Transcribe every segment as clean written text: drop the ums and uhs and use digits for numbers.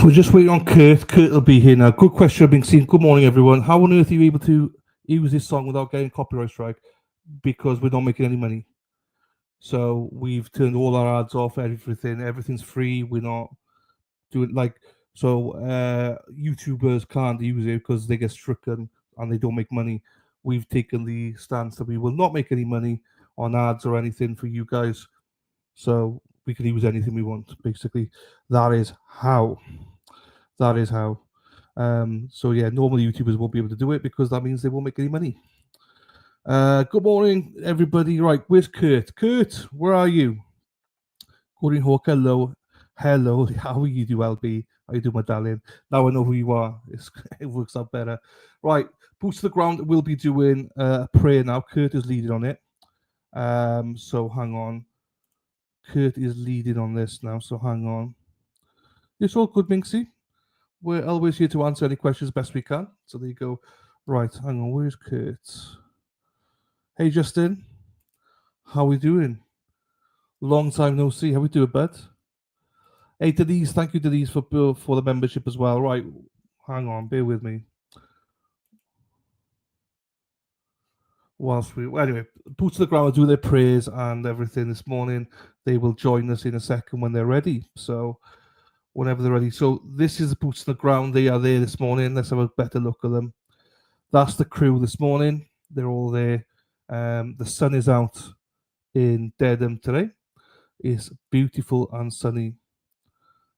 We're just waiting on Kurt. Kurt will be here now. Good question being seen. Good morning, everyone. How on earth are you able to use this song without getting copyright strike? Because we're not making any money. So we've turned all our ads off, everything. Everything's free. We're not doing YouTubers can't use it because they get stricken and they don't make money. We've taken the stance that we will not make any money on ads or anything for you guys. So we can use anything we want, basically. That is how. That is how. So yeah, normal YouTubers won't be able to do it because that means they won't make any money. Good morning, everybody. Right, where's Kurt? Kurt, where are you? Gordon Hawk, hello. Hello, how are you do, LB? How you doing, my darling? Now I know who you are. It works out better. Right, boots to the ground. We'll be doing a prayer now. Kurt is leading on it. So hang on. Kurt is leading on this now, so hang on. It's all good, Minxie. We're always here to answer any questions best we can. So there you go. Right, hang on. Where's Kurt? Hey, Justin. How we doing? Long time no see. How we doing, bud? Hey, Denise. Thank you, Denise, for the membership as well. Right, hang on. Bear with me. Anyway, boots to the ground will do their prayers and everything this morning. They will join us in a second when they're ready. So whenever they're ready. So this is the boots to the ground. They are there this morning. Let's have a better look at them. That's the crew this morning. They're all there. The sun is out in Dedham today. It's beautiful and sunny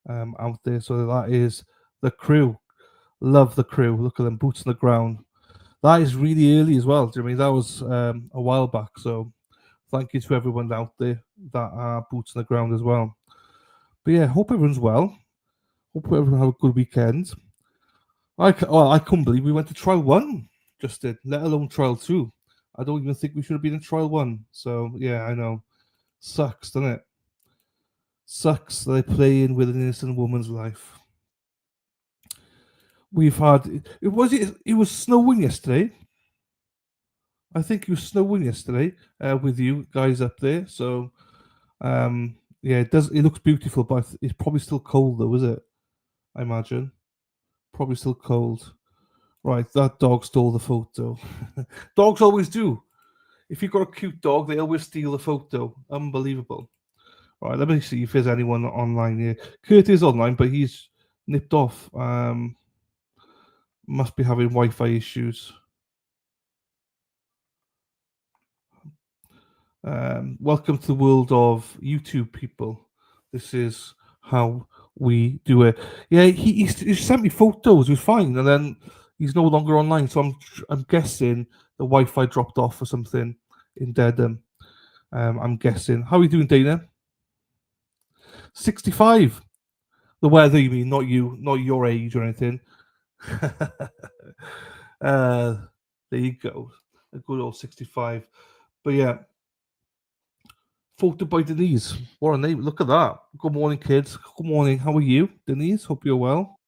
out there. So that is the crew. Love the crew. Look at them, boots on the ground. That is really early as well. Do you know what I mean? That was a while back. So thank you to everyone out there that are boots on the ground as well. But yeah, hope everyone's well. Hope everyone have a good weekend. I couldn't believe we went to trial 1, Justin, let alone trial 2. I don't even think we should have been in trial 1. So yeah, I know. Sucks, doesn't it? Sucks that they're playing with an innocent woman's life. We've had it was snowing yesterday. I think it was snowing yesterday with you guys up there. So yeah, it looks beautiful, but it's probably still cold though, is it? I imagine. Probably still cold. Right, that dog stole the photo. Dogs always do. If you've got a cute dog, they always steal the photo. Unbelievable. Right, let me see if there's anyone online here. Kurt is online, but he's nipped off. Must be having Wi-Fi issues. Welcome to the world of YouTube, people. This is how we do it. Yeah, he sent me photos. It was fine, and then he's no longer online. So I'm guessing the Wi-Fi dropped off or something in Dedham. I'm guessing. How are you doing, Dana? 65. The weather, you mean? Not you, not your age or anything. There you go. A good old 65. But yeah. Photo by Denise. What a name. Look at that. Good morning, kids. Good morning. How are you, Denise? Hope you're well.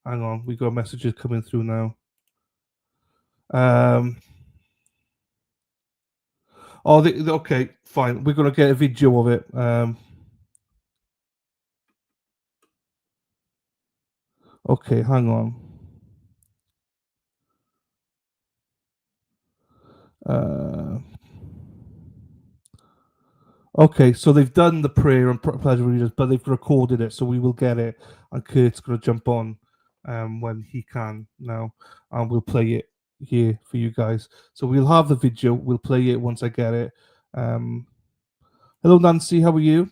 Hang on. We got messages coming through now. Okay, fine. We're going to get a video of it. Okay, hang on. Okay, so they've done the prayer and pledge of allegiance, but they've recorded it, so we will get it. And Kurt's going to jump on when he can now, and we'll play it here for you guys. So we'll have the video. We'll play it once I get it. Hello, Nancy. How are you?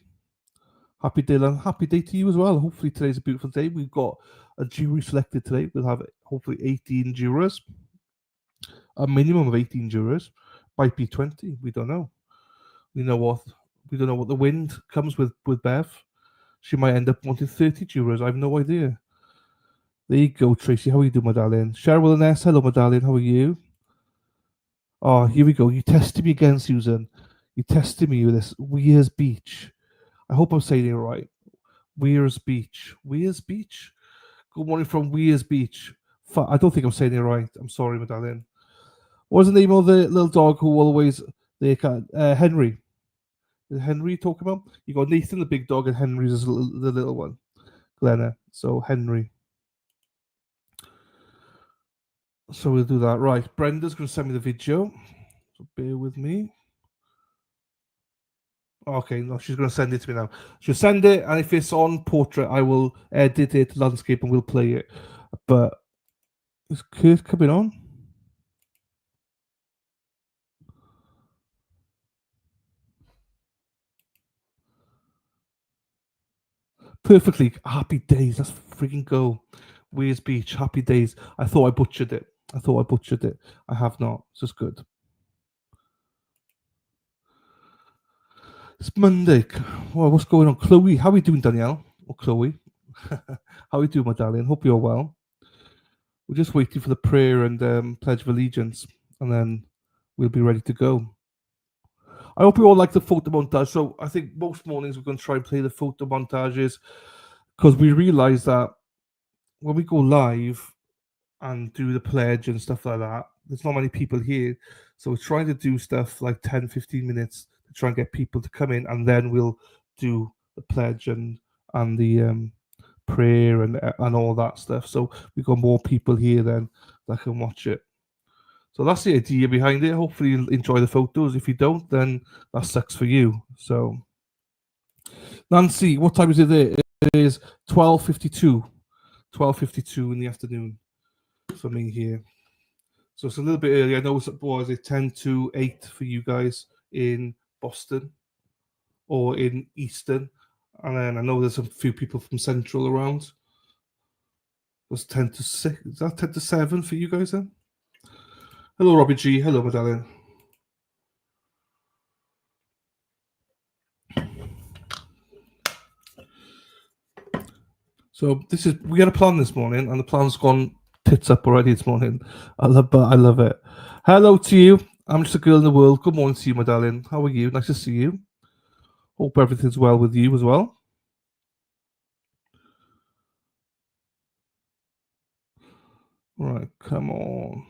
Happy day, happy day to you as well. Hopefully today's a beautiful day. We've got a jury selected today. We'll have hopefully 18 jurors, a minimum of 18 jurors. Might be 20. We don't know. We don't know what the wind comes with Bev. She might end up wanting 30 jurors. I have no idea. There you go, Tracy. How are you doing, my darling? Cheryl and S. Hello, my darling. How are you? Oh, here we go. You tested me again, Susan. You tested me with this Weir's Beach. I hope I'm saying it right. Weir's Beach. Weir's Beach? Good morning from Weir's Beach. I don't think I'm saying it right. I'm sorry, my darling. What's the name of the little dog who always... Henry. Is Henry talking about? You got Nathan, the big dog, and Henry's the little one. Glenna. So Henry. So we'll do that. Right. Brenda's going to send me the video. So bear with me. Okay, no, she's going to send it to me now. She'll send it, and if it's on portrait, I will edit it landscape and we'll play it. But is Kurt coming on? Perfectly. Happy days. Let's freaking go. Where's Beach? Happy days. I thought I butchered it. I have not. It's just good. It's Monday. Well, what's going on? Chloe, how are we doing, Danielle? Or Chloe? How are we doing, my darling? Hope you're well. We're just waiting for the prayer and Pledge of Allegiance, and then we'll be ready to go. I hope you all like the photo montage. So I think most mornings we're going to try and play the photo montages because we realize that when we go live and do the pledge and stuff like that, there's not many people here. So we're trying to do stuff like 10, 15 minutes to try and get people to come in, and then we'll do the pledge and the prayer and all that stuff. So we've got more people here then that can watch it. So that's the idea behind it. Hopefully you'll enjoy the photos. If you don't, then that sucks for you. So Nancy, what time is it there? It is 12:52. 12:52 in the afternoon for me here. So it's a little bit early. I know it's was it 10 to 8 for you guys in Boston or in Eastern. And then I know there's a few people from Central around. It was 10 to 6. Is that 10 to 7 for you guys then? Hello, Robbie G. Hello, my darling. So we had a plan this morning, and the plan's gone tits up already this morning. I love it. Hello to you. I'm just a girl in the world. Good morning to you, my darling. How are you? Nice to see you. Hope everything's well with you as well. Right, come on.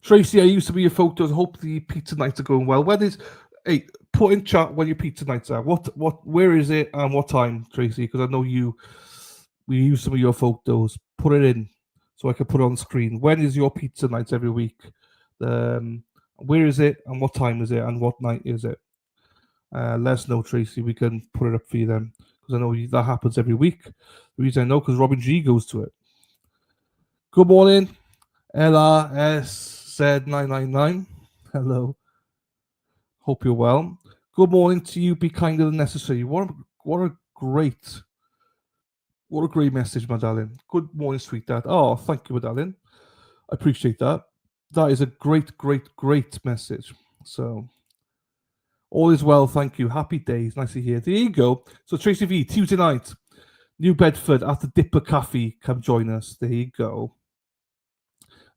Tracy, I used to be your photos. Hope the pizza nights are going well. Hey, put in chat when your pizza nights are. Where is it and what time, Tracy? Because I know we use some of your photos. Put it in so I can put it on screen. When is your pizza nights every week? Where is it and what time is it and what night is it? Let us know, Tracy. We can put it up for you then because I know that happens every week. The reason I know because Robin G goes to it. Good morning, LRSZ999. Hello. Hope you're well. Good morning to you. Be kinder than necessary. What a great message, my darling. Good morning, sweetheart. Oh, thank you, my darling. I appreciate that. That is a great message. So, all is well, thank you. Happy days. Nice to hear. There you go. So, Tracy V, Tuesday night, New Bedford at the Dipper Cafe. Come join us. There you go.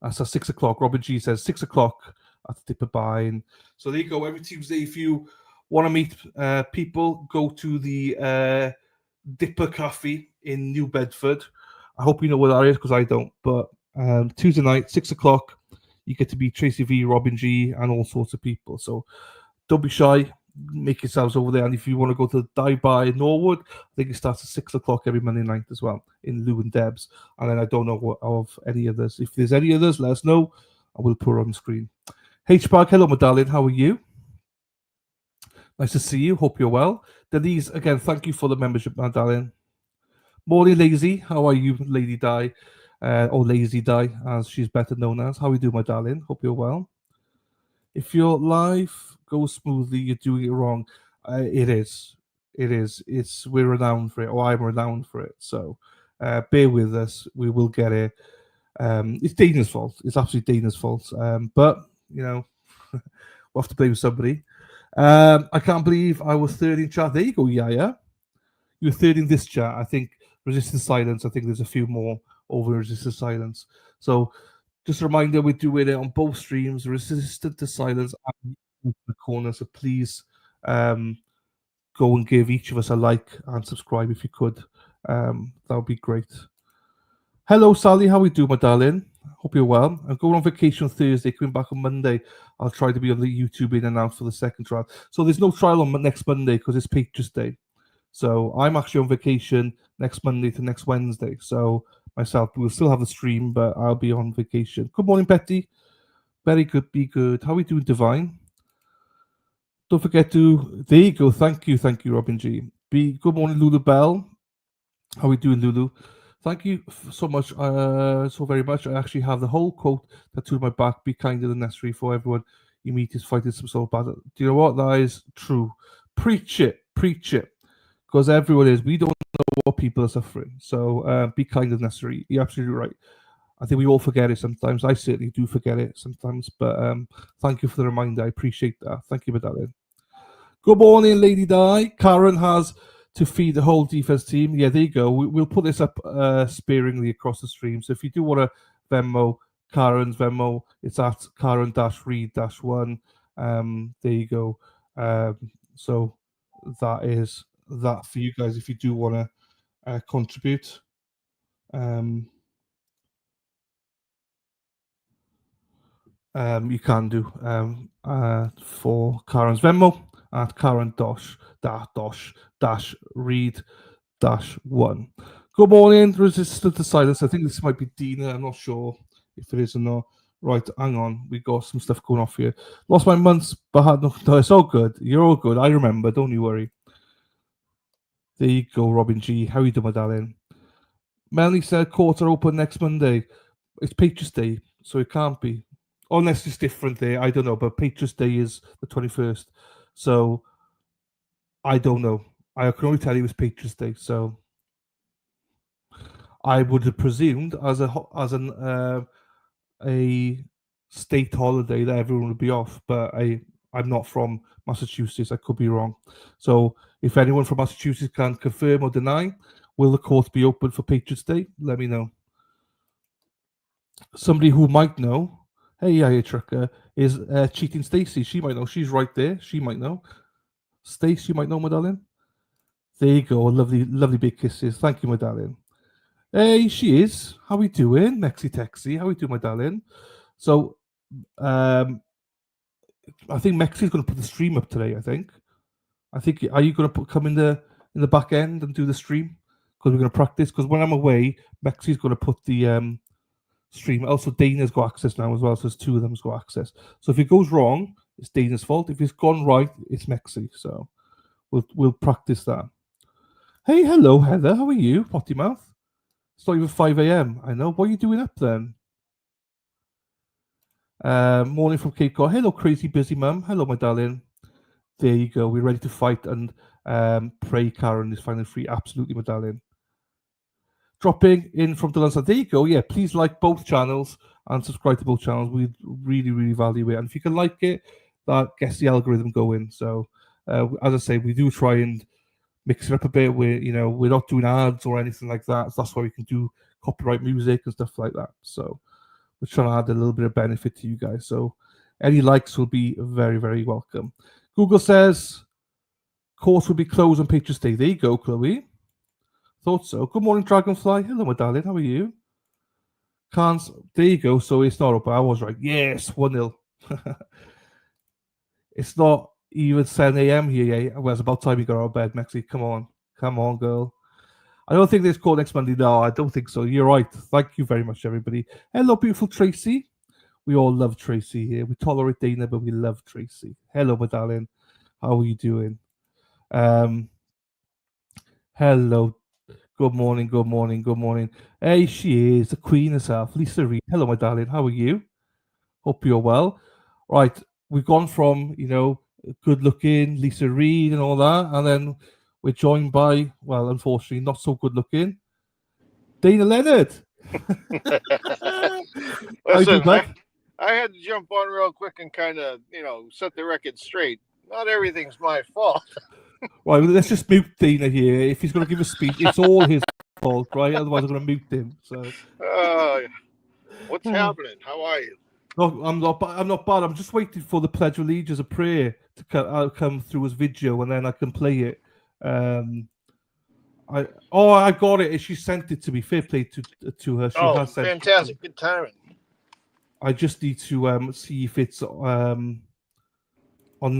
That's at 6 o'clock. Robin G says 6 o'clock at the Dipper Bar. And so there you go. Every Tuesday, if you want to meet people, go to the Dipper Cafe in New Bedford. I hope you know where that is because I don't. But Tuesday night, 6 o'clock, you get to meet Tracy V, Robin G, and all sorts of people. So don't be shy. Make yourselves over there. And if you want to go to the Dive Bar in Norwood, I think it starts at 6 o'clock every Monday night as well in Lou and Deb's. And then I don't know of any others. If there's any others, let us know. I will put it on the screen. H-Bag, hello, my darling. How are you? Nice to see you. Hope you're well. Denise, again, thank you for the membership, my darling. Morning, Lazy. How are you, Lady Di? Or Lazy Di, as she's better known as. How are you doing, my darling? Hope you're well. If your life goes smoothly, you're doing it wrong. It is. We're renowned for it, or I'm renowned for it. So bear with us. We will get it. It's Dana's fault. It's absolutely Dana's fault. But we'll have to blame somebody. I can't believe I was third in chat. There you go, yeah. You were third in this chat. I think Resistance Silence. I think there's a few more over Resistance Silence. So just a reminder, we're doing it on both streams, Resistant to Silence and in the corner. So please go and give each of us a like and subscribe if you could. That would be great. Hello, Sally. How are we doing, my darling? Hope you're well. I'm going on vacation on Thursday, coming back on Monday. I'll try to be on the YouTube in and out for the second trial. So there's no trial on next Monday because it's Patriots Day. So I'm actually on vacation next Monday to next Wednesday. So myself, we'll still have the stream, but I'll be on vacation. Good morning, Betty. Very good, be good. How are we doing, Divine? Don't forget to. There you go. Thank you, Robin G. Be good morning, Lulu Bell. How are we doing, Lulu? Thank you so much, so very much. I actually have the whole quote tattooed on my back. Be kinder than necessary for everyone you meet is fighting some sort of battle. Do you know what? That is true. Preach it, preach it, because everyone is. We don't know what people are suffering. So be kind than necessary. You're absolutely right. I think we all forget it sometimes. I certainly do forget it sometimes. But thank you for the reminder. I appreciate that. Thank you for that. Good morning, Lady Di. Karen has to feed the whole defense team. Yeah, there you go. We'll put this up sparingly across the stream. So if you do want to Venmo Karen's Venmo, it's at Karen-Reed-1. There you go. So that is that for you guys if you do want to contribute. You can do for Karen's Venmo at Karen-Reed-1. Good morning, resistant to silence. I think this might be Dina. I'm not sure if it is or not. Right, hang on. We got some stuff going off here. Lost my months, but had no. It's all good. You're all good. I remember. Don't you worry. There you go, Robin G. How you doing, my darling? Melanie said quarter open next Monday. It's Patriots Day, so it can't be. Unless it's different there, I don't know. But Patriots Day is the 21st, so I don't know. I can only tell you it's Patriots Day, so I would have presumed a state holiday that everyone would be off. But I'm not from Massachusetts. I could be wrong. So if anyone from Massachusetts can confirm or deny, will the court be open for Patriots Day? Let me know. Somebody who might know. Hey, yeah, trucker is cheating Stacy. She might know. She's right there. She might know. Stace, you might know, my darling. There you go. Lovely, lovely big kisses. Thank you, my darling. Hey, she is. How we doing, Mexi Texi? How we doing, my darling? So, I think Mexi's going to put the stream up today. I think. Are you going to come in the back end and do the stream? Because we're going to practice. Because when I'm away, Mexi's going to put the stream. Also, Dana's got access now as well. So there's two of them's got access. So if it goes wrong, it's Dana's fault. If it's gone right, it's Mexi. So we'll practice that. Hey, hello, Heather. How are you, potty mouth? It's not even 5 a.m. I know. What are you doing up then? Morning from Cape Cod. Hello, crazy busy mum. Hello, my darling. There you go. We're ready to fight and pray Karen is finally free. Absolutely, my darling. Dropping in from the London. There you go. Yeah, please like both channels and subscribe to both channels. We really, really value it. And if you can like it, that gets the algorithm going. So, as I say, we do try and mix it up a bit. We're not doing ads or anything like that. So that's why we can do copyright music and stuff like that. So we're trying to add a little bit of benefit to you guys. So any likes will be very, very welcome. Google says course will be closed on Patriots Day. There you go, Chloe. Thought so. Good morning, Dragonfly. Hello, my darling. How are you? Can't. There you go. So it's not up. I was right. Yes, 1-0. It's not even 7 a.m. here yet. Well, it's about time you got out of bed, Mexi. Come on, girl. I don't think there's call next Monday. No, I don't think so. You're right. Thank you very much, everybody. Hello, beautiful Tracy. We all love Tracy here. We tolerate Dana, but we love Tracy. Hello, my darling. How are you doing? Hello. Good morning, good morning, good morning. Hey, she is the queen herself, Lisa Reed. Hello, my darling. How are you? Hope you're well. Right, we've gone from, good looking Lisa Reed and all that, and then we're joined by, well, unfortunately, not so good looking Dana Leonard. Listen, I had to jump on real quick and kind of, set the record straight. Not everything's my fault. Right, well, let's just mute Dana here. If he's going to give a speech, it's all his fault, right? Otherwise, I'm going to mute him. So, what's happening? How are you? No, I'm not. I'm not bad. I'm just waiting for the Pledge of Allegiance, a prayer to come through as video, and then I can play it. I got it. She sent it to me. Fair play to her. She has sent fantastic. Good timing. I just need to see if it's on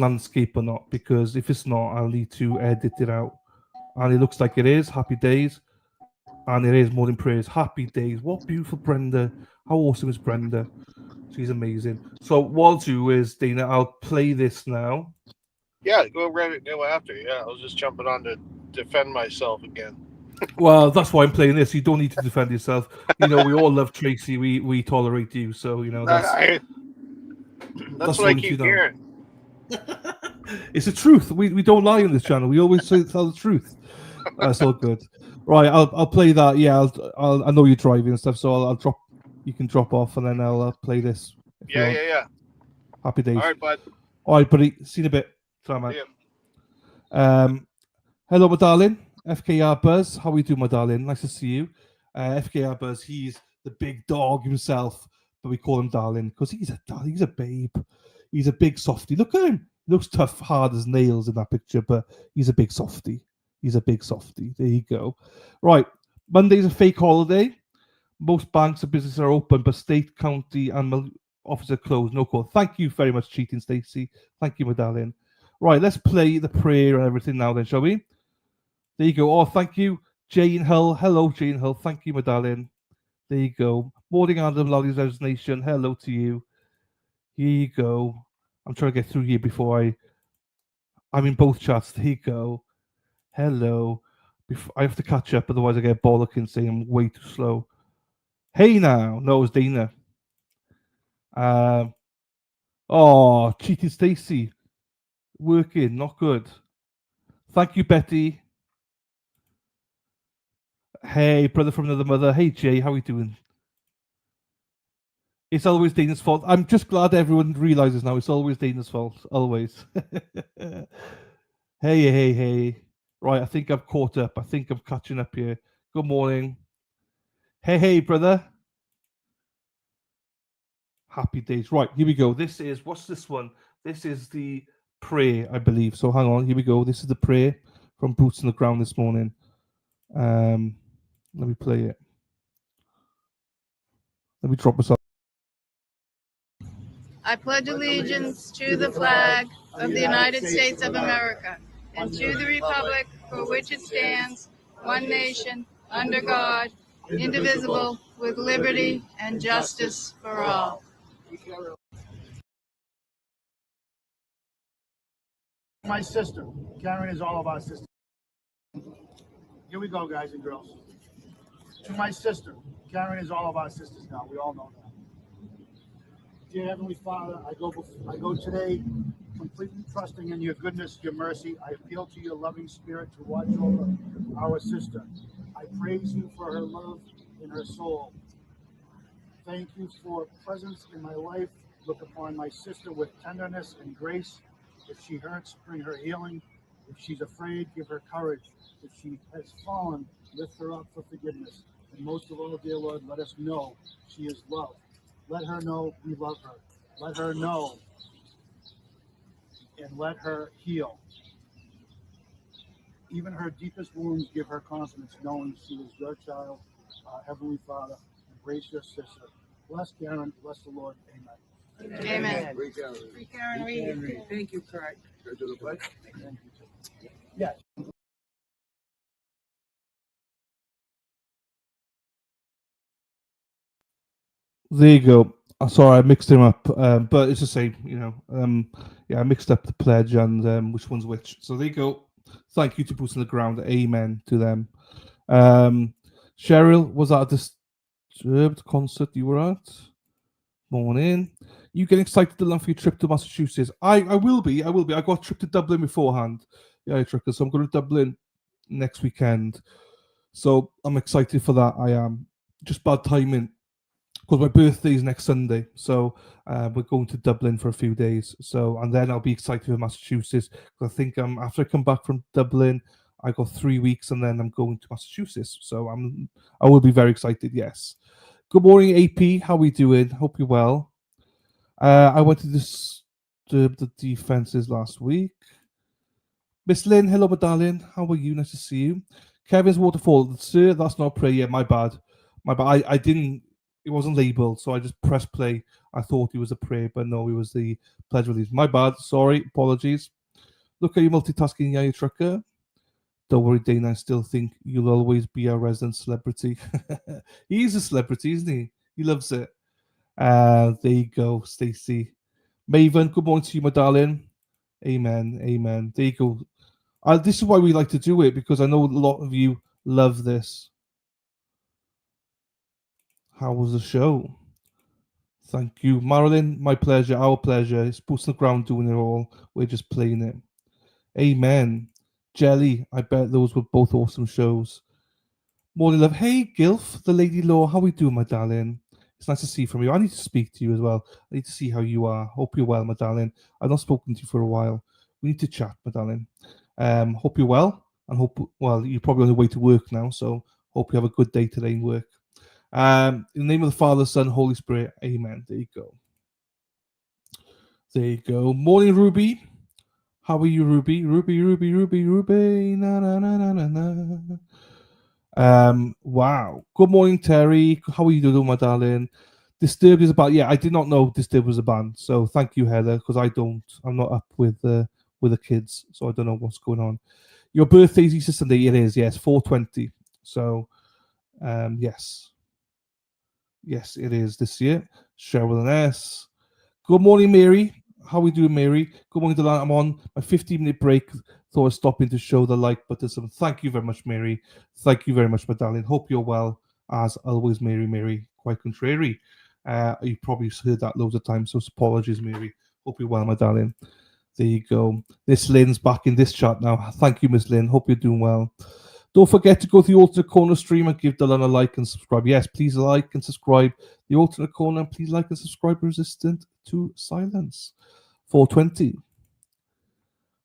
landscape or not, because if it's not, I'll need to edit it out. And it looks like it is. Happy days. And it is morning prayers. Happy days. What beautiful Brenda. How awesome is Brenda? She's amazing. So what I'll do is, Dana, I'll play this now. Yeah, go after. Yeah, I was just jumping on to defend myself again. Well, that's why I'm playing this. You don't need to defend yourself. We all love Tracy. We tolerate you. So That's that's what I all you need keep to know. hearing. It's the truth. We don't lie on this channel. We always tell the truth. That's all good. Right, I'll play that. Yeah, I know you're driving and stuff, so I'll drop. You can drop off, and then I'll play this if you want. Yeah. Happy days. All right, bud. All right, buddy. See you in a bit. Bye, man. See ya. Hello, my darling. FKR Buzz. How are you doing, my darling? Nice to see you. FKR Buzz. He's the big dog himself, but we call him darling because he's a babe. He's a big softy. Look at him. He looks tough, hard as nails in that picture, but he's a big softy. He's a big softy. There you go. Right. Monday's a fake holiday. Most banks and businesses are open, but state, county, and offices are closed. No call. Thank you very much, Cheating Stacey. Thank you, my darling. Right, let's play the prayer and everything now then, shall we? There you go. Oh, thank you, Jane Hull. Hello, Jane Hull. Thank you, my darling. There you go. Morning, Adam Lolly's Nation. Hello to you. Here you go. I'm trying to get through here before I'm in both chats. There you go. Hello. I have to catch up, otherwise I get bollocking saying I'm way too slow. Hey now. No, it's Dana. Cheating Stacey. Working, not good. Thank you, Betty. Hey, brother from another mother. Hey, Jay, how are you doing? It's always Dana's fault. I'm just glad everyone realizes now it's always Dana's fault. Always. Hey. Right, I think I've caught up. I think I'm catching up here. Good morning. Hey, brother. Happy days. Right, here we go. What's this one? This is the prayer, I believe. So hang on, here we go. This is the prayer from Boots on the Ground this morning. Let me play it. Let me drop myself. I pledge allegiance to the flag of the United States of America and to the republic for which it stands, one nation, under God, indivisible, with liberty and justice for all. My sister, Karen is all of our sisters. Here we go, guys and girls. To my sister, Karen is all of our sisters now. We all know that. Dear Heavenly Father, I go today completely trusting in your goodness, your mercy. I appeal to your loving spirit to watch over our sister. I praise you for her love in her soul. Thank you for presence in my life. Look upon my sister with tenderness and grace. If she hurts, bring her healing. If she's afraid, give her courage. If she has fallen, lift her up for forgiveness. And most of all, dear Lord, let us know she is loved. Let her know we love her. Let her know and let her heal. Even her deepest wounds give her confidence, knowing she is your child. Heavenly Father, embrace your sister. Bless Karen, bless the Lord. Amen. Amen. Karen, read. Thank you, Kurt. Thank you. Yes. There you go. Sorry, I mixed him up, but it's the same, I mixed up the pledge and which one's which. So there you go. Thank you to Boots on the Ground. Amen to them. Cheryl, was that a disturbed concert you were at? Morning. You getting excited to learn for your trip to Massachusetts? I will be. I got a trip to Dublin beforehand. Yeah, Trucker. So I'm going to Dublin next weekend. So I'm excited for that. I am. Just bad timing because my birthday is next Sunday. So we're going to Dublin for a few days. So and then I'll be excited for Massachusetts because I think after I come back from Dublin, I got 3 weeks and then I'm going to Massachusetts. So I will be very excited. Yes. Good morning, AP. How are we doing? Hope you're well. I went to disturb the defenses last week. Miss Lynn, hello, my darling. How are you? Nice to see you. Kevin's Waterfall. Sir, that's not prayer. Yeah, my bad. I didn't. It wasn't labeled, so I just pressed play. I thought it was a prayer, but no, it was the pledge release. My bad. Sorry. Apologies. Look at you multitasking, yeah, you trucker. Don't worry, Dana. I still think you'll always be our resident celebrity. He's a celebrity, isn't he? He loves it. There you go, Stacey. Maven, good morning to you, my darling. Amen. Amen. There you go. This is why we like to do it, because I know a lot of you love this. How was the show? Thank you, Marilyn. My pleasure. Our pleasure. It's Boots on the Ground doing it all. We're just playing it. Amen. Jelly, I bet those were both awesome shows. Morning love. Hey, Gilf, the Lady Law. How we doing, my darling? It's nice to see from you. I need to speak to you as well. I need to see how you are. Hope you're well, my darling. I've not spoken to you for a while. We need to chat, my darling. Hope you're well, and well, you're probably on the way to work now, so hope you have a good day today in work. In the name of the Father, Son, Holy Spirit. Amen. There you go. There you go. Morning, Ruby. How are you, Ruby? Ruby. Na na na na na na. Wow. Good morning, Terry. How are you doing, my darling? Disturbed is about. Yeah, I did not know Disturbed was a band. So thank you, Heather, because I'm not up with the kids, so I don't know what's going on. Your birthday's Easter Sunday. It is. Yes, 4/20. So, yes, it is this year. Cheryl and S. Good morning, Mary. How we doing, Mary? Good morning, Delan. I'm on my 15-minute break. Thought I'd stop in to show the like button. So thank you very much, Mary. Thank you very much, my darling. Hope you're well, as always, Mary. Quite contrary. You probably heard that loads of times, so apologies, Mary. Hope you're well, my darling. There you go. Miss Lynn's back in this chat now. Thank you, Miss Lynn. Hope you're doing well. Don't forget to go to the Alternate Corner stream and give Dylan a like and subscribe. Yes, please like and subscribe. The Alternate Corner, and please like and subscribe. Resistant to Silence. 420.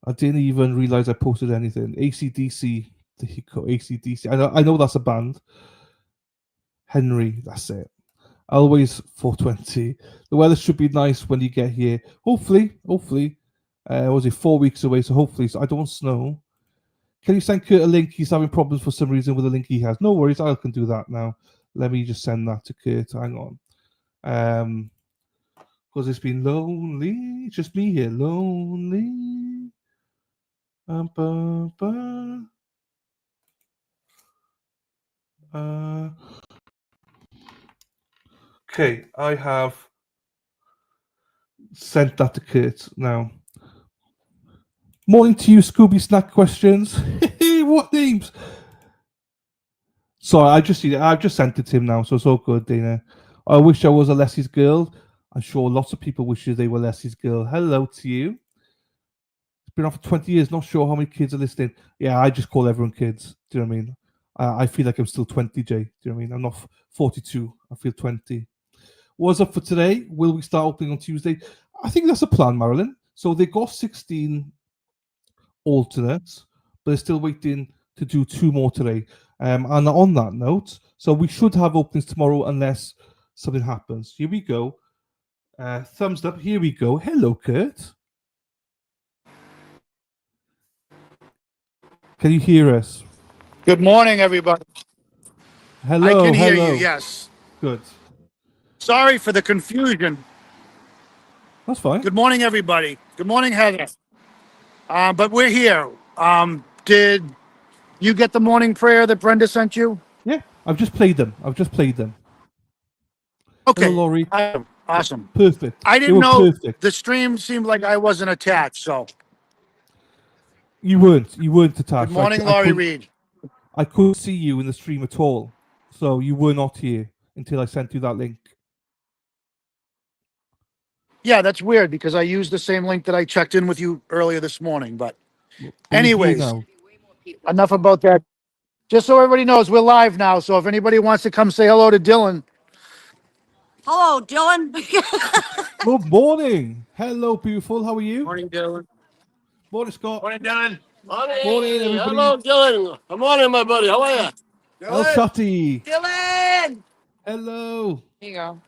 I didn't even realize I posted anything. AC/DC. There you go, AC/DC. I know that's a band. Henry, that's it. Always 420. The weather should be nice when you get here. Hopefully. Was it 4 weeks away? So hopefully, so I don't snow. Can you send Kurt a link? He's having problems for some reason with the link he has. No worries, I can do that now. Let me just send that to Kurt. Hang on. Because it's been lonely. It's just me here. Lonely. Okay, I have sent that to Kurt now. Morning to you, Scooby Snack Questions. What names? Sorry, I've just sent it to him now, so it's all good, Dana. I wish I was a Leslie's girl. I'm sure lots of people wish they were Leslie's girl. Hello to you. It's been on for 20 years. Not sure how many kids are listening. Yeah, I just call everyone kids. Do you know what I mean? I feel like I'm still 20, Jay. Do you know what I mean? I'm not 42. I feel 20. What's up for today? Will we start opening on Tuesday? I think that's a plan, Marilyn. So they got 16 alternates, but they're still waiting to do 2 more today. And on that note, so we should have openings tomorrow unless something happens. Here we go. Thumbs up. Here we go. Hello, Kurt. Can you hear us? Good morning, everybody. Hello. I can hear you, yes. Good. Sorry for the confusion. That's fine. Good morning, everybody. Good morning, Heather. But we're here. Did you get the morning prayer that Brenda sent you? Yeah, I've just played them. Okay. Hello, Laurie. Awesome. Perfect. I didn't know perfect. the stream seemed like I wasn't attached, so. You weren't attached. Good morning, Laurie Reed. I couldn't see you in the stream at all. So you were not here until I sent you that link. Yeah, that's weird because I used the same link that I checked in with you earlier this morning. But anyways, enough about that. Just so everybody knows, we're live now. So if anybody wants to come say hello to Dylan. Hello, Dylan. Good morning. Hello, beautiful. How are you? Morning, Dylan. Morning, Scott. Morning, Dylan. Morning, everybody. Hello, Dylan. Good morning, my buddy. How are you? El Shotty. Dylan. Hello. There you go.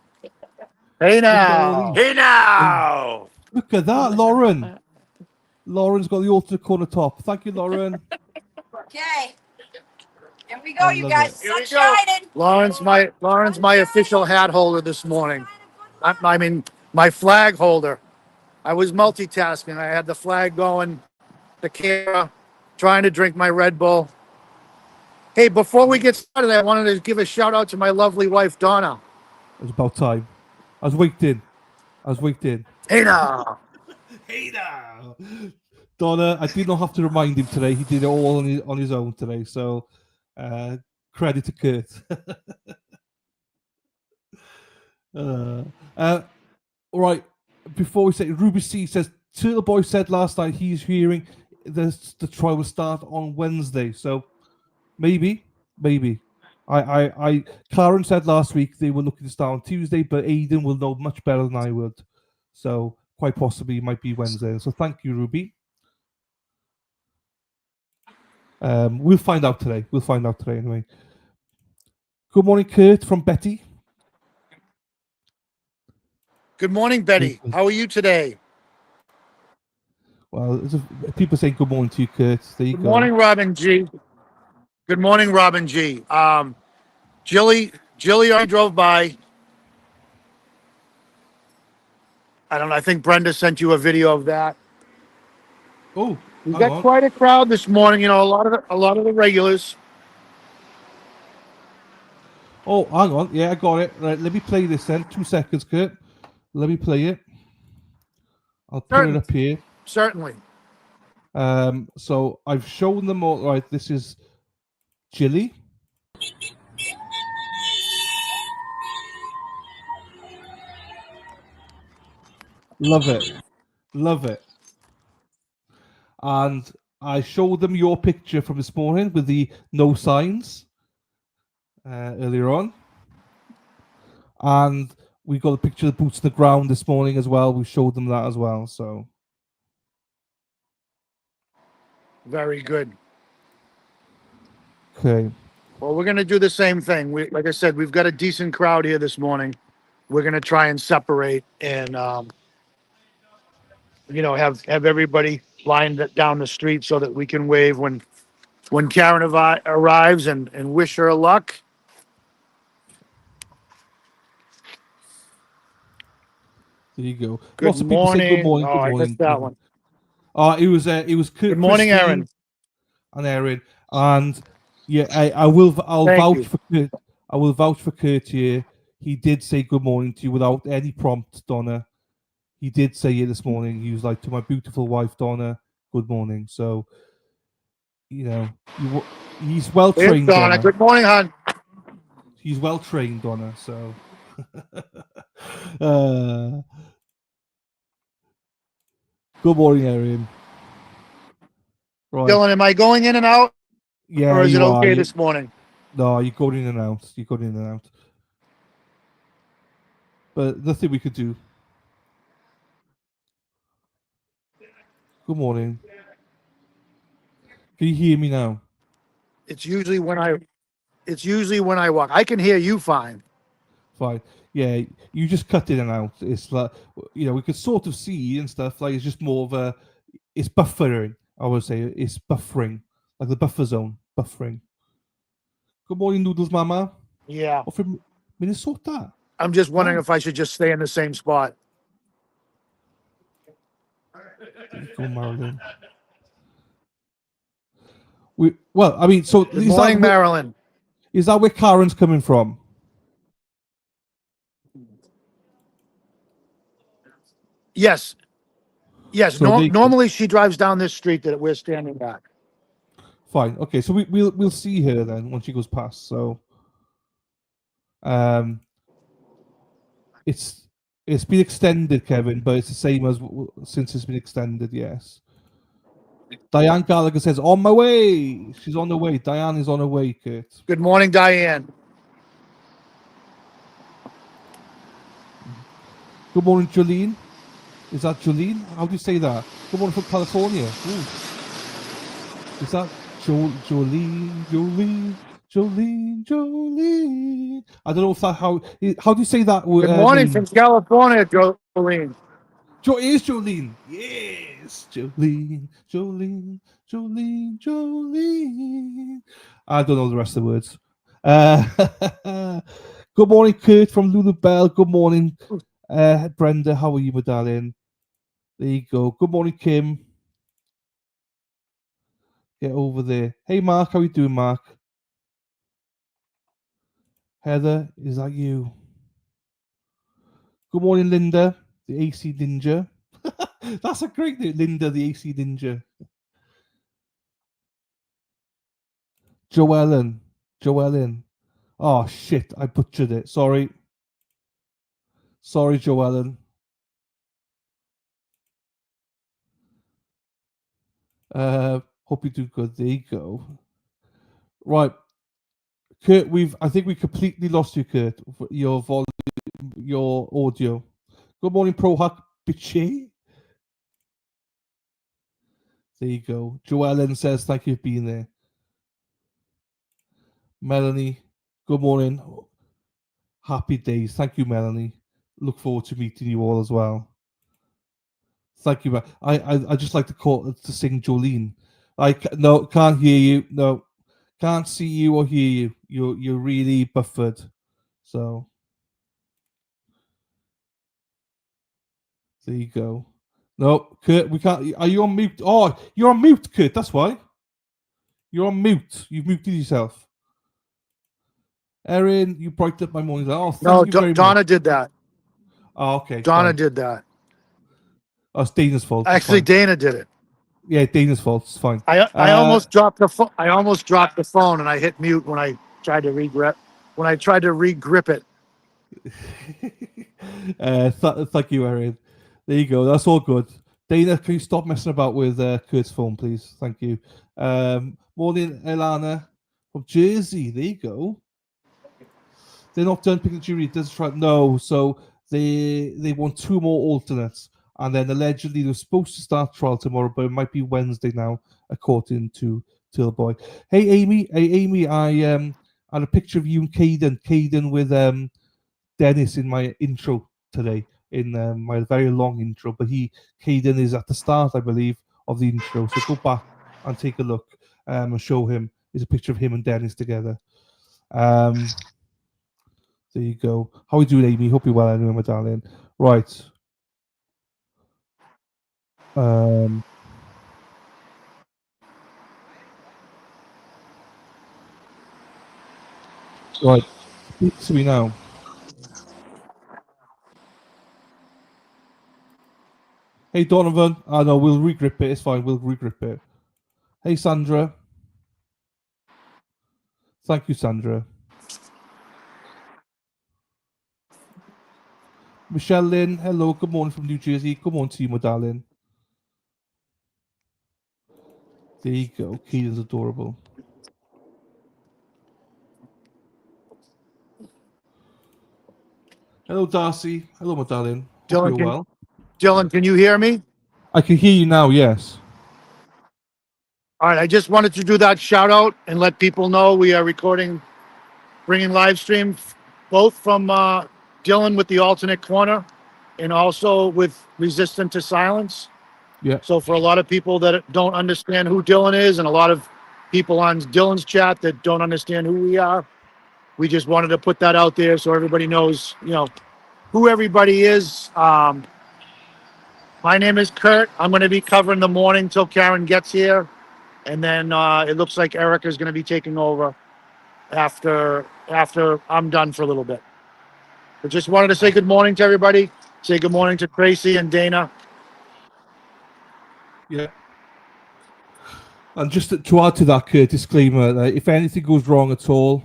Hey now. Hey now. Look at that, Lauren. Lauren's got the alternate corner top. Thank you, Lauren. Okay. Here we go, I you love guys. it. Here we Sun go. shining. Lauren's my official hat holder this morning. I mean, my flag holder. I was multitasking. I had the flag going, the camera, trying to drink my Red Bull. Hey, before we get started, I wanted to give a shout out to my lovely wife, Donna. It was about time. I was waiting. Hey now. Hey now. Donna, I did not have to remind him today. He did it all on his own today. So credit to Kurt. All right. Before we say, Ruby C says, Turtle Boy said last night he's hearing the trial will start on Wednesday. So maybe. Karen said last week they were looking to start on Tuesday, but Aidan will know much better than I would. So quite possibly it might be Wednesday. So thank you, Ruby. We'll find out today. Anyway. Good morning, Kurt from Betty. Good morning, Betty. How are you today? Well, people saying good morning to you, Kurt. There you go. Good morning, Robin G. Good morning, Robin G. Jilly, I drove by. I don't know. I think Brenda sent you a video of that. Oh, we got quite a crowd this morning. You know, a lot of the regulars. Oh, hang on. Yeah, I got it. Right, let me play this then. 2 seconds, Kurt. Let me play it. I'll put it up here. Certainly. So I've shown them all. Right, this is Jilly. Love it. And I showed them your picture from this morning with the no signs earlier on. And we got a picture of the boots on the ground this morning as well. We showed them that as well. So very good. Okay. Well, we're going to do the same thing. Like I said, we've got a decent crowd here this morning. We're going to try and separate and, have everybody lined down the street so that we can wave when Karen arrives and wish her luck. There you go. Good Lots of people say good morning. Oh, Good morning. I missed that one. It was Kurt. Good morning, Christine Aaron. And Aaron. And yeah, I'll vouch for Kurt. I will vouch for Kurt here. He did say good morning to you without any prompt, Donna. He did say it this morning. He was like, to my beautiful wife, Donna, good morning. So, he's well trained. Donna. Good morning, hon. He's well trained, Donna. So, good morning, Aaron. Right. Dylan, am I going in and out? Yeah. Or is it okay this morning? No, you're going in and out. But nothing we could do. Good morning. Can you hear me now? It's usually when I walk. I can hear you fine. Fine. Yeah, you just cut in and out. It's like, we could sort of see and stuff. Like, it's just more of it's buffering. I would say it's buffering, like the buffer zone, buffering. Good morning, Noodles Mama. Yeah. Or from Minnesota. I'm just wondering if I should just stay in the same spot. Go, Marilyn. So good morning, Marilyn. Is that where Karen's coming from? Yes. So normally she drives down this street that we're standing at. Fine. Okay. So we'll see her then when she goes past. So, it's been extended, Kevin, but it's the same as since it's been extended. Yes. Diane Gallagher says, on my way. She's on the way. Diane is on her way, Kurt. Good morning, Diane. Good morning, Jolene. Is that Jolene? How do you say that? Good morning from California. Ooh. Is that Jolene? I don't know if that how do you say that? Good morning from California, Jolene. Is Jolene? Yes, Jolene. I don't know the rest of the words. Good morning, Kurt from Lulu Bell. Good morning, Brenda. How are you, my darling? There you go. Good morning, Kim. Get over there. Hey, Mark, how you doing, Mark? Heather, is that you? Good morning, Linda, the AC Ninja. That's a great name, Linda, the AC Ninja. Joellen. Oh, shit, I butchered it. Sorry, Joellen. Hope you do good. There you go. Right, Kurt, I think we completely lost you, Kurt. Your volume, your audio. Good morning, Pro Hack Bitchy. There you go. Joellen says thank you for being there. Melanie, good morning. Happy days. Thank you, Melanie. Look forward to meeting you all as well. Thank you. I just like to sing Jolene. No, can't hear you. No, can't see you or hear you. You're really buffered. So there you go. No, Kurt, we can't. Are you on mute? Oh, you're on mute, Kurt. That's why. You're on mute. You've muted yourself. Erin, you brightened up my morning. Oh, thank you very much. Donna did that. Oh, okay. Donna fine. did that. Oh, it's Dana's fault. It's Actually, fine. Dana did it. Yeah, Dana's fault. It's fine. I almost dropped the phone. I almost dropped the phone, and I hit mute when I tried to regrip it. Thank you, Erin. There you go. That's all good. Dana, can you stop messing about with Kurt's phone, please? Thank you. Morning, Elana from Jersey. There you go. They're not done picking the jury. Does try no. So they want 2 more alternates, and then allegedly they're supposed to start trial tomorrow, but it might be Wednesday now, according to Boy. Hey, Amy. I had a picture of you and Caden with Dennis in my intro today, in my very long intro, but Caden is at the start, I believe, of the intro. So go back and take a look and show him. There's a picture of him and Dennis together. There you go. How are you doing, Amy? Hope you're well anyway, my darling. Right. Right. Speak to me now. Hey, Donovan. No, we'll regrip it. It's fine. We'll regrip it. Hey, Sandra. Thank you, Sandra. Michelle Lynn, hello. Good morning from New Jersey. Good morning to you, my darling. There you go. Keaton's adorable. Hello, Darcy. Hello, my darling. Hope you're well. Dylan, can you hear me? I can hear you now, yes. All right. I just wanted to do that shout out and let people know we are recording, bringing live stream, both from Dylan with the alternate corner and also with Resistant to Silence. Yeah. So for a lot of people that don't understand who Dylan is, and a lot of people on Dylan's chat that don't understand who we are, we just wanted to put that out there so everybody knows, who everybody is. My name is Kurt. I'm going to be covering the morning till Karen gets here, and then it looks like Erica is going to be taking over after I'm done for a little bit. But just wanted to say good morning to everybody. Say good morning to Tracy and Dana. Yeah. And just to add to that, Kurt, disclaimer, if anything goes wrong at all,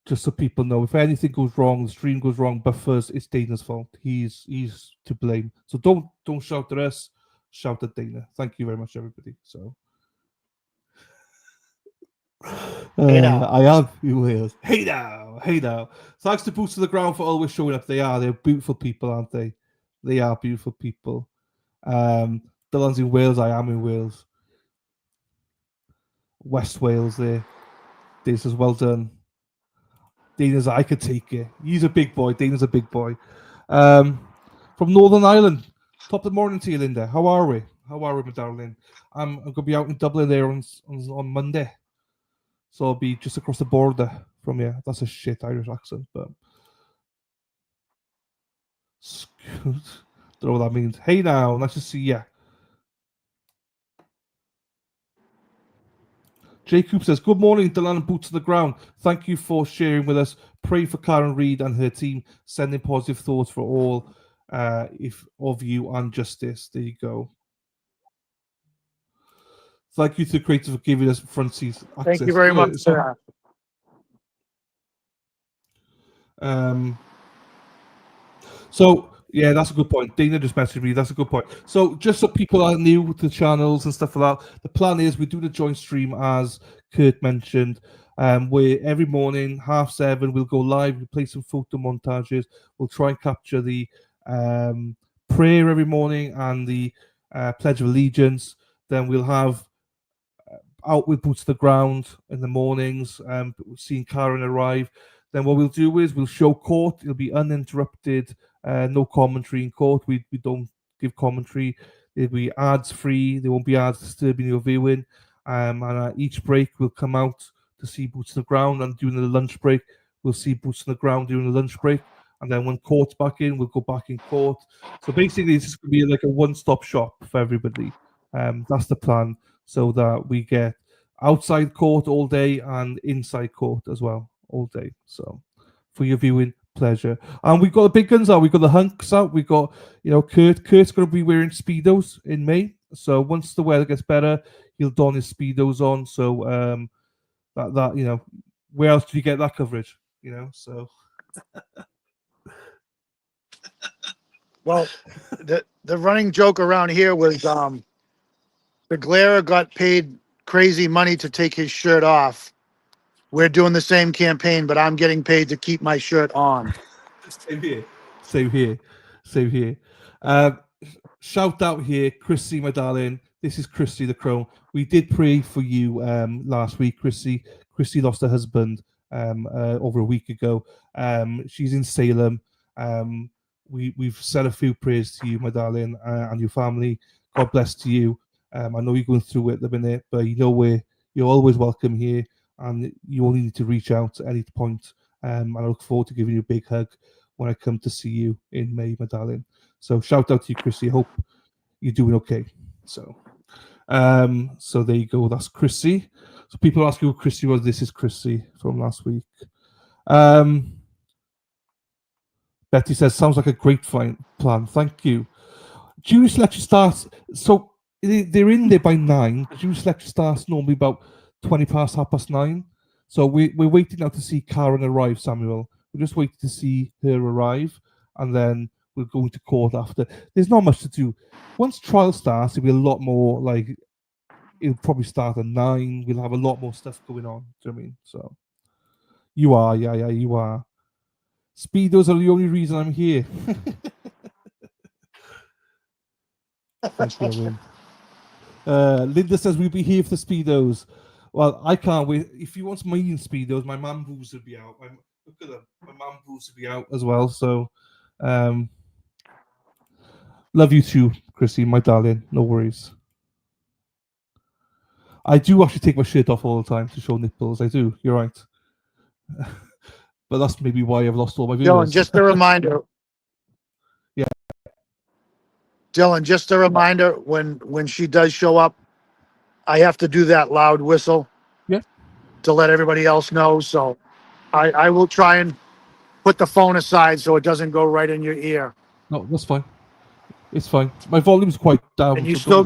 just so people know, if anything goes wrong, the stream goes wrong, buffers, it's Dana's fault. He's to blame. So don't shout at us, shout at Dana. Thank you very much, everybody. So Hey now. I am in Wales. Hey now. Thanks to Boots to the Ground for always showing up. They're beautiful people, aren't they? They are beautiful people. Dylan's in Wales, I am in Wales. West Wales there. Dana says, well done. Dana's, I could take it. He's a big boy. Dana's a big boy. From Northern Ireland. Top of the morning to you, Linda. How are we? My darling? I'm going to be out in Dublin there on Monday. So I'll be just across the border from you. That's a shit Irish accent, but don't know what that means. Hey now, nice to see you. Jacob says, good morning, Dylan and Boots on the Ground. Thank you for sharing with us. Pray for Karen Reid and her team. Sending positive thoughts for all of you and justice. There you go. Thank you to the creators for giving us front seat access. Thank you very much for that. So yeah, that's a good point. Dana just messaged me. That's a good point. So just so people are new to the channels and stuff like that, the plan is we do the joint stream as Kurt mentioned. Where every morning, 7:30, we'll go live, we'll play some photo montages, we'll try and capture the prayer every morning and the Pledge of Allegiance. Then we'll have out with Boots to the Ground in the mornings, seeing Karen arrive. Then what we'll do is we'll show court. It'll be uninterrupted, no commentary in court. We don't give commentary. It'll be ads free. There won't be ads disturbing your viewing. And at each break, we'll come out to see Boots on the Ground. And during the lunch break, we'll see Boots on the Ground during the lunch break. And then when court's back in, we'll go back in court. So basically, it's just going to be like a one-stop shop for everybody. That's the plan, so that we get outside court all day and inside court as well all day. So for your viewing pleasure. And we've got the big guns out. We've got the hunks out. We've got, Kurt's going to be wearing Speedos in May. So once the weather gets better, he'll don his Speedos on. So that where else do you get that coverage? So. Well, the running joke around here was the Glare got paid crazy money to take his shirt off. We're doing the same campaign, but I'm getting paid to keep my shirt on. Same here. Shout out here, Chrissy, my darling. This is Chrissy the Crow. We did pray for you last week, Chrissy. Chrissy lost her husband over a week ago. She's in Salem. We've said a few prayers to you, my darling, and your family. God bless to you. I know you're going through it at the minute, but you're always welcome here, and you only need to reach out at any point. And I look forward to giving you a big hug when I come to see you in May, my darling. So shout out to you, Chrissy. Hope you're doing okay. So there you go. That's Chrissy. So people ask who Chrissy was. This is Chrissy from last week. Betty says, sounds like a great plan. Thank you. Jury selection starts. So they're in there by 9. Jury selection starts normally about 20 past 9:30. So we're waiting now to see Karen arrive, Samuel. We're just waiting to see her arrive, and then we'll go into court after. There's not much to do. Once trial starts, it'll be a lot more like, it'll probably start at 9. We'll have a lot more stuff going on. Do you know what I mean? So you are, yeah, you are. Speedos are the only reason I'm here. Thank you, Linda says we'll be here for the Speedos. Well, I can't wait. If you want me in Speedos, my man boobs will be out. Look at them. My man boobs will be out as well. So, love you too, Chrissy, my darling. No worries. I do actually take my shirt off all the time to show nipples. I do. You're right. But that's maybe why I've lost all my viewers. Dylan, just a reminder. Yeah. Dylan, just a reminder, when she does show up, I have to do that loud whistle. Yeah. To let everybody else know. So I will try and put the phone aside so it doesn't go right in your ear. No, that's fine. It's fine. My volume's quite down. And you so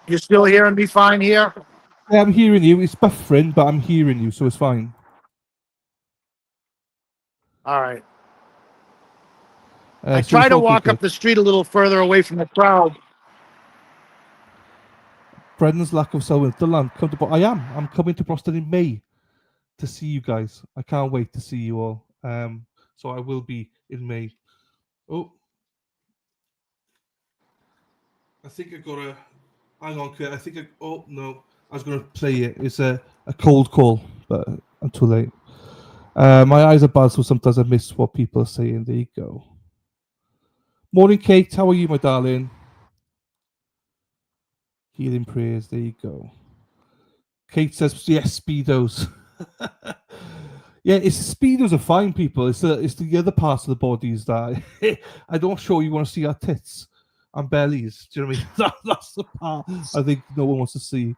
you're still hearing me fine here? Yeah, I'm hearing you. It's buffering, but I'm hearing you, so it's fine. All right. I try to walk up the street a little further away from the crowd. Brendan's lack of selling the land. I'm coming to Boston in May to see you guys. I can't wait to see you all. So I will be in May. Oh, I think I got a. Hang on, Kurt. Oh no, I was going to play it. It's a cold call, but I'm too late. My eyes are bad, so sometimes I miss what people are saying. There you go. Morning, Kate. How are you, my darling? Healing prayers. There you go. Kate says, yes, Speedos. Yeah, Speedos are fine, people. It's the other parts of the bodies that I don't show you want to see our tits and bellies. Do you know what I mean? That's the part I think no one wants to see.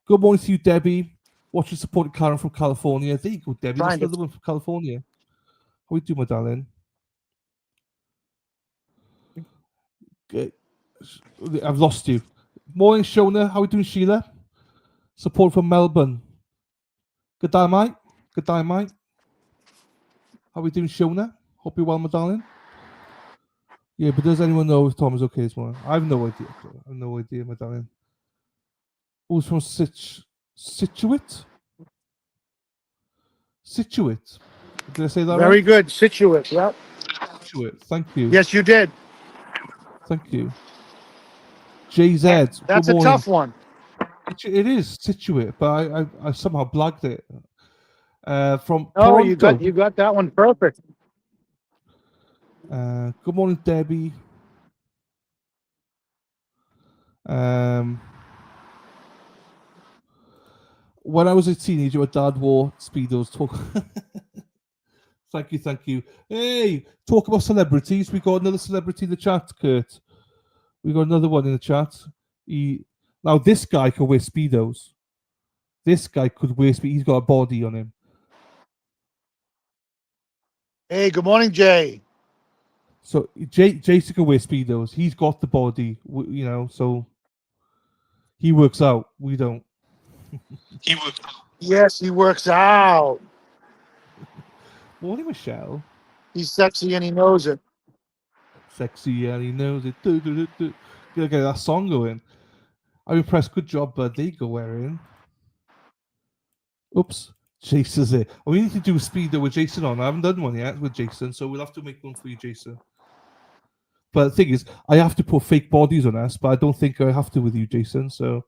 Good morning to you, Debbie. Watching supporting Karen from California. There you go, Debbie. That's Trying to- another one from California. How we do, my darling? Good. I've lost you. Morning, Shona. How we doing, Sheila? Support from Melbourne. Good day, mate. Good day, mate. How we doing, Shona? Hope you're well, my darling. Yeah, but does anyone know if Tom is okay this morning? I have no idea. I have no idea, my darling. Who's from Situate? Situate. Did I say that Very right? good. Situate. Yep. Situate. Thank you. Yes, you did. Thank you. JZ. That's good a morning. tough one. It is Situate, but I somehow blagged it. From Oh, Toronto. you got that one perfect. Good morning, Debbie. When I was a teenager, my dad wore Speedos. Thank you. Hey, talk about celebrities. We got another celebrity in the chat, Kurt. We got another one in the chat. Now this guy can wear Speedos. This guy could wear Speedos. He's got a body on him. Hey, good morning, Jay. So Jason can wear Speedos. He's got the body, so he works out. We don't. Yes, he works out. Morning, Michelle. He's sexy and he knows it. Sexy and he knows it. Gotta get that song going. I'm impressed. Good job, bud. There you go, Erin. Oops. Jason's it. We need to do a Speedo with Jason on. I haven't done one yet with Jason, so we'll have to make one for you, Jason. But the thing is, I have to put fake bodies on us, but I don't think I have to with you, Jason. So,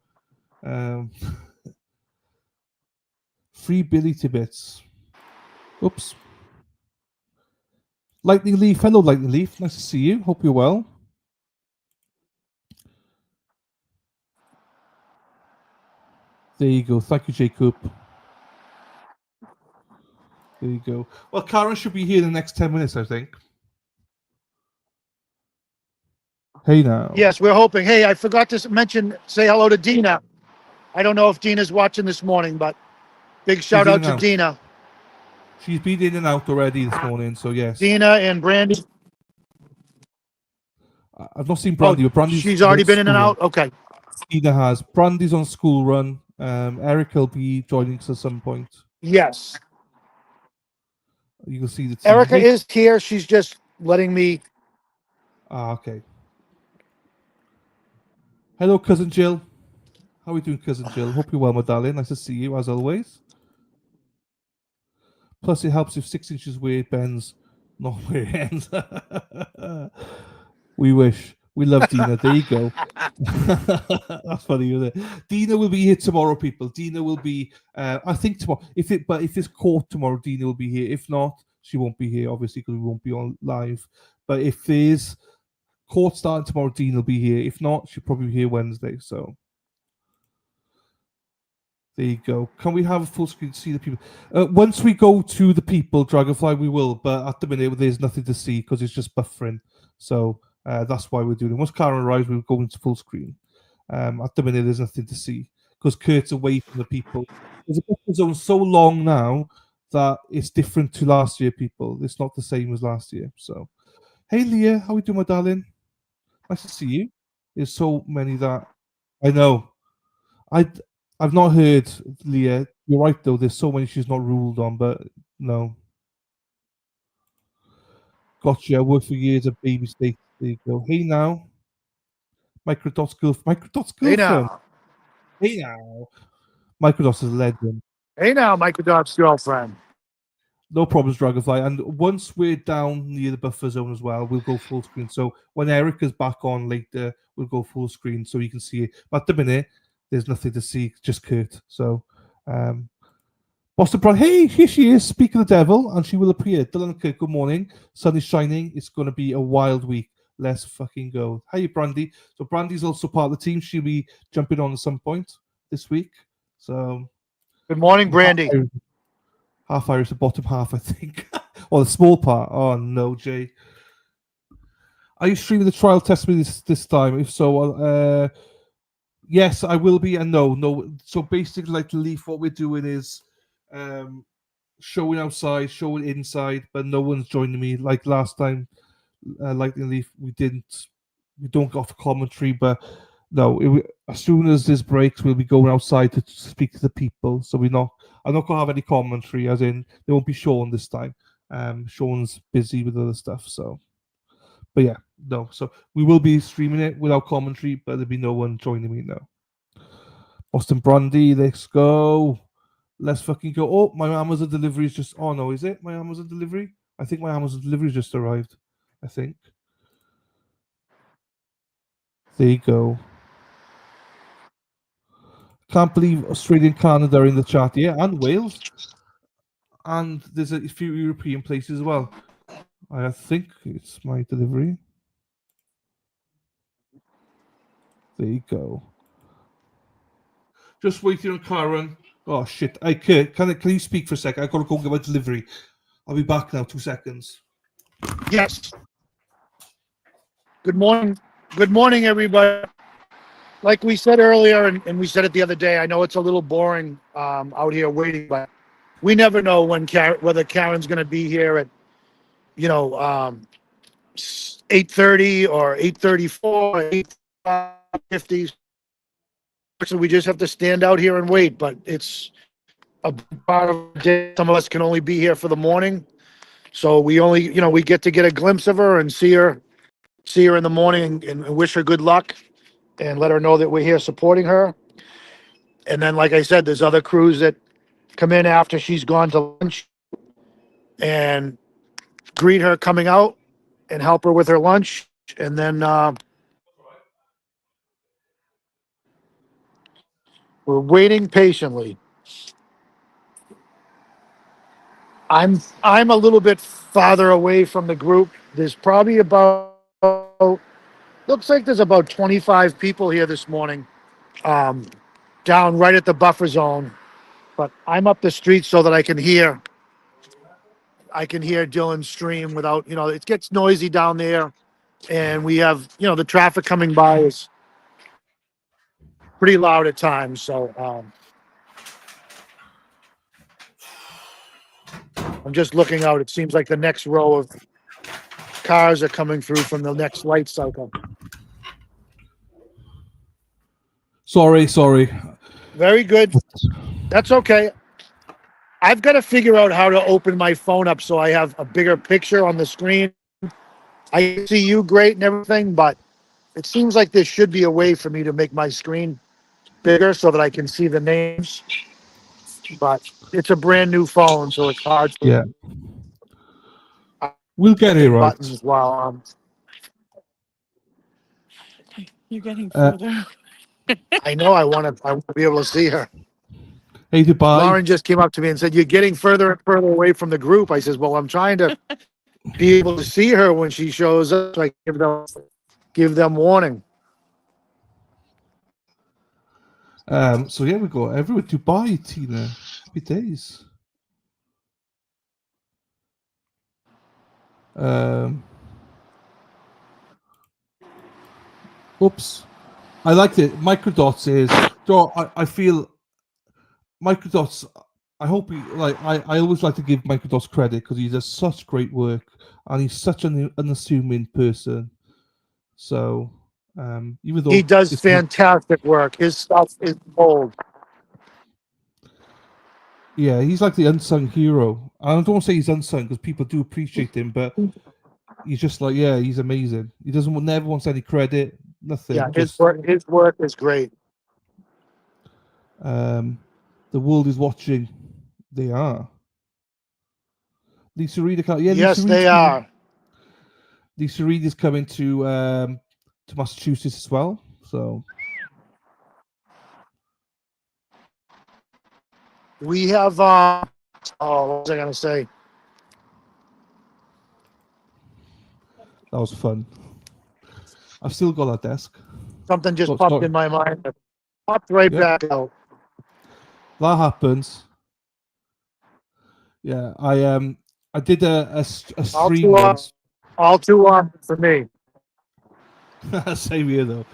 free Billy Tibbets. Oops. Lightning Leaf. Hello, Lightning Leaf. Nice to see you. Hope you're well. There you go. Thank you, Jacob. There you go. Well, Karen should be here in the next 10 minutes, I think. Hey now. Yes, we're hoping. Hey, I forgot to say hello to Dina. I don't know if Dina's watching this morning, but big shout out to Dina. She's been in and out already this morning, so yes. Dina and Brandy. I've not seen Brandy, but Brandy's she's already been in and out? Okay. Dina has. Brandy's on school run. Eric will be joining us at some point. Yes. You can see the team. Erica is here. She's just letting me. Okay. Hello, Cousin Jill. How are we doing, Cousin Jill? Hope you're well, my darling. Nice to see you, as always. Plus, it helps if 6 inches weird bends, not where it ends. We wish. We love Dina. There you go. That's funny, isn't it? Dina will be here tomorrow, people. Dina will be, I think tomorrow. If it's court tomorrow, Dina will be here. If not, she won't be here, obviously, because we won't be on live. But if there's court starting tomorrow, Dina will be here. If not, she'll probably be here Wednesday. So there you go. Can we have a full screen to see the people? Once we go to the people, Dragonfly, we will. But at the minute, there's nothing to see because it's just buffering. So that's why we're doing it. Once Karen arrives, we'll go into full screen. At the minute, there's nothing to see because Kurt's away from the people. There's a buffer zone so long now that it's different to last year, people. It's not the same as last year. So, hey, Leah, how we doing, my darling? Nice to see you. There's so many that I know. I've not heard, Leah. You're right, though. There's so many she's not ruled on, but no. Gotcha. I worked for years at Baby State. There you go. Hey now. Microdot's girlfriend. Hey now. Hey now. Microdot's is a legend. Hey now, Microdot's girlfriend. No problems, Dragonfly. And once we're down near the buffer zone as well, we'll go full screen. So when Erica's back on later, we'll go full screen so you can see it. But at the minute, there's nothing to see, just Kurt. So, Boston Brown, hey, here she is. Speak of the devil, and she will appear. Dylan and Kurt, good morning. Sun is shining. It's going to be a wild week. Let's fucking go. Hey, Brandy. So Brandy's also part of the team. She'll be jumping on at some point this week. So, good morning, Brandy. Half Irish, the bottom half, I think. Or the small part. Oh, no, Jay. Are you streaming the trial testimony this time? If so, Yes, I will be, and no. So basically, like the leaf, what we're doing is showing outside, showing inside, but no one's joining me. Like last time, like the leaf, we don't go off commentary, but no. As soon as this breaks, we'll be going outside to speak to the people. So I'm not gonna have any commentary, as in there won't be Sean this time. Sean's busy with other stuff, so. But yeah, no. So we will be streaming it without commentary, but there'll be no one joining me now. Boston Brandy, let's go. Let's fucking go. Oh, my Amazon delivery is just. Oh no, is it my Amazon delivery? I think my Amazon delivery just arrived. I think. There you go. Can't believe Australia and Canada are in the chat, yeah, and Wales. And there's a few European places as well. I think it's my delivery. There you go. Just waiting on Karen. Oh shit! Kurt, can you speak for a second? I gotta go get my delivery. I'll be back now. 2 seconds. Yes. Good morning. Good morning, everybody. Like we said earlier, and we said it the other day, I know it's a little boring out here waiting, but we never know whether Karen's going to be here at, 8:30 or 8:34, 8:50. So we just have to stand out here and wait, but it's a part of the day. Some of us can only be here for the morning. So we only, we get to get a glimpse of her and see her in the morning and wish her good luck and let her know that we're here supporting her. And then, like I said, there's other crews that come in after she's gone to lunch and greet her coming out and help her with her lunch. And then we're waiting patiently. I'm a little bit farther away from the group. There's probably looks like there's about 25 people here this morning, down right at the buffer zone. But I'm up the street so that I can hear Dylan's stream without, it gets noisy down there, and we have, the traffic coming by is pretty loud at times. So I'm just looking out. It seems like the next row of cars are coming through from the next light cycle. Sorry. Very good. That's okay. I've got to figure out how to open my phone up so I have a bigger picture on the screen. I see you great and everything, but it seems like there should be a way for me to make my screen bigger so that I can see the names. But it's a brand new phone, so it's hard. Yeah. We'll get it right. Buttons while You're getting further. I know I want to be able to see her. Hey, goodbye. Lauren just came up to me and said, "You're getting further and further away from the group." I says, "Well, I'm trying to be able to see her when she shows up, so I give them warning." So yeah, we go everywhere. Dubai, Tina. Happy days. Oops. I liked it. Microdots is. So I feel Microdots. I hope he like. I always like to give Microdots credit because he does such great work and he's such an unassuming person. So even though He does fantastic work, his stuff is bold. Yeah, he's like the unsung hero. I don't want to say he's unsung because people do appreciate him, but he's just like, yeah, he's amazing. He never wants any credit, nothing. Yeah, his work is great. The world is watching. They are. Lisa Reed, yeah, yes, they are. Lisa Reed is coming to Massachusetts as well. So we have. What was I gonna say? That was fun. I've still got that desk. Something just popped in my mind. Popped right back out. That happens. Yeah, I did a stream once. All too often for me. Same here though.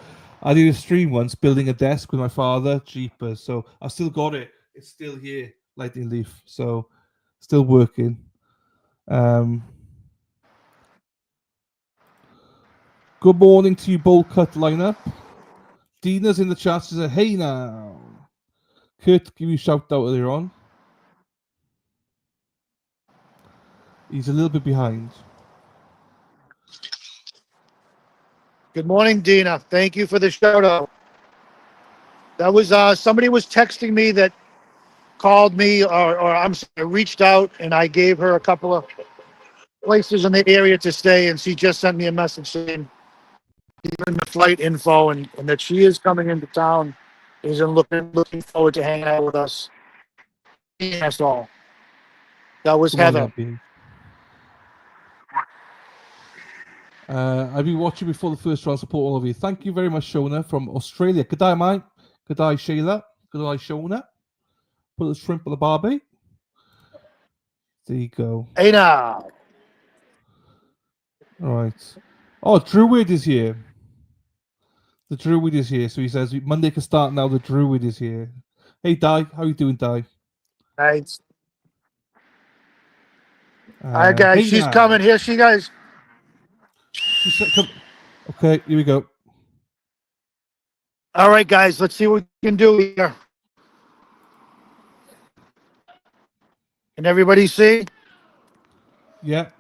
I did a stream once building a desk with my father, jeepers. So I still got it. It's still here, lightning leaf. So still working. Good morning to you, bowl cut lineup. Dina's in the chat. She said, "Hey now." Kurt, give you a shout out earlier on. He's a little bit behind. Good morning, Dina. Thank you for the shout out. That was somebody was texting me that called me or I'm sorry, reached out, and I gave her a couple of places in the area to stay, and she just sent me a message saying even the flight info and that she is coming into town. Is looking forward to hanging out with us. That's all. That was Good morning, Heather. Abby. I've been watching before the first round. Support all of you. Thank you very much, Shona from Australia. Good day, mate. Good day, Sheila. Good day, Shona. Put a shrimp on the barbie. There you go. Hey now. All right. Oh, Druid is here. The Druid is here. So he says Monday can start now. The Druid is here. Hey, Di. How you doing, Di? Thanks. All right, guys. Hey She's now. coming. Here she goes. Come. Okay, here we go. All right, guys. Let's see what we can do here. Can everybody see? Yeah.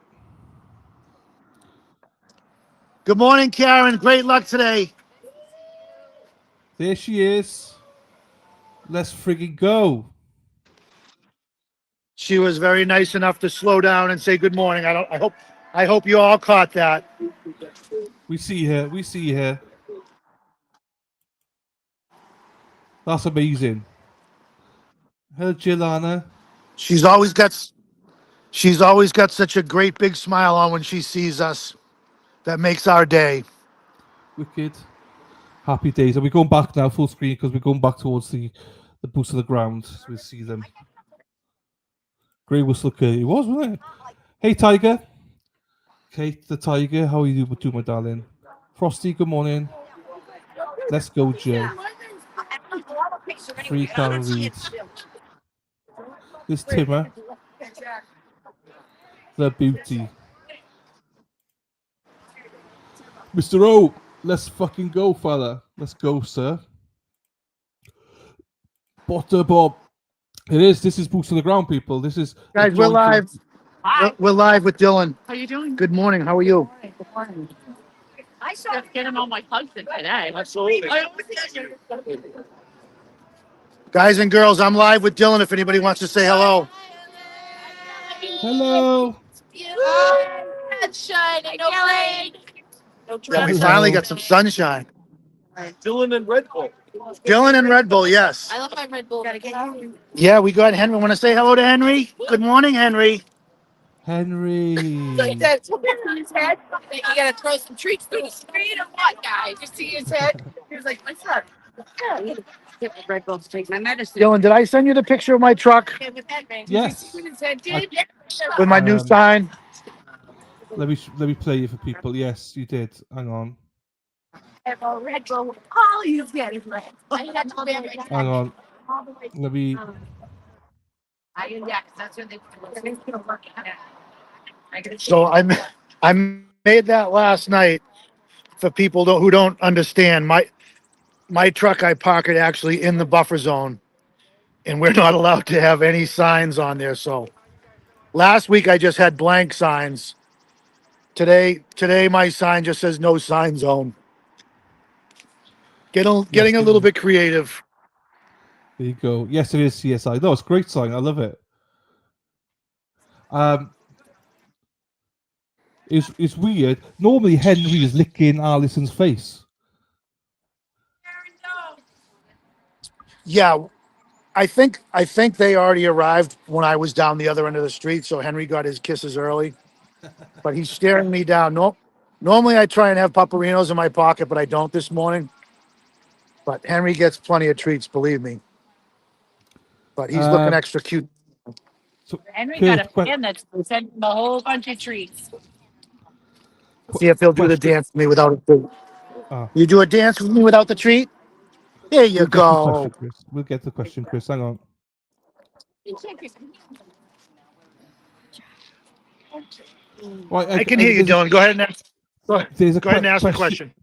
Good morning, Karen. Great luck today. There she is. Let's friggin' go. She was very nice enough to slow down and say good morning. I hope you all caught that. We see her. We see her. That's amazing. Hello, Jilana. She's always got such a great big smile on when she sees us. That makes our day. Wicked. Happy days. Are we going back now, full screen? Because we're going back towards the boots of the ground. So we see them. Grey Whistle Curly. It was, wasn't it? Hey, Tiger. Kate the Tiger. How are you doing, my darling? Frosty, good morning. Let's go, Jill. 3 Carol Reeds. This Timmer. The beauty. Mr. O, let's fucking go, fella. Let's go, sir. Butter Bob. It is. This is Boots on the Ground, people. This is... Guys, we're live. We're live with Dylan. How you doing? Good morning. How are you? Good morning. I started getting all my hugs in today. Absolutely. Guys and girls, I'm live with Dylan if anybody wants to say hello. Hello. Sunshine and no rain. No Yeah, we Hello. finally got some sunshine. Dylan and Red Bull. Dylan and Red Bull, yes. I love my Red Bull. Yeah, we got Henry. Want to say hello to Henry? Good morning, Henry. Henry. Like that. His head. You gotta throw some treats through the screen or what, guys? You see his head? He was like, "What's up?" Get my Red Bull to take my medicine. Dylan, did I send you the picture of my truck Yes. with my new sign? Let me play it for people. Yes, you did. Hang on. Red Bull. All he's getting red. Hang on. Let me... Yeah, that's what they. So I made that last night for people who don't understand. My truck, I park it actually in the buffer zone, and we're not allowed to have any signs on there. So last week I just had blank signs. Today my sign just says no sign zone. Getting a little bit creative. There you go. Yes, it is CSI. No, it's a great sign. I love it. It's weird. Normally Henry is licking Alison's face. Yeah, I think they already arrived when I was down the other end of the street, so Henry got his kisses early. But he's staring me down. No, normally I try and have Paparinos in my pocket, but I don't this morning. But Henry gets plenty of treats, believe me. But he's looking extra cute. So, Henry got a fan that's sent him a whole bunch of treats. See if he'll do the dance with me without a boot. You do a dance with me without the treat? There you We'll get to the go. question, Chris. We'll get to the question, Chris. Hang on. Right, I can hear you, Dylan. Go ahead and ask. There's a Go ahead and ask the question.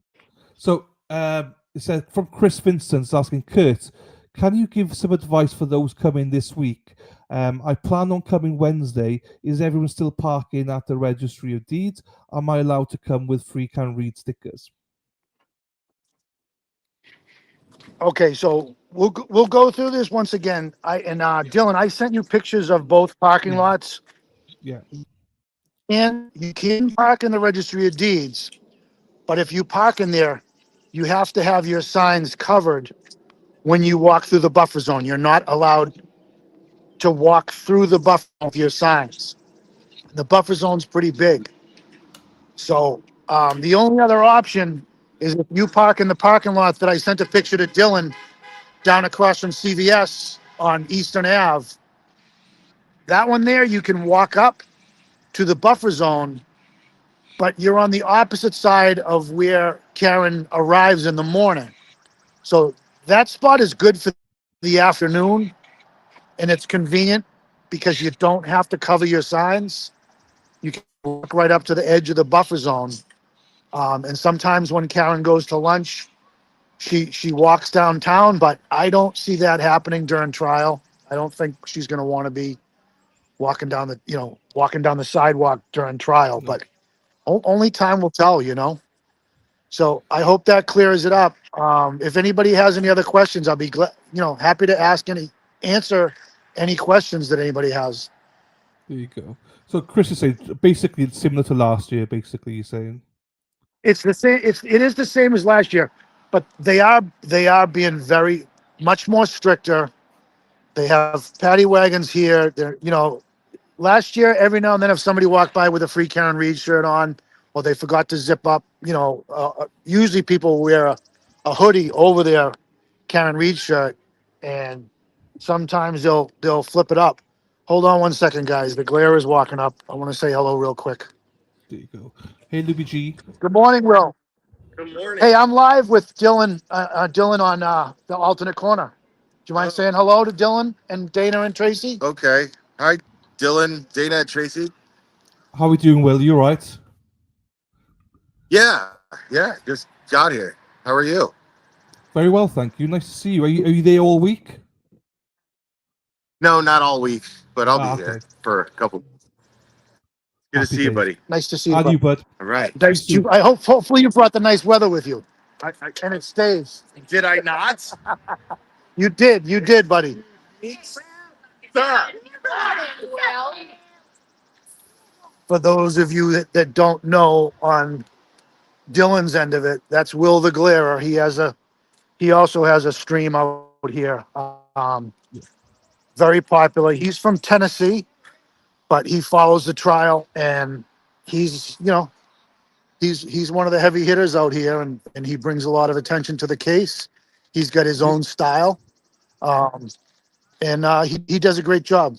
So it says from Chris Vincent's asking, Kurt, can you give some advice for those coming this week? I plan on coming Wednesday. Is everyone still parking at the Registry of Deeds? Am I allowed to come with free can read stickers? Okay, so we'll go through this once again. Dylan, I sent you pictures of both parking lots. Yeah. And you can park in the Registry of Deeds, but if you park in there, you have to have your signs covered when you walk through the buffer zone. You're not allowed to walk through the buffer with your signs. The buffer zone's pretty big. So the only other option is if you park in the parking lot that I sent a picture to Dylan down across from CVS on Eastern Ave. That one there, you can walk up to the buffer zone, but you're on the opposite side of where Karen arrives in the morning. So that spot is good for the afternoon, and it's convenient because you don't have to cover your signs. You can walk right up to the edge of the buffer zone. And sometimes when Karen goes to lunch, she walks downtown, but I don't see that happening during trial. I don't think she's going to want to be walking down the sidewalk during trial, but only time will tell, So I hope that clears it up. If anybody has any other questions, I'll be happy to answer any questions that anybody has. There you go. So Chris is saying basically it's similar to last year. Basically, you're saying It's the same. It is the same as last year, but they are being very much more stricter. They have paddy wagons here. Last year, every now and then, if somebody walked by with a free Karen Reed shirt on, or they forgot to zip up, usually people wear a hoodie over their Karen Reed shirt, and sometimes they'll flip it up. Hold on one second, guys. The glare is walking up. I want to say hello real quick. there you go. Hey, Luby G. Good morning, Will. Good morning. Hey, I'm live with Dylan. Dylan on the alternate corner. Do you mind saying hello to Dylan and Dana and Tracy? Okay. Hi, Dylan, Dana, and Tracy. How are we doing, Will? You all right? Yeah, just got here. How are you? Very well, thank you. Nice to see you. Are you there all week? No, not all week, but I'll be okay. here for a couple. Good Happy to see you, days. buddy. Nice to see you. And you, bud. All right. Nice to, I hope. Hopefully, you brought the nice weather with you, and it stays. Did I not? You did, buddy. Sir. For those of you that don't know, on Dylan's end of it, that's Will the Glarer. He also has a stream out here. Very popular. He's from Tennessee, but he follows the trial, and he's one of the heavy hitters out here, and he brings a lot of attention to the case. He's got his own style, and he does a great job.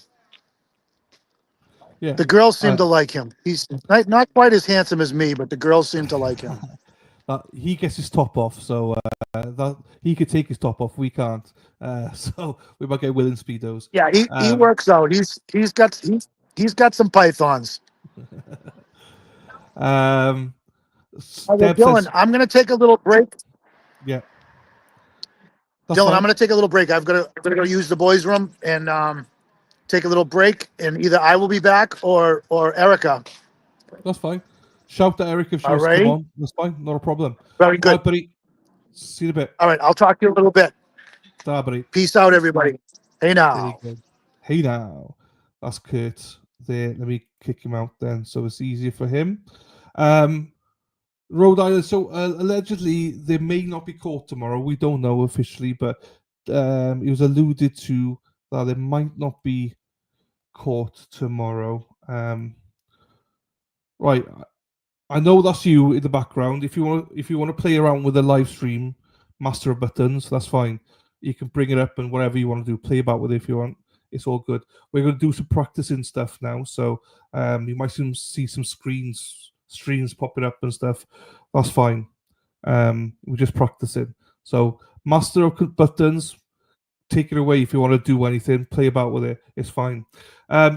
Yeah. The girls seem to like him. He's not quite as handsome as me, but the girls seem to like him. He gets his top off, so that he could take his top off. We can't. So we might get Will in speedos. Yeah, he works out. He's got some pythons. Dylan, Dylan, I'm gonna take a little break. Yeah. Dylan, I'm gonna take a little break. I'm gonna go use the boys' room and take a little break, and either I will be back or Erica. That's fine. Shout to Eric if she wants to come on. That's fine. Not a problem. Very good. All right, buddy. See you in a bit. All right, I'll talk to you a little bit. Ta, buddy. Peace out, everybody. Hey now. Hey now. That's Kurt there. Let me kick him out then so it's easier for him. Rhode Island. So allegedly they may not be caught tomorrow. We don't know officially, but it was alluded to that they might not be caught tomorrow. Right. I know that's you in the background. If you want to play around with the live stream master of buttons, that's fine. You can bring it up and whatever you want to do, play about with it if you want. It's all good. We're going to do some practicing stuff now, so you might see some streams popping up and stuff. That's fine. We're just practicing. So master of buttons, take it away if you want to do anything. Play about with it. It's fine.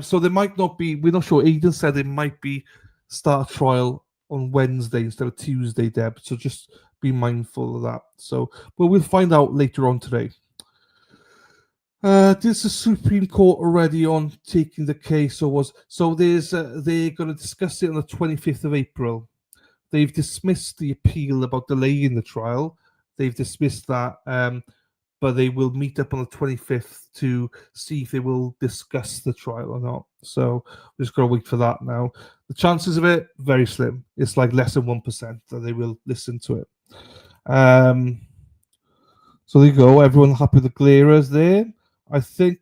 So there might not be. We're not sure. Aidan said it might be start trial on Wednesday instead of Tuesday, Deb. So just be mindful of that. So, but we'll find out later on today. Is the Supreme Court already on taking the case, or was so? There's they're going to discuss it on the 25th of April. They've dismissed the appeal about delaying the trial. They've dismissed that, but they will meet up on the 25th to see if they will discuss the trial or not. So we're just going to wait for that now. The chances of it, very slim. It's like less than 1% that they will listen to it. So there you go. Everyone happy with the glares there? I think...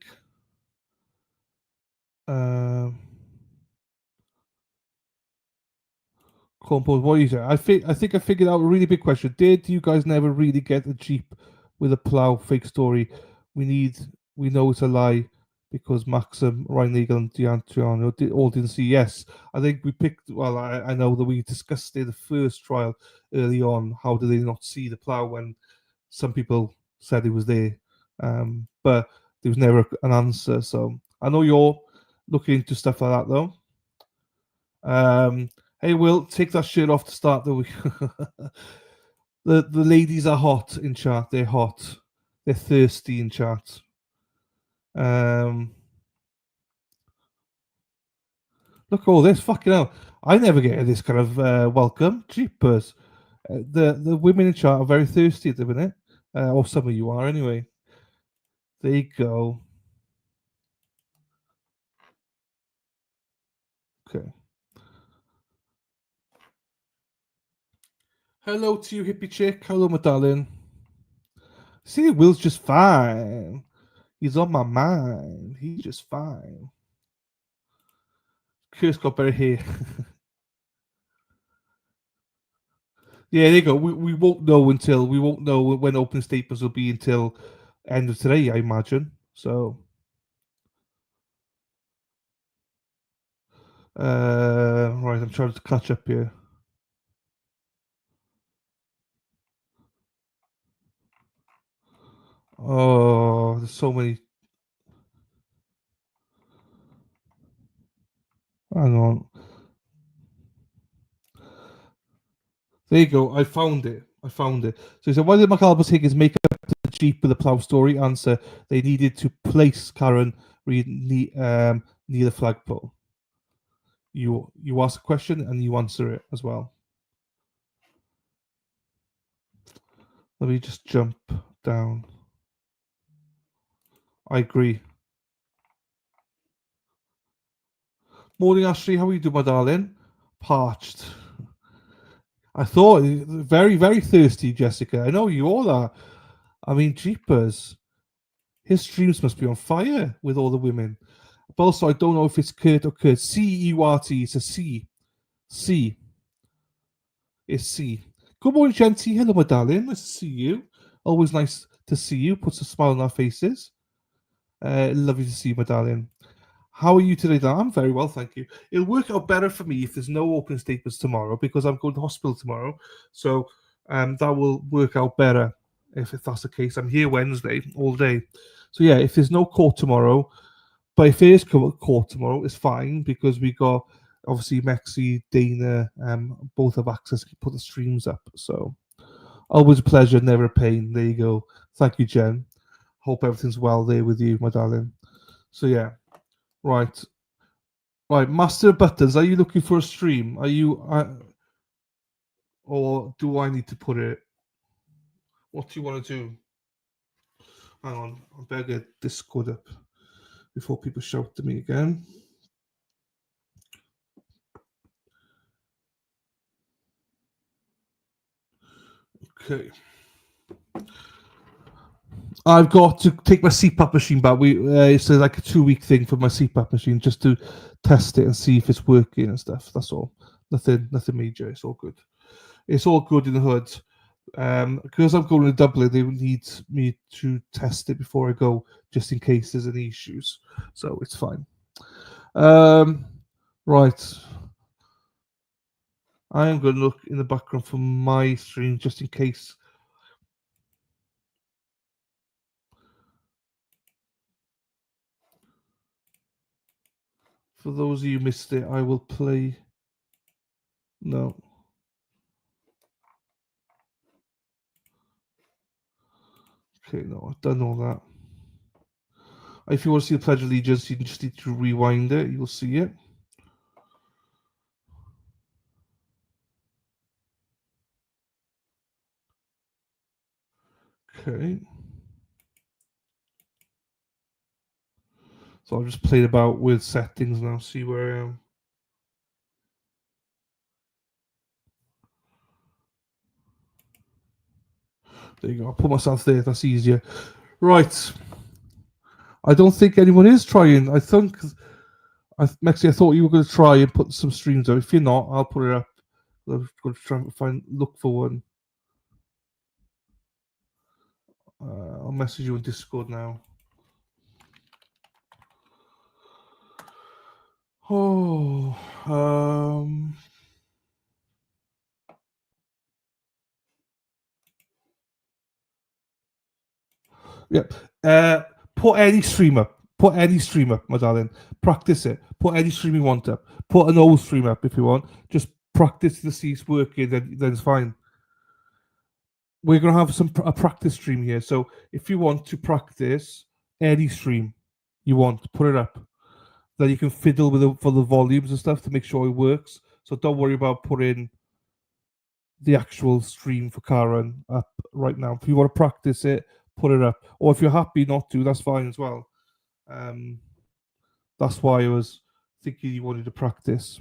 Compose, what is it? I think I figured out a really big question. Did you guys never really get a Jeep with a plow? Fake story. We know it's a lie because Maxim, Ryan Eagle, and Giantriano all didn't see. Yes, I think we picked. Well, I know that we discussed it the first trial early on. How did they not see the plow when some people said it was there? But there was never an answer. So I know you're looking into stuff like that though. Hey, Will, take that shirt off to start the week. The ladies are hot in chat. They're hot. They're thirsty in chat. Look at all this. Fucking hell. I never get this kind of welcome. Jeepers. The women in chat are very thirsty at the minute. Or some of you are anyway. There you go. Okay. Hello to you, hippie chick. Hello, my darling. See, Will's just fine. He's on my mind. He's just fine. Kurt's got better hair. Yeah, there you go. We won't know when open statements will be until end of today, I imagine. So, right, I'm trying to catch up here. Oh, there's so many. Hang on. There you go. I found it. So he said, why did McAlpin take his makeup to the Jeep with a plough story? Answer, they needed to place Karen near the flagpole. You ask a question and you answer it as well. Let me just jump down. I agree. Morning, Ashley. How are you doing, my darling? Parched. I thought very, very thirsty, Jessica. I know you all are. I mean, jeepers. His streams must be on fire with all the women. But also, I don't know if it's Kurt or Kurt. C-E-U-R-T. It's a C. C. It's C. Good morning, Genty. Hello, my darling. Nice to see you. Always nice to see you. Puts a smile on our faces. Lovely to see you, my darling. How are you today, Dan? I'm very well, thank you. It'll work out better for me if there's no open statements tomorrow because I'm going to hospital tomorrow. So that will work out better if that's the case. I'm here Wednesday all day. So yeah, if there's no court tomorrow, but if there is court tomorrow, it's fine because we got obviously Mexi, Dana, both have access to put the streams up. So always a pleasure, never a pain. There you go. Thank you, Jen. Hope everything's well there with you, my darling. So yeah. Right. Master Buttons, are you looking for a stream? Are you, or do I need to put it? What do you want to do? Hang on, I better get Discord up before people shout to me again. Okay. I've got to take my CPAP machine back. It's like a 2-week thing for my CPAP machine just to test it and see if it's working and stuff. That's all. Nothing major. It's all good. It's all good in the hood. Because I'm going to Dublin, they need me to test it before I go, just in case there's any issues. So it's fine. Right. I am going to look in the background for my stream just in case. For those of you who missed it, I will play. No. Okay, no, I've done all that. If you want to see the Pledge of Allegiance, you just need to rewind it. You'll see it. Okay. So I'll just play about with settings now, see where I am. There you go. I'll put myself there. That's easier. Right. I don't think anyone is trying. I think, Mexi, I thought you were going to try and put some streams up. If you're not, I'll put it up. I'm going to try and look for one. I'll message you on Discord now. Oh, yeah. Put any stream up. Put any stream up, my darling. Practice it. Put any stream you want up. Put an old stream up if you want. Just practice to see it's working, then it's fine. We're gonna have a practice stream here. So if you want to practice any stream you want, put it up. Then you can fiddle with for the volumes and stuff to make sure it works. So don't worry about putting the actual stream for Karen up right now. If you want to practice it, put it up. Or if you're happy not to, that's fine as well. That's why I was thinking you wanted to practice.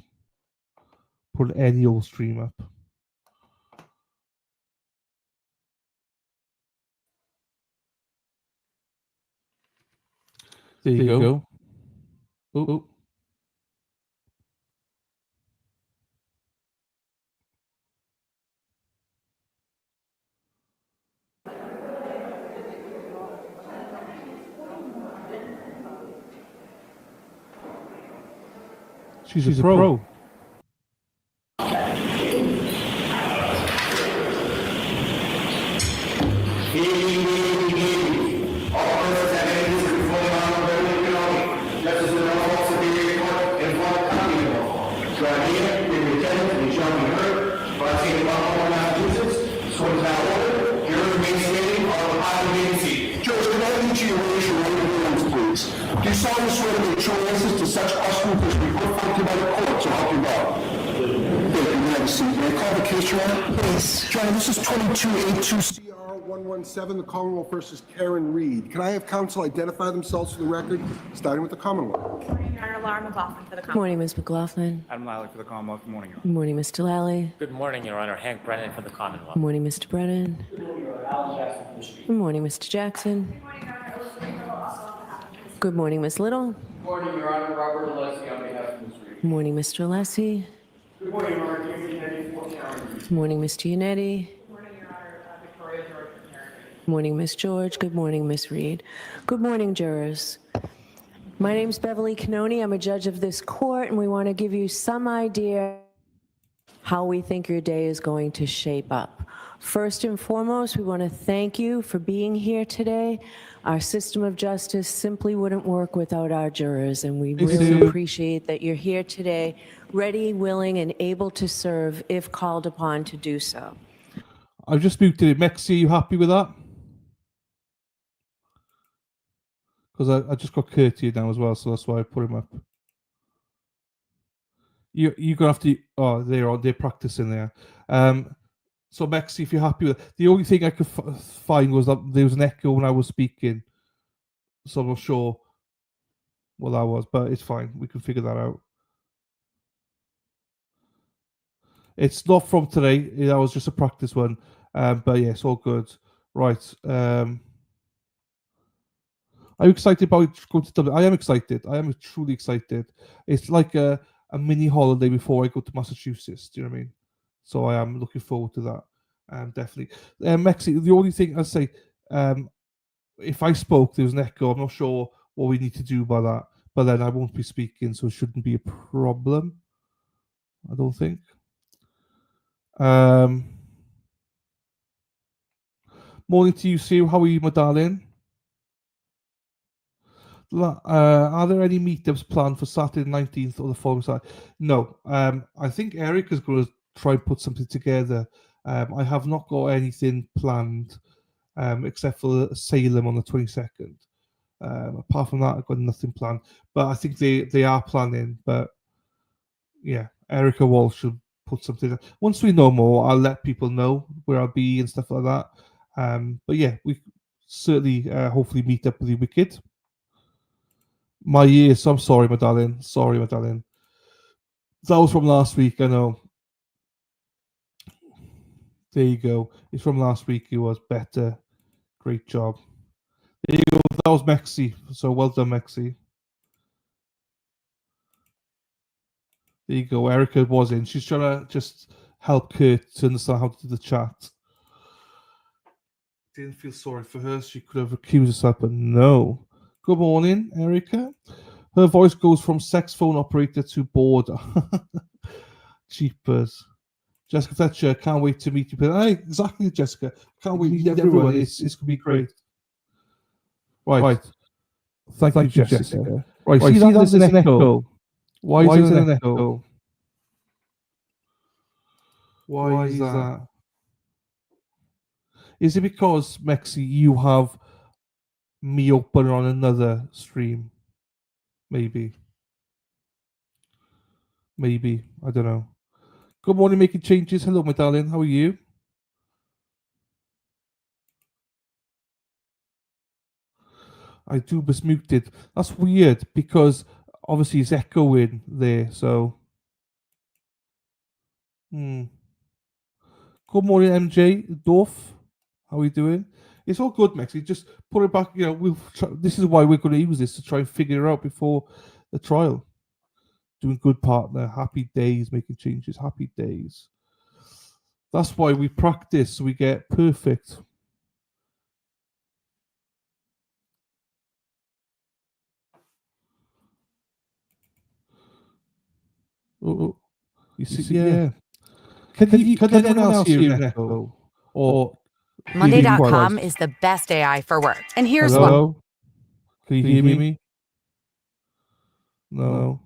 Put any old stream up. There you go. Oh. She's a pro. Do you solemnly swear to make true answers to such questions as be put forth to by the court to help you God? Thank you. Have a seat. May I call the case, Your Honor? Please. Your Honor, this is 2282 CR 117, the Commonwealth versus Karen Reed. Can I have counsel identify themselves for the record, starting with the Commonwealth? Good morning, Your Honor. Laura McLaughlin for the Commonwealth. Good morning, Ms. McLaughlin. Adam Lally for the Commonwealth. Good morning, Your Honor. Good morning, Mr. Lally. Good morning, Your Honor. Hank Brennan for the Commonwealth. Good morning, Mr. Brennan. Good morning, Your Honor. Alan Jackson for the Street. Good morning, Mr. Jackson. Good morning, Your Honor. Elizabeth Little, also on behalf of Ms. Good morning, Ms. Little. Good morning, Your Honor. Robert Alessi on behalf of Ms. Reed. Good morning, Mr. Alessi. Good morning, Your Honor. David Kennedy for Karen Reed. Good morning, Mr. Yannetti. Good morning, Your Honor. Victoria George for Karen Reed. Good morning, Ms. George. Good morning, Ms. Reed. Good morning, jurors. My name's Beverly Canoni. I'm a judge of this court, and we want to give you some idea how we think your day is going to shape up. First and foremost, we want to thank you for being here today. Our system of justice simply wouldn't work without our jurors, and we really appreciate that you're here today, ready, willing, and able to serve if called upon to do so. I've just muted it. Mexi, are you happy with that? Because I just got Kurt here now as well, so that's why I put him up. You're gonna have to. Oh, they're practicing there. So Mexi, if you're happy with it, the only thing I could find was that there was an echo when I was speaking, so I'm not sure what that was, but it's fine. We can figure that out. It's not from today. That was just a practice one, but yeah, it's all good. Right. I'm excited about going to Dublin. I am excited. I am truly excited. It's like a mini holiday before I go to Massachusetts. Do you know what I mean? So I am looking forward to that. Definitely. Mexi, the only thing I'd say, if I spoke, there was an echo. I'm not sure what we need to do by that. But then I won't be speaking, so it shouldn't be a problem. I don't think. Morning to you, Sue. How are you, my darling? Are there any meetups planned for Saturday 19th or the following Saturday? No. I think Eric is going to try and put something together. I have not got anything planned except for Salem on the 22nd. Apart from that, I've got nothing planned. But I think they are planning. But yeah, Erica Walsh should put something. Once we know more, I'll let people know where I'll be and stuff like that. But yeah, we certainly hopefully meet up with you, Wicked. My ears. I'm sorry, my darling. Sorry, my darling. That was from last week. I know. There you go. It's from last week. It was better. Great job. There you go. That was Mexi. So well done, Mexi. There you go. Erica was in. She's trying to just help Kurt to understand how to do the chat. Didn't feel sorry for her. She could have accused herself, but no. Good morning, Erica. Her voice goes from sex phone operator to bored. Cheapers. Jessica Fletcher, can't wait to meet you. Hey, exactly, Jessica. Can't wait to meet everyone. It's going to be great. Right. Thank you, Jessica. Right, see that there's an echo. Why is there an echo? Why is that? Is it because, Mexi, you have me open on another stream? Maybe. I don't know. Good morning, making changes. Hello, my darling. How are you? I do was muted. That's weird because obviously it's echoing there. So, Good morning, MJ Dorf. How are we doing? It's all good, Mexi. Just put it back. You know, this is why we're going to use this to try and figure it out before the trial. Doing good, partner. Happy days, making changes. Happy days. That's why we practice so we get perfect. Oh, you see, yeah. Can anyone else hear an echo? Or Monday.com is the best AI for work. And here's Hello? one. Can you hear me? No.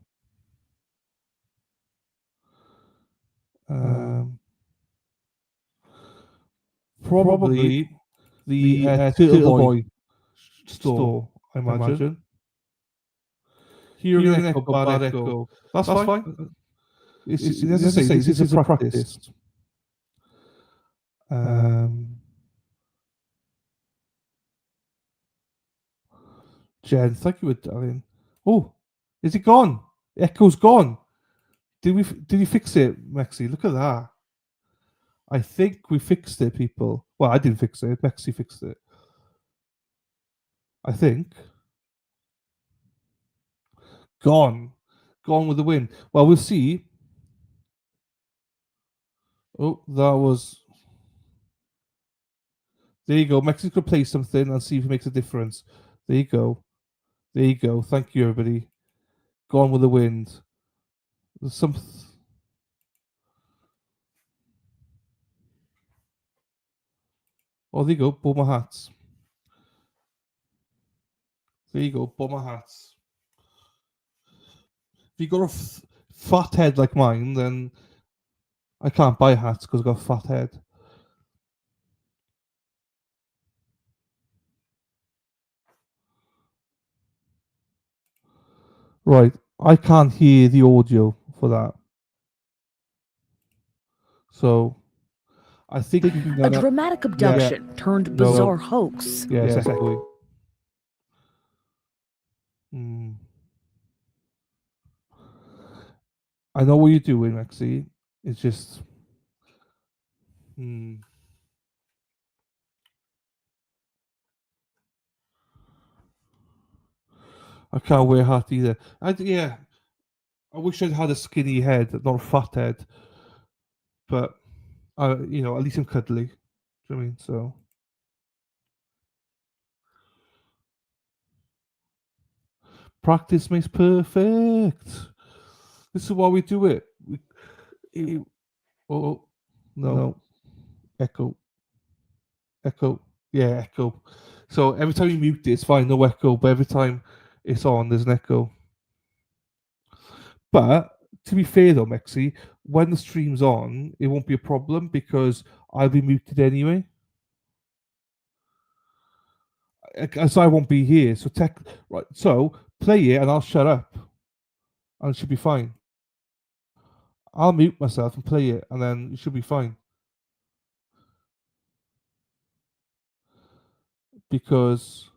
Probably the Turtle Boy store, I imagine. Hearing an echo, bad echo. That's fine. As I say, this is a practice. Jen, thank you, darling. Oh, is it gone? Echo's gone. Did you fix it, Mexi? Look at that. I think we fixed it, people. Well, I didn't fix it. Mexi fixed it. I think. Gone with the wind. Well, we'll see. Oh, that was. There you go. Mexi's gonna play something and see if it makes a difference. There you go. Thank you, everybody. Gone with the wind. There's some. Oh, there you go. Bummer hats. There you go. Bummer hats. If you got a fat head like mine, then I can't buy hats because I've got a fat head. Right. I can't hear the audio for that. So I think a dramatic abduction turned bizarre hoax. Yeah, exactly. I know what you're doing, Maxie. It's just. I can't wear a hat either. I wish I'd had a skinny head, not a fat head. But, at least I'm cuddly. Do you know what I mean? So. Practice makes perfect. This is why we do it. No, No. Echo. Echo. Yeah, echo. So every time you mute it, it's fine, no echo. But every time it's on, there's an echo. But to be fair though, Mexi, when the stream's on, it won't be a problem because I'll be muted anyway. As I won't be here. So right. So play it and I'll shut up. And it should be fine. I'll mute myself and play it, and then it should be fine. Because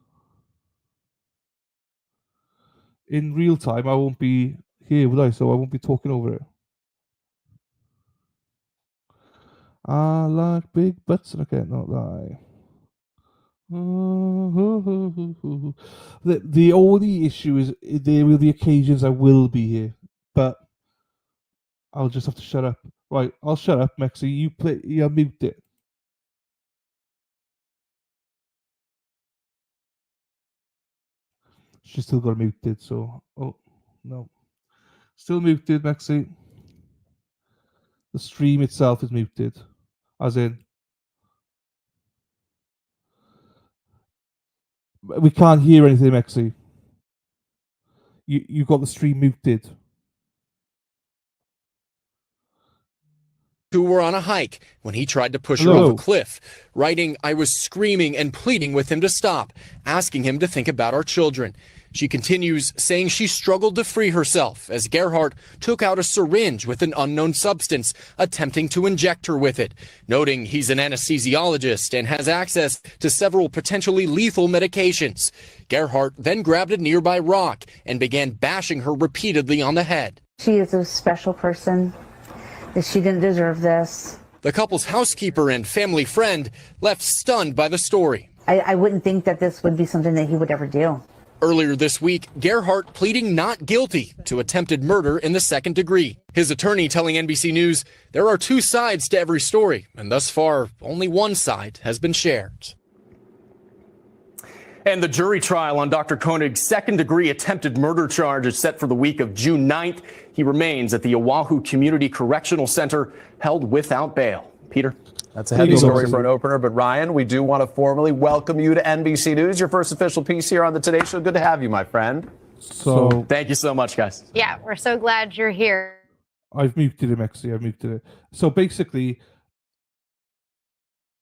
in real time, I won't be here, would I? So I won't be talking over it. I like big butts and I can't not lie. The only issue is there will be occasions I will be here, but I'll just have to shut up. Right, I'll shut up, Mexi. You play. Yeah, mute it. She's still got muted, so oh no, still muted, Mexi. The stream itself is muted, as in we can't hear anything, Mexi. You got the stream muted. Who were on a hike when he tried to push her off a cliff, writing, "I was screaming and pleading with him to stop, asking him to think about our children." She continues, saying she struggled to free herself as Gerhardt took out a syringe with an unknown substance, attempting to inject her with it, noting he's an anesthesiologist and has access to several potentially lethal medications. Gerhardt then grabbed a nearby rock and began bashing her repeatedly on the head. She is a special person. That she didn't deserve this. The couple's housekeeper and family friend left stunned by the story. I wouldn't think that this would be something that he would ever do. Earlier this week, Gerhardt pleading not guilty to attempted murder in the second degree. His attorney telling NBC News there are two sides to every story, and thus far, only one side has been shared. And the jury trial on Dr. Koenig's second-degree attempted murder charge is set for the week of June 9th. He remains at the Oahu Community Correctional Center, held without bail. Peter? That's a heavy story for an opener, but Ryan, we do want to formally welcome you to NBC News, your first official piece here on the Today Show. Good to have you, my friend. So thank you so much, guys. Yeah, we're so glad you're here. I've muted him, actually. I've muted it. So basically,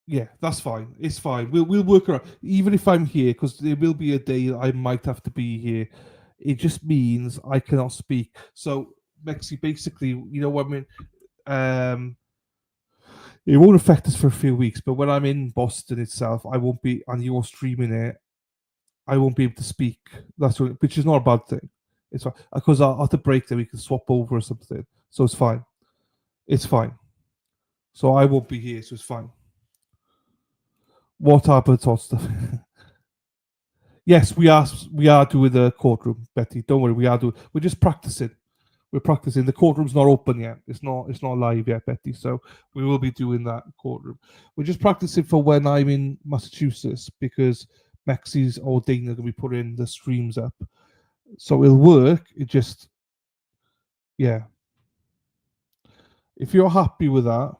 yeah, that's fine. It's fine. We'll work around. Even if I'm here, because there will be a day I might have to be here. It just means I cannot speak. So, Mexi, basically, you know what I mean? It won't affect us for a few weeks, but when I'm in Boston itself, I won't be, and you're streaming it, I won't be able to speak. That's what, which is not a bad thing. It's fine. Because I'll have to break that we can swap over or something. So it's fine. It's fine. So I won't be here, so it's fine. What happened to stuff? Yes, we are doing the courtroom, Betty. Don't worry, we are doing. We're just practicing. We're practicing. The courtroom's not open yet. It's not live yet, Betty. So we will be doing that courtroom. We're just practicing for when I'm in Massachusetts because Mexi's or Dana are going to be putting the streams up. So it'll work. It just, yeah. If you're happy with that,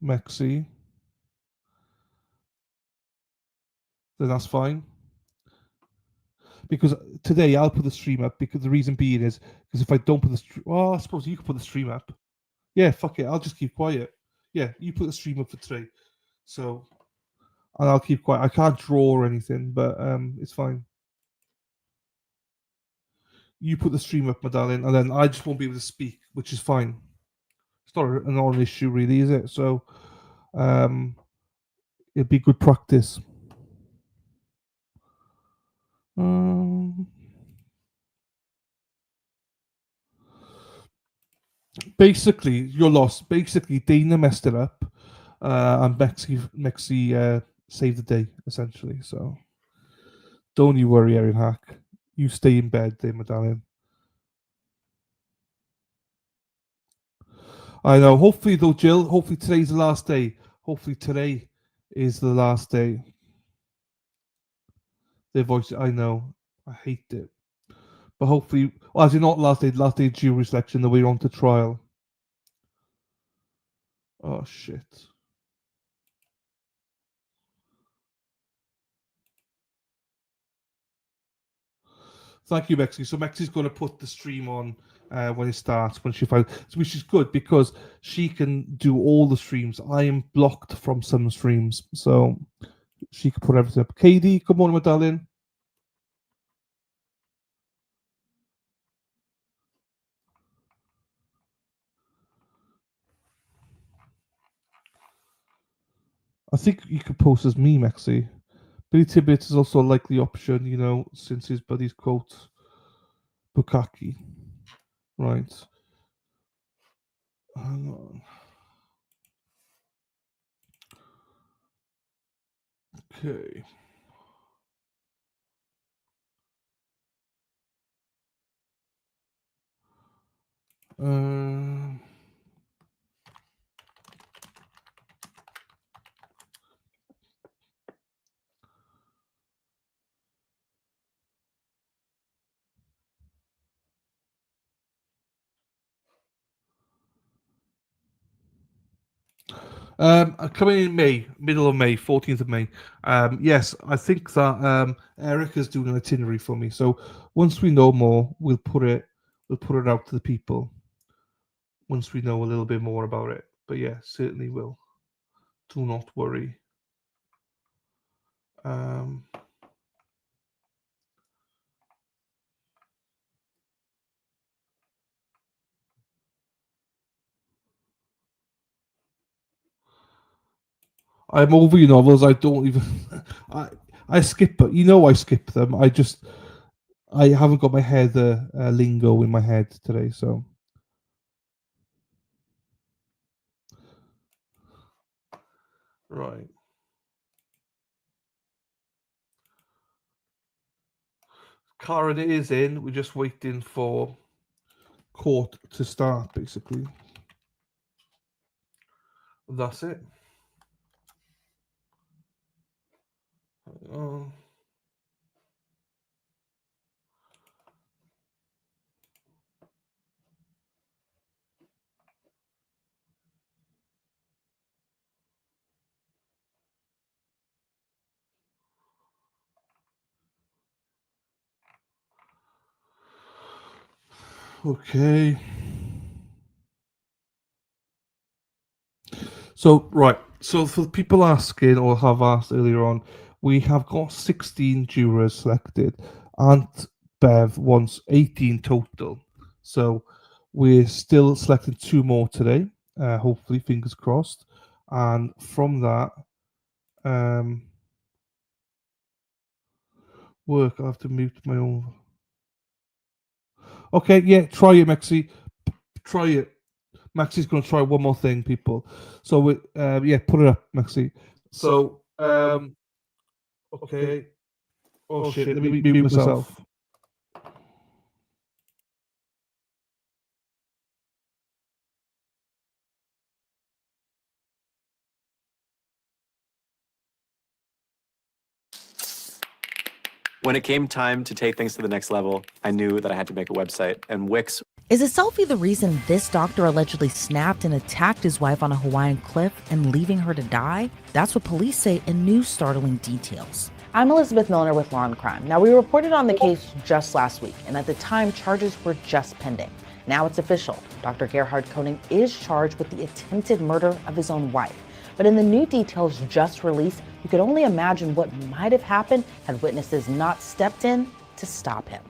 Mexi, then that's fine. Because today I'll put the stream up because the reason being is because if I don't put the stream, well, I suppose you could put the stream up. Yeah, fuck it. I'll just keep quiet. Yeah, you put the stream up for today. So, and I'll keep quiet. I can't draw or anything, but it's fine. You put the stream up, my darling, and then I just won't be able to speak, which is fine. It's not an issue, really, is it? So, it'd be good practice. Basically, you're lost. Basically, Dana messed it up, and Mexi saved the day, essentially. So, don't you worry, Erin Hack. You stay in bed there, my darling. I know. Hopefully, though, Jill, hopefully today's the last day. Hopefully today is the last day. Their voice, I know. I hate it. But hopefully, Well, actually, not last day. Last day jury selection. The way on to trial. Oh shit. Thank you, Mexi. So Mexi's going to put the stream on when it starts, when she finds, which is good because she can do all the streams. I am blocked from some streams, so she can put everything up. KD, good morning, my darling. I think you could post as me, Mexi. Billy Tibbet is also a likely option, you know, since his buddy's quote Bukaki. Right. Hang on. Okay. Coming in May, middle of May, 14th of May. Yes, I think that Erica's doing an itinerary for me. So once we know more, we'll put it out to the people. Once we know a little bit more about it. But yeah, certainly will. Do not worry. I'm over your novels. I don't even. I skip, but I skip them. I haven't got my head lingo in my head today, so. Right. Karen is in. We're just waiting for court to start, basically. That's it. Okay. So, right. So, for the people asking or have asked earlier on, we have got 16 jurors selected. Aunt Bev wants 18 total. So, we're still selecting 2 more today. Hopefully, fingers crossed. And from that, work, I have to mute my own. Okay, yeah, try it, Maxi. Try it. Maxi's going to try one more thing, people. So, yeah, put it up, Maxi. So, okay. Oh, shit, let me mute myself. When it came time to take things to the next level, I knew that I had to make a website, and Wix. Is a selfie the reason this doctor allegedly snapped and attacked his wife on a Hawaiian cliff and leaving her to die? That's what police say in new startling details. I'm Elizabeth Milner with Law and Crime. Now, we reported on the case just last week, and at the time, charges were just pending. Now it's official. Dr. Gerhard Koenig is charged with the attempted murder of his own wife. But in the new details just released, you could only imagine what might have happened had witnesses not stepped in to stop him.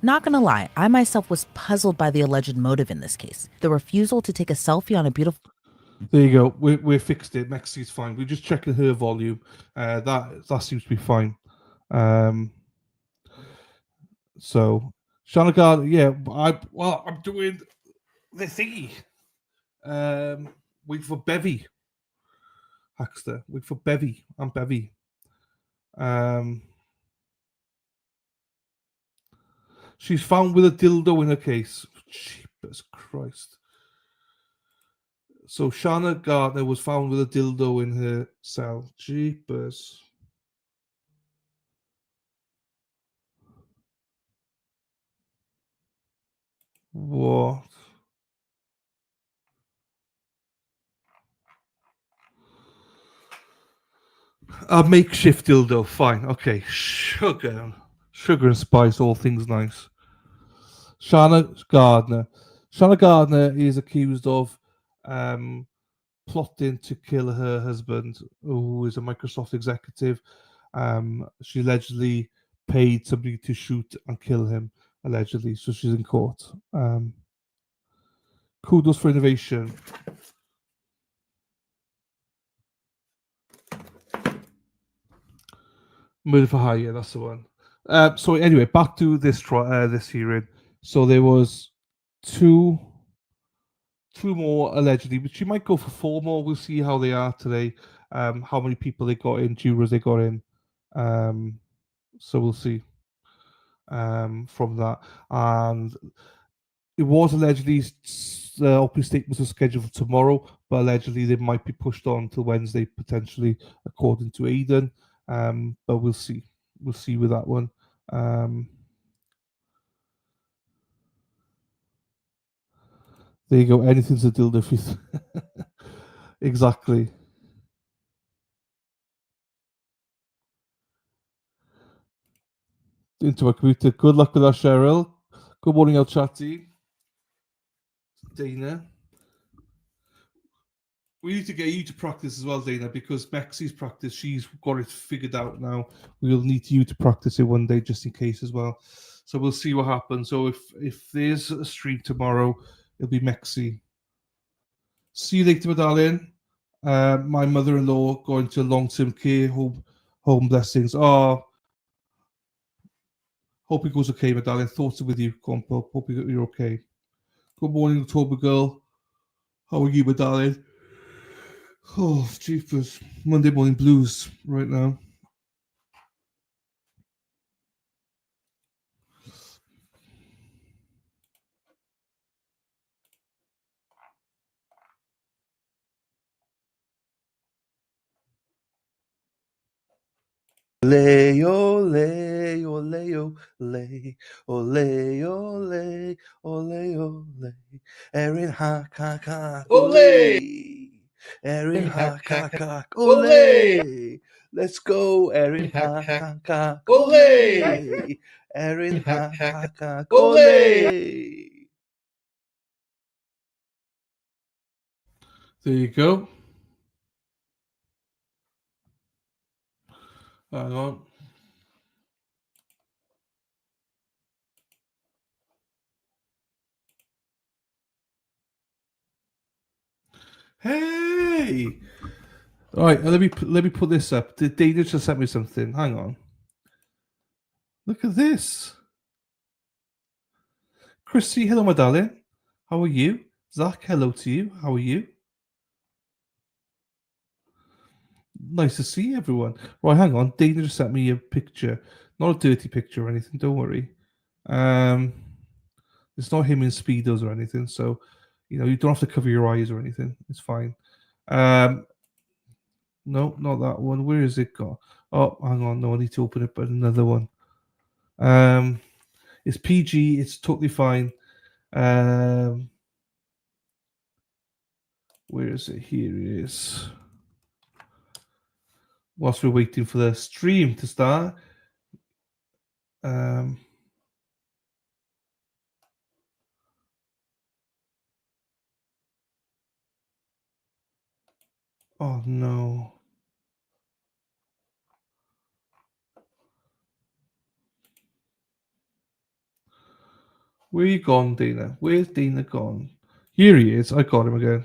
Not gonna lie, I myself was puzzled by the alleged motive in this case. The refusal to take a selfie on a beautiful... There you go. We fixed it. Mexi's fine. We're just checking her volume. That seems to be fine. So, Shanagard, yeah, I'm doing the thingy. Wait for Bevy. Hackster. Wait for Bevy. I'm Bevy. She's found with a dildo in her case. Jesus Christ. So Shana Gardner was found with a dildo in her cell. Jeepers. What? A makeshift dildo, fine. Okay. Sugar and spice, all things nice. Shanna Gardner. Shanna Gardner is accused of plotting to kill her husband, who is a Microsoft executive. She allegedly paid somebody to shoot and kill him, allegedly. So she's in court. Kudos for innovation. Murder for hire, that's the one. So anyway, back to this this hearing. So there was two more allegedly, but she might go for 4 more. We'll see how they are today. How many people they got in, jurors they got in. So we'll see from that. And it was allegedly the opening statements are scheduled for tomorrow, but allegedly they might be pushed on till Wednesday potentially, according to Aidan. But we'll see. We'll see with that one. There you go. Anything's a dildo if you exactly. Into a computer. Good luck with that, Cheryl. Good morning, El Chatty. Dana. We need to get you to practice as well, Dana, because Mexi's practice, she's got it figured out now. We'll need you to practice it one day just in case as well. So we'll see what happens. So if there's a stream tomorrow, it'll be Mexi. See you later, my darling. My mother-in-law going to long-term care home blessings. Oh, hope it goes okay, my darling. Thoughts are with you, Compo. Hope you're okay. Good morning, October girl. How are you, my darling? Oh, jeepers. Monday morning blues right now. Ole, ole, ole, ole, ole, ole, ole, ole. Erin hack, hack, hack, ole. Erin hack, hack, hack, ole. Let's go, Erin hack, hack, hack, ole. Erin hack, hack, hack, ole. There you go. Hang on. Hey! All right, let me put this up. Dana just sent me something. Hang on. Look at this. Chrissy, hello, my darling. How are you? Zach, hello to you. How are you? Nice to see everyone. Right, hang on. Dana just sent me a picture. Not a dirty picture or anything, don't worry. It's not him in Speedos or anything, so you don't have to cover your eyes or anything. It's fine. No, not that one. Where is it gone? Oh, hang on. No, I need to open it, but another one. It's PG. It's totally fine. Where is it? Here it is. Whilst we're waiting for the stream to start. Oh no. Where you gone, Dana? Where's Dana gone? Here he is. I got him again.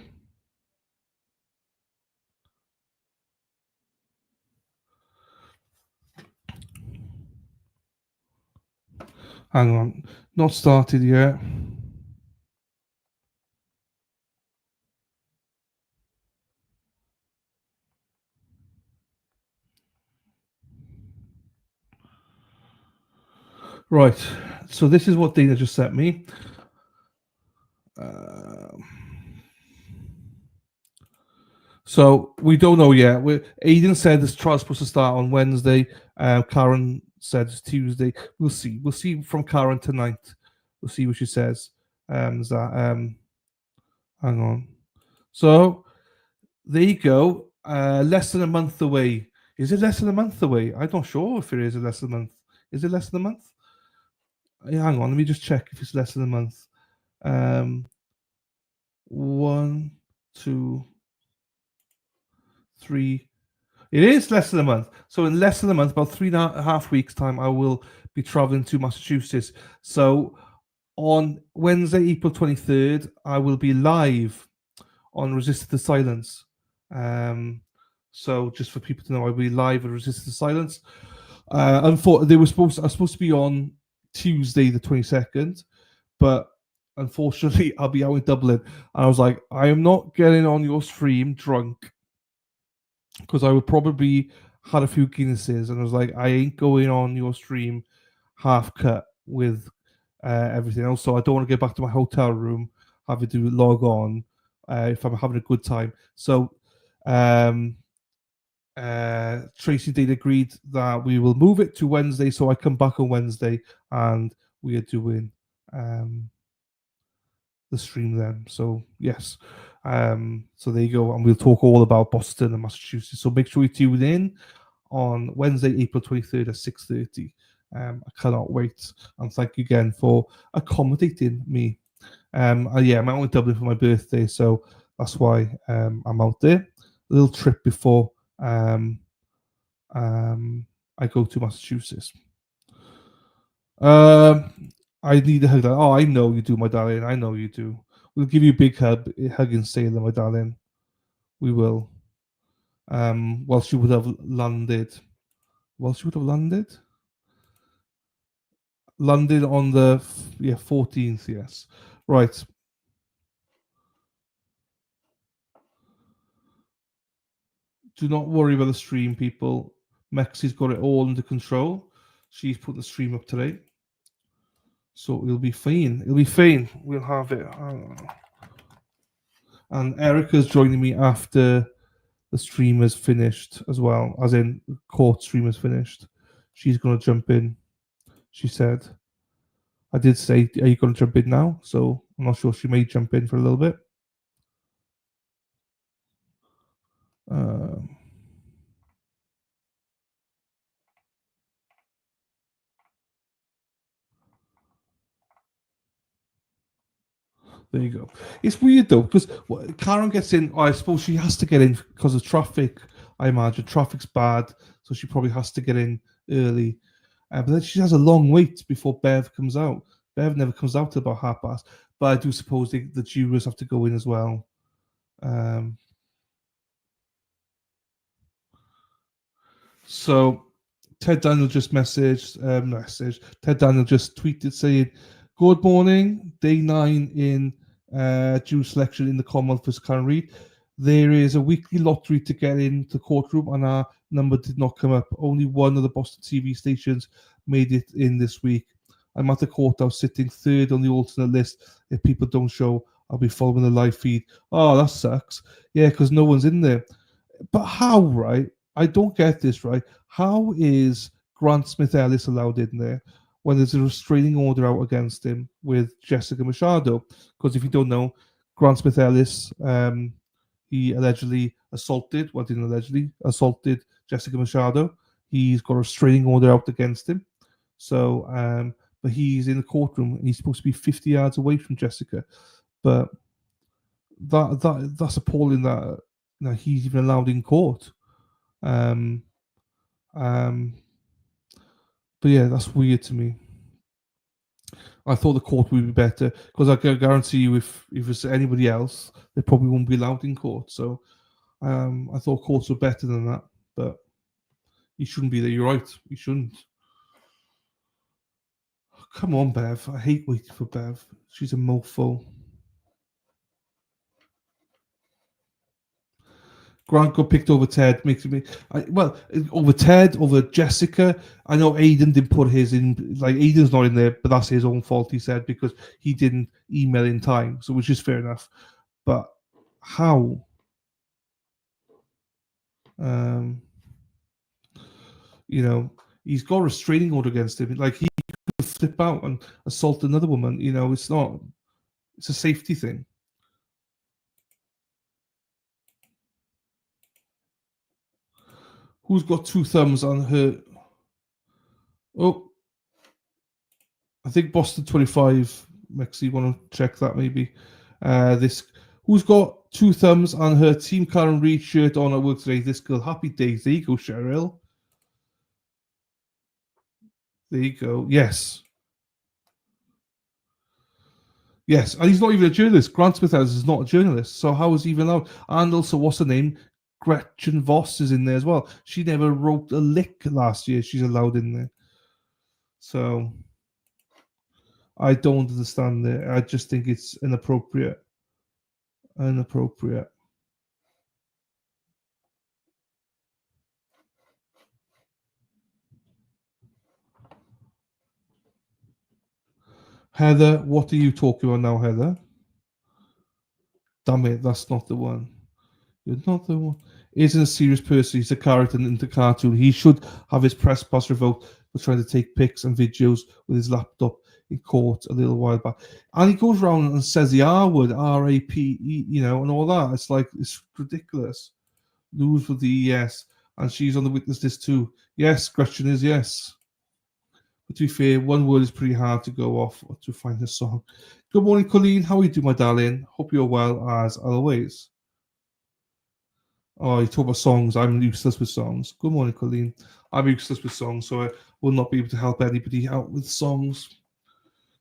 Hang on. Not started yet. Right. So this is what Dana just sent me. So we don't know yet. Aidan said this trial's supposed to start on Wednesday. Karen said it's Tuesday. We'll see. We'll see from Karen tonight. We'll see what she says. Is that hang on. So there you go. Less than a month away. Is it less than a month away? I'm not sure if it is less than a month. Is it less than a month? Hang on, let me just check if it's less than a month. 1, 2, 3. It is less than a month. So in less than a month, about 3.5 weeks' time, I will be traveling to Massachusetts. So on Wednesday, April 23rd, I will be live on Resist the Silence. So just for people to know, I'll be live at Resist the Silence. They were supposed to be on Tuesday the 22nd, but unfortunately I'll be out in Dublin. And I was like, I am not getting on your stream drunk, because I would probably had a few Guinnesses, and I was like, I ain't going on your stream half cut with everything else. So I don't want to get back to my hotel room having to log on if I'm having a good time. So Tracy Dane agreed that we will move it to Wednesday, so I come back on Wednesday and we are doing the stream then. So yes, so there you go, and we'll talk all about Boston and Massachusetts. So make sure you tune in on Wednesday, April 23rd at 6:30. I cannot wait, and thank you again for accommodating me. Yeah, I'm out in Dublin for my birthday, so that's why I'm out there. A little trip before I go to Massachusetts. I need a hug. Oh, I know you do, my darling. I know you do. We'll give you a big hug and say that, my darling. We will. Whilst you would have landed. Landed on the 14th, yes. Right. Do not worry about the stream, people. Mexi's got it all under control. She's put the stream up today. So it'll be fine. It'll be fine. We'll have it. And Erica's joining me after the stream is finished as well, as in court stream is finished. She's going to jump in. She said, I did say, are you going to jump in now? So I'm not sure. She may jump in for a little bit. There you go. It's weird though, because Karen gets in. I suppose she has to get in because of traffic. I imagine traffic's bad, so she probably has to get in early. But then she has a long wait before Bev comes out. Bev never comes out till about 1:30. But I do suppose the jurors have to go in as well. So Ted Daniel just messaged. Ted Daniel just tweeted saying, "Good morning, day 9 in jury selection in the Commonwealth for Karen Reid. There is a weekly lottery to get into Courtroom, and our number did not come up. Only one of the Boston TV stations made it in this week. I'm at the courthouse sitting third on the alternate list. If people don't show, I'll be following the live feed." Oh, that sucks. Yeah, because no one's in there. But how, right? I don't get this, right? How is Grant Smith Ellis allowed in there when there's a restraining order out against him with Jessica Machado? Because if you don't know, Grant Smith Ellis, he allegedly assaulted Jessica Machado. He's got a restraining order out against him. So, but he's in the courtroom and he's supposed to be 50 yards away from Jessica. But that's appalling that he's even allowed in court. But yeah, that's weird to me. I thought the court would be better, because I can guarantee you if it's anybody else, they probably won't be allowed in court. So I thought courts were better than that, but you shouldn't be there. You're right. You shouldn't. Come on, Bev. I hate waiting for Bev. She's a mofo. Grant got picked over Ted, makes me over Ted, over Jessica. I know Aiden didn't put his in, like Aiden's not in there, but that's his own fault, he said, because he didn't email in time, so which is fair enough. But how? He's got a restraining order against him. Like, he could flip out and assault another woman. It's not. It's a safety thing. Who's got two thumbs on her? Oh, I think Boston 25. Mexi, want to check that maybe? This who's got two thumbs on her Team Karen Reid shirt on at work today? This girl. Happy days. There you go, Cheryl. There you go. Yes. Yes, and he's not even a journalist. Grant Smith is not a journalist, so how is he even allowed? And also, what's her name? Gretchen Voss is in there as well. She never wrote a lick last year. She's allowed in there. So I don't understand it. I just think it's inappropriate. Inappropriate. Heather, what are you talking about now, Heather? Damn it, that's not the one. You're not the one. Isn't a serious person. He's a character in the cartoon. He should have his press pass revoked for trying to take pics and videos with his laptop in court a little while back. And he goes around and says the R word, R-A-P-E, and all that. It's like, it's ridiculous. Lose with the yes. And she's on the witness list too. Yes, Gretchen is yes. But to be fair, one word is pretty hard to go off to find a song. Good morning, Colleen. How are you doing, my darling? Hope you're well as always. Oh, you talk about songs. I'm useless with songs. Good morning, Colleen. I'm useless with songs, so I will not be able to help anybody out with songs.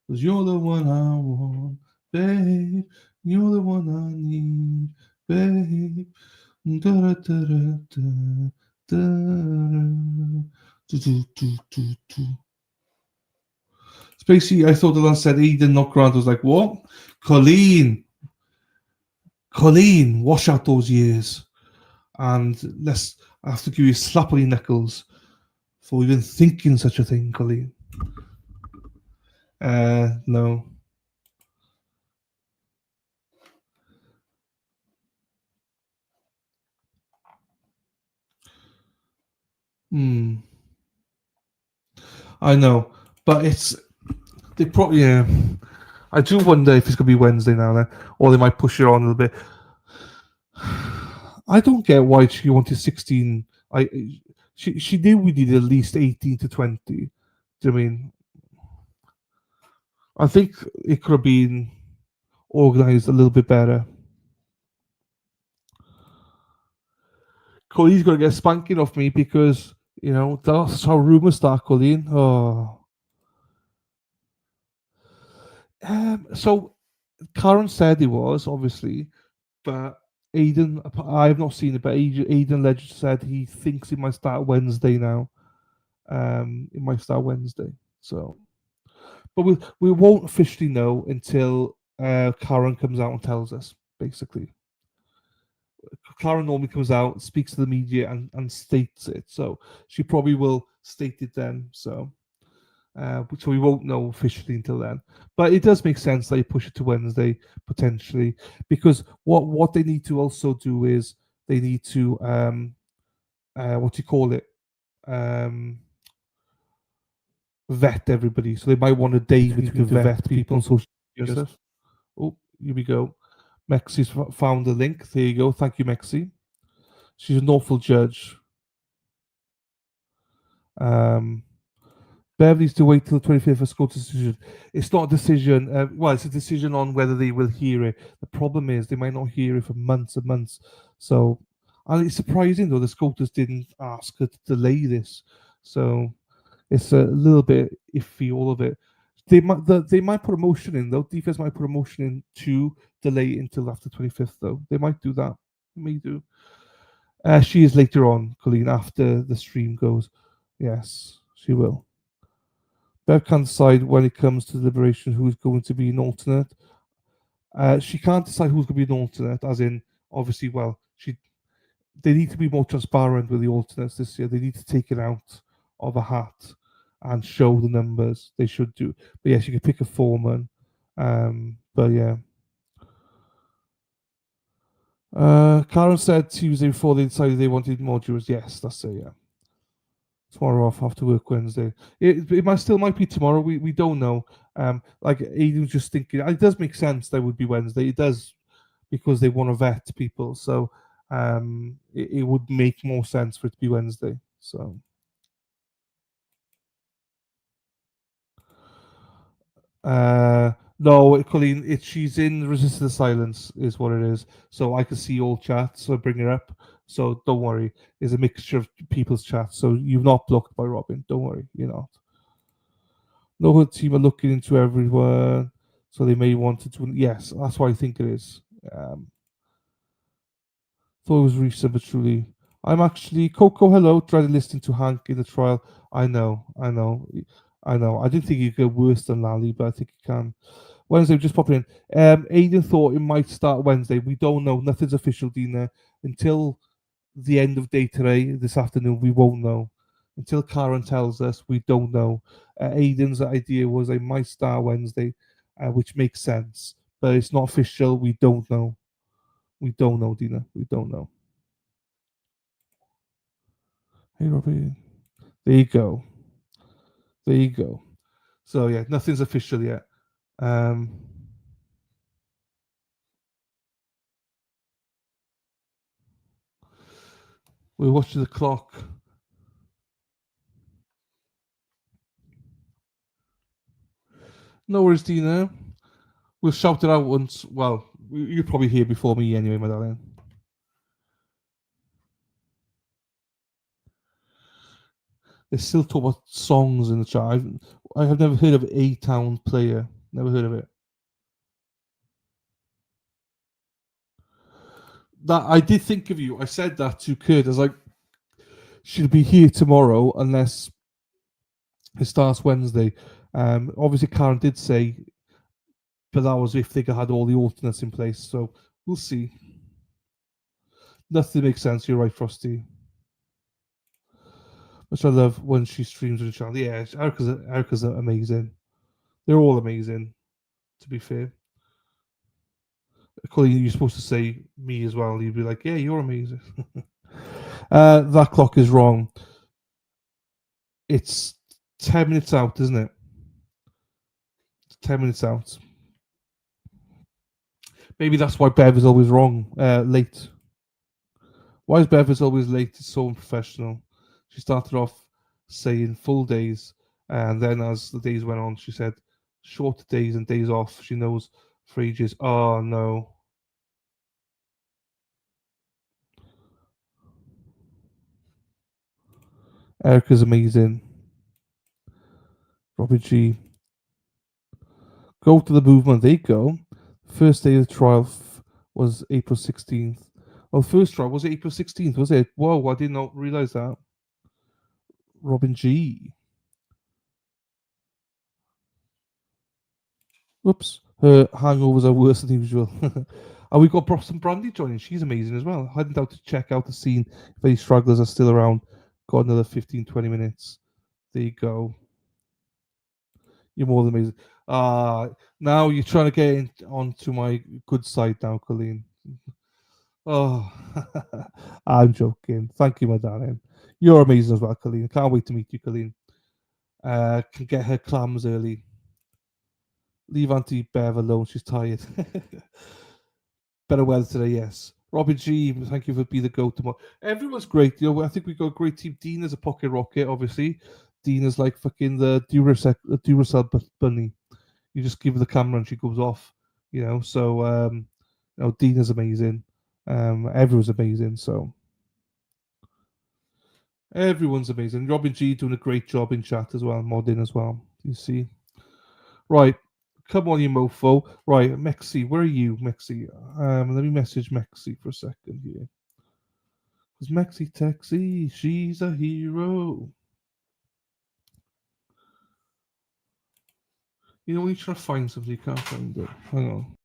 Because you're the one I want, babe. You're the one I need, babe. Da da da da da da. Spacey, I thought the last said Eden, not Grant. I was like, what? Colleen, wash out those years. And I have to give you a slap on your knuckles for even thinking such a thing, Colleen. No. I know, but they probably, yeah. I do wonder if it's going to be Wednesday now, then, or they might push it on a little bit. I don't get why she wanted 16. She knew we needed at least 18 to 20. Do you know what I mean? I think it could have been organized a little bit better. Colleen's going to get spanking off me because, that's how rumors start, Colleen. Oh. So Karen said it was, obviously, but Aidan, I've not seen it, but Aidan Ledger said he thinks it might start Wednesday now. It might start Wednesday. So, but we won't officially know until Karen comes out and tells us, basically. Karen normally comes out, speaks to the media, and states it. So she probably will state it then. So we won't know officially until then. But it does make sense that you push it to Wednesday potentially, because what they need to also do is they need to what do you call it? Vet everybody. So they might want a day between to vet people on social media stuff. Oh, here we go. Mexi's found the link. There you go. Thank you, Mexi. She's an awful judge. Beverly's to wait till the 25th for school decision. It's not a decision. It's a decision on whether they will hear it. The problem is they might not hear it for months and months. So, and it's surprising though the SCOTUS didn't ask her to delay this. So, it's a little bit iffy, all of it. They might put a motion in though. Defense might put a motion in to delay until after 25th though. They might do that. They may do. She is later on, Colleen, after the stream goes. Yes, she will. Bev can't decide when it comes to deliberation who's going to be an alternate. She can't decide who's going to be an alternate, as in, obviously, they need to be more transparent with the alternates this year. They need to take it out of a hat and show the numbers. They should do. But yes, you can pick a foreman. But yeah. Karen said Tuesday before they decided they wanted more jurors. Yes, that's it, yeah. Tomorrow off after work Wednesday. It might be tomorrow. We don't know. Like Aiden's just thinking. It does make sense that would be Wednesday. It does because they want to vet people. So it would make more sense for it to be Wednesday. So. No, Colleen, she's in Resistance to Silence, is what it is. So I can see all chats, so I bring her up. So don't worry, it's a mixture of people's chats. So you're not blocked by Robin. Don't worry, you're not. No team are looking into everyone, so they may want to. Yes, that's what I think it is. Thought it was recent, but truly. I'm actually Coco. Hello, dreaded listening to Hank in the trial. I know. I didn't think you could get worse than Lally, but I think you can. Wednesday, just popping in. Aiden thought it might start Wednesday. We don't know. Nothing's official, Dina. Until the end of day today, this afternoon, we won't know. Until Karen tells us, we don't know. Aiden's idea was they might start Wednesday, which makes sense, but it's not official. We don't know. We don't know, Dina. We don't know. Hey, Robbie. There you go. There you go. So yeah, nothing's official yet. We're watching the clock. No worries, Dina. We'll shout it out once. Well, you'll probably hear before me anyway, my darling. They still talk about songs in the chat. I have never heard of A-Town Player. Never heard of it. That I did think of you. I said that to Kurt. I was like, she'll be here tomorrow unless it starts Wednesday. Obviously, Karen did say, but that was if they had all the alternates in place. So we'll see. Nothing makes sense. You're right, Frosty. Which I love when she streams on the channel. Yeah, Erica's amazing. They're all amazing, to be fair. Colleen, you're supposed to say me as well. You'd be like, yeah, you're amazing. That clock is wrong. It's 10 minutes out, isn't it? It's 10 minutes out. Maybe that's why Bev is always wrong, late. Why is Bev is always late? It's so unprofessional. She started off saying full days, and then as the days went on, she said short days and days off. She knows for ages. Oh no. Erica's amazing. Robbie G. Go to the movement. There you go. First day of the trial was April 16th. Oh, first trial was April 16th, was it? Whoa, I did not realize that. Robin G. Whoops. Her hangovers are worse than usual. And we've got Boston Brandy joining. She's amazing as well. Heading out to check out the scene if any stragglers are still around. Got another 15, 20 minutes. There you go. You're more than amazing. Now you're trying to get onto my good side now, Colleen. Oh, I'm joking. Thank you, my darling. You're amazing as well, Colleen. Can't wait to meet you, Colleen. Can get her clams early. Leave Auntie Bev alone. She's tired. Better weather today, yes. Robin G, thank you for being the go tomorrow. Everyone's great. You know, I think we've got a great team. Dina's a pocket rocket, obviously. Dina's like fucking the Duracell bunny. You just give her the camera and she goes off. You know, so you know, Dina's amazing. Everyone's amazing. So everyone's amazing. Robin G doing a great job in chat as well, modding as well. You see, right? Come on, you mofo. Right, Mexi, where are you, Mexi? Let me message Mexi for a second here. Because Mexi Texi, she's a hero. You know, when you try to find something, you can't find it. Hang on.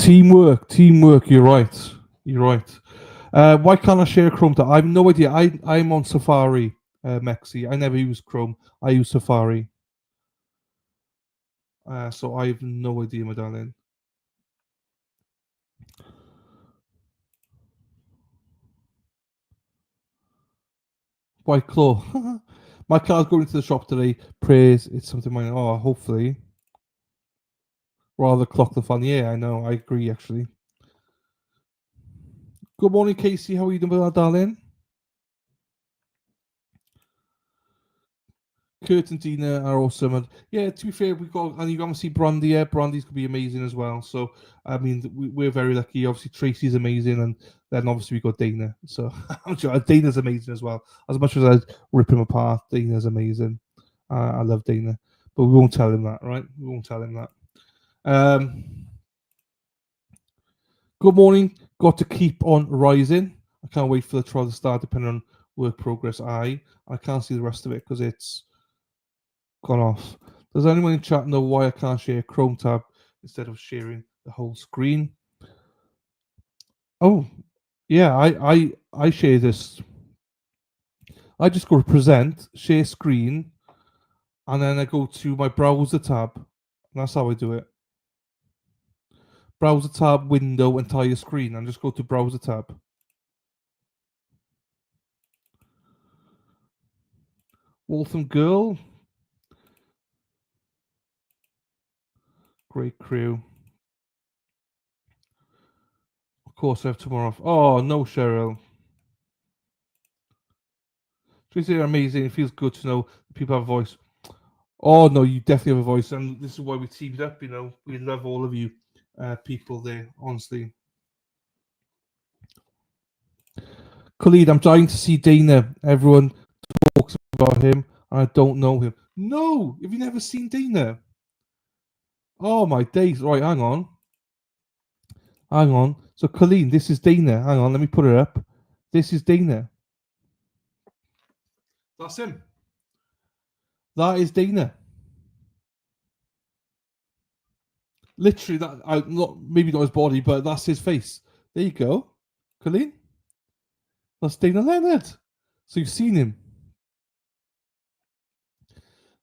Teamwork. You're right. Why can't I share Chrome tab? I have no idea. I'm on Safari, Mexi. I never use Chrome. I use Safari. So I have no idea, my darling. White Claw. My car's going to the shop today. Praise it's something mine. Oh, hopefully. Rather clock the fun. Yeah, I know. I agree, actually. Good morning, Casey. How are you doing, darling? Kurt and Dina are awesome. And yeah, to be fair, we've got, and you're going to see Brandy. Yeah, Brandy's going to be amazing as well. So, I mean, we're very lucky. Obviously, Tracy's amazing. And then obviously, we've got Dana. So, I'm sure Dana's amazing as well. As much as I rip him apart, Dana's amazing. I love Dana. But we won't tell him that, right? We won't tell him that. Good morning. Got to keep on rising. I can't wait for the trial to start, depending on work progress. I can't see the rest of it because it's gone off. Does anyone in chat know why I can't share Chrome tab instead of sharing the whole screen? Oh, yeah, I share this. I just go to present, share screen, and then I go to my browser tab. And that's how I do it. Browser tab, window, entire screen, and just go to browser tab. Waltham Girl. Great crew. Of course, I have tomorrow off. Oh, no, Cheryl. Tracy, you're amazing. It feels good to know people have a voice. Oh, no, you definitely have a voice. And this is why we teamed up, you know. We love all of you people there, honestly. Khalid, I'm dying to see Dana. Everyone talks about him, and I don't know him. No! Have you never seen Dana? Oh, my days. Right, hang on. So, Colleen, this is Dana. Hang on, let me put it up. This is Dana. That's him. That is Dana. Literally, maybe not his body, but that's his face. There you go. Colleen. That's Dana Leonard. So you've seen him.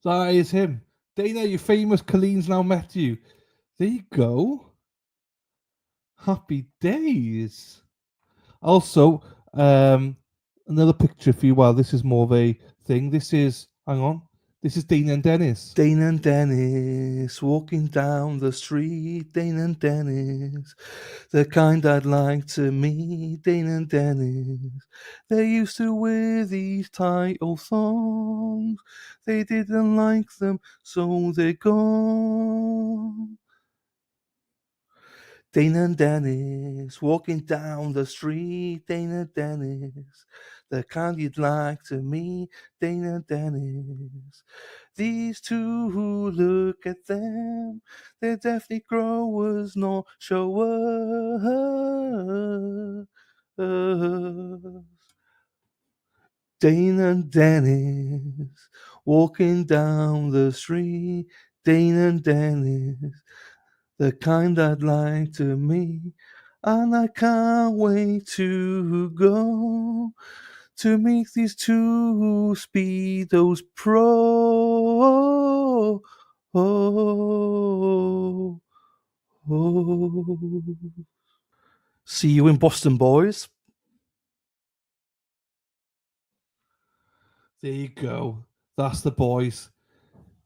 That is him. Dana, you're famous. Colleen's now met you. There you go. Happy days. Also, another picture for you. Well, this is more of a thing. This is, hang on. This is Dana and Dennis. Dana and Dennis walking down the street. Dana and Dennis, the kind I'd like to meet. Dana and Dennis, they used to wear these tight old thongs. They didn't like them, so they're gone. Dana and Dennis walking down the street. Dana and Dennis, the kind you'd like to meet. Dana and Dennis, these two who look at them, they're definitely growers, not showers. Dana and Dennis walking down the street. Dana and Dennis, the kind I'd like to meet, and I can't wait to go to meet these two speedos pro. See you in Boston, boys. There you go. That's the boys.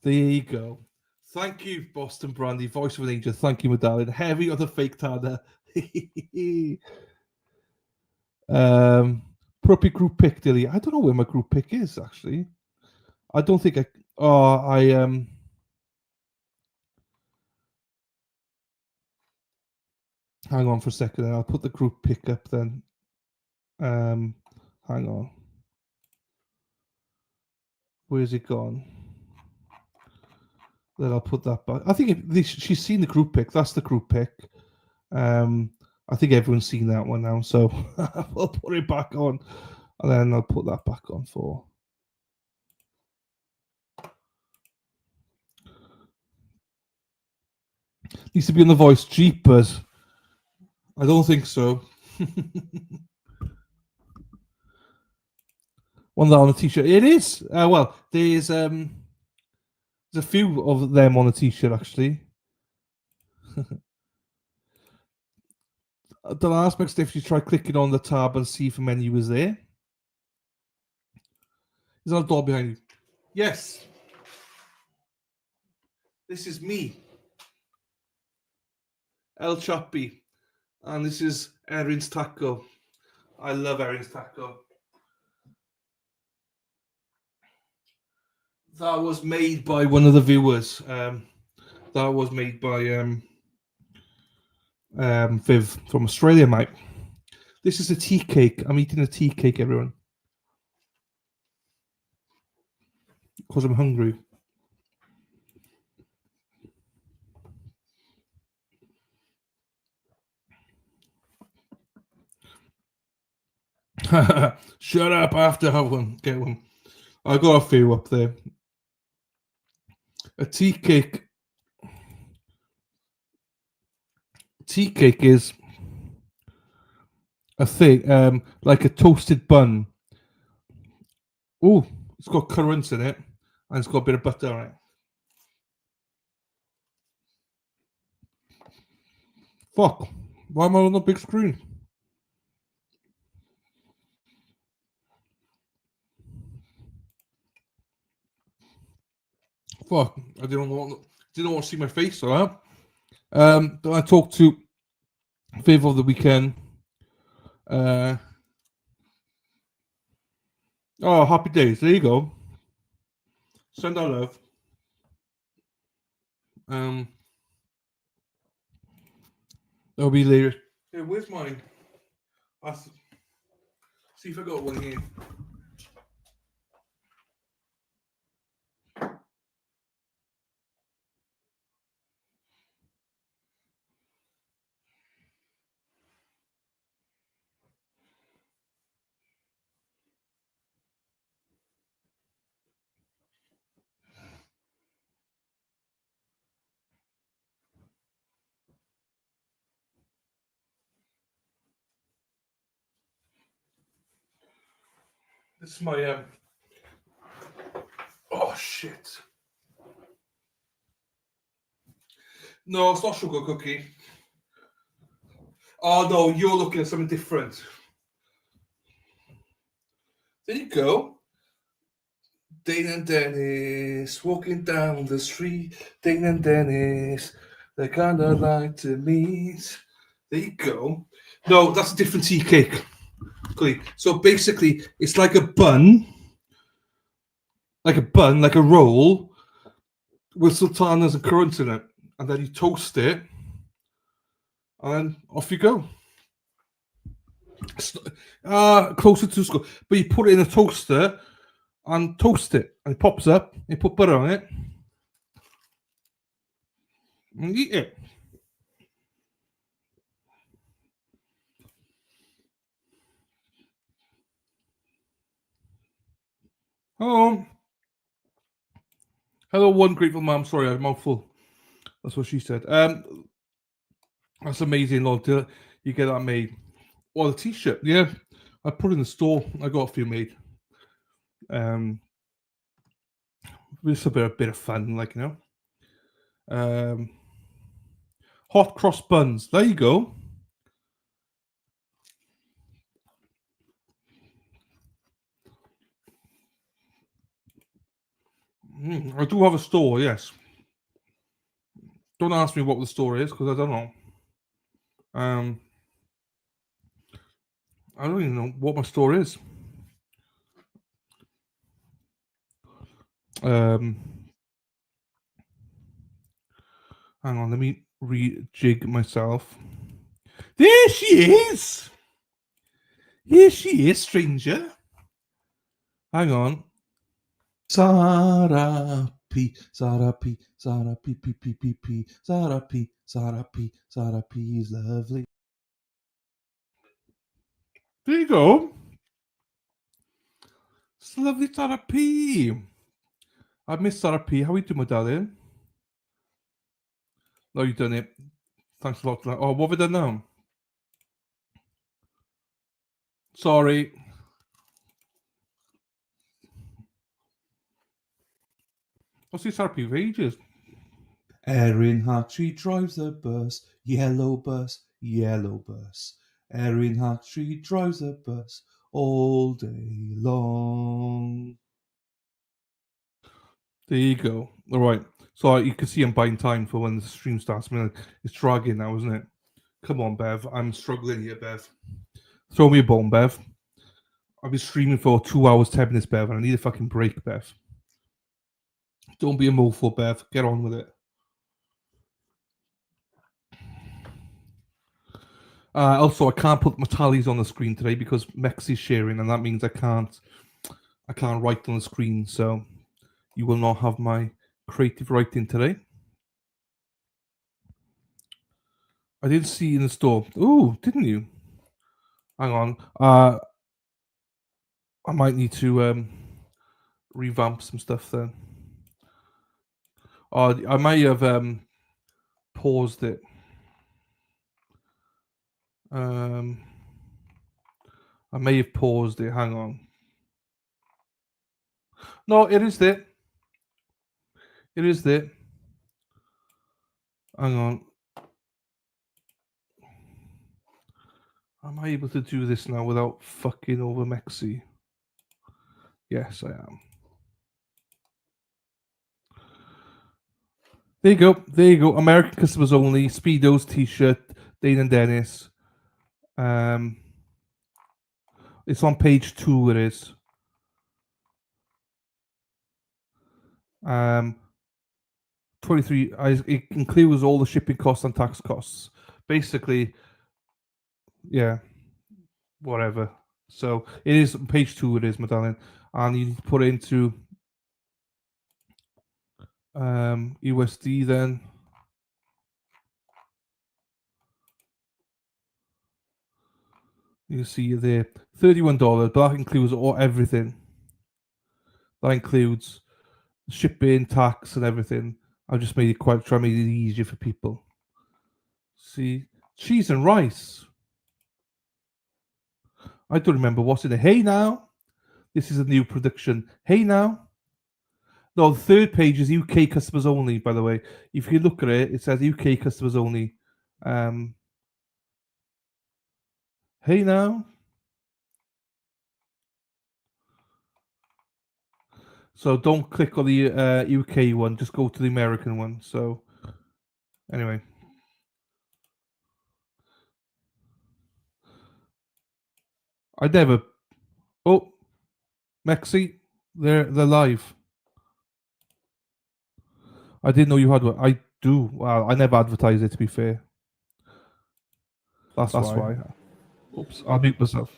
There you go. Thank you, Boston Brandy, voice of an angel. Thank you, Medallion. Heavy on the fake Tana. Put up your group pick, Dilly. I don't know where my group pick is, actually. I don't think I. Oh, hang on for a second, and I'll put the group pick up then. Hang on. Where's it gone? Then I'll put that back. I think she's seen the group pick. That's the group pick. I think everyone's seen that one now, so we'll put it back on, and then I'll put that back on for. Needs to be on the voice. Jeepers. I don't think so. One that on a t-shirt. It is. Well, there's a few of them on a t-shirt actually. The last next if you try clicking on the tab and see if a menu is there. Is there a door behind you? Yes. This is me. El Chappy. And this is Erin's Taco. I love Erin's Taco. That was made by one of the viewers. That was made by Viv from Australia, mate. This is a tea cake. I'm eating a tea cake, everyone. Because I'm hungry. Shut up, I have to have one. Get one. I got a few up there. A tea cake. Tea cake is a thing, like a toasted bun. Oh, it's got currants in it, and it's got a bit of butter on it. Fuck. Why am I on the big screen? Fuck. I didn't want to see my face, so that. I talked to Viv of the weekend. Oh, happy days. There you go. Send our love. That'll be later. Hey, where's mine? See if I got one here. This is my oh shit. No, it's not sugar cookie. Oh no, you're looking at something different. There you go. Dane and Dennis walking down the street. Dane and Dennis, they kind of like to meet. There you go. No, that's a different tea cake. Okay, so basically, it's like a bun, like a roll, with sultanas and currants in it, and then you toast it, and off you go. Closer to school, but you put it in a toaster and toast it, and it pops up. You put butter on it, and eat it. Hello. Hello, one grateful mom. Sorry, I have a mouthful. That's what she said. That's amazing, Lord. You get that made. Oh, the t-shirt. Yeah, I put it in the store. I got a few made. It's a bit of fun, like, you know. Hot cross buns. There you go. I do have a store, yes. Don't ask me what the store is, because I don't know. I don't even know what my store is. Hang on, let me rejig myself. There she is! Here she is, stranger. Hang on. Sarah P, Sarah P, Sarah P, P, P, P, P, Sarah P, Sarah P, Sarah P is lovely. There you go. It's lovely Sarah P. I miss Sarah P. How are you doing, my darling? No, you've done it. Thanks a lot. Oh, what have I done now? Sorry. What's this RP of ages? Erin Hartree drives a bus, yellow bus, yellow bus. Erin Hartree drives a bus all day long. There you go. All right. So you can see I'm buying time for when the stream starts. I mean, it's dragging now, isn't it? Come on, Bev. I'm struggling here, Bev. Throw me a bone, Bev. I've been streaming for 2 hours, 10 minutes, Bev, and I need a fucking break, Bev. Don't be a mofo, Bev. Get on with it. Also, I can't put my tallies on the screen today because Mexi's sharing, and that means I can't write on the screen. So you will not have my creative writing today. I didn't see you in the store. Oh, didn't you? Hang on. I might need to revamp some stuff then. I may have paused it. I may have paused it. Hang on. No, it is there. It is there. Hang on. Am I able to do this now without fucking over Mexi? Yes, I am. There you go. There you go. American customers only. Speedos T-shirt. Dane and Dennis. It's on page 2. It is. 23. It includes all the shipping costs and tax costs. Basically, yeah. Whatever. So it is page 2. It is, my darling, and you need to put it into USD then. You see there, $31, but that includes everything. That includes shipping, tax, and everything. I've just made it try to make it easier for people. See, cheese and rice. I don't remember what's in it. Hey now, this is a new production. Hey now. No, the third page is UK customers only. By the way, if you look at it, it says UK customers only. Hey now. So don't click on the UK one. Just go to the American one. So anyway. I never. Oh, Mexi, they're live. I didn't know you had one. I do. Well, I never advertise it, to be fair. That's why. Oops, I'll mute myself.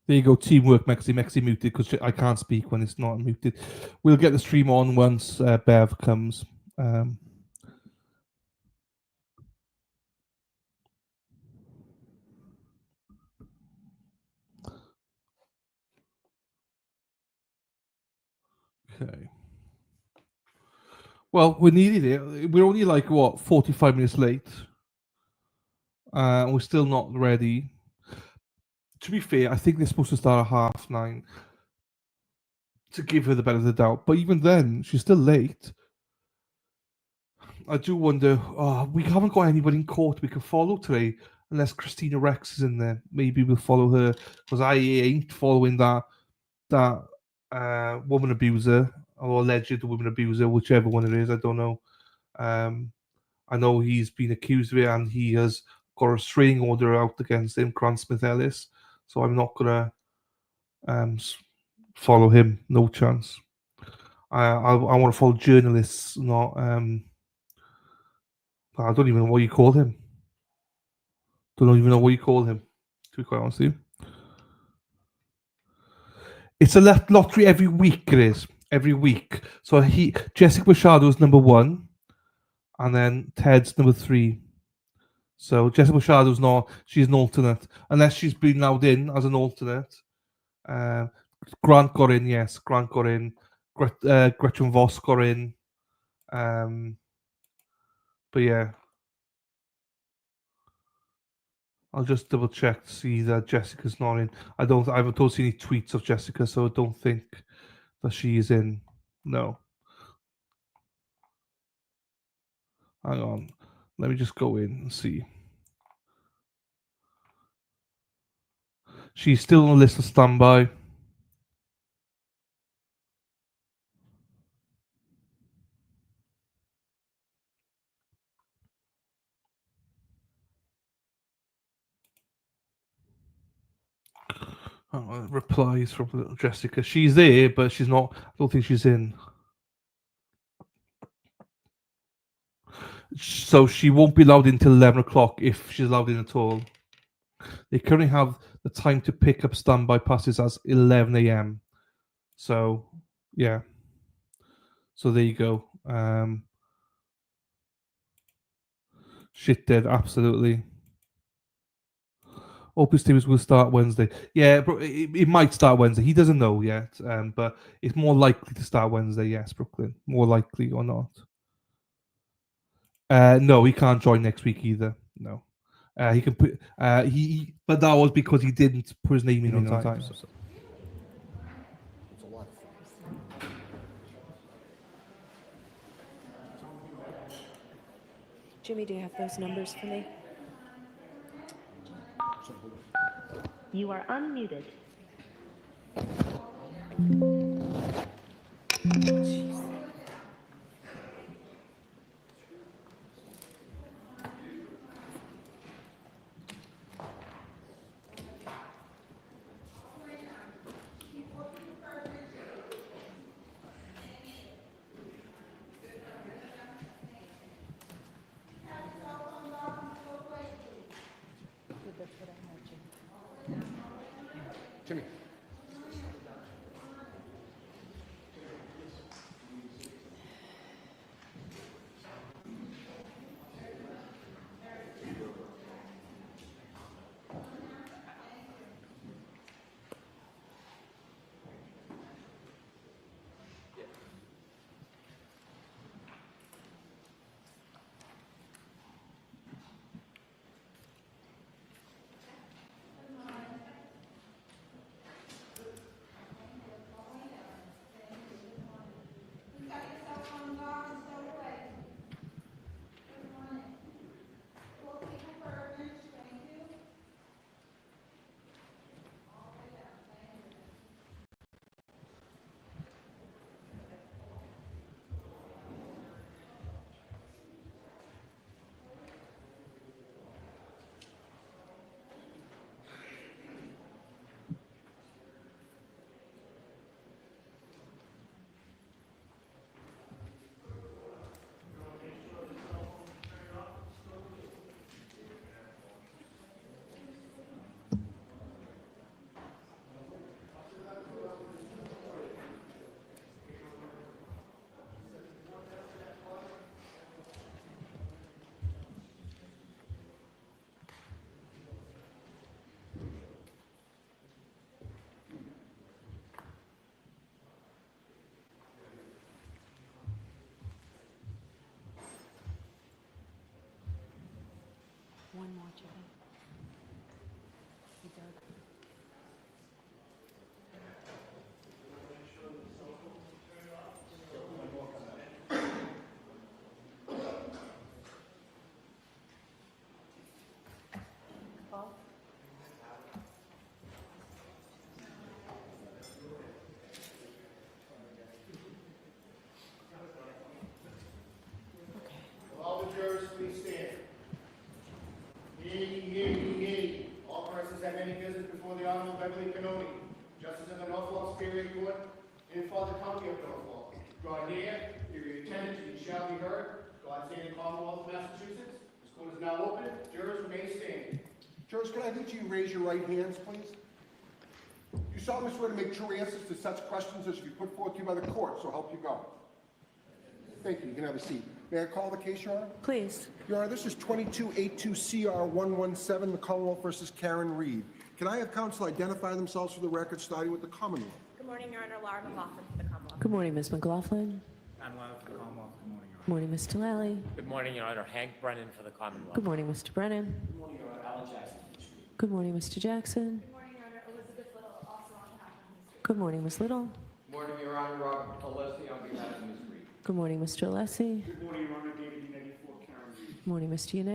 There you go, teamwork, Mexi. Mexi muted because I can't speak when it's not muted. We'll get the stream on once Bev comes. Okay. Well, we needed it. We're only like, 45 minutes late. We're still not ready. To be fair, I think they're supposed to start at 9:30 to give her the benefit of the doubt. But even then, she's still late. I do wonder, we haven't got anybody in court we can follow today, unless Christina Rex is in there. Maybe we'll follow her, because I ain't following that woman abuser, or alleged woman abuser, whichever one it is. I don't know. I know he's been accused of it, and he has got a restraining order out against him, Grant Smith Ellis. So I'm not gonna follow him. No chance. I want to follow journalists, not. I don't even know what you call him. Don't even know what you call him, to be quite honest with you. It's a lottery every week, it is. Every week. So Jessica Machado is number 1. and then Ted's number 3. So Jessica Shadows not. She's an alternate, unless she's been allowed in as an alternate. Grant got in, yes. Grant got in. Gretchen Voss got in. But yeah, I'll just double check to see that Jessica's not in. I haven't seen any tweets of Jessica, so I don't think that she is in. No. Hang on. Let me just go in and see. She's still on the list of standby. Replies from Jessica. She's there, but she's not. I don't think she's in. So she won't be allowed in till 11 o'clock if she's allowed in at all. They currently have the time to pick up standby passes as 11 a.m. So, yeah. So there you go. Shit dead, absolutely. Opus Teams will start Wednesday. Yeah, but it might start Wednesday. He doesn't know yet, but it's more likely to start Wednesday. Yes, Brooklyn. More likely or not. No, he can't join next week either. No. He can put but that was because he didn't put his name in on time. So. Jimmy, do you have those numbers for me? You are unmuted. Jimmy. One more, Jimmy. All the jurors, please stand. Yea. All persons have any business before the Honorable Beverly Canoni, Justice of the Norfolk Superior Court, in for the County of Norfolk. Draw near, give your attention, and you shall be heard. God save the Commonwealth of Massachusetts. This court is now open. Jurors remain standing. Jurors, could I have each of you raise your right hands, please? You solemnly swear to make true answers to such questions as should be put forth to you by the court, so help you God. Thank you. You can have a seat. May I call the case, Your Honor? Please. Your Honor, this is 2282CR117, the Commonwealth versus Karen Reed. Can I have counsel identify themselves for the record, starting with the Commonwealth? Good morning, Your Honor. Laura McLaughlin for the Commonwealth. Good morning, Ms. McLaughlin. I'm Lyle for the Commonwealth. Good morning, Your Good morning, Mr. Lally. Good morning, Your Honor. Hank Brennan for the Commonwealth. Good morning, Mr. Brennan. Good morning, Your Honor. Alan Jackson. Good morning, Mr. Jackson. Good morning, Your Honor. Elizabeth Little, also on behalf of Ms. Reed. Good morning, Ms. Little. Good morning, Your Honor. Robert Alessi on behalf of Ms. Reed. Good morning, Mr. Alessi. Good morning, Your Honor. David Unetti for Karen Reed. Good morning, Mr. Yannetti. Good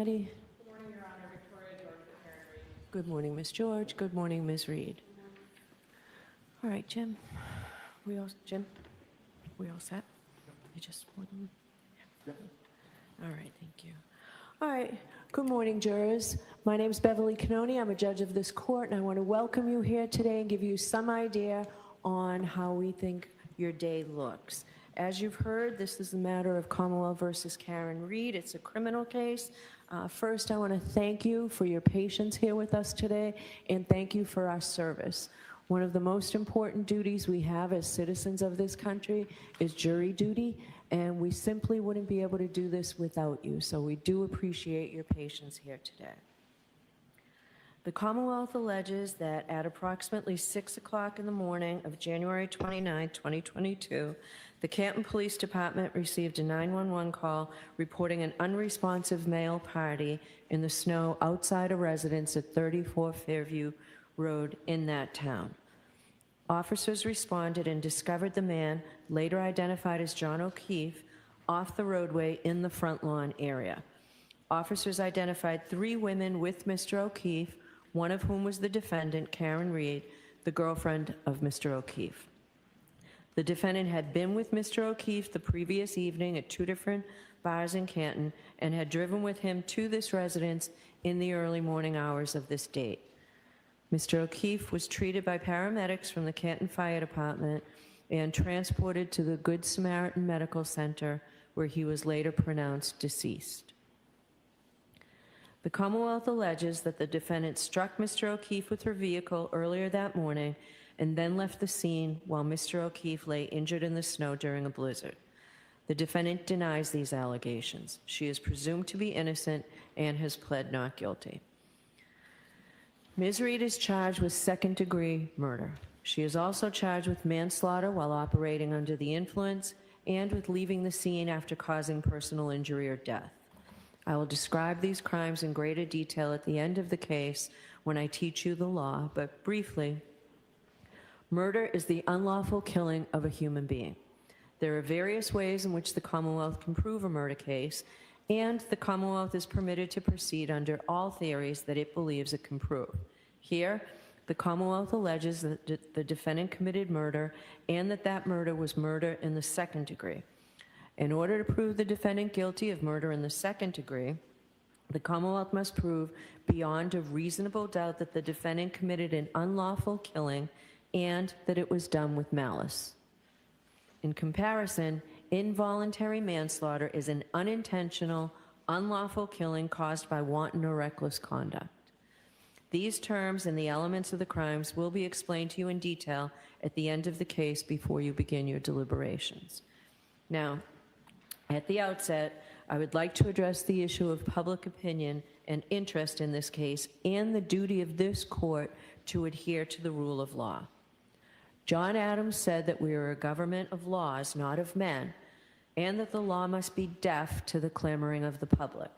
morning, Your Honor. Victoria George for Karen Reed. Good morning, Ms. George. Good morning, Ms. Reed. All right, Jim. We all set? You just All right, thank you. All right, good morning, jurors. My name is Beverly Cannoni. I'm a judge of this court, and I want to welcome you here today and give you some idea on how we think your day looks. As you've heard, this is the matter of Commonwealth versus Karen Reed. It's a criminal case. First, I want to thank you for your patience here with us today, and thank you for our service. One of the most important duties we have as citizens of this country is jury duty, and we simply wouldn't be able to do this without you. So we do appreciate your patience here today. The Commonwealth alleges that at approximately 6 o'clock in the morning of January 29, 2022, the Canton Police Department received a 911 call reporting an unresponsive male party in the snow outside a residence at 34 Fairview Road in that town. Officers responded and discovered the man, later identified as John O'Keefe, off the roadway in the front lawn area. Officers identified 3 women with Mr. O'Keefe, one of whom was the defendant, Karen Reed, the girlfriend of Mr. O'Keefe. The defendant had been with Mr. O'Keefe the previous evening at 2 different bars in Canton and had driven with him to this residence in the early morning hours of this date. Mr. O'Keefe was treated by paramedics from the Canton Fire Department and transported to the Good Samaritan Medical Center, where he was later pronounced deceased. The Commonwealth alleges that the defendant struck Mr. O'Keefe with her vehicle earlier that morning and then left the scene while Mr. O'Keefe lay injured in the snow during a blizzard. The defendant denies these allegations. She is presumed to be innocent and has pled not guilty. Ms. Reed is charged with second-degree murder. She is also charged with manslaughter while operating under the influence and with leaving the scene after causing personal injury or death. I will describe these crimes in greater detail at the end of the case when I teach you the law, but briefly, murder is the unlawful killing of a human being. There are various ways in which the Commonwealth can prove a murder case, and the Commonwealth is permitted to proceed under all theories that it believes it can prove. Here, the Commonwealth alleges that the defendant committed murder and that that murder was murder in the second degree. In order to prove the defendant guilty of murder in the second degree, the Commonwealth must prove beyond a reasonable doubt that the defendant committed an unlawful killing and that it was done with malice. In comparison, involuntary manslaughter is an unintentional, unlawful killing caused by wanton or reckless conduct. These terms and the elements of the crimes will be explained to you in detail at the end of the case before you begin your deliberations. Now, at the outset, I would like to address the issue of public opinion and interest in this case and the duty of this court to adhere to the rule of law. John Adams said that we are a government of laws, not of men, and that the law must be deaf to the clamoring of the public.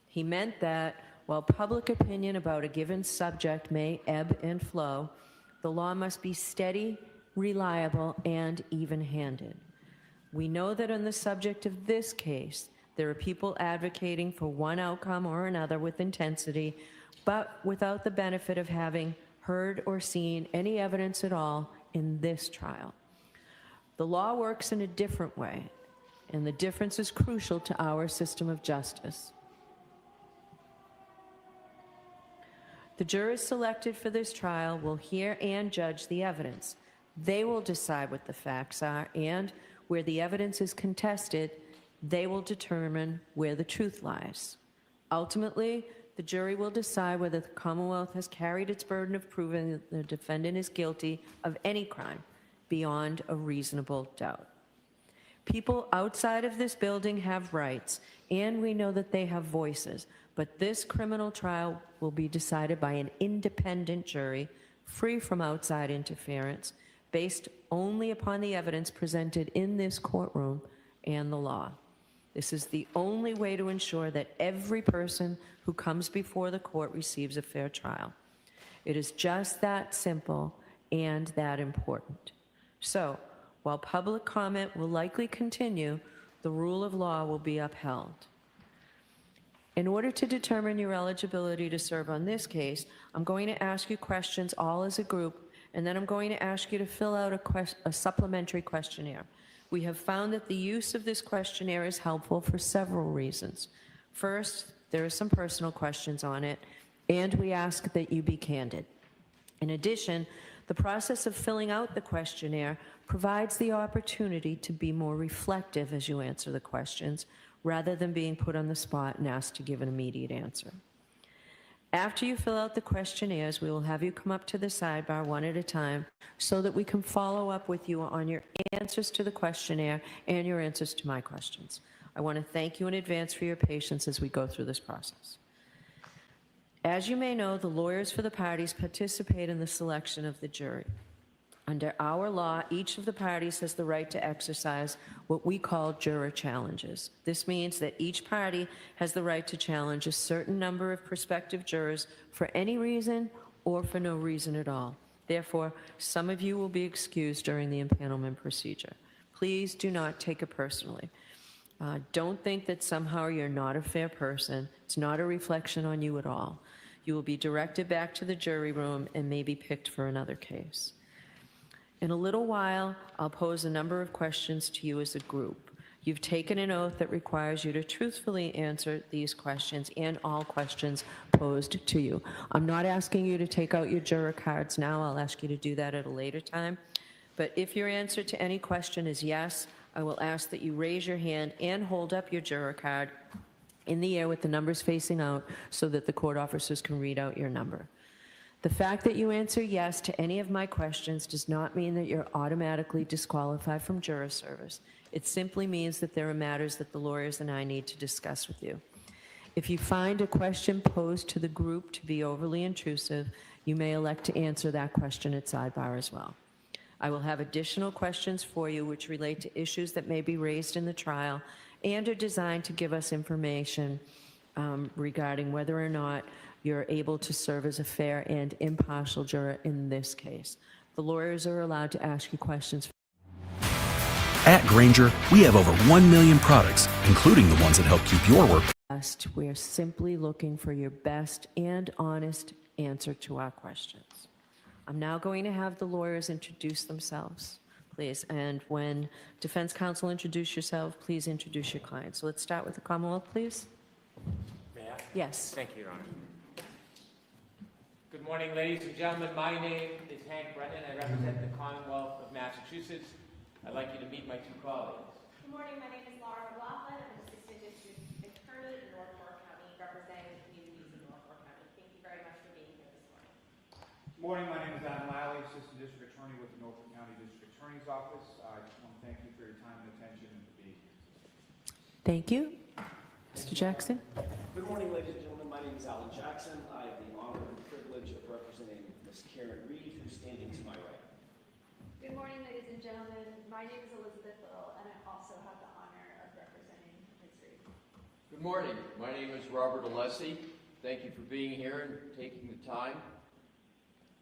He meant that while public opinion about a given subject may ebb and flow, the law must be steady, reliable, and even-handed. We know that on the subject of this case, there are people advocating for one outcome or another with intensity, but without the benefit of having heard or seen any evidence at all in this trial. The law works in a different way, and the difference is crucial to our system of justice. The jurors selected for this trial will hear and judge the evidence. They will decide what the facts are, and where the evidence is contested, they will determine where the truth lies. Ultimately, the jury will decide whether the Commonwealth has carried its burden of proving that the defendant is guilty of any crime beyond a reasonable doubt. People outside of this building have rights, and we know that they have voices, but this criminal trial will be decided by an independent jury, free from outside interference, based only upon the evidence presented in this courtroom and the law. This is the only way to ensure that every person who comes before the court receives a fair trial. It is just that simple and that important. So, while public comment will likely continue, the rule of law will be upheld. In order to determine your eligibility to serve on this case, I'm going to ask you questions all as a group, and then I'm going to ask you to fill out a supplementary questionnaire. We have found that the use of this questionnaire is helpful for several reasons. First, there are some personal questions on it, and we ask that you be candid. In addition, the process of filling out the questionnaire provides the opportunity to be more reflective as you answer the questions, rather than being put on the spot and asked to give an immediate answer. After you fill out the questionnaires, we will have you come up to the sidebar one at a time so that we can follow up with you on your answers to the questionnaire and your answers to my questions. I want to thank you in advance for your patience as we go through this process. As you may know, the lawyers for the parties participate in the selection of the jury. Under our law, each of the parties has the right to exercise what we call juror challenges. This means that each party has the right to challenge a certain number of prospective jurors for any reason or for no reason at all. Therefore, some of you will be excused during the impanelment procedure. Please do not take it personally. Don't think that somehow you're not a fair person. It's not a reflection on you at all. You will be directed back to the jury room and may be picked for another case. In a little while, I'll pose a number of questions to you as a group. You've taken an oath that requires you to truthfully answer these questions and all questions posed to you. I'm not asking you to take out your juror cards now. I'll ask you to do that at a later time. But if your answer to any question is yes, I will ask that you raise your hand and hold up your juror card in the air with the numbers facing out so that the court officers can read out your number. The fact that you answer yes to any of my questions does not mean that you're automatically disqualified from juror service. It simply means that there are matters that the lawyers and I need to discuss with you. If you find a question posed to the group to be overly intrusive, you may elect to answer that question at sidebar as well. I will have additional questions for you which relate to issues that may be raised in the trial and are designed to give us information regarding whether or not you're able to serve as a fair and impartial juror in this case. The lawyers are allowed to ask you questions. At Grainger, we have over 1 million products, including the ones that help keep your work. We're simply looking for your best and honest answer to our questions. I'm now going to have the lawyers introduce themselves, please. And when defense counsel introduce yourself, please introduce your client. So let's start with the Commonwealth, please. May I? Yes. Thank you, Your Honor. Good morning, ladies and gentlemen. My name is Hank Brennan. I represent the Commonwealth of Massachusetts. I'd like you to meet my two colleagues. Good morning, my name is Laura McLaughlin. I'm Assistant District Attorney in Norfolk County, representing the communities in Norfolk County. Thank you very much for being here this morning. Good morning, my name is Adam Lally, Assistant District Attorney with the Norfolk County District Attorney's Office. I just want to thank you for your time and attention and for being here. Thank you. Mr. Jackson. Good morning, ladies and gentlemen. My name is Alan Jackson. I have the honor and privilege of representing Ms. Karen Reed, who's standing to my right. Good morning, ladies and gentlemen. My name is Elizabeth Little, and I also have the honor of representing Ms. Reed. Good morning. My name is Robert Alessi. Thank you for being here and taking the time.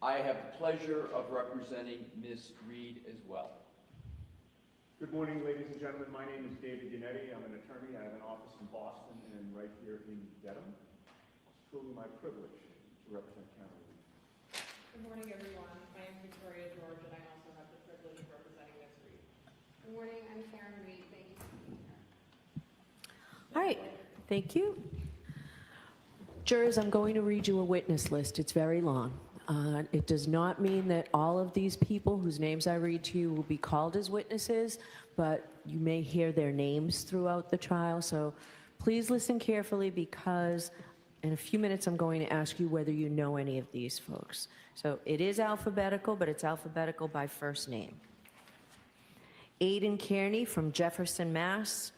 I have the pleasure of representing Ms. Reed as well. Good morning, ladies and gentlemen. My name is David Yannetti. I'm an attorney. I have an office in Boston and right here in Dedham. It's truly my privilege to represent Karen Reed. Good morning, everyone. My name is Victoria George, and I also have the privilege of representing Ms. Reed. Good morning. I'm Karen Reed. Thank you for being here. All right. Thank you. Jurors, I'm going to read you a witness list. It's very long. It does not mean that all of these people whose names I read to you will be called as witnesses, but you may hear their names throughout the trial. So please listen carefully because in a few minutes I'm going to ask you whether you know any of these folks. So it is alphabetical, but it's alphabetical by first name. Aidan Kearney from Jefferson, Mass.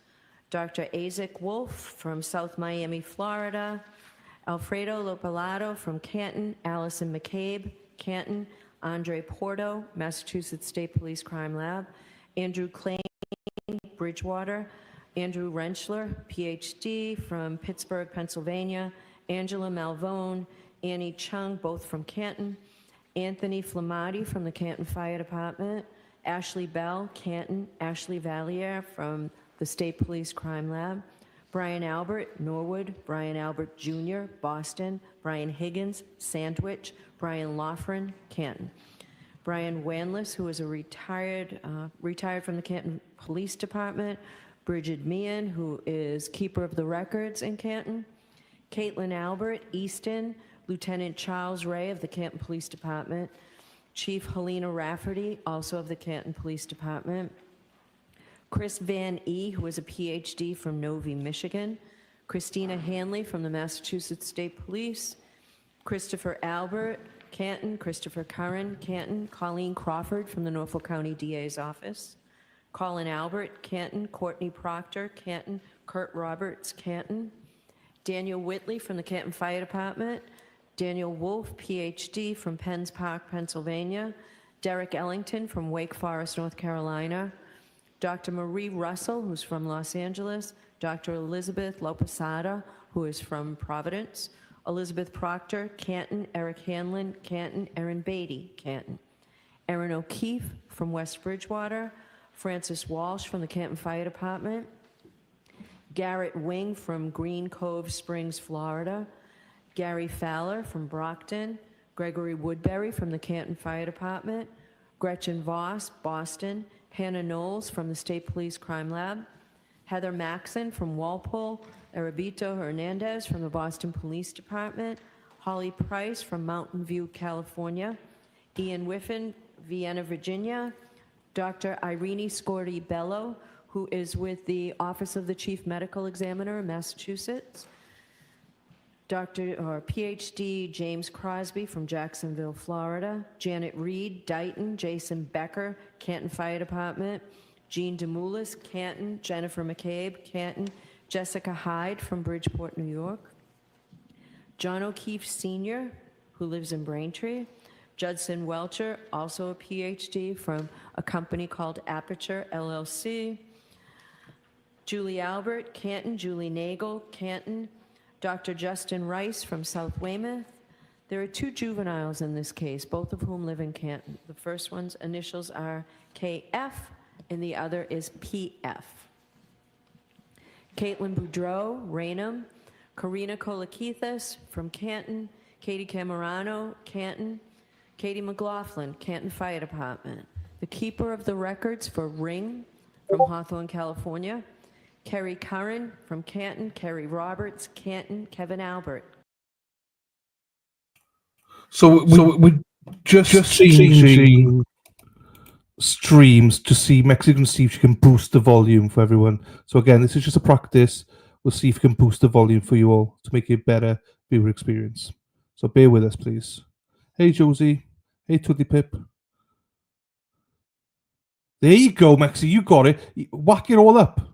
Dr. Isaac Wolf from South Miami, Florida. Alfredo Lopalato from Canton. Allison McCabe, Canton. Andre Porto, Massachusetts State Police Crime Lab. Andrew Klain, Bridgewater. Andrew Renschler, PhD from Pittsburgh, Pennsylvania. Angela Malvone, Annie Chung, both from Canton. Anthony Flamati from the Canton Fire Department. Ashley Bell, Canton. Ashley Valier from the State Police Crime Lab. Brian Albert, Norwood. Brian Albert Jr., Boston. Brian Higgins, Sandwich. Brian Loughran, Canton. Brian Wanless, who is a retired from the Canton Police Department. Bridget Meehan, who is keeper of the records in Canton. Caitlin Albert, Easton. Lieutenant Charles Ray of the Canton Police Department. Chief Helena Rafferty, also of the Canton Police Department. Chris Van E., who is a PhD from Novi, Michigan. Christina Hanley from the Massachusetts State Police. Christopher Albert, Canton. Christopher Curran, Canton. Colleen Crawford from the Norfolk County DA's office. Colin Albert, Canton. Courtney Proctor, Canton. Kurt Roberts, Canton. Daniel Whitley from the Canton Fire Department. Daniel Wolf, PhD from Penns Park, Pennsylvania. Derek Ellington from Wake Forest, North Carolina. Dr. Marie Russell, who's from Los Angeles. Dr. Elizabeth Loposada, who is from Providence. Elizabeth Proctor, Canton. Eric Hanlon, Canton. Erin Beatty, Canton. Erin O'Keefe from West Bridgewater. Francis Walsh from the Canton Fire Department. Garrett Wing from Green Cove Springs, Florida. Gary Fowler from Brockton. Gregory Woodbury from the Canton Fire Department. Gretchen Voss, Boston. Hannah Knowles from the State Police Crime Lab. Heather Maxon from Walpole. Erabito Hernandez from the Boston Police Department. Holly Price from Mountain View, California. Ian Whiffen, Vienna, Virginia. Dr. Irene Scorti Bello, who is with the Office of the Chief Medical Examiner in Massachusetts. PhD James Crosby from Jacksonville, Florida. Janet Reed, Dighton. Jason Becker, Canton Fire Department. Jean DeMoulis, Canton. Jennifer McCabe, Canton. Jessica Hyde from Bridgeport, New York. John O'Keefe Sr., who lives in Braintree. Judson Welcher, also a PhD from a company called Aperture, LLC. Julie Albert, Canton. Julie Nagel, Canton. Dr. Justin Rice from South Weymouth. There are two juveniles in this case, both of whom live in Canton. The first one's initials are KF, and the other is PF. Caitlin Boudreau, Raynham. Karina Kolakithis from Canton. Katie Camerano, Canton. Katie McLaughlin, Canton Fire Department. The keeper of the records for Ring from Hawthorne, California. Kerry Curran from Canton. Kerry Roberts, Canton. Kevin Albert. So we're just changing streams to see Mexican see if she can boost the volume for everyone. So again, this is just a practice. We'll see if we can boost the volume for you all to make it a better viewer experience. So bear with us, please. Hey, Josie. Hey, Toothy Pip. There you go, Maxie. You got it. Whack it all up.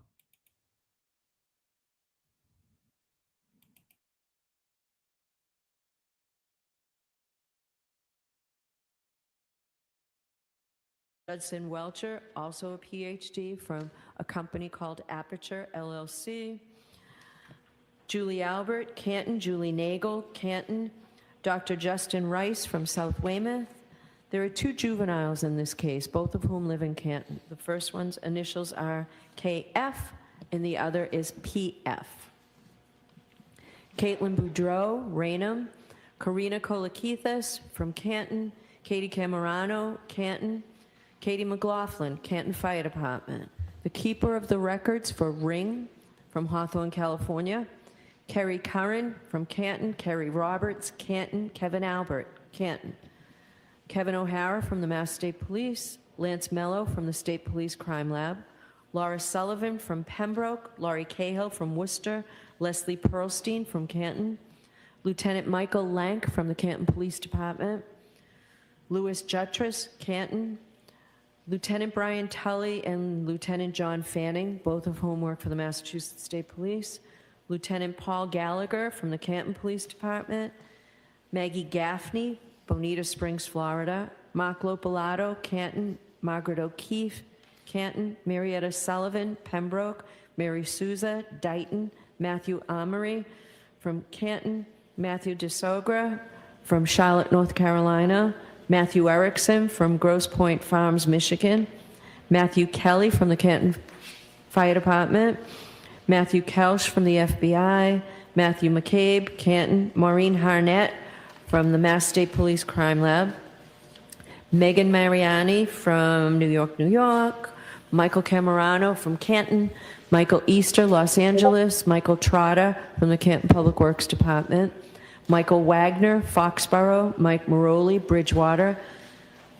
Judson Welcher, also a PhD from a company called Aperture, LLC. Julie Albert, Canton. Julie Nagel, Canton. Dr. Justin Rice from South Weymouth. There are two juveniles in this case, both of whom live in Canton. The first one's initials are KF, and the other is PF. Caitlin Boudreau, Raynham. Karina Kolakithis from Canton. Katie Camerano, Canton. Katie McLaughlin, Canton Fire Department. The keeper of the records for Ring from Hawthorne, California. Kerry Curran from Canton. Kerry Roberts, Canton. Kevin Albert, Canton. Kevin O'Hara from the Mass State Police. Lance Mello from the State Police Crime Lab. Laura Sullivan from Pembroke. Laurie Cahill from Worcester. Leslie Pearlstein from Canton. Lieutenant Michael Lank from the Canton Police Department. Louis Jutras, Canton. Lieutenant Brian Tully and Lieutenant John Fanning, both of whom work for the Massachusetts State Police. Lieutenant Paul Gallagher from the Canton Police Department. Maggie Gaffney, Bonita Springs, Florida. Mark Lopalato, Canton. Margaret O'Keefe, Canton. Marietta Sullivan, Pembroke. Mary Souza, Dighton. Matthew Amory from Canton. Matthew DeSogra from Charlotte, North Carolina. Matthew Erickson from Grosse Pointe Farms, Michigan. Matthew Kelly from the Canton Fire Department. Matthew Kelsch from the FBI. Matthew McCabe, Canton. Maureen Harnett from the Mass State Police Crime Lab. Megan Mariani from New York, New York. Michael Camerano from Canton. Michael Easter, Los Angeles. Michael Trotter from the Canton Public Works Department. Michael Wagner, Foxborough. Mike Maroli, Bridgewater.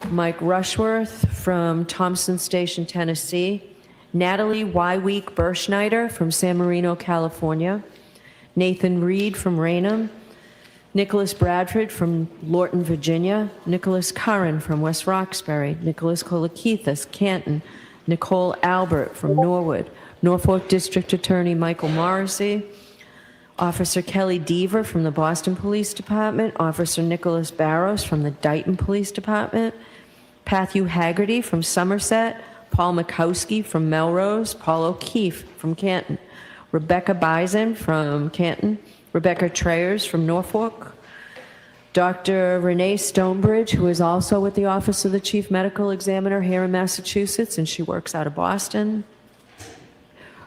Mike Rushworth from Thompson Station, Tennessee. Natalie Wyweek Berschneider from San Marino, California. Nathan Reed from Raynham. Nicholas Bradford from Lorton, Virginia. Nicholas Curran from West Roxbury. Nicholas Kolakithis, Canton. Nicole Albert from Norwood. Norfolk District Attorney Michael Morrissey. Officer Kelly Deaver from the Boston Police Department. Officer Nicholas Barrows from the Dighton Police Department. Matthew Haggerty from Somerset. Paul Mikowski from Melrose. Paul O'Keefe from Canton. Rebecca Bison from Canton. Rebecca Trayers from Norfolk. Dr. Renee Stonebridge, who is also with the Office of the Chief Medical Examiner here in Massachusetts, and she works out of Boston.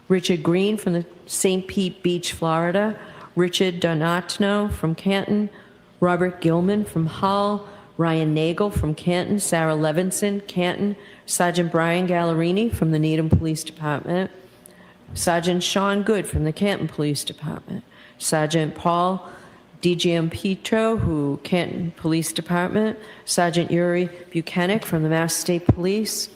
Richard Green from the St. Pete Beach, Florida. Richard Donatno from Canton. Robert Gilman from Hull. Ryan Nagel from Canton. Sarah Levinson, Canton. Sergeant Brian Gallerini from the Needham Police Department. Sergeant Sean Good from the Canton Police Department. Sergeant Paul DiGiampetro, who Canton Police Department. Sergeant Yuri Buchanan from the Mass State Police.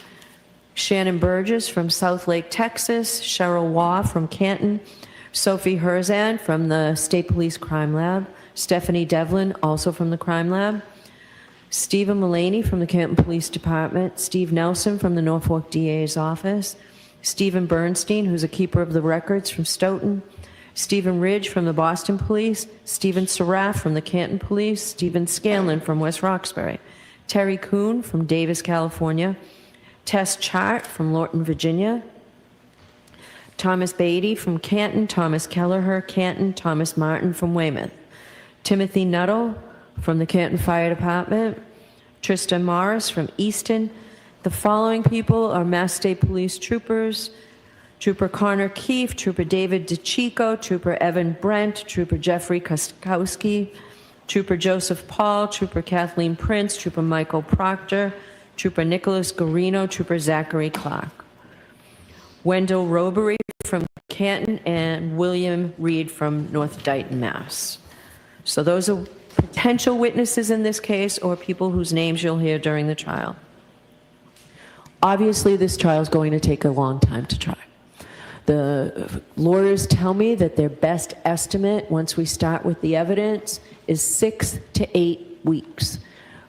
Shannon Burgess from South Lake, Texas. Cheryl Waugh from Canton. Sophie Herzan from the State Police Crime Lab. Stephanie Devlin, also from the Crime Lab. Stephen Mullaney from the Canton Police Department. Steve Nelson from the Norfolk DA's office. Stephen Bernstein, who's a keeper of the records from Stoughton. Stephen Ridge from the Boston Police. Stephen Seraph from the Canton Police. Stephen Scanlon from West Roxbury. Terry Kuhn from Davis, California. Tess Chart from Lorton, Virginia. Thomas Beatty from Canton. Thomas Kelleher, Canton. Thomas Martin from Weymouth. Timothy Nuttall from the Canton Fire Department. Tristan Morris from Easton. The following people are Mass State Police troopers: Trooper Connor Keefe, Trooper David DeChico, Trooper Evan Brent, Trooper Jeffrey Koskowski, Trooper Joseph Paul, Trooper Kathleen Prince, Trooper Michael Proctor, Trooper Nicholas Garino, Trooper Zachary Clark. Wendell Robery from Canton, and William Reed from North Dighton, Mass. So those are potential witnesses in this case, or people whose names you'll hear during the trial. Obviously, this trial is going to take a long time to try. The lawyers tell me that their best estimate, once we start with the evidence, is 6 to 8 weeks.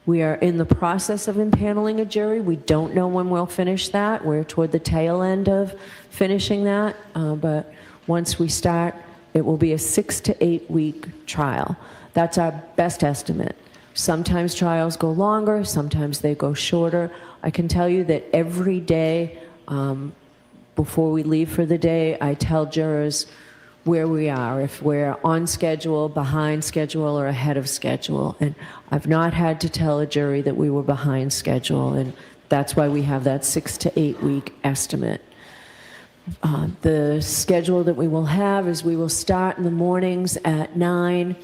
We are in the process of impaneling a jury. We don't know when we'll finish that. We're toward the tail end of finishing that, but once we start, it will be a 6 to 8 week trial. That's our best estimate. Sometimes trials go longer, sometimes they go shorter. I can tell you that every day before we leave for the day, I tell jurors where we are, if we're on schedule, behind schedule, or ahead of schedule. And I've not had to tell a jury that we were behind schedule, and that's why we have that 6 to 8 week estimate. The schedule that we will have is we will start in the mornings at 9.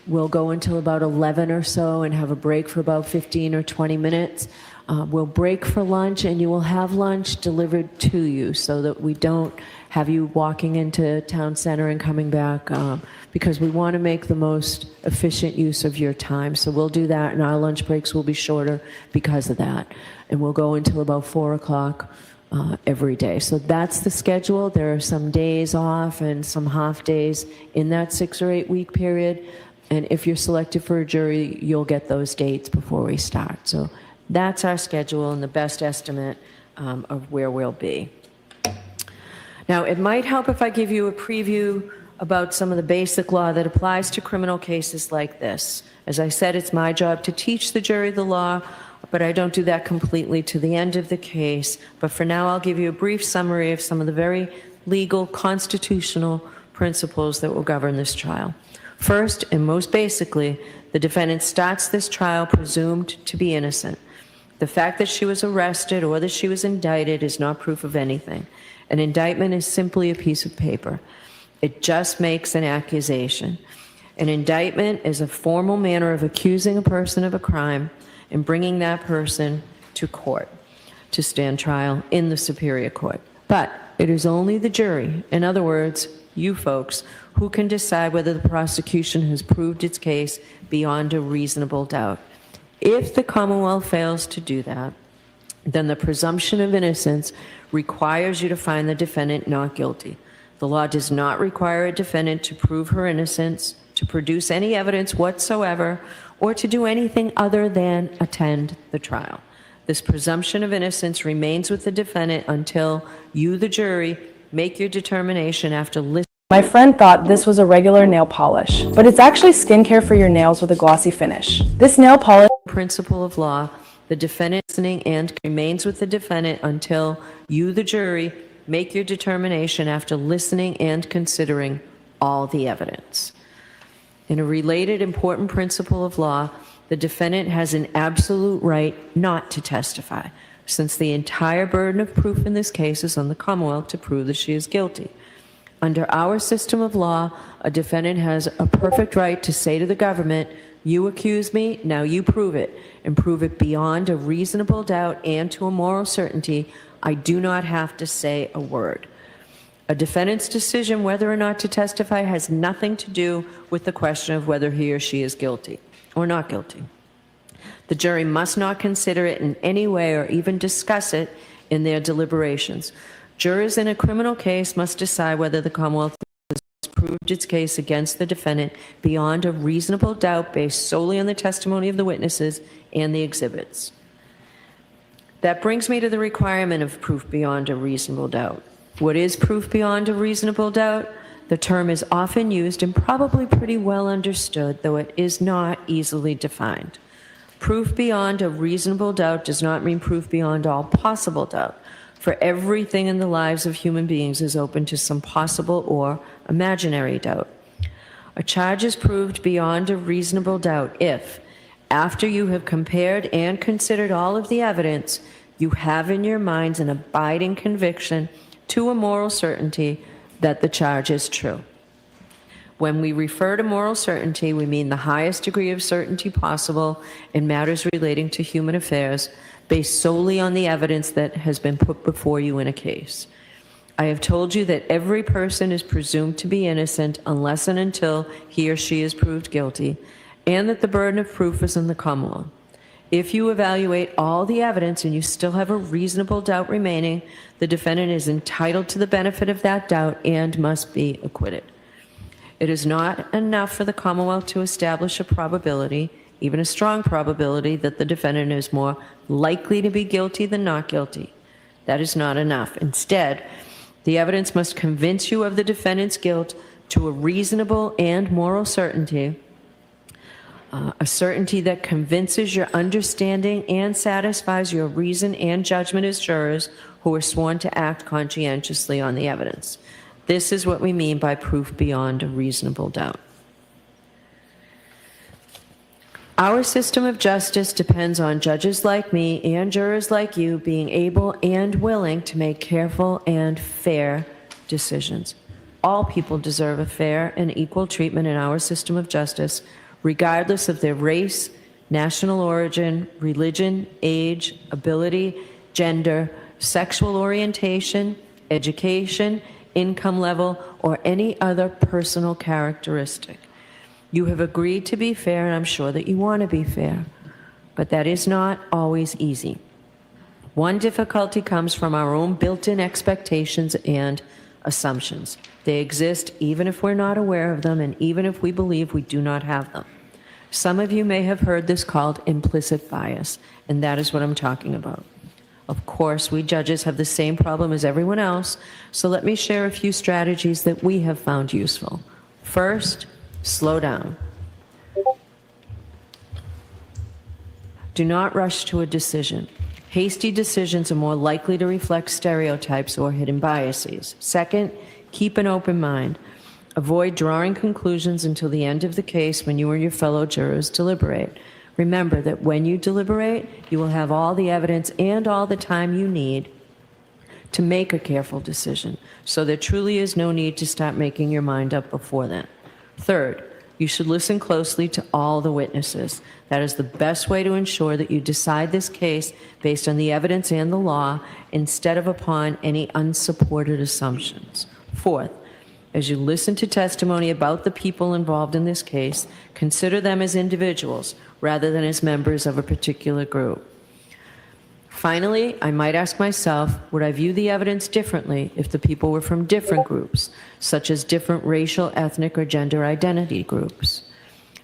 We'll go until about 11 or so and have a break for about 15 or 20 minutes. We'll break for lunch, and you will have lunch delivered to you so that we don't have you walking into town center and coming back, because we want to make the most efficient use of your time. So we'll do that, and our lunch breaks will be shorter because of that. And we'll go until about 4 o'clock every day. So that's the schedule. There are some days off and some half days in that 6 or 8 week period. And if you're selected for a jury, you'll get those dates before we start. So that's our schedule and the best estimate of where we'll be. Now, it might help if I give you a preview about some of the basic law that applies to criminal cases like this. As I said, it's my job to teach the jury the law, but I don't do that completely to the end of the case. But for now, I'll give you a brief summary of some of the very legal, constitutional principles that will govern this trial. First, and most basically, the defendant starts this trial presumed to be innocent. The fact that she was arrested or that she was indicted is not proof of anything. An indictment is simply a piece of paper. It just makes an accusation. An indictment is a formal manner of accusing a person of a crime and bringing that person to court to stand trial in the superior court. But it is only the jury, in other words, you folks, who can decide whether the prosecution has proved its case beyond a reasonable doubt. If the Commonwealth fails to do that, then the presumption of innocence requires you to find the defendant not guilty. The law does not require a defendant to prove her innocence, to produce any evidence whatsoever, or to do anything other than attend the trial. This presumption of innocence remains with the defendant until you, the jury, make your determination after listening. My friend thought this was a regular nail polish, but it's actually skincare for your nails with a glossy finish. This nail polish Principle of law, the defendant listening and remains with the defendant until you, the jury, make your determination after listening and considering all the evidence. In a related important principle of law, the defendant has an absolute right not to testify, since the entire burden of proof in this case is on the Commonwealth to prove that she is guilty. Under our system of law, a defendant has a perfect right to say to the government, you accuse me, now you prove it, and prove it beyond a reasonable doubt and to a moral certainty. I do not have to say a word. A defendant's decision whether or not to testify has nothing to do with the question of whether he or she is guilty or not guilty. The jury must not consider it in any way or even discuss it in their deliberations. Jurors in a criminal case must decide whether the Commonwealth has proved its case against the defendant beyond a reasonable doubt based solely on the testimony of the witnesses and the exhibits. That brings me to the requirement of proof beyond a reasonable doubt. What is proof beyond a reasonable doubt? The term is often used and probably pretty well understood, though it is not easily defined. Proof beyond a reasonable doubt does not mean proof beyond all possible doubt, for everything in the lives of human beings is open to some possible or imaginary doubt. A charge is proved beyond a reasonable doubt if, after you have compared and considered all of the evidence, you have in your minds an abiding conviction to a moral certainty that the charge is true. When we refer to moral certainty, we mean the highest degree of certainty possible in matters relating to human affairs, based solely on the evidence that has been put before you in a case. I have told you that every person is presumed to be innocent unless and until he or she is proved guilty, and that the burden of proof is in the Commonwealth. If you evaluate all the evidence and you still have a reasonable doubt remaining, the defendant is entitled to the benefit of that doubt and must be acquitted. It is not enough for the Commonwealth to establish a probability, even a strong probability, that the defendant is more likely to be guilty than not guilty. That is not enough. Instead, the evidence must convince you of the defendant's guilt to a reasonable and moral certainty, a certainty that convinces your understanding and satisfies your reason and judgment as jurors who are sworn to act conscientiously on the evidence. This is what we mean by proof beyond a reasonable doubt. Our system of justice depends on judges like me and jurors like you being able and willing to make careful and fair decisions. All people deserve a fair and equal treatment in our system of justice, regardless of their race, national origin, religion, age, ability, gender, sexual orientation, education, income level, or any other personal characteristic. You have agreed to be fair, and I'm sure that you want to be fair, but that is not always easy. One difficulty comes from our own built-in expectations and assumptions. They exist even if we're not aware of them and even if we believe we do not have them. Some of you may have heard this called implicit bias, and that is what I'm talking about. Of course, we judges have the same problem as everyone else, so let me share a few strategies that we have found useful. First, slow down. Do not rush to a decision. Hasty decisions are more likely to reflect stereotypes or hidden biases. Second, keep an open mind. Avoid drawing conclusions until the end of the case when you or your fellow jurors deliberate. Remember that when you deliberate, you will have all the evidence and all the time you need to make a careful decision, so there truly is no need to start making your mind up before then. Third, you should listen closely to all the witnesses. That is the best way to ensure that you decide this case based on the evidence and the law instead of upon any unsupported assumptions. Fourth, as you listen to testimony about the people involved in this case, consider them as individuals rather than as members of a particular group. Finally, I might ask myself, would I view the evidence differently if the people were from different groups, such as different racial, ethnic, or gender identity groups?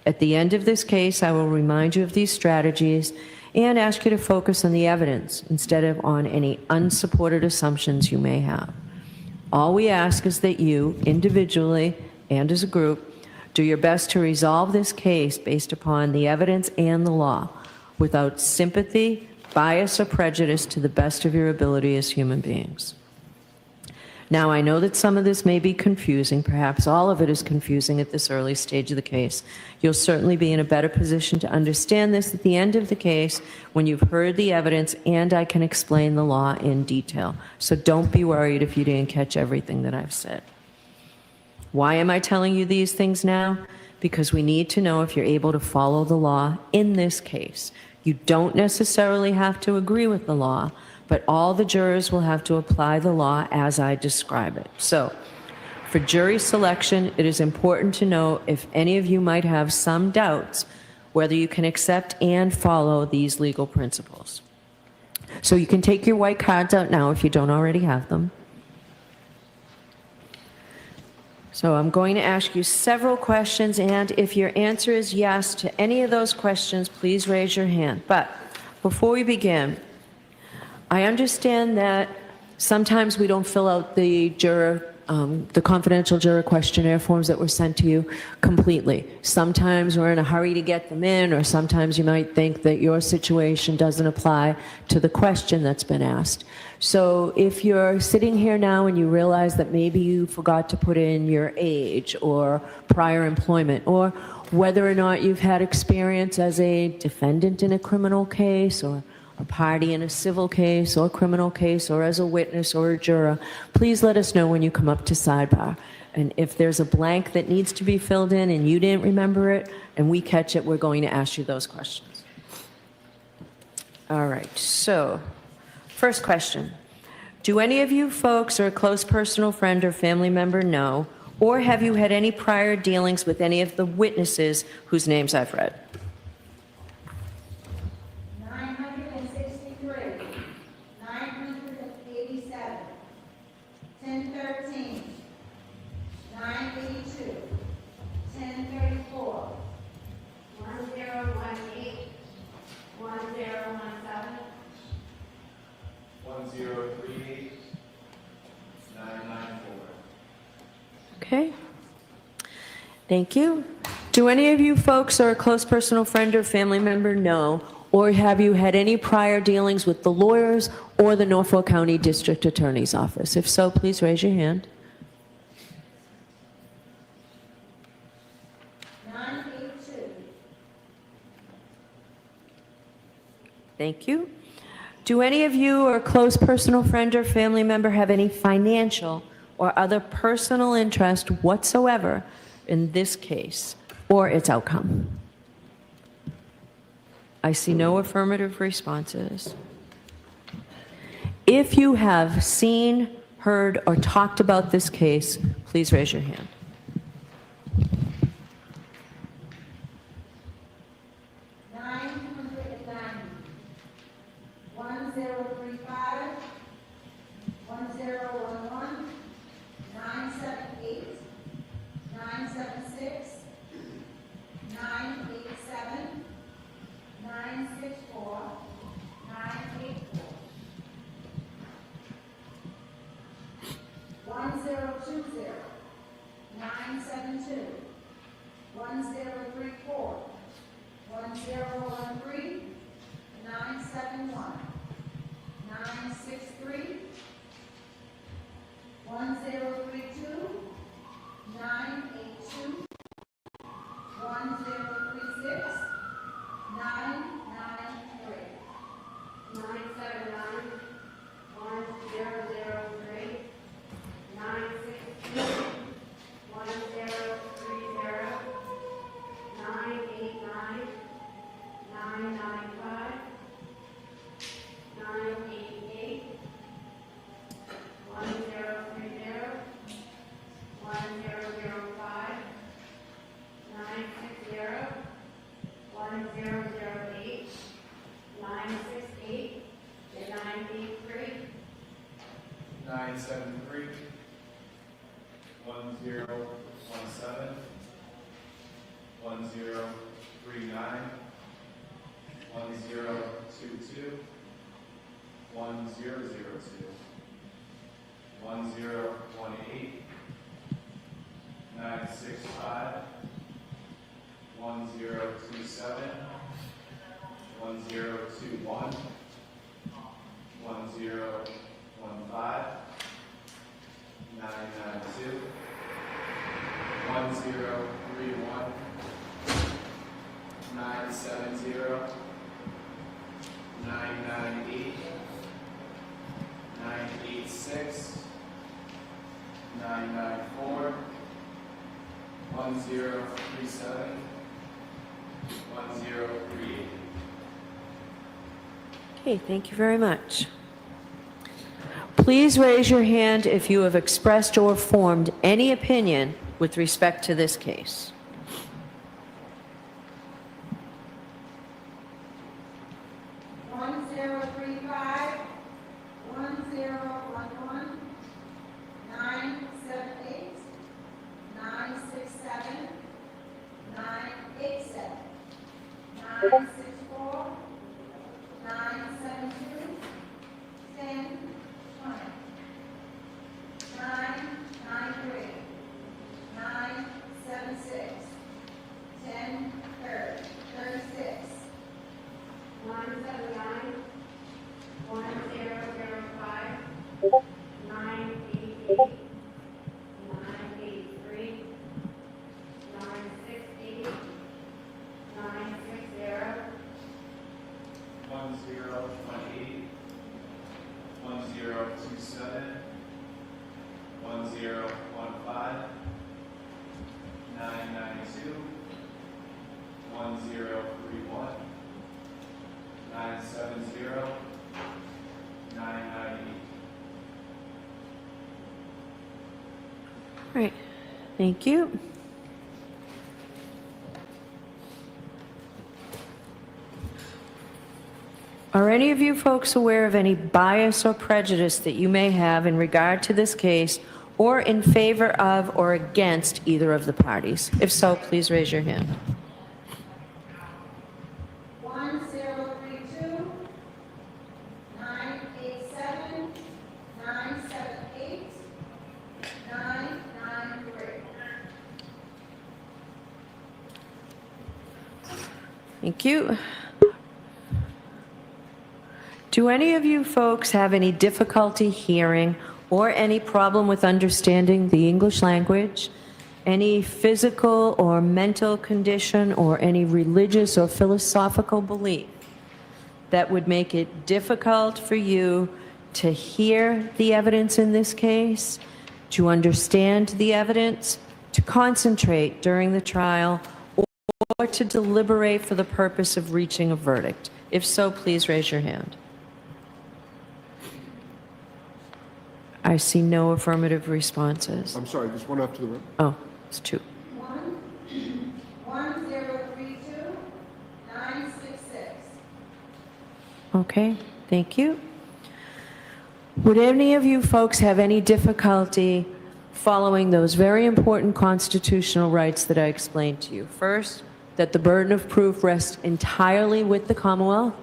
At the end of this case, I will remind you of these strategies and ask you to focus on the evidence instead of on any unsupported assumptions you may have. All we ask is that you, individually and as a group, do your best to resolve this case based upon the evidence and the law, without sympathy, bias, or prejudice, to the best of your ability as human beings. Now, I know that some of this may be confusing. Perhaps all of it is confusing at this early stage of the case. You'll certainly be in a better position to understand this at the end of the case when you've heard the evidence and I can explain the law in detail. So don't be worried if you didn't catch everything that I've said. Why am I telling you these things now? Because we need to know if you're able to follow the law in this case. You don't necessarily have to agree with the law, but all the jurors will have to apply the law as I describe it. So, for jury selection, it is important to know if any of you might have some doubts whether you can accept and follow these legal principles. So you can take your white cards out now if you don't already have them. So I'm going to ask you several questions, and if your answer is yes to any of those questions, please raise your hand. But before we begin, I understand that sometimes we don't fill out the confidential juror questionnaire forms that were sent to you completely. Sometimes we're in a hurry to get them in, or sometimes you might think that your situation doesn't apply to the question that's been asked. So if you're sitting here now and you realize that maybe you forgot to put in your age or prior employment, or whether or not you've had experience as a defendant in a criminal case, or a party in a civil case or criminal case, or as a witness or a juror, please let us know when you come up to sidebar. And if there's a blank that needs to be filled in and you didn't remember it and we catch it, we're going to ask you those questions. All right, so first question. Do any of you folks or a close personal friend or family member know, or have you had any prior dealings with any of the witnesses whose names I've read? 963, 987, 1013, 982, 1034, 1018, 1017, 1038, 994. Okay. Thank you. Do any of you folks or a close personal friend or family member know, or have you had any prior dealings with the lawyers or the Norfolk County District Attorney's Office? If so, please raise your hand. 982, Thank you. Do any of you or a close personal friend or family member have any financial or other personal interest whatsoever in this case or its outcome? I see no affirmative responses. If you have seen, heard, or talked about this case, please raise your hand. 988, 1030, 1005, 960, 1008, 968, and 983. 973, 1017, 1039, 1022, 1002, 1018, 965, 1027, 1021, 1015, 992, 1031, 970, 998, 986, 994, 1037, 1038. Okay, thank you very much. Please raise your hand if you have expressed or formed any opinion with respect to this case. All right, thank you. Are any of you folks aware of any bias or prejudice that you may have in regard to this case or in favor of or against either of the parties? If so, please raise your hand. 1032, 987, 978, 993. Thank you. Do any of you folks have any difficulty hearing or any problem with understanding the English language, any physical or mental condition, or any religious or philosophical belief that would make it difficult for you to hear the evidence in this case, to understand the evidence, to concentrate during the trial, or to deliberate for the purpose of reaching a verdict? If so, please raise your hand. I see no affirmative responses. I'm sorry, just one after the room. Oh, it's two. 1032, 966. Okay, thank you. Would any of you folks have any difficulty following those very important constitutional rights that I explained to you? First, that the burden of proof rests entirely with the Commonwealth.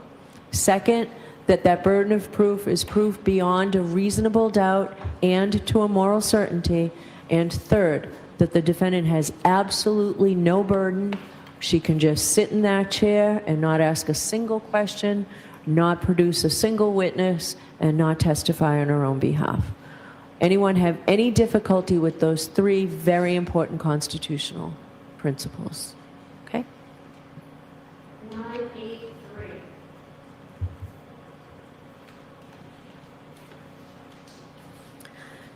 Second, that burden of proof is proof beyond a reasonable doubt and to a moral certainty. And third, that the defendant has absolutely no burden. She can just sit in that chair and not ask a single question, not produce a single witness, and not testify on her own behalf. Anyone have any difficulty with those three very important constitutional principles? Okay. 983.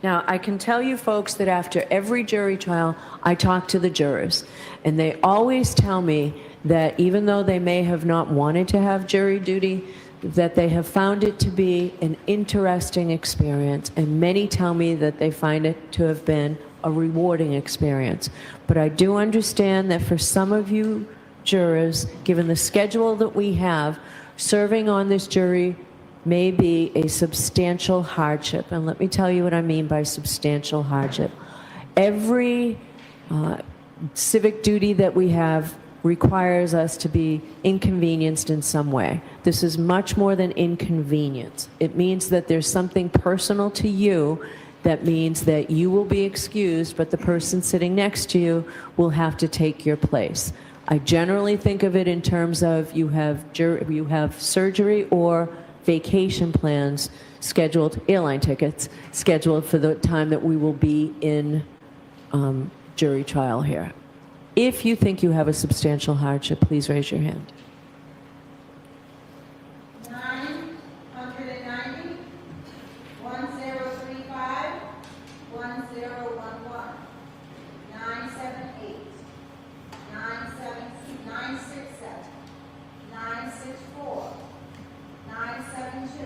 Now, I can tell you folks that after every jury trial, I talk to the jurors, and they always tell me that even though they may have not wanted to have jury duty, that they have found it to be an interesting experience, and many tell me that they find it to have been a rewarding experience. But I do understand that for some of you jurors, given the schedule that we have, serving on this jury may be a substantial hardship. And let me tell you what I mean by substantial hardship. Every civic duty that we have requires us to be inconvenienced in some way. This is much more than inconvenience. It means that there's something personal to you that means that you will be excused, but the person sitting next to you will have to take your place. I generally think of it in terms of you have surgery or vacation plans scheduled, airline tickets scheduled for the time that we will be in jury trial here. If you think you have a substantial hardship, please raise your hand. 990, 1035, 1011, 978, 967, 964, 972,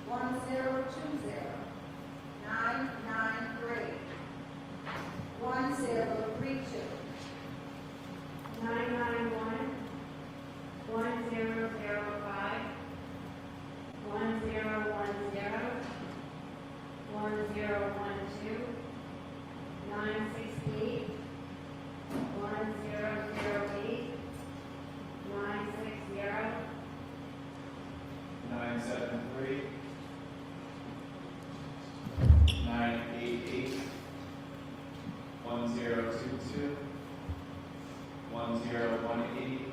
1020, 993, 1032, 991, 1005, 1010, 1012, 968, 1008, 960, 973, 988, 1022, 1018,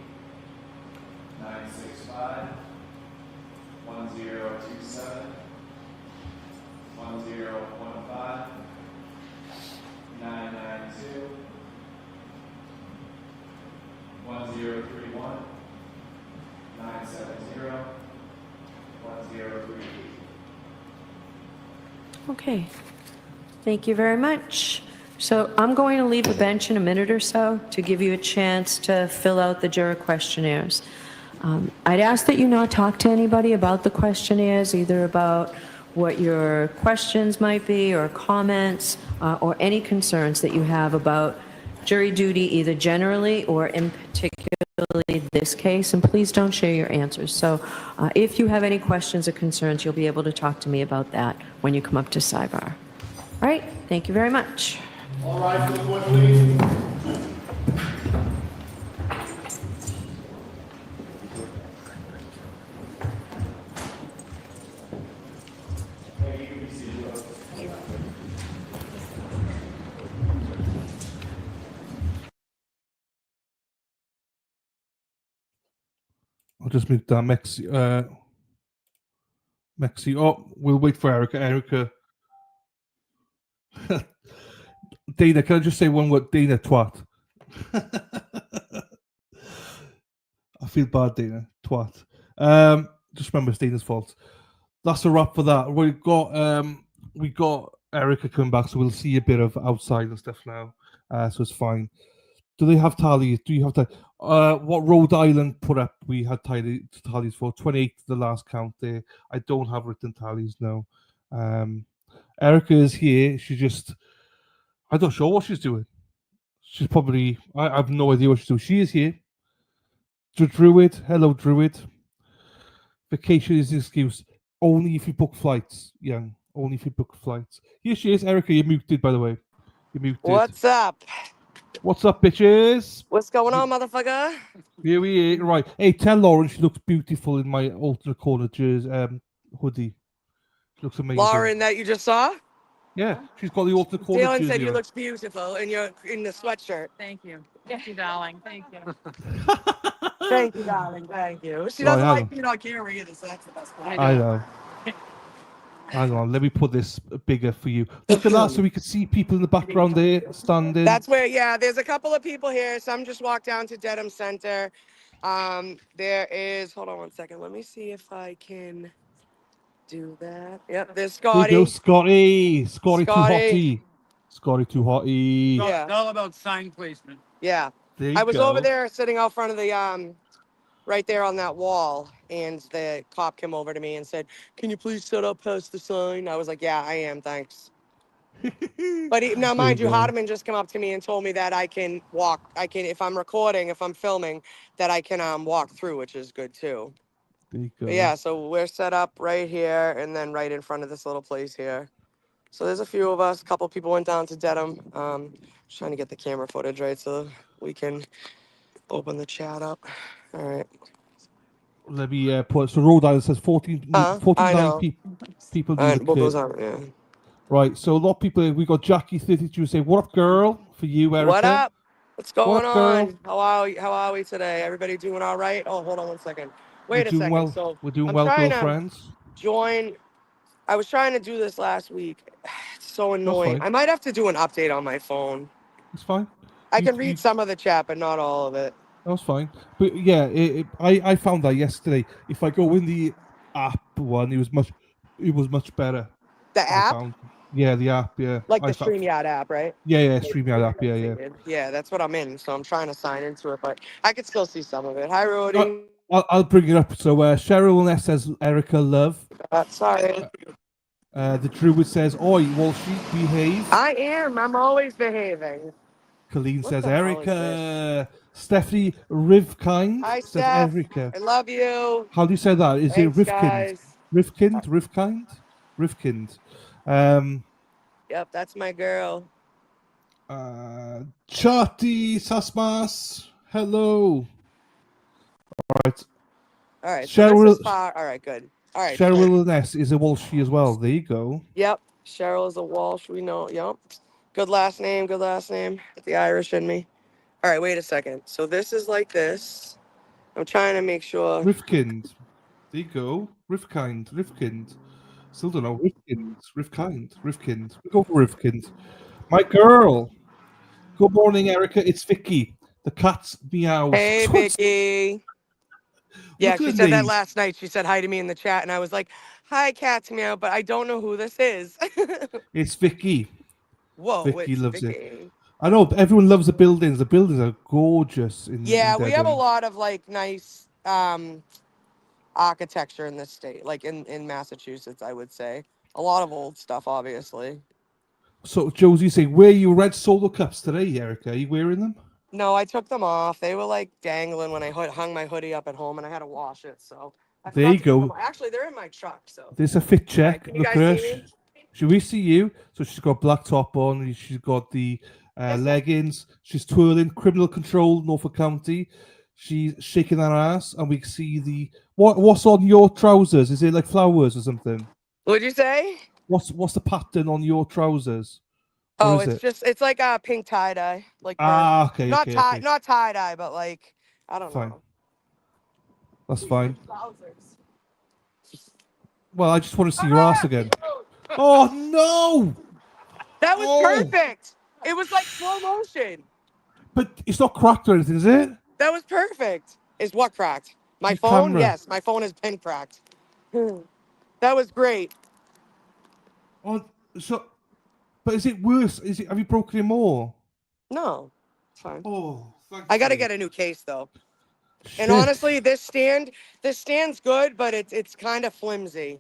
965, 1027, 1015, 992, 1031, 970, 1038. Okay. Thank you very much. So I'm going to leave the bench in a minute or so to give you a chance to fill out the juror questionnaires. I'd ask that you not talk to anybody about the questionnaires, either about what your questions might be or comments or any concerns that you have about jury duty, either generally or in particularly this case, and please don't share your answers. So if you have any questions or concerns, you'll be able to talk to me about that when you come up to Cybar. All right, thank you very much. All rise for the court, please. I'll just move down Mexi. Oh, we'll wait for Erica. Erica. Dana, can I just say one word? Dana, twat. I feel bad, Dana. Twat. Just remember it's Dana's fault. That's a wrap for that. We got Erica coming back, so we'll see a bit of outside and stuff now. So it's fine. Do they have tallies? Do you have to? What Rhode Island put up? We had tallies for 28 the last count there. I don't have written tallies now. Erica is here. I'm not sure what she's doing. She's probably. I have no idea what she's doing. She is here. Druid. Hello, Druid. Vacation is an excuse. Only if you book flights, young. Only if you book flights. Here she is. Erica, you're muted, by the way. You're muted. What's up? What's up, bitches? What's going on, motherfucker? Here we are. Right. Hey, tell Lauren she looks beautiful in my alternate corner jersey, hoodie. She looks amazing. Lauren, that you just saw? Yeah, she's got the alternate corner Dylan jersey said you on. look beautiful in the sweatshirt. Thank you. Thank you, darling. Thank you. Thank you, darling. Thank you. She Right, doesn't hang like on. being on camera either, so that's the best part. I know. Hang on, let me put this bigger for you. Look at that, so we can see people in the background there standing. That's where, yeah, there's a couple of people here. Some just walked down to Dedham Center. There is, hold on one second. Let me see if I can do that. Yep, there's There you go, Scotty. Scotty too hotty. Scotty too hotty. Yeah. It's all about sign placement. Yeah. There you I was go. over there sitting out front of the right there on that wall. And the cop came over to me and said, "Can you please set up past the sign?" I was like, "Yeah, I am, thanks." But now, There you mind you, go. Hardiman just came up to me and told me that I can walk. I can, if I'm recording, if I'm filming, that I can walk through, which is good too. There you go. But yeah, so we're set up right here and then right in front of this little place here. So there's a few of us. A couple people went down to Dedham. Just trying to get the camera footage right so we can open the chat up. All right. Let me put so Rhode Island says 49 I know. people do the What goes kit. on? Yeah. Right, so a lot of people. We got Jackie 32 say, "What up, girl?" For you, Erica. What up? What's What going up, girl? on? How are we today? Everybody doing all right? Oh, hold on one second. We're Wait a doing second. well. So We're doing I'm well, trying to girlfriends. join. I was trying to do this last week. It's so annoying. fine. I might have to do an update on my phone. It's fine. I can read some of the chat, but not all of it. That's fine. But yeah, I found that yesterday. If I go in the app one, it was much better. The I app? found. Yeah, the app. Yeah. Like I the found. StreamYard app, right? Yeah, StreamYard app. Yeah. Yeah, that's what I'm in. So I'm trying to sign into it, but I could still see some of it. Hi, I, Rudy. I'll bring it up. So Cheryl Ness says Erica love. Sorry. The Druid says, "Oi, Walshy, behave." I am. I'm always behaving. Colleen says, the hell is Erica. Stephanie Rivkind Hi, says, Steph. Erica. I love you. How do you say that? Is Thanks, it Rivkind? guys. Rivkind? Rivkind. Yep, that's my girl. Chati Sasmas. Hello. All right. All right, so Cheryl, this is far. All right, good. All right. so- Cheryl Ness is a Walshy as well. There you go. Yep, Cheryl is a Walsh. We know. Yep. Good last name. Good last name. The Irish in me. All right, wait a second. So this is like this. I'm trying to make sure. Rivkind. There you go. Rivkind. Still don't know. Rivkind. We go for Rivkind. My girl. Good morning, Erica. It's Vicky. The cat's meows. Hey, Vicky. Yeah, Look at she the said that name. last night. She said hi to me in the chat, and I was like, "Hi, Cat's Meow," but I don't know who this is. It's Vicky. Whoa, Vicky it's loves Vicky. it. I know everyone loves the buildings. The buildings are gorgeous. Yeah, in we have a Dedham. lot of like nice architecture in this state, like in Massachusetts, I would say. A lot of old stuff, obviously. So Josie saying, wear your red solo cups today, Erica. Are you wearing them? No, I took them off. They were like dangling when I hung my hoodie up at home, and I had to wash it. So I There forgot you to put them go. on. Actually, they're in my truck. So There's a fit check. can you Look guys at her. see me? Should we see you? So she's got black top on. She's got the leggings. She's twirling. Criminal Control, Norfolk County. She's shaking her ass, and we can see the what's on your trousers. Is it like flowers or something? What'd you say? What's the pattern on your trousers? Oh, Or is it's like a pink tie dye, like okay, not okay. not tie dye, but like I don't Fine. know. That's fine. Trousers. Well, I just want to see your ass again. Oh no! That was perfect. It was like slow motion. But it's not cracked or anything, is it? That was perfect. Is what cracked? My Your phone? camera. Yes, my phone has been cracked. That was great. Oh, so, but is it worse? Have you broken it more? No, it's fine. Oh, thanks. I got to get a new case though. Shit. And honestly, this stand's good, but it's kind of flimsy.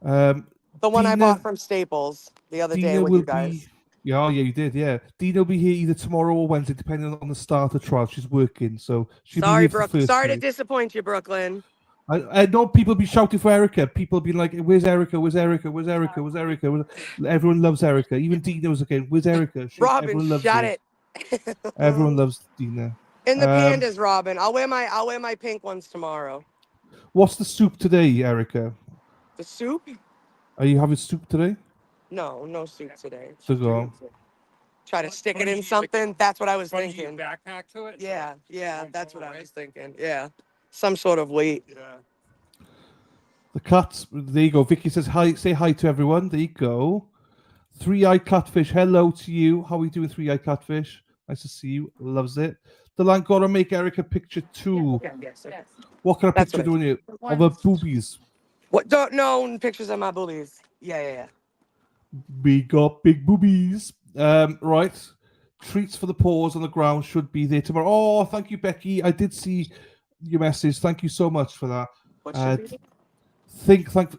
The one I bought from Staples the other day with you guys. Yeah, you did. Yeah, Dina will be here either tomorrow or Wednesday, depending on the start of trial. She's working, so she'll Sorry, be here for the Brooklyn. first Sorry to week. disappoint you, Brooklyn. I know people be shouting for Erica. People be like, "Where's Erica? Where's Erica? Where's Erica? Where's Erica?" Everyone loves Erica. Even Dina's again. Where's Erica? Robin, everyone loves shut her. it. Everyone loves Dina. In the pandas, Robin. I'll wear my pink ones tomorrow. What's the soup today, Erica? The soup? Are you having soup today? No soup today. So go on. Try to stick it in something. That's what I was thinking. Backpack to it? Yeah, that's what I was thinking. Yeah, some sort of weight. Yeah. The cats. There you go. Vicky says hi. Say hi to everyone. There you go. Three-eyed catfish. Hello to you. How are you doing, three-eyed catfish? Nice to see you. Loves it. The land gotta make Erica picture too. Yes. What kind of That's picture what doing it? Of her boobies. What? Don't no pictures of my boobies. Yeah. We got big boobies. Right. Treats for the paws on the ground should be there tomorrow. Oh, thank you, Becky. I did see your message. Thank you so much for that. What should be?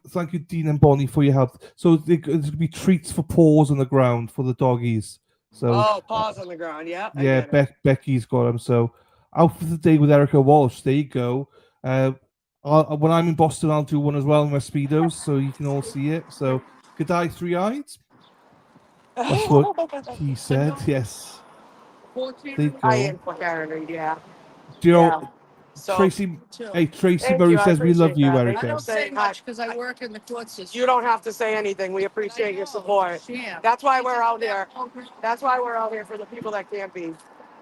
Thank you, Dean and Bonnie, for your help. So there's going to be treats for paws on the ground for the doggies. So Paws on the ground. Yeah, I yeah, get it. Becky's got them. So out for the day with Erica Walsh. There you go. When I'm in Boston, I'll do one as well in my speedos, so you can all see it. So good eye, 3 eyes. That's what he said. Yes. There you go. I am for Karen Reed, yeah. Do you know, Yeah. So, Tracy? Hey, Tracy thank Murray you. I says we love appreciate you, that. Erica. I don't say much because I work in the court system. You don't have to say anything. We appreciate your support. Yeah. That's why we're out here. That's why we're out here for the people that can't be.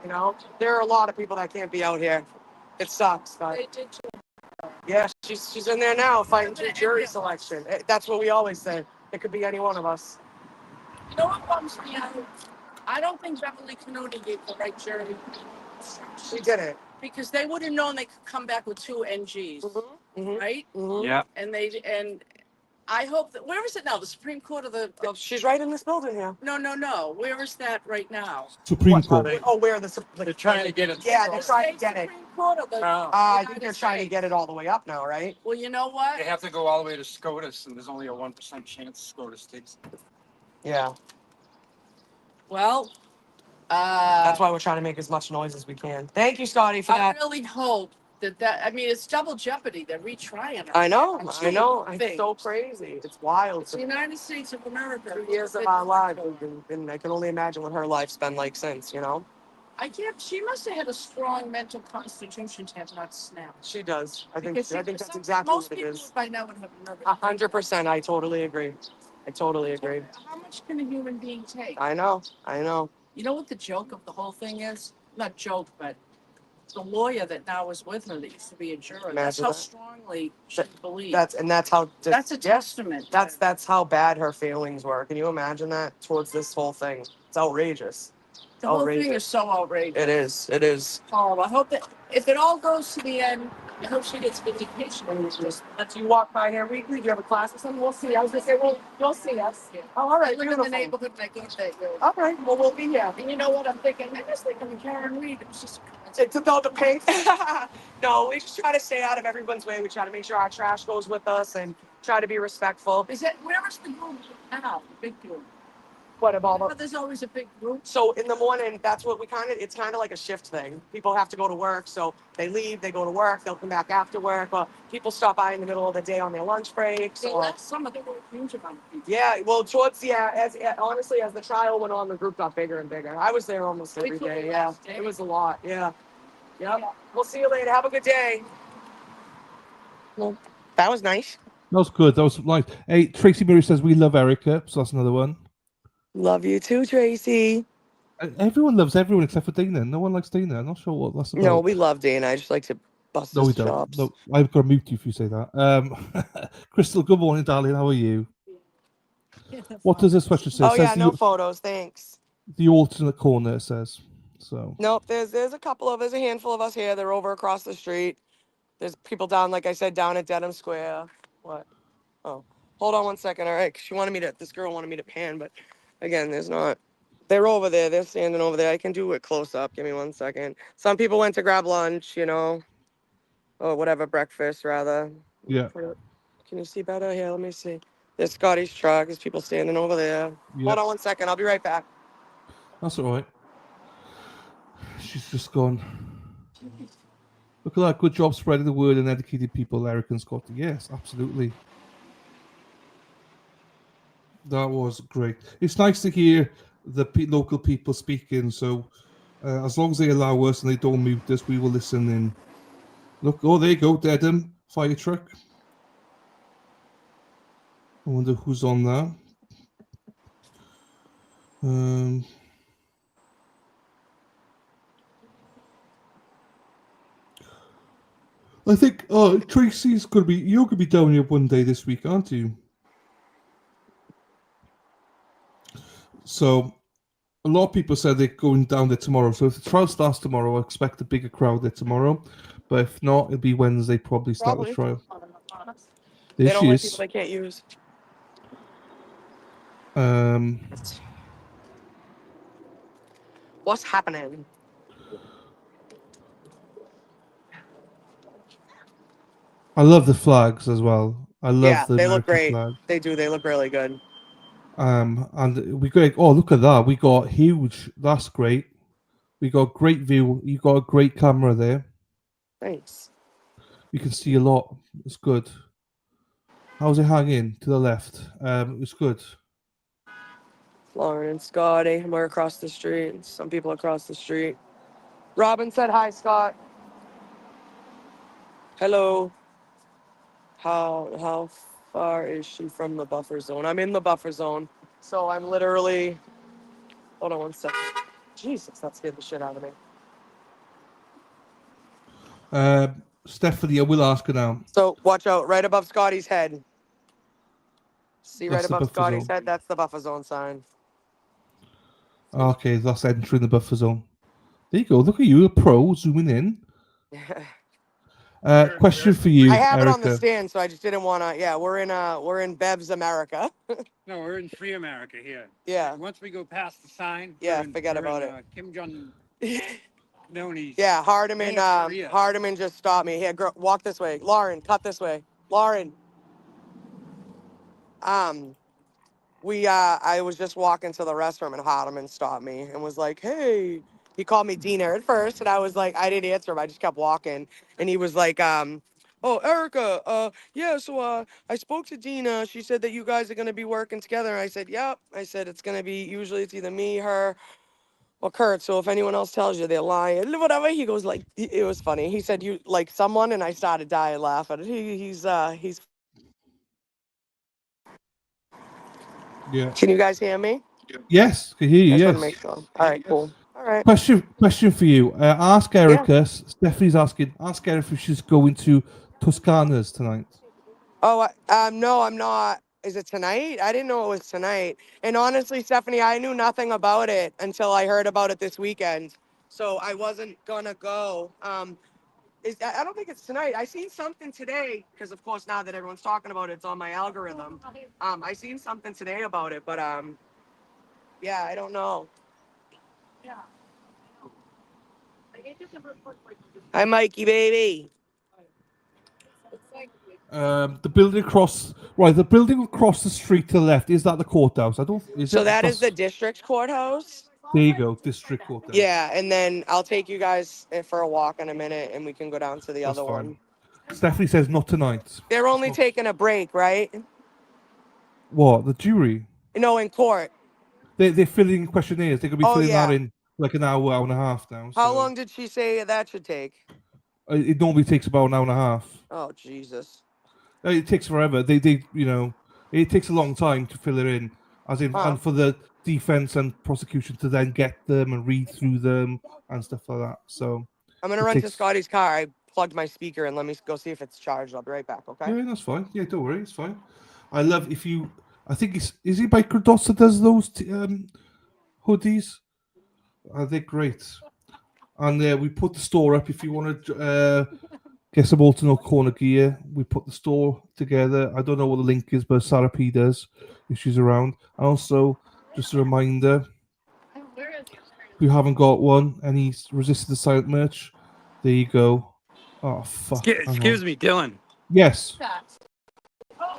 You know, there are a lot of people that can't be out here. It sucks, but They did too. yeah, she's in there now fighting through jury selection. That's what we always say. It could be any one of us. You know what bums me out? I don't think Beverly Canody gave the right jury. She didn't. Because they would have known they could come back with 2 NGs, right? Yeah. And I hope that, where is it now? The Supreme Court of the She's right in this building here. No. Where is that right now? Supreme Court. Where they're trying to get it. Yeah, they're trying to get it. Supreme Court of the I think they're trying to get it all the way up now, right? Well, you know what? They have to go all the way to SCOTUS, and there's only a 1% chance SCOTUS takes it. Yeah. Well, That's why we're trying to make as much noise as we can. Thank you, Scotty, for I that. really hope that, I mean, it's double jeopardy. They're retrying it. I know. It's so crazy. It's wild. It's the United States of America. 2 years of our lives, and I can only imagine what her life's been like since, you know? She must have had a strong mental constitution to have not snapped. She does. I think Because that's exactly most what it people is. by now would have nervous. 100%. I totally agree. How much can a human being take? I know. You know what the joke of the whole thing is? Not joke, but the lawyer that now is with her that used to be a juror. That's Imagine how that. strongly she believed. That's how. That's a testament. That's how bad her feelings were. Can you imagine that towards this whole thing? It's outrageous. The whole thing is so outrageous. It is. Horrible. I hope that if it all goes to the end, I hope she gets vindication. Just let you walk by here weekly. Do you have a class or something? We'll see. I was gonna say, well, you'll see us. Yeah. Oh, all right. I live in the neighborhood and I go to that. All right. Well, we'll be here. And you know what I'm thinking? I just think I'm Karen Reed. It was just. It's about the pink. No, we just try to stay out of everyone's way. We try to make sure our trash goes with us and try to be respectful. Where is the group now? The big group. What about But there's always a big group. So in the morning, that's what it's kind of like a shift thing. People have to go to work, so they leave, they go to work, they'll come back after work, or people stop by in the middle of the day on their lunch breaks. So that's some of the huge amount of people. Yeah, well, honestly, as the trial went on, the group got bigger and bigger. I was there almost every day. Yeah, it was a lot. Yeah. Yep. We'll see you later. Have a good day. Well, that was nice. That was good. That was nice. Hey, Tracy Murray says we love Erica, so that's another one. Love you too, Tracy. Everyone loves everyone except for Dana. No one likes Dana. I'm not sure what that's about. No, we love Dana. I just like to bust No, we his don't. chops. No, I've got to mute you if you say that. Crystal, good morning, darling. How are you? What does this question say? Oh, It yeah, says no photos. Thanks. the alternate corner, it says. So. Nope, there's a handful of us here. They're over across the street. There's people down, like I said, down at Dedham Square. What? Oh, hold on one second. All right, this girl wanted me to pan, but again, there's not. They're over there. They're standing over there. I can do it close up. Give me 1 second. Some people went to grab lunch, or whatever, breakfast rather. Yeah. Can you see better? Here, let me see. There's Scotty's truck. There's people standing over there. Yeah. Hold on 1 second. I'll be right back. That's all right. She's just gone. Look at that. Good job spreading the word and educating people, Eric and Scotty. Yes, absolutely. That was great. It's nice to hear the local people speaking. So as long as they allow us and they don't mute us, we will listen in. Look, oh, there you go, Dedham fire truck. I wonder who's on there. I think Tracy's you're gonna be down here one day this week, aren't you? So a lot of people said they're going down there tomorrow. So if the trial starts tomorrow, I expect a bigger crowd there tomorrow. But if not, it'll be Wednesday probably start the trial. They There don't she like is. people they can't use. What's happening? I love the flags as well. I love Yeah, the they look American great. flag. They do. They look really good. And we got, oh, look at that. We got huge. That's great. We got great view. You got a great camera there. Thanks. You can see a lot. It's good. How's it hanging to the left? It's good. Lauren and Scotty, and we're across the street. Some people across the street. Robin said hi, Scott. Hello. How far is she from the buffer zone? I'm in the buffer zone, so I'm literally. Hold on 1 second. Jesus, that scared the shit out of me. Stephanie, I will ask her now. So watch out, right above Scotty's head. See right That's the above buffer Scotty's zone. head? That's the buffer zone sign. Okay, that's entering the buffer zone. There you go. Look at you, a pro, zooming in. Question for you, I have it on the Erica. stand, so I just didn't want to. Yeah, we're in Bev's America. No, we're in free America here. Yeah. Once we go past the sign, Yeah, forget about it. Kim Jong Noni's. Yeah, Hardiman. North Korea. Hardiman just stopped me. Here, girl, walk this way. Lauren, cut this way. Lauren. I was just walking to the restroom and Hardiman stopped me and was like, "Hey." He called me Dina at first, and I was like, I didn't answer him. I just kept walking, and he was like, "Oh, Erica, yeah. So I spoke to Dina. She said that you guys are gonna be working together." And I said, "Yep." I said it's gonna be usually it's either me, her, or Kurt. So if anyone else tells you they're lying, whatever. He goes like, it was funny. He said you like someone, and I started dying laughing. He's. Yeah. Can you guys hear me? Yes, can hear you. I just want Yes. to make sure. All right, cool. All right. Question for you. Ask Erica. Stephanie's asking. Ask Erica if she's going to Toscana's tonight. Oh, no, I'm not. Is it tonight? I didn't know it was tonight. And honestly, Stephanie, I knew nothing about it until I heard about it this weekend. So I wasn't gonna go. I don't think it's tonight. I seen something today because, of course, now that everyone's talking about it, it's on my algorithm. I seen something today about it, but yeah, I don't know. Hi, Mikey, baby. The building across, right? The building across the street to the left, is that the courthouse? I don't. Is So it? that is the That's- district courthouse. There you go, district courthouse. Yeah, and then I'll take you guys for a walk in a minute, and we can go down to the That's other fine. one. Stephanie says not tonight. They're only taking a break, right? What, the jury? No, in court. They're filling questionnaires. They're gonna be Oh, filling yeah. that in like an hour, hour and a half now. How so- long did she say that should take? It normally takes about an hour and a half. Oh, Jesus. It takes forever. They, it takes a long time to fill it in, as in, and for the defense and prosecution to then get them and read through them and stuff like that. So I'm going to run to Scotty's car. I plugged my speaker in. Let me go see if it's charged. I'll be right back, okay? Yeah, that's fine. Yeah, don't worry, it's fine. I love if you. I think is it by Credos that does those hoodies? They're great. And we put the store up if you want to get some alternate corner gear. We put the store together. I don't know what the link is, but Sarah P does if she's around. And also, just a reminder, if you haven't got one, any Resisted the Silent merch, there you go. Oh, fuck. Excuse me, Dylan. Yes. Yes.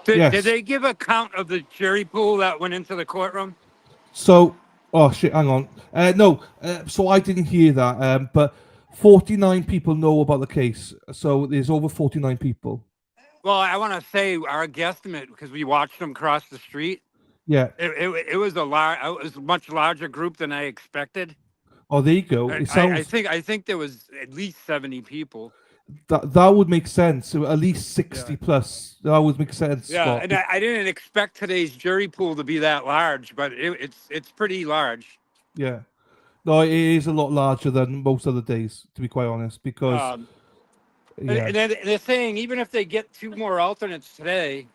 Did they give a count of the jury pool that went into the courtroom? So, oh shit, hang on. No, so I didn't hear that. But 49 people know about the case. So there's over 49 people. Well, I want to say our guesstimate because we watched them cross the street. Yeah. It was a much larger group than I expected. Oh, there you go. It sounds. I think there was at least 70 people. That would make sense. So at least 60 plus. That would make sense. Yeah, Scott. and I didn't expect today's jury pool to be that large, but it's pretty large. Yeah. No, it is a lot larger than most other days, to be quite honest, because. And they're saying even if they get 2 more alternates today,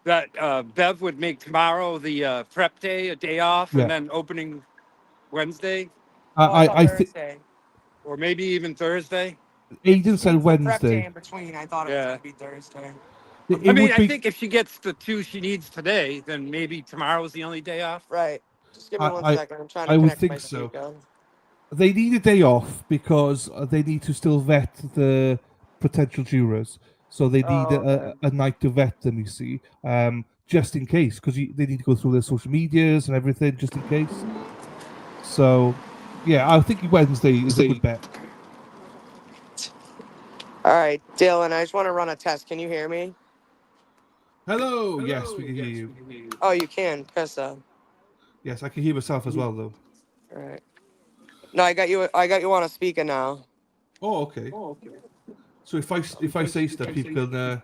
that Bev would make tomorrow the prep day, a day off, Yeah. and then opening Wednesday. I think. Or maybe even Thursday. Aiden said Prep day Wednesday. in between. I thought it was going to be Thursday. I think if she gets the 2 she needs today, then maybe tomorrow's the only day off. Right. Just give me 1 second. I'm trying to I would connect my think so. speaker. They need a day off because they need to still vet the potential jurors. So they need a night to vet them, you see, just in case, because they need to go through their social medias and everything, just in case. So, yeah, I think Wednesday is a good bet. All right, Dylan, I just want to run a test. Can you hear me? Hello. Yes, we can hear you. Oh, you can, Pissa. Yes, I can hear myself as well, though. All right. No, I got you on a speaker now. Oh, okay. So if I say stuff, people can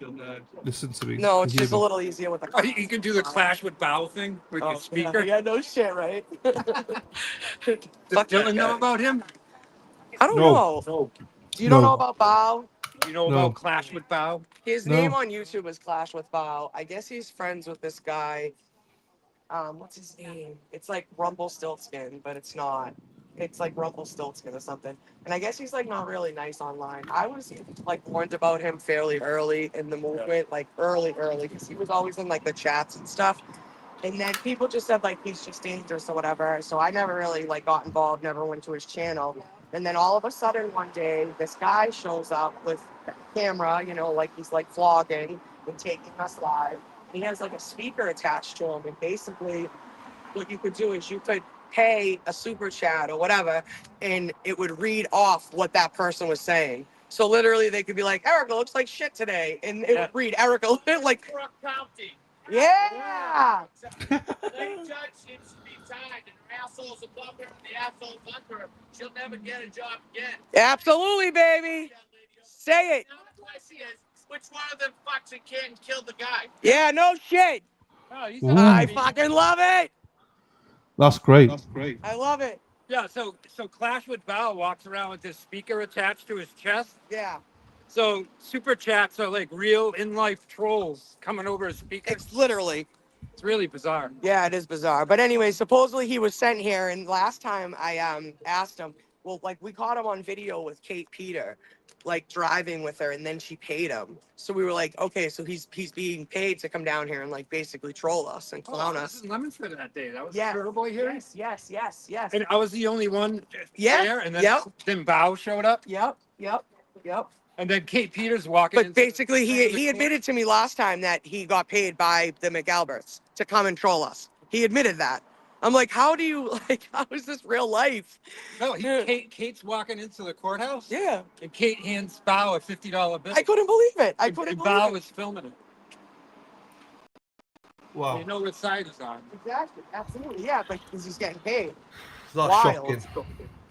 listen to me. No, can it's hear just a me. little easier with the. Oh, you can do the Clash with Bow thing with your speaker. Yeah, no shit, right? Does Dylan know about him? I don't No. know. You don't know No. about Bao? You know No. about Clash with Bow? His No. name on YouTube is Clash with Bao. I guess he's friends with this guy. What's his name? It's like Rumpelstiltskin, but it's not. It's like Rumpelstiltskin or something. And I guess he's like not really nice online. I was like warned about him fairly early in the movement, like early, because he was always in like the chats and stuff. And then people just said like he's just dangerous or whatever. So I never really like got involved, never went to his channel. And then all of a sudden one day, this guy shows up with a camera, you know, like he's like vlogging and taking us live. He has like a speaker attached to him, and basically what you could do is you could pay a super chat or whatever, and it would read off what that person was saying. So literally they could be like, Erica looks like shit today, and it would read Erica like, yeah. Lady judge needs to be tied, and her asshole's above her, and the asshole's under her. She'll never get a job again. Absolutely, baby. Say it. Now the question is, which one of them fucks can't kill the guy? Yeah, no shit. Oh, he's I fucking love it. That's great. I love it. Yeah, so Clash with Bow walks around with this speaker attached to his chest. Yeah. So super chats are like real in-life trolls coming over his speaker. It's literally. It's really bizarre. Yeah, it is bizarre. But anyway, supposedly he was sent here, and last time I asked him, well, like we caught him on video with Kate Peter, like driving with her, and then she paid him. So we were like, okay, so he's being paid to come down here and like basically troll us and clown us. Lemonster that day. That was Yeah. Turtleboy here. Yes. And I was the only one Yeah. there, and then Bow showed up. Yep. And then Kate Peters walking. But basically, he admitted to me last time that he got paid by the McAlberts to come and troll us. He admitted that. I'm like, how is this real life? No, Kate's walking into the courthouse. Yeah. And Kate hands Bow a $50 bill. I couldn't believe it. And Bow was filming it. Wow. You know what side he's on. Exactly. Absolutely. Yeah, but because he's getting paid. That's Wild. shocking.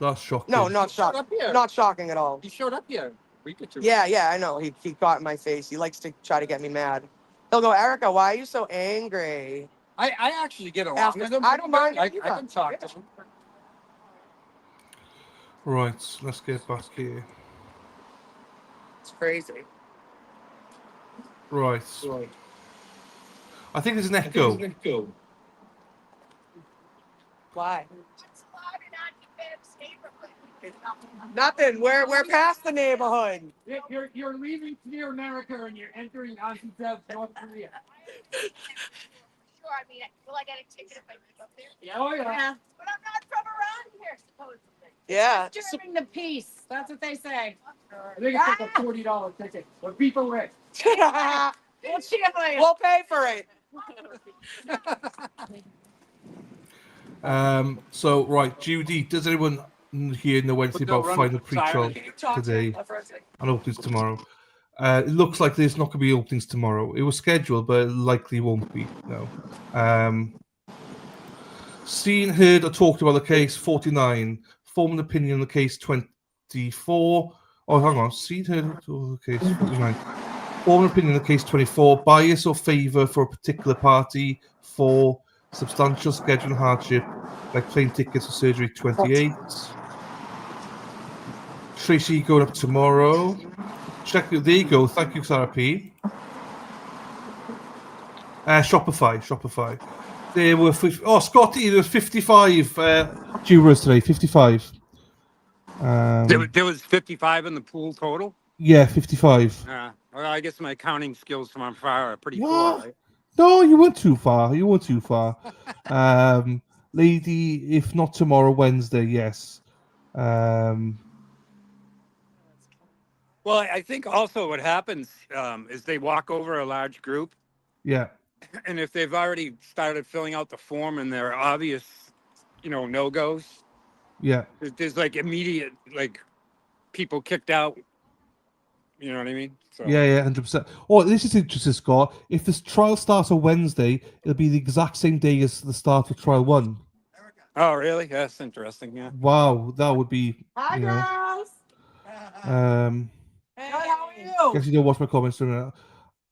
That's shocking. No, not shocking. Not shocking at all. He showed up here a week or two. Yeah, I know. He got in my face. He likes to try to get me mad. He'll go, Erica, why are you so angry? I actually get along with him. I don't mind. I can talk to him. Right, let's get back here. It's crazy. Right. I think there's an echo. Why? Nothing. We're past the neighborhood. You're leaving near America and you're entering North Korea. Sure, I mean, will I get a ticket if I keep up there? Yeah, oh yeah. But I'm not from around here, supposedly. Yeah. Disturbing the peace. That's what they say. I think it's like a $40 ticket. But people rich. We'll cheer for you. We'll pay for it. So right, Judy, does anyone here know anything about final pre-trial today and openings tomorrow? It looks like there's not going to be openings tomorrow. It was scheduled, but it likely won't be. No. Seen, heard, or talked about the case 49. Formed an opinion on the case 24. Oh, hang on. Seen, heard, or talked about the case 49. Formed an opinion on the case 24. Bias or favour for a particular party 4. Substantial schedule and hardship, like plane tickets for surgery 28. Tracy going up tomorrow. Check. There you go. Thank you, Sarah P. Shopify. There were Scotty. There was 55 jurors today. 55. There was 55 in the pool total. Yeah, 55. Well, I guess my counting skills from on fire are pretty poor. Right? No, you weren't too far. Lady, if not tomorrow, Wednesday, yes. Well, I think also what happens is they walk over a large group, Yeah. and if they've already started filling out the form and there are obvious, no-goes, Yeah. there's like immediate, like, people kicked out. You know what I mean? So. Yeah, 100%. Oh, this is interesting, Scott. If this trial starts on Wednesday, it'll be the exact same day as the start of trial 1. Oh, really? That's interesting. Yeah. Wow, that would be. Hi, girls. Hey, how are you? Guess you don't watch my comments doing that.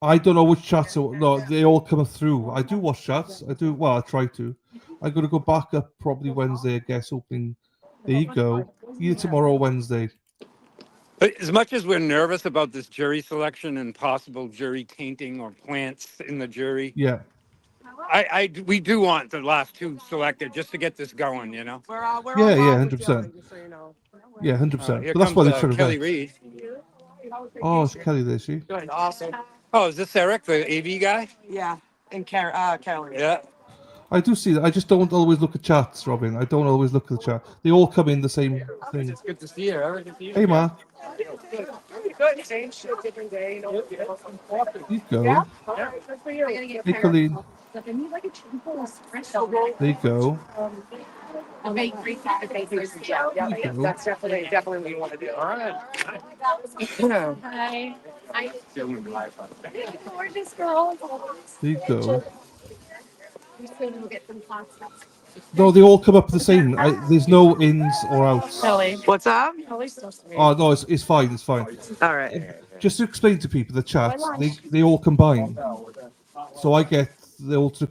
I don't know which chats. No, they all come through. I do watch chats. I do. Well, I try to. I'm gonna go back up probably Wednesday. I guess opening. There you go. Either tomorrow or Wednesday. But as much as we're nervous about this jury selection and possible jury tainting or plants in the jury, Yeah. we do want the last 2 selected just to get this going. Yeah, 100%. Yeah, 100%. Here But that's comes why they're trying to Kelly vet. Reed. Oh, it's Kelly there, she. Good, awesome. Oh, is this Eric, the AV guy? Yeah, and Carolyn. Yeah. I do see that. I just don't always look at chats, Robin. I don't always look at the chat. They all come in the same thing. It's good to see you, Eric. Good to see you. Hey, Mark. Good, same shit, different day. There you go. Yeah? All right, good for you. Hey, Colleen. There you go. Okay, great. Yeah, that's definitely what you want to do. All right. Hi. Gorgeous girl. There you go. Just gonna go get some pasta. No, they all come up the same. There's no ins or outs. Kelly. What's up? Kelly's so sweet. Oh no, it's fine. It's fine. All right. Just to explain to people, the chats they all combine. So I get the Ultra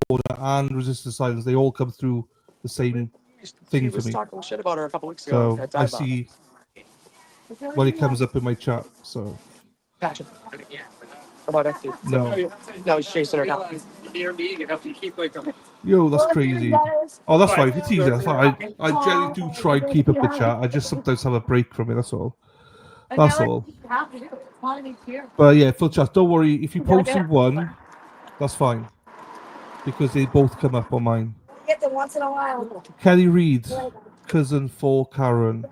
Quarter and Resistance Silence. They all come through the same thing He for was me. talking shit about her a couple weeks ago. So I see when it comes up in my chat. So Gotcha. About it? No. No, he's chasing her down. Yo, that's crazy. Oh, that's fine. If it's easy, that's fine. I generally do try and keep up the chat. I just sometimes have a break from it. That's all. That's all. But yeah, full chat. Don't worry. If you posted one, that's fine. Because they both come up on mine. Get them once in a while. Kelly Reed, cousin for Karen.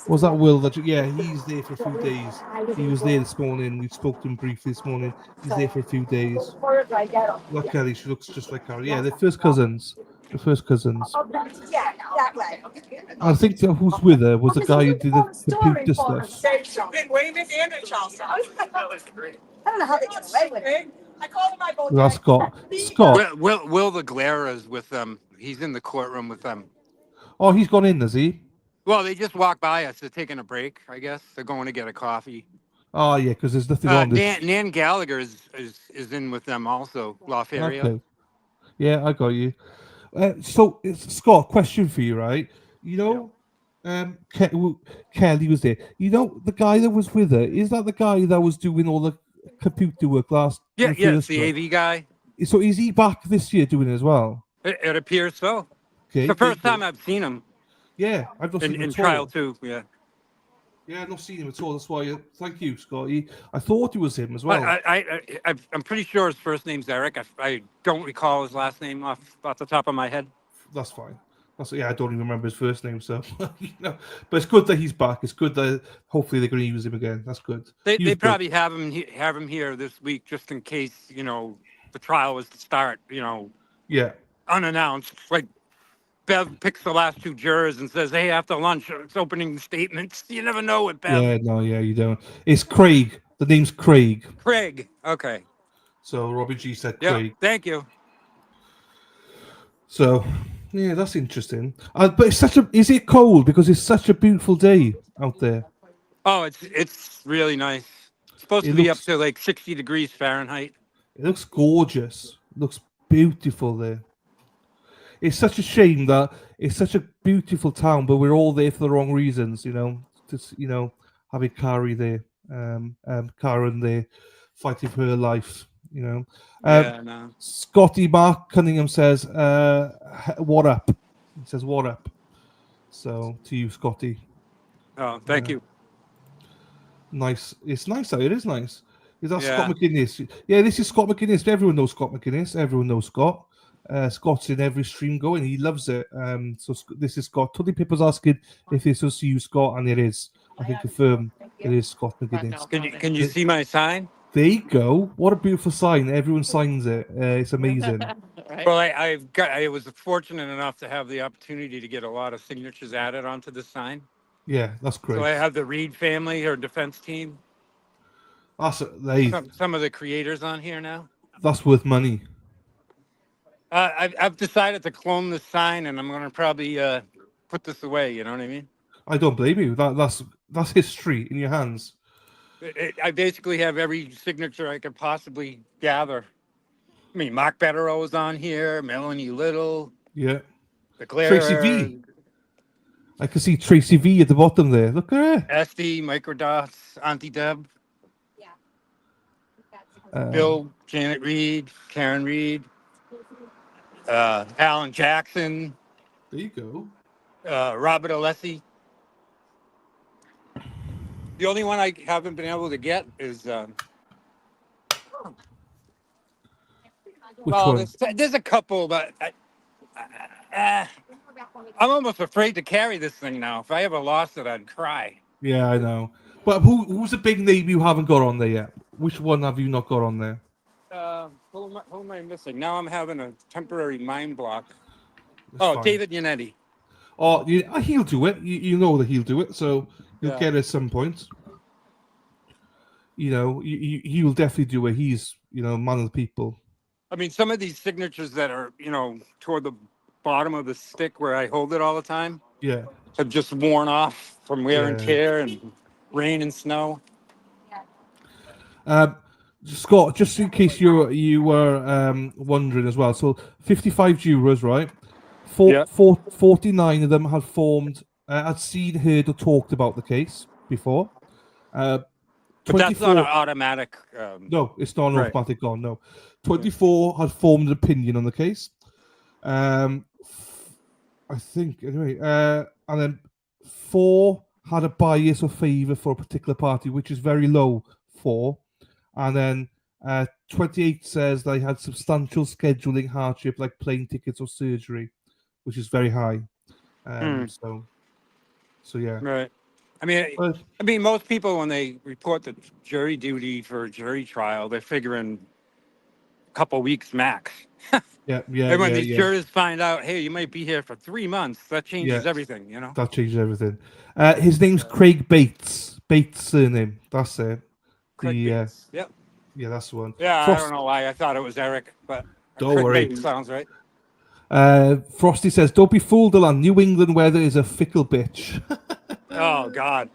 Was that Will? Yeah, he's there for a few days. He was there this morning. We spoke to him briefly this morning. He's there for a few days. Look, Kelly, she looks just like Karen. Yeah, they're first cousins. The first cousons. Yeah, exactly. I think who's with her was the guy who did the computer stuff. Been Weymouth and in Charleston. I don't know how they get away with it. I called him my both. That's Scott. Scott. Will the Glare is with them. He's in the courtroom with them. Oh, he's gone in, has he? Well, they just walked by us. They're taking a break, I guess. They're going to get a coffee. Oh, yeah, because there's nothing on this. Nan Gallagher is in with them also, Lafayette. Okay. Yeah, I got you. So, Scott, question for you, right? You know, Kelly was there. You know, the guy that was with her, is that the guy that was doing all the computer work last? Yeah, it's the AV guy. So, is he back this year doing it as well? It appears so. Okay. It's the first time I've seen him. Yeah, I've not seen him in at all. trial too. Yeah. Yeah, I've not seen him at all. That's why. Thank you, Scott. I thought it was him as well. I'm pretty sure his first name's Eric. I don't recall his last name off the top of my head. That's fine. I don't even remember his first name. So, but it's good that he's back. It's good that hopefully they're going to use him again. That's good. They probably have him here this week just in case the trial was to start. Yeah. Unannounced, like. Bev picks the last 2 jurors and says, "Hey, after lunch, it's opening statements." You never know with Bev. Yeah, you don't. It's Craig. The name's Craig. Craig. Okay. So Robbie G said Yeah, Craig. thank you. So, yeah, that's interesting. But is it cold because it's such a beautiful day out there? Oh, it's really nice. It's supposed to be up to like 60 degrees Fahrenheit. It looks gorgeous. It looks beautiful there. It's such a shame that it's such a beautiful town, but we're all there for the wrong reasons, having Carrie there, Karen there, fighting for her life, Scotty Mark Cunningham says, what up? He says, what up? So, to you, Scotty. Oh, thank you. Nice. It's nice out. It is nice. Is that Yeah. Scott McGuinness? Yeah, this is Scott McGuinness. Everyone knows Scott McGuinness. Everyone knows Scott. Scott's in every stream going. He loves it. So this is Scott. Tony Pippa's asking if this was you, Scott, and it is. I can confirm it is Scott McGuinness. Can you see my sign? There you go. What a beautiful sign. Everyone signs it. It's amazing. Well, I was fortunate enough to have the opportunity to get a lot of signatures added onto the sign. Yeah, that's great. So I have the Reed family or defense team. Some of the creators on here now. That's worth money. I've decided to clone the sign, and I'm going to probably put this away. You know what I mean? I don't blame you. That's history in your hands. I basically have every signature I could possibly gather. I mean, Mark Betterow is on here, Melanie Little. Yeah. The Claire, Tracy V. I can see Tracy V at the bottom there. Look at her. Esty, Microdots, Auntie Deb. Bill, Janet Reed, Karen Reed, Alan Jackson. There you go. Robert Alessi. The only one I haven't been able to get is Which one? There's a couple, but I'm almost afraid to carry this thing now. If I ever lost it, I'd cry. Yeah, I know. But who's the big name you haven't got on there yet? Which one have you not got on there? Who am I missing? Now I'm having a temporary mind block. Fine. David Yannetti. Oh, he'll do it. You know that he'll do it, so he'll get it at some point. You know, he will definitely do it. He's, man of the people. I mean, some of these signatures that are, toward the bottom of the stick where I hold it all the time. Yeah. Have just worn off from wear and tear and rain and snow. Scott, just in case you were wondering as well, so 55 jurors, right? 49 of them had seen, heard, or talked about the case before. But that's not an automatic. No, it's not an automatic on. No, 24 had formed an opinion on the case. I think anyway, and then 4 had a bias or favour for a particular party, which is very low. 4, and then 28 says they had substantial scheduling hardship, like plane tickets or surgery, which is very high. So yeah. Right. I mean, most people when they report the jury duty for a jury trial, they're figuring a couple weeks max. Yeah. And when these jurors find out, hey, you might be here for 3 months, that changes everything, That changes everything. His name's Craig Bates. Bates surname. That's it. Craig Bates. Yep. Yeah, that's the one. Yeah, I don't know why I thought it was Eric, but don't worry. Bates sounds right. Frosty says, "Don't be fooled, Alan. New England weather is a fickle bitch." Oh God,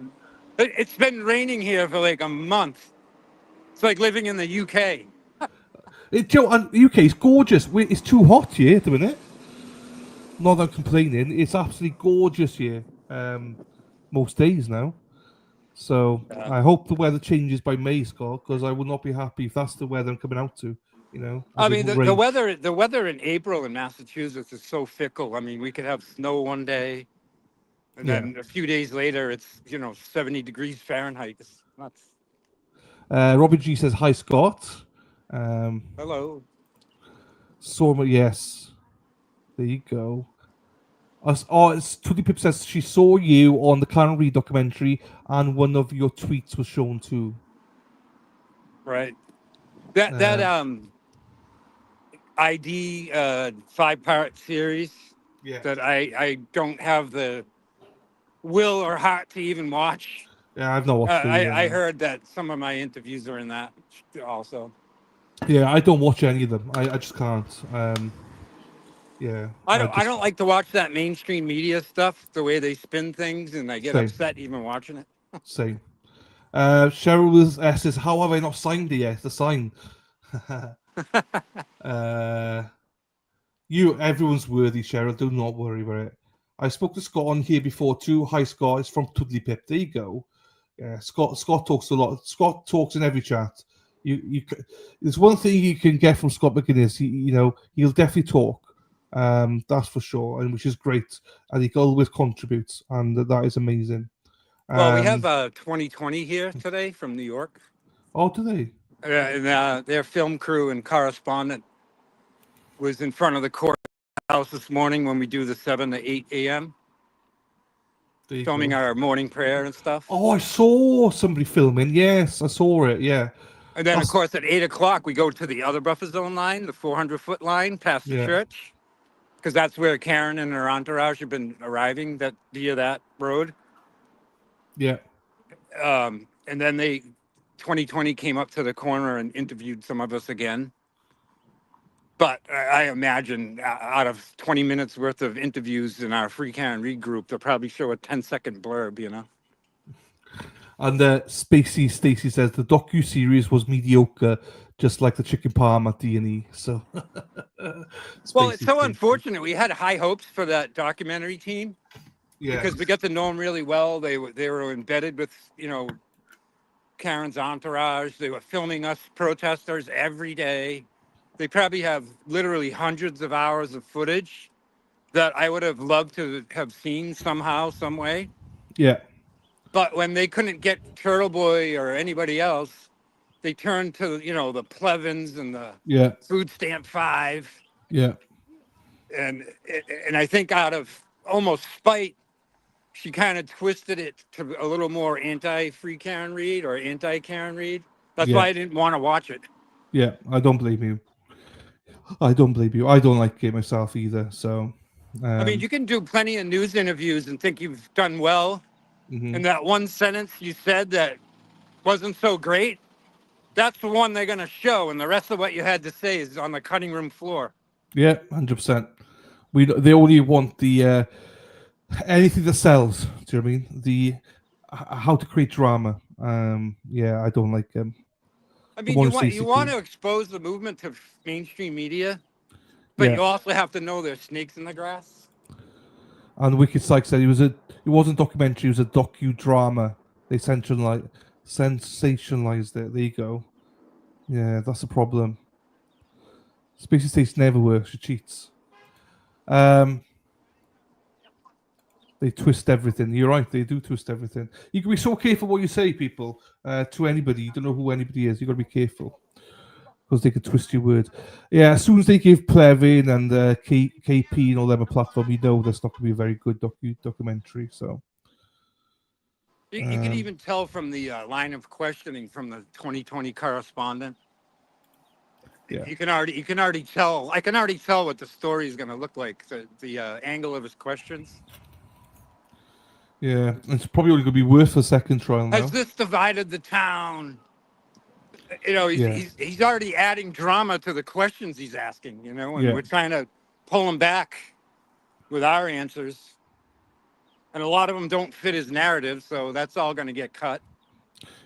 it's been raining here for like a month. It's like living in the UK. UK is gorgeous. It's too hot here at the minute. Not that I'm complaining. It's absolutely gorgeous here. Most days now. So I hope the weather changes by May, Scott, because I would not be happy if that's the weather I'm coming out to. I mean, the weather in April in Massachusetts is so fickle. I mean, we could have snow one day, and then a few days later, it's 70 degrees Fahrenheit. It's nuts. Robert G says, "Hi, Scott." Hello. Soma, yes. There you go. Tudy Pip says she saw you on the Karen Reed documentary, and one of your tweets was shown too. Right. That ID 5-part series that I don't have the will or heart to even watch. Yeah, I've not watched it. I heard that some of my interviews are in that also. Yeah, I don't watch any of them. I just can't. Yeah. I don't like to watch that mainstream media stuff, the way they spin things, and I get upset even watching it. Same. Cheryl says, "How have I not signed it yet? The sign." Everyone's worthy, Cheryl. Do not worry about it. I spoke to Scott on here before too. Hi, Scott. It's from Tudley Pip. There you go. Yeah, Scott talks a lot. Scott talks in every chat. There's one thing you can get from Scott McGuinness. He'll definitely talk. That's for sure, and which is great. And he always contributes, and that is amazing. Well, we have 2020 here today from New York. Oh, do they? And their film crew and correspondent was in front of the courthouse this morning when we do the 7 to 8 a.m. filming our morning prayer and stuff. Oh, I saw somebody filming. Yes, I saw it. Yeah. And then, of course, at 8 o'clock, we go to the other buffer zone line, the 400-foot line past the church, because that's where Karen and her entourage have been arriving via that road. Yeah. And then 2020 came up to the corner and interviewed some of us again. But I imagine out of 20 minutes worth of interviews in our Free Karen Read group, they'll probably show a 10-second blurb, you know? And Spacey Stacy says the docu-series was mediocre, just like the chicken parm at D&E. So, well, it's so unfortunate. We had high hopes for that documentary team because we got to know them really well. They were embedded with, Karen's entourage. They were filming us protesters every day. They probably have literally hundreds of hours of footage that I would have loved to have seen somehow, some way. Yeah. But when they couldn't get Turtle Boy or anybody else, they turned to, the Plevins and the Food Stamp 5. Yeah. And I think out of almost spite, she kind of twisted it to a little more anti-Free Karen Read or anti-Karen Read. That's why I didn't want to watch it. Yeah, I don't blame you. I don't like it myself either. So, I mean, you can do plenty of news interviews and think you've done well. And that one sentence you said that wasn't so great, that's the one they're going to show. And the rest of what you had to say is on the cutting room floor. Yeah, 100%. They only want the anything that sells. Do you know what I mean? The how to create drama. Yeah, I don't like them. I mean, you want to expose the movement to mainstream media, but you also have to know there's snakes in the grass. And Wicked Psych said it wasn't documentary, it was a docudrama. They sensationalized it. There you go. Yeah, that's the problem. Spacey Taste never works, she cheats. They twist everything. You're right, they do twist everything. You can be so careful what you say, people, to anybody. You don't know who anybody is. You've got to be careful. Because they could twist your word. Yeah, as soon as they give Plevin and KP and all them a platform, you know that's not going to be a very good documentary. So You can even tell from the line of questioning from the 2020 correspondent. Yeah. You can already tell. I can already tell what the story is going to look like. The angle of his questions. Yeah, it's probably only going to be worth a second trial now. Has this divided the town? He's already adding drama to the questions he's asking, and we're trying to pull him back with our answers. And a lot of them don't fit his narrative, so that's all going to get cut.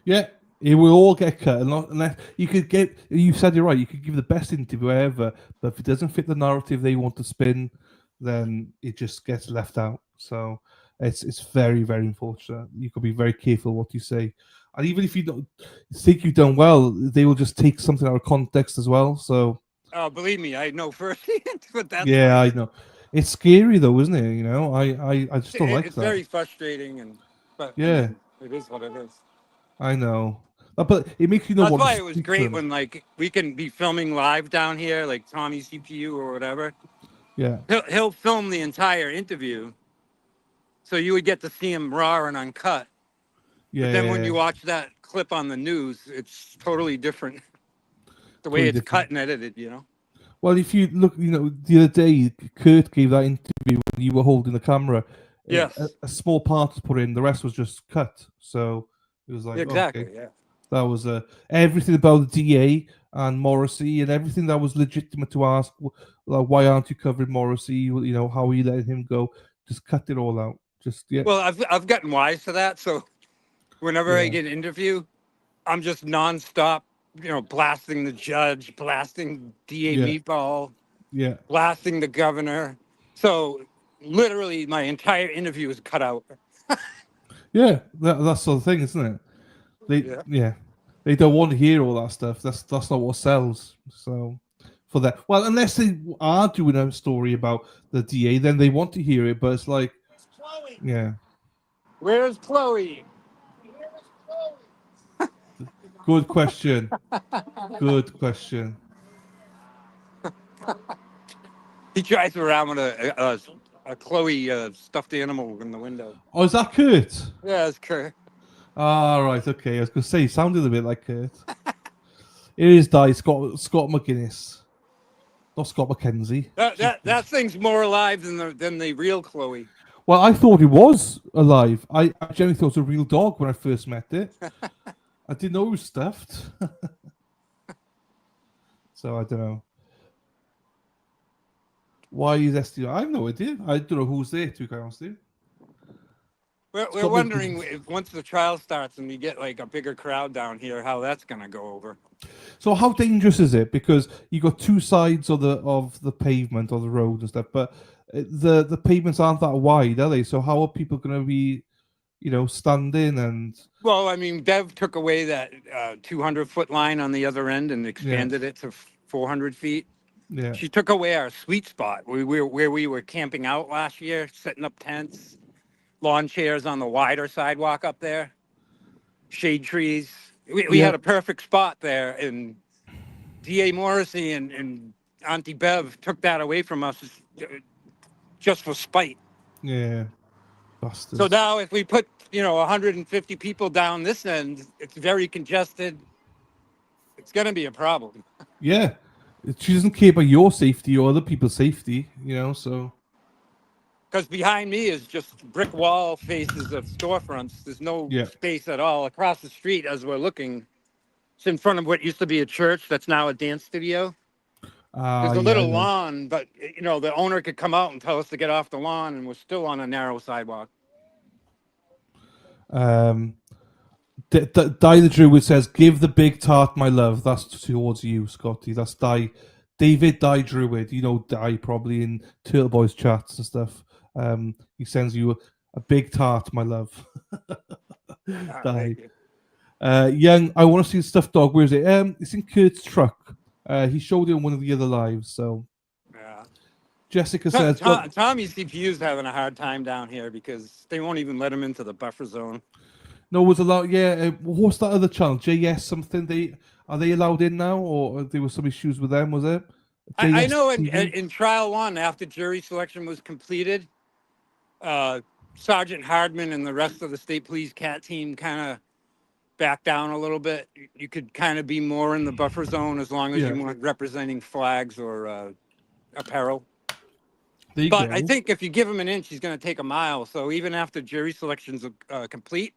Yeah, it will all get cut. Unless you said you're right, you could give the best interview ever, but if it doesn't fit the narrative they want to spin, then it just gets left out. So it's very, very unfortunate. You could be very careful what you say. And even if you don't think you've done well, they will just take something out of context as well. So, believe me, I know firsthand what that's I know. It's scary though, isn't it? I just don't like that. It's very frustrating, but yeah, it is what it is. I know, but it makes you know. That's why it was great when we can be filming live down here, like Tommy CPU or whatever. Yeah, he'll film the entire interview, so you would get to see him raw and uncut. Yeah. But then when you watch that clip on the news, it's totally different. The way it's cut and edited, Well, if you look, the other day, Kurt gave that interview when you were holding the camera. Yes. A small part was put in, the rest was just cut. So it was like, exactly, okay. Yeah. That was everything about the DA and Morrissey and everything that was legitimate to ask. Like, why aren't you covering Morrissey? How are you letting him go? Just cut it all out. Well, I've gotten wise to that, so. Whenever I get an interview, I'm just nonstop, blasting the judge, blasting DA Meatball, blasting the governor. So literally my entire interview is cut out. Yeah, that's the thing, isn't it? They don't want to hear all that stuff. That's not what sells. So for that, well, unless they are doing a story about the DA, then they want to hear it. But it's like, Where's Chloe? Good question. Good question. He drives around with a a Chloe stuffed animal in the window. Oh, is that Kurt? Yeah, it's Kurt. Ah, right, okay. I was going to say, he sounded a bit like Kurt. It is Di, Scott McGuinness. Not Scott McKenzie. That thing's more alive than the real Chloe. Well, I thought it was alive. I genuinely thought it was a real dog when I first met it. I didn't know it was stuffed. So I don't know. Why is SDI? I have no idea. I don't know who's there, to be quite honest with you. We're wondering if once the trial starts and we get like a bigger crowd down here, how that's going to go over. So how dangerous is it? Because you got two sides of the pavement or the road and stuff, but the pavements aren't that wide, are they? So how are people going to be, standing and? Well, I mean, Bev took away that 200-foot line on the other end and expanded it to 400 feet. Yeah. She took away our sweet spot where we were camping out last year, setting up tents, lawn chairs on the wider sidewalk up there, shade trees. We had a perfect spot there, and D.A. Morrissey and Auntie Bev took that away from us just for spite. Yeah. Bastards. So now if we put, 150 people down this end, it's very congested. It's going to be a problem. Yeah. She doesn't care about your safety or other people's safety, so. Because behind me is just brick wall faces of storefronts. There's no space at all. Across the street, as we're looking, it's in front of what used to be a church that's now a dance studio. There's a little lawn, but, the owner could come out and tell us to get off the lawn, and we're still on a narrow sidewalk. Di the Druid says, "Give the big tart my love." That's towards you, Scotty. That's David Di Druid. Di probably in Turtle Boys chats and stuff. He sends you a big tart, my love. Di. Young, I want to see the stuffed dog. Where is it? It's in Kurt's truck. He showed it on one of the other lives. So. Yeah. Jessica says, Tommy's CPU's having a hard time down here because they won't even let him into the buffer zone. No, was a lot. Yeah, what's that other channel? JS something. Are they allowed in now, or there were some issues with them? Was it? I know in trial one, after jury selection was completed, Sergeant Hardman and the rest of the state police cat team kind of backed down a little bit. You could kind of be more in the buffer zone as long as you weren't representing flags or apparel. But I think if you give him an inch, he's going to take a mile. So even after jury selection's complete,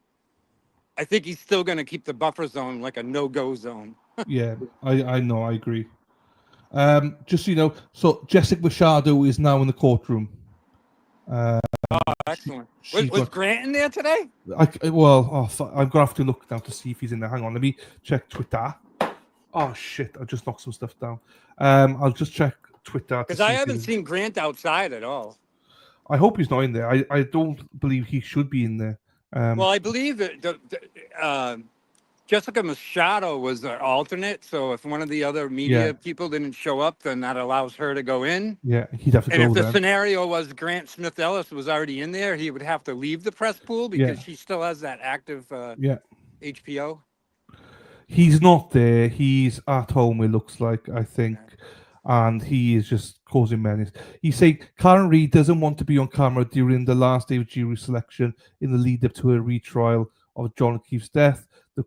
I think he's still going to keep the buffer zone like a no-go zone. Yeah, I know, I agree. Just so you know, so Jessica Machado is now in the courtroom. Excellent. Was Grant in there today? I'm going to have to look now to see if he's in there. Hang on, let me check Twitter. Oh, shit, I just knocked some stuff down. I'll just check Twitter. Because I haven't seen Grant outside at all. I hope he's not in there. I don't believe he should be in there. Well, I believe that Jessica Machado was our alternate. So if one of the other media people didn't show up, then that allows her to go in. Yeah, he'd have to go. And if the scenario was Grant Smith Ellis was already in there, he would have to leave the press pool because she still has that active HPO. He's not there. He's at home, it looks like, I think. And he is just causing menace. He said Karen Reid doesn't want to be on camera during the last day of jury selection in the lead up to her retrial of John O'Keefe's death. The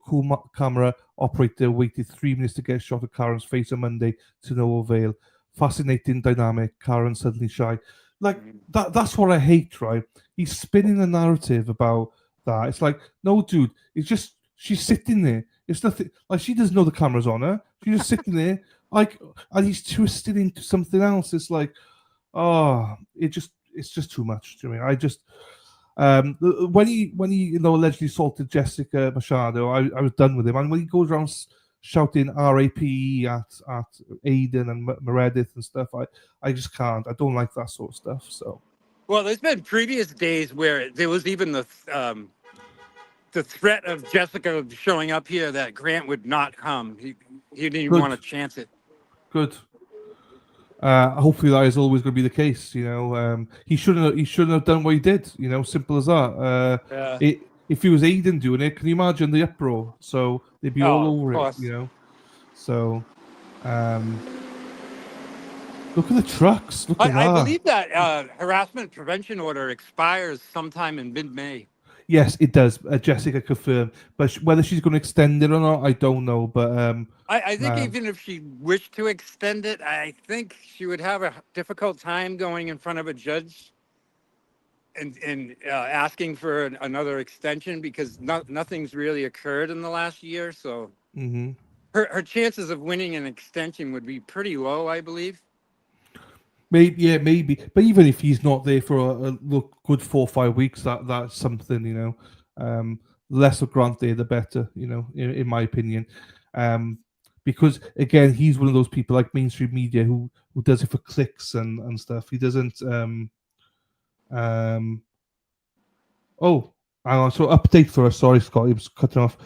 camera operator waited 3 minutes to get a shot of Karen's face on Monday to no avail. Fascinating dynamic. Karen suddenly shy. Like that's what I hate, right? He's spinning the narrative about that. It's like, no, dude, it's just she's sitting there. It's nothing like she doesn't know the camera's on her. She's just sitting there. And he's twisted into something else. It's like, it's just too much to me. I just, when he allegedly assaulted Jessica Machado, I was done with him. And when he goes around shouting RAPE at Aiden and Meredith and stuff, I just can't. I don't like that sort of stuff. So, well, there's been previous days where there was even the threat of Jessica showing up here that Grant would not come. He didn't even want to chance it. Good. Hopefully that is always going to be the case. He shouldn't have done what he did. Simple as that. If he was Aiden doing it, can you imagine the uproar? So they'd be all over it. So, Look at the trucks. Look at I that. believe that harassment prevention order expires sometime in mid-May. Yes, it does. Jessica confirmed, but whether she's going to extend it or not, I don't know. But I think even if she wished to extend it, I think she would have a difficult time going in front of a judge and asking for another extension because nothing's really occurred in the last year. So mhm. her chances of winning an extension would be pretty low, I believe. Maybe. But even if he's not there for a good 4 or 5 weeks, that's something, you know. The less of Grant there, the better, you know, in my opinion. Because again, he's one of those people like mainstream media who does it for clicks and stuff. He doesn't. Oh, so update for us. Sorry, Scott, he was cutting off.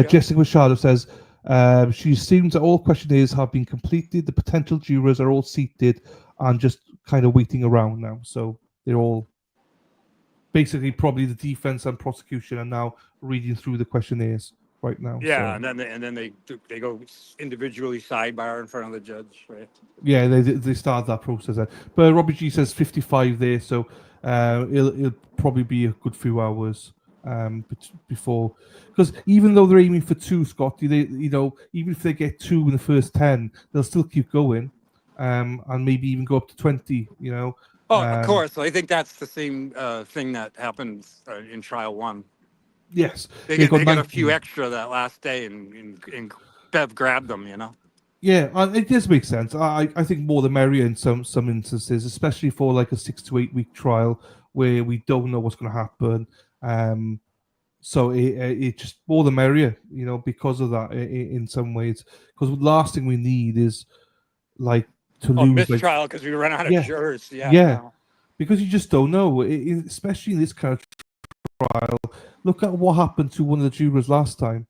Jessica Machado says she assumes that all questionnaires have been completed. The potential jurors are all seated and just kind of waiting around now. So they're all basically probably the defense and prosecution are now reading through the questionnaires right now. Yeah, so. and then they go individually sidebar in front of the judge, right? Yeah, they start that process. But Robbie G says 55 there, so it'll probably be a good few hours before, because even though they're aiming for 2, Scotty, they even if they get 2 in the first 10, they'll still keep going, and maybe even go up to 20. Oh, of course. I think that's the same thing that happened in trial 1. Yes, they got a few extra that last day, and Bev grabbed them. Yeah, it does make sense. I think more the merrier in some instances, especially for like a 6 to 8 week trial where we don't know what's going to happen. So it just more the merrier, because of that in some ways. Because the last thing we need is like to lose mistrial because we run out of jurors. Yeah, No. because you just don't know, especially in this kind of trial. Look at what happened to one of the jurors last time.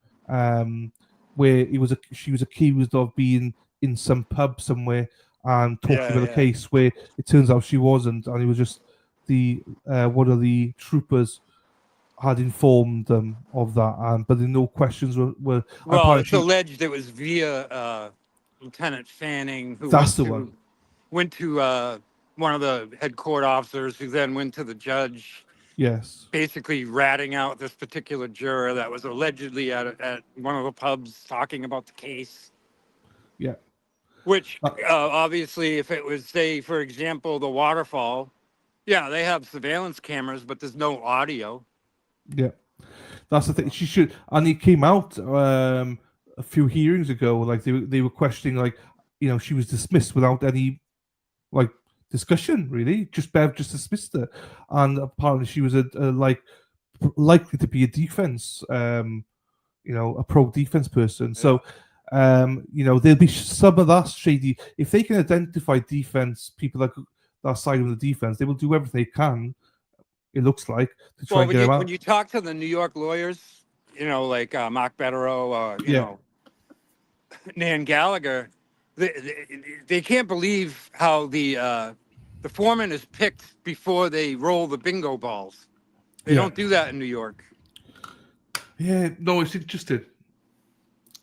Where she was accused of being in some pub somewhere and talking about a case where it turns out she wasn't, and it was just one of the troopers had informed them of that, but no questions were. Well, it's alleged it was via Lieutenant Fanning, who went to one of the head court officers, who then went to the judge. Yes. Basically ratting out this particular juror that was allegedly at one of the pubs talking about the case. Yeah. Which obviously, if it was, say, for example, the waterfall, they have surveillance cameras, but there's no audio. Yeah. That's the thing. She should, and it came out a few hearings ago. Like they were questioning, like, she was dismissed without any discussion, really. Bev just dismissed her, and apparently she was likely to be a defense, a pro defense person. So, there'll be some of that shady. If they can identify defense people that side of the defense, they will do everything they can. It looks like to try and get them out. When you talk to the New York lawyers, like Mark Betterow, Nan Gallagher, they can't believe how the foreman is picked before they roll the bingo balls. They don't do that in New York. Yeah, no, it's interesting.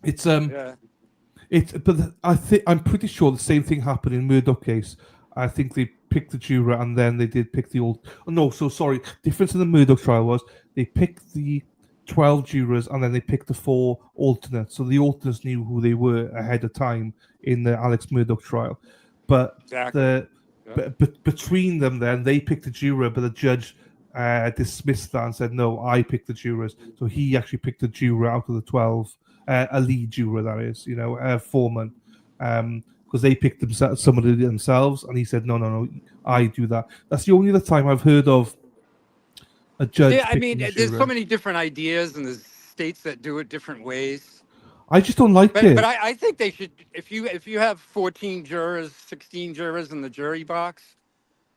It's but I'm pretty sure the same thing happened in Murdoch case. I think they picked the juror and then they did pick the old. Oh, no, so sorry. Difference in the Murdoch trial was they picked the 12 jurors and then they picked the 4 alternates. So the alternates knew who they were ahead of time in the Alex Murdoch trial. But between them, then they picked the juror, but the judge dismissed that and said, "No, I picked the jurors." So he actually picked the juror out of the 12, a lead juror, that is, foreman. Because they picked somebody themselves, and he said, "No, I do that." That's the only other time I've heard of a judge. Yeah, I mean, there's so many different ideas, and there's states that do it different ways. I just don't like it. But I think they should. If you have 14 jurors, 16 jurors in the jury box,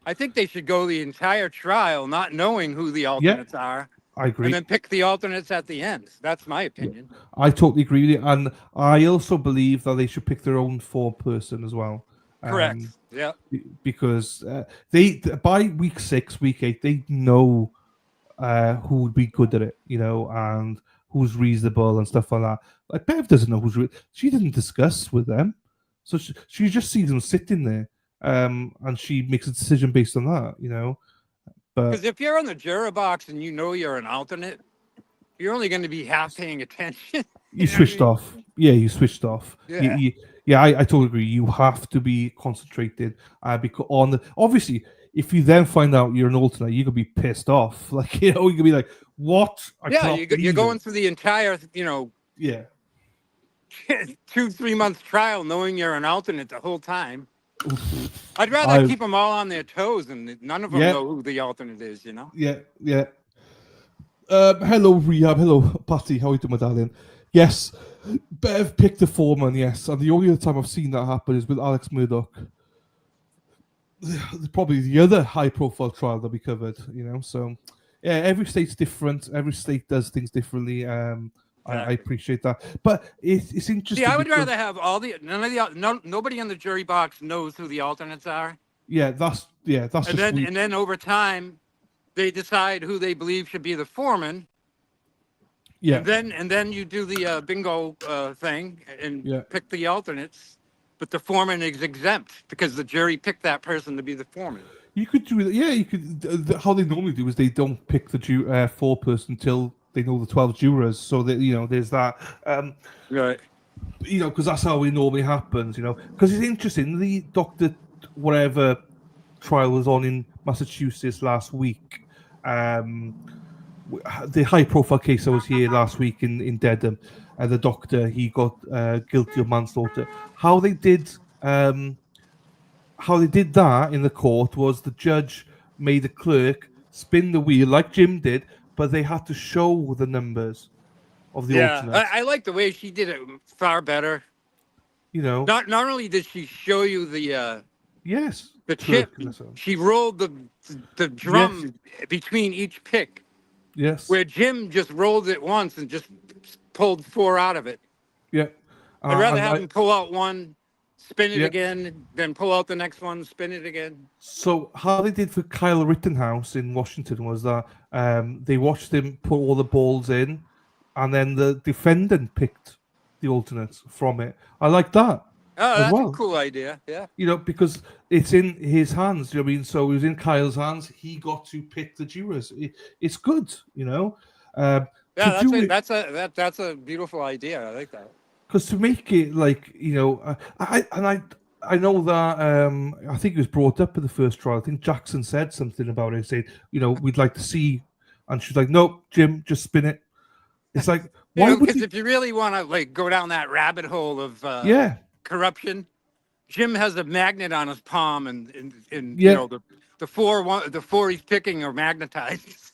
I think they should go the entire trial not knowing who the alternates are. I agree. And then pick the alternates at the end. That's my opinion. I totally agree with you. And I also believe that they should pick their own 4-person as well. Correct. Yeah. Because they, by week 6, week 8, they know who would be good at it, and who's reasonable and stuff like that. Like Bev doesn't know she didn't discuss with them. So she just sees them sitting there. and she makes a decision based on that, you know. But Because if you're in the juror box and you know you're an alternate, you're only going to be half paying attention. you switched off. Yeah, you switched off. Yeah. Yeah, I totally agree. You have to be concentrated because obviously, if you then find out you're an alternate, you could be pissed off. Like, you know, you could be like, "What? You're going through the entire, yeah, 2-3 month trial knowing you're an alternate the whole time. I'd rather keep them all on their toes and none of them know who the alternate is, you know? Yeah, yeah. Hello, Rehab. Hello, Patty. How are you doing, my darling? Yes, Bev picked the foreman, yes. And the only other time I've seen that happen is with Alex Murdoch. Probably the other high-profile trial that we covered, you know. So, yeah, every state's different. Every state does things differently. I appreciate that, but it's interesting. See, I would rather have nobody in the jury box knows who the alternates are. Yeah, that's and then over time, they decide who they believe should be the foreman. Yeah. And then you do the bingo thing and pick the alternates, but the foreman is exempt because the jury picked that person to be the foreman. You could do it. Yeah, you could. How they normally do is they don't pick the foreperson until they know the 12 jurors. So that, you know, there's that. Right. You know, because that's how it normally happens. You know, because it's interesting. The Dr. whatever trial was on in Massachusetts last week. The high-profile case I was here last week in Dedham, the doctor, he got guilty of manslaughter. How they did that in the court was the judge made the clerk spin the wheel like Jim did, but they had to show the numbers of the alternates. I like the way she did it far better. You know, not only did she show you the the chip, she rolled the drum between each pick. Yes. Where Jim just rolled it once and just pulled 4 out of it. Yeah. I'd rather have him pull out one, spin it again, then pull out the next one, spin it again. So how they did for Kyle Rittenhouse in Washington was that they watched him put all the balls in, and then the defendant picked the alternates from it. I like that. Oh, that's a cool idea. Yeah. You know, because it's in his hands. You know what I mean? So it was in Kyle's hands. He got to pick the jurors. It's good. You know. That's a beautiful idea. I like that. Because to make it like, you know, I know that I think it was brought up in the first trial. I think Jackson said something about it, saying, you know, we'd like to see, and she's like, nope, Jim, just spin it. It's like, why? Because if you really want to like go down that rabbit hole of corruption, Jim has a magnet on his palm, and you know the four he's picking are magnetized.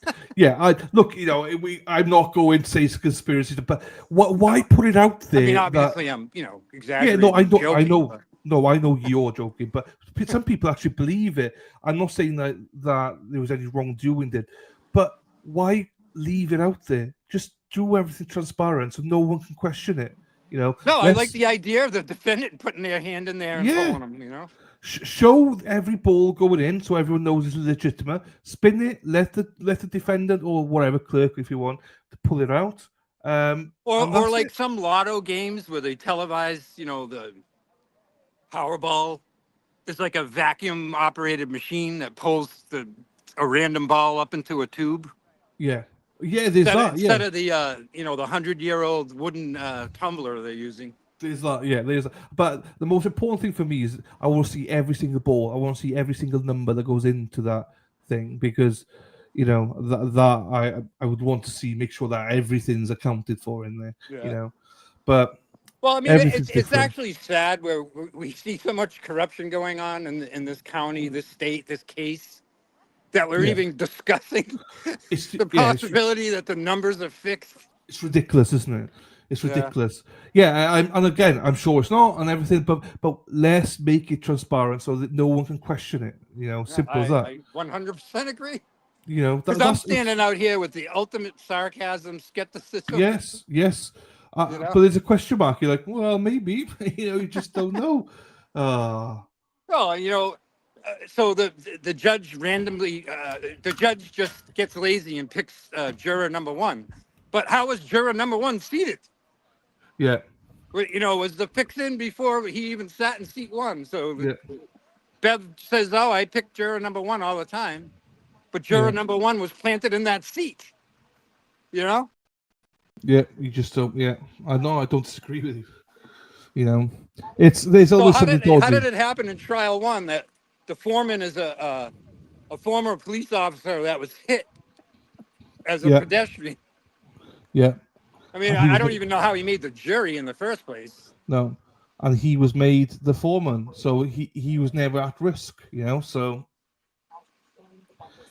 Look, you know, I'm not going to say it's a conspiracy, but why put it out there? I mean, obviously, I'm exaggerating. Yeah, no, I know. But... No, I know you're joking, but some people actually believe it. I'm not saying that there was any wrongdoing there, but why leave it out there? Just do everything transparent so no one can question it. You know. No, I like the idea of the defendant putting their hand in there and pulling them. You know. Show every ball going in so everyone knows it's legitimate. Spin it. Let the defendant or whatever clerk, if you want, to pull it out. Or like some lotto games where they televise, you know, the Powerball. It's like a vacuum operated machine that pulls a random ball up into a tube. Yeah. Yeah, there's that. Instead of the the 100-year-old wooden tumbler they're using. There's that. Yeah, there's that. But the most important thing for me is I want to see every single ball. I want to see every single number that goes into that thing because, you know, that I would want to see, make sure that everything's accounted for in there. Yeah. You know, but well, I mean, it's actually sad where we see so much corruption going on in this county, this state, this case. That we're even discussing the possibility that the numbers are fixed. It's ridiculous, isn't it? It's ridiculous. And again, I'm sure it's not and everything, but let's make it transparent so that no one can question it. You know, simple as that. I 100% agree. You know, because I'm standing out here with the ultimate sarcasm, skepticism. Yes. But there's a question mark. You're like, well, maybe. You know, you just don't know. Well, you know. So the judge randomly, the judge just gets lazy and picks juror number 1. But how was juror number 1 seated? Yeah. You know, was the fix in before he even sat in seat 1? So Bev says, "Oh, I picked juror number one all the time," but juror number one was planted in that seat. You know? Yeah, you just don't. Yeah, I know. I don't disagree with you. You know, there's So always how something did dodgy. it happen in trial one that the foreman is a former police officer that was hit as a Yeah, pedestrian? yeah. I mean, And he I was don't even know how he made the jury in the first place. no, and he was made the foreman, so he was never at risk. You know, so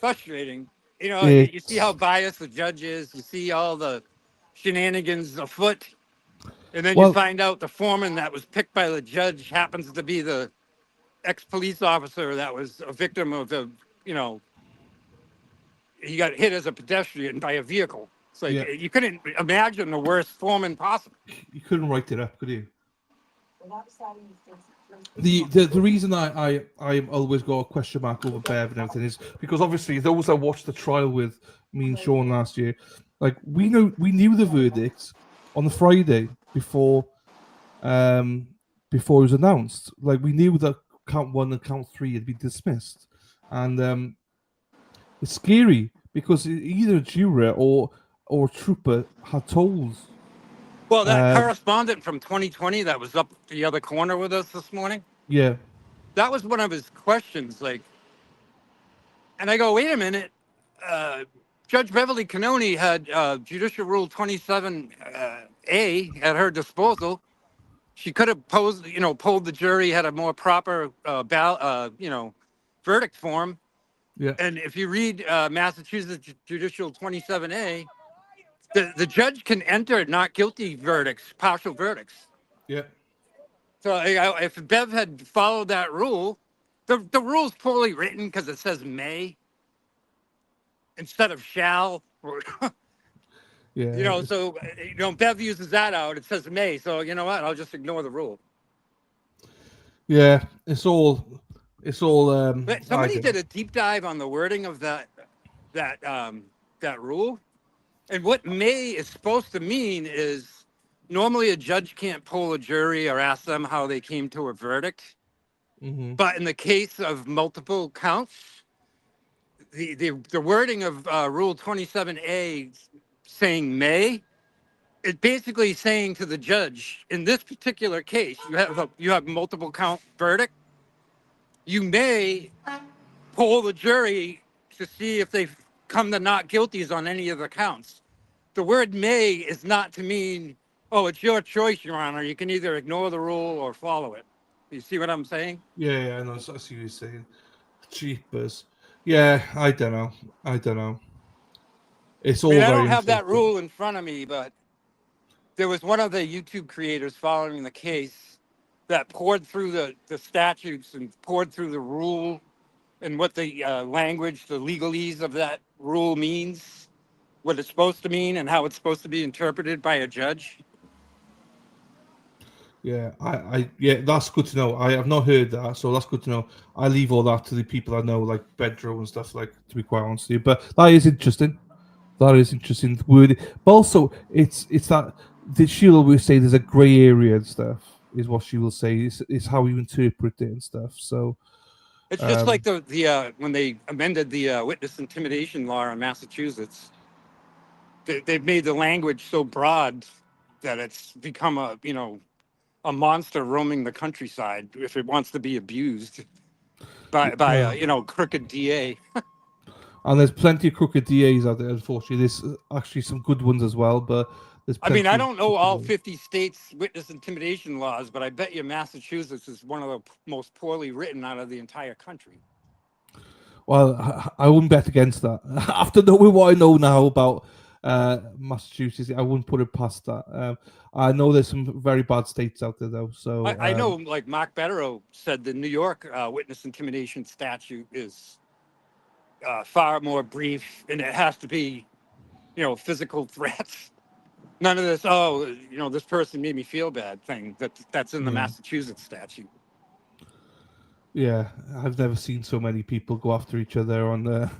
Frustrating. You know, you see how it's biased the judge is. You see all the shenanigans afoot, and then you well, find out the foreman that was picked by the judge happens to be the ex-police officer that was a victim of the, you know, he got hit as a pedestrian by a vehicle. It's like yeah. you couldn't imagine the worst foreman possible. You couldn't write it up, could you? The reason I always got a question mark over Bev and everything is because obviously those I watched the trial with me and Sean last year, like we knew the verdict on the Friday before it was announced. Like we knew that count one and count three had been dismissed, and it's scary because either a juror or a trooper had told. Well, that correspondent from 2020 that was up the other corner with us this morning, Yeah, that was one of his questions. Like, and I go, wait a minute, Judge Beverly Cannone had Judicial Rule 27A at her disposal. She could have polled the jury, had a more proper, verdict form. yeah, And if you read Massachusetts Judicial 27A, the judge can enter not guilty verdicts, partial verdicts. yeah. So if Bev had followed that rule, the rule's poorly written because it says may instead of shall. Yeah, So Bev uses that out. It says may. So you know what? I'll just ignore the rule. yeah. It's all. But somebody did a deep dive on the wording of that rule, and what may is supposed to mean is normally a judge can't poll a jury or ask them how they came to a verdict. Mm-hmm. But in the case of multiple counts, the wording of Rule 27A saying may, it's basically saying to the judge, in this particular case, you have multiple count verdict. You may poll the jury to see if they've come to not guilties on any of the counts. The word may is not to mean, oh, it's your choice, Your Honor. You can either ignore the rule or follow it. You see what I'm saying? Yeah, I know. I see what you're saying. Cheapers. Yeah, I don't know. It's all I mean, I very don't have that unfortunate. rule in front of me, but there was one of the YouTube creators following the case that poured through the statutes and poured through the rule and what the language, the legalese of that rule means, what it's supposed to mean, and how it's supposed to be interpreted by a judge. Yeah, yeah, that's good to know. I have not heard that, so that's good to know. I leave all that to the people I know, like Bedro and stuff, like, to be quite honest with you. But that is interesting. The word. But also, it's that she'll always say there's a grey area and stuff. Is what she will say. It's how you interpret it and stuff. So It's just like the when they amended the witness intimidation law in Massachusetts. They've made the language so broad that it's become a monster roaming the countryside if it wants to be abused by a crooked DA. And there's plenty of crooked DAs out there. Unfortunately, there's actually some good ones as well. But there's I mean, plenty I of don't know crooked all ones. 50 states' witness intimidation laws, but I bet you Massachusetts is one of the most poorly written out of the entire country. Well, I wouldn't bet against that. After knowing what I know now about Massachusetts, I wouldn't put it past that. I know there's some very bad states out there, though. So I know, like Mark Bettero said, the New York witness intimidation statute is far more brief, and it has to be, physical threats. None of this, this person made me feel bad thing that's in the Yeah. Massachusetts statute. Yeah, I've never seen so many people go after each other on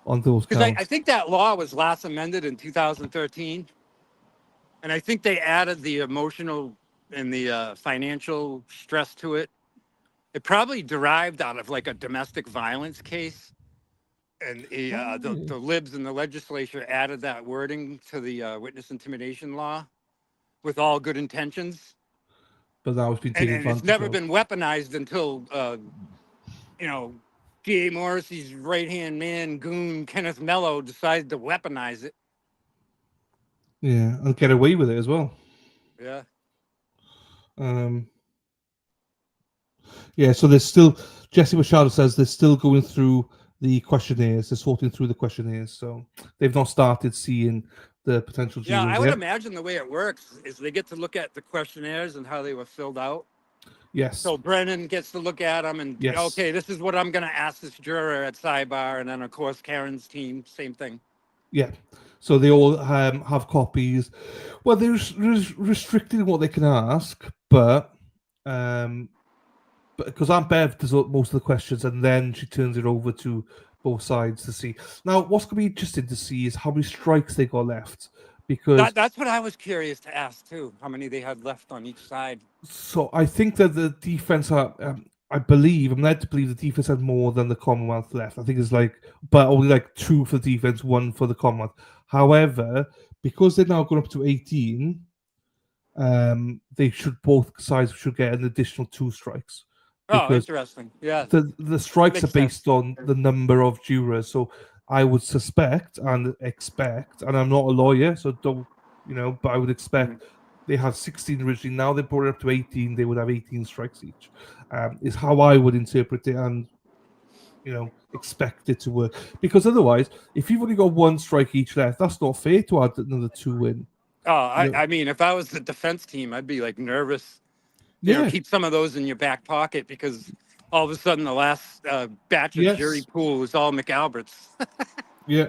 on those Because counts. I think that law was last amended in 2013, and I think they added the emotional and the financial stress to it. It probably derived out of like a domestic violence case. And the libs in the legislature added that wording to the witness intimidation law with all good intentions. But now it's been And, taken and it's advantage never of. been weaponized until, G.A. Morrissey's right-hand man, goon, Kenneth Mello, decided to weaponize it. Yeah, and get away with it as well. Yeah. Yeah, so there's still, Jesse Machado says they're still going through the questionnaires, they're sorting through the questionnaires, so they've not started seeing the potential jurors Yeah, I would yet. imagine the way it works is they get to look at the questionnaires and how they were filled out. Yes. So Brennan gets to look at them and, Yes. okay, this is what I'm going to ask this juror at sidebar. And then, of course, Karen's team, same thing. Yeah, so they all have copies. Well, they're restricted in what they can ask, but because Aunt Bev does most of the questions, and then she turns it over to both sides to see. Now, what's going to be interesting to see is how many strikes they got left, because That's what I was curious to ask too. How many they had left on each side? so I think that the defense are. I'm led to believe the defense had more than the Commonwealth left. I think it's but only 2 for the defense, 1 for the Commonwealth. However, because they're now gone up to 18, both sides should get an additional 2 strikes. Oh, interesting. Yeah. The strikes are based on the number of jurors. So I would suspect and expect, and I'm not a lawyer, so don't, but I would expect they had 16 originally. Now they brought it up to 18. They would have 18 strikes each. Is how I would interpret it and, expect it to work. Because otherwise, if you've only got 1 strike each left, that's not fair to add another 2 in. Oh, I mean, if I was the defense team, I'd be nervous. Yeah. Keep some of those in your back pocket because all of a sudden the last batch of jury pool was all McAlberts. Yeah.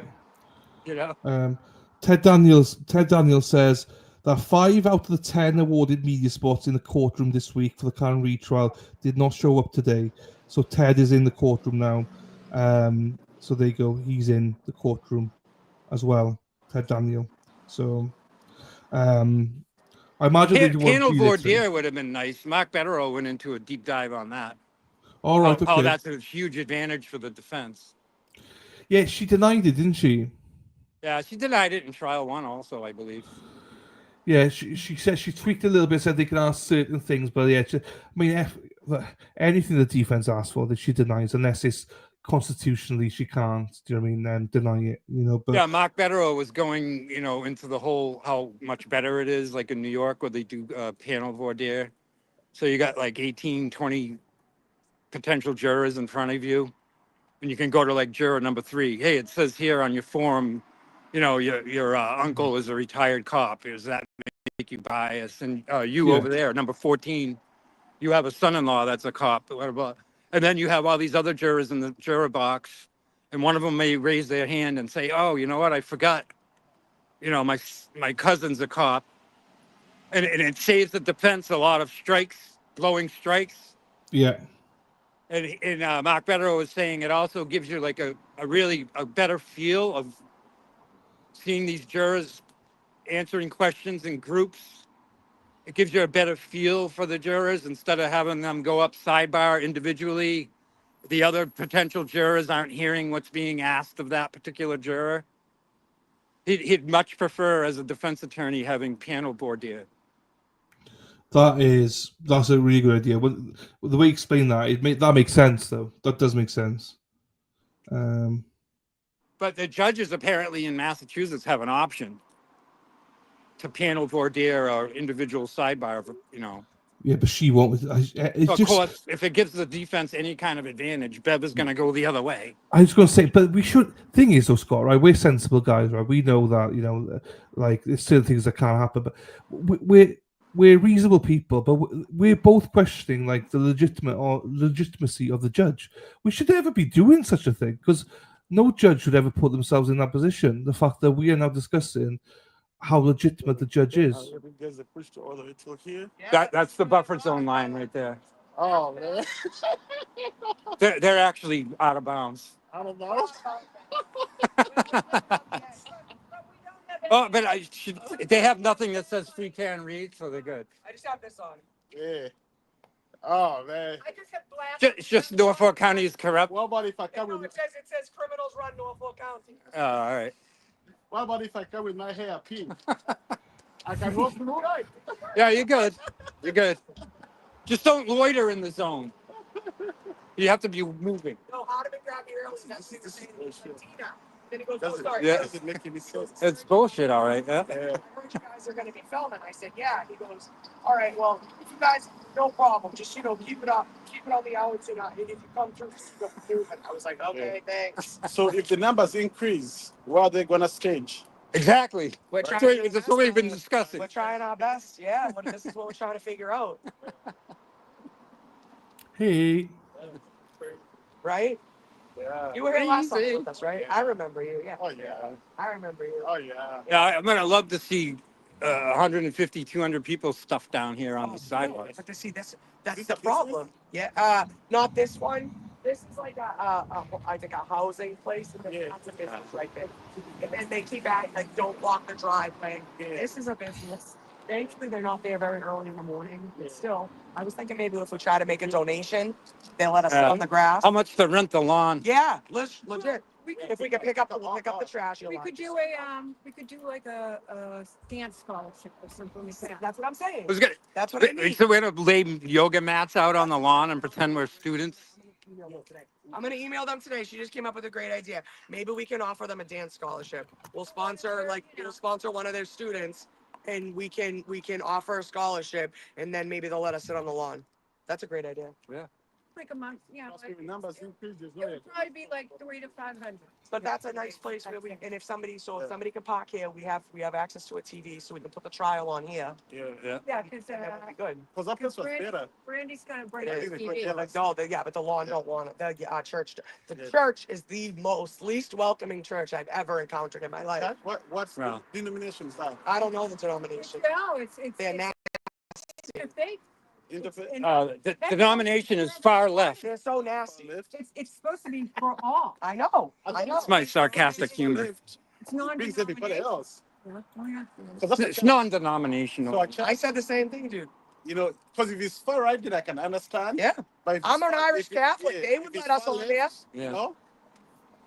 Ted Daniels says that 5 out of the 10 awarded media spots in the courtroom this week for the Karen Reid trial did not show up today. So Ted is in the courtroom now. So there you go. He's in the courtroom as well, Ted Daniel. So I imagine they do want Panel to voir dire would have been nice. Mark Betterow went into a deep dive on that. All right, How okay. that's a huge advantage for the defense. Yeah, she denied it, didn't she? Yeah, she denied it in trial 1 also, I believe. Yeah, she said she tweaked a little bit, said they can ask certain things, but yeah, anything the defense asks for that she denies, unless it's constitutionally she can't. Do you know what I mean? Deny it, But yeah, Mark Betterow was going, into the whole how much better it is, like in New York where they do panel voir dire. So you got 18, 20 potential jurors in front of you, and you can go to juror number 3. Hey, it says here on your form, your uncle is a retired cop. Does that make you biased? And you over there, number 14, you have a son-in-law that's a cop. What about? And then you have all these other jurors in the juror box, and one of them may raise their hand and say, "Oh, you know what? I forgot. My cousin's a cop," and it saves the defense a lot of blowing strikes. Yeah. And Mark Betterow was saying it also gives you a better feel of seeing these jurors answering questions in groups. It gives you a better feel for the jurors instead of having them go up sidebar individually. The other potential jurors aren't hearing what's being asked of that particular juror. He'd much prefer, as a defense attorney, having panel voir dire. That's a really good idea. Well, the way you explain that, that makes sense though. That does make sense. But the judges apparently in Massachusetts have an option to panel voir dire or individual sidebar. Yeah, but she won't. Of course, if it gives the defense any kind of advantage, Bev is going to go the other way. I was going to say, but we should. Thing is, though, Scott, right? We're sensible guys, right? We know that there's certain things that can't happen, but we're reasonable people. But we're both questioning the legitimacy of the judge. We should never be doing such a thing because no judge should ever put themselves in that position. The fact that we are now discussing how legitimate the judge is. That's the buffer zone line right there. Oh, man. They're actually out of bounds. Out of bounds? Oh, but they have nothing that says free Karen Reid, so they're good. I just have this on. Yeah. Oh man. I just have blasted. It's just Norfolk County is corrupt. What about if I come No, with? it says criminals run Norfolk County. Oh, all right. What about if I come with my hair pink? I can walk through. Yeah, you're good. You're good. Just don't loiter in the zone. You have to be moving. No, Hardiman grabbed me early. That's what he was saying. He was like, Tina. Then he goes, Does oh, it, sorry. Yeah. does it make any sense? It's bullshit, all right. Yeah. I heard you guys are going to be filming. I said, yeah. He goes, all right, well, you guys, no problem. Just, keep it up. Keep it on the hours. And if you come through, you go through it. I was like, okay, thanks. So if the numbers increase, where are they gonna stage? Exactly. We're That's trying what, that's what we've been discussing. We're trying our best. Yeah, this is what we're trying to figure out. Hey. Right? Yeah. You were here last time with us, right? I remember you. Yeah. Oh yeah. I remember you. Oh yeah. Yeah, I'm going to love to see 150, 200 people stuffed down here on the sidewalk. But to see that's the problem. Yeah. Not this one. This is like I think a housing place, and then that's a business right there. And then they keep at like, don't block the driveway. This is a business. Thankfully, they're not there very early in the morning. But still, I was thinking maybe if we try to make a donation, they'll let us sit on the grass. How much to rent the lawn? Yeah, legit. If we can pick up the trash, We could do like a dance scholarship or something like that. That's what I'm saying. That's what I mean. So we're going to lay yoga mats out on the lawn and pretend we're students? I'm gonna email them today. She just came up with a great idea. Maybe we can offer them a dance scholarship. We'll sponsor one of their students, and we can offer a scholarship, and then maybe they'll let us sit on the lawn. That's a great idea. Yeah. Like a month, yeah. If the numbers increase, there's It no. would probably be like 300 to 500. But that's a nice place where and if somebody can park here, we have access to a TV, so we can put the trial on here. Yeah. Yeah, because That would be good. Because that place was better. Brandy's gonna break Yeah, his TV. but the lawn don't want it. The church, church is the least welcoming church I've ever encountered in my life. What's the denomination is that? I don't know the denomination. No, it's They're fake. The denomination is far left. They're so nasty. It's supposed to be for all. I know. That's my sarcastic humor. It's non brings everybody else. It's non-denominational. I said the same thing, dude. Because if it's far right, then I can understand. Yeah. But if I'm it's an far- Irish if it- Catholic. yeah, They if would it's let us far on left, there. You know?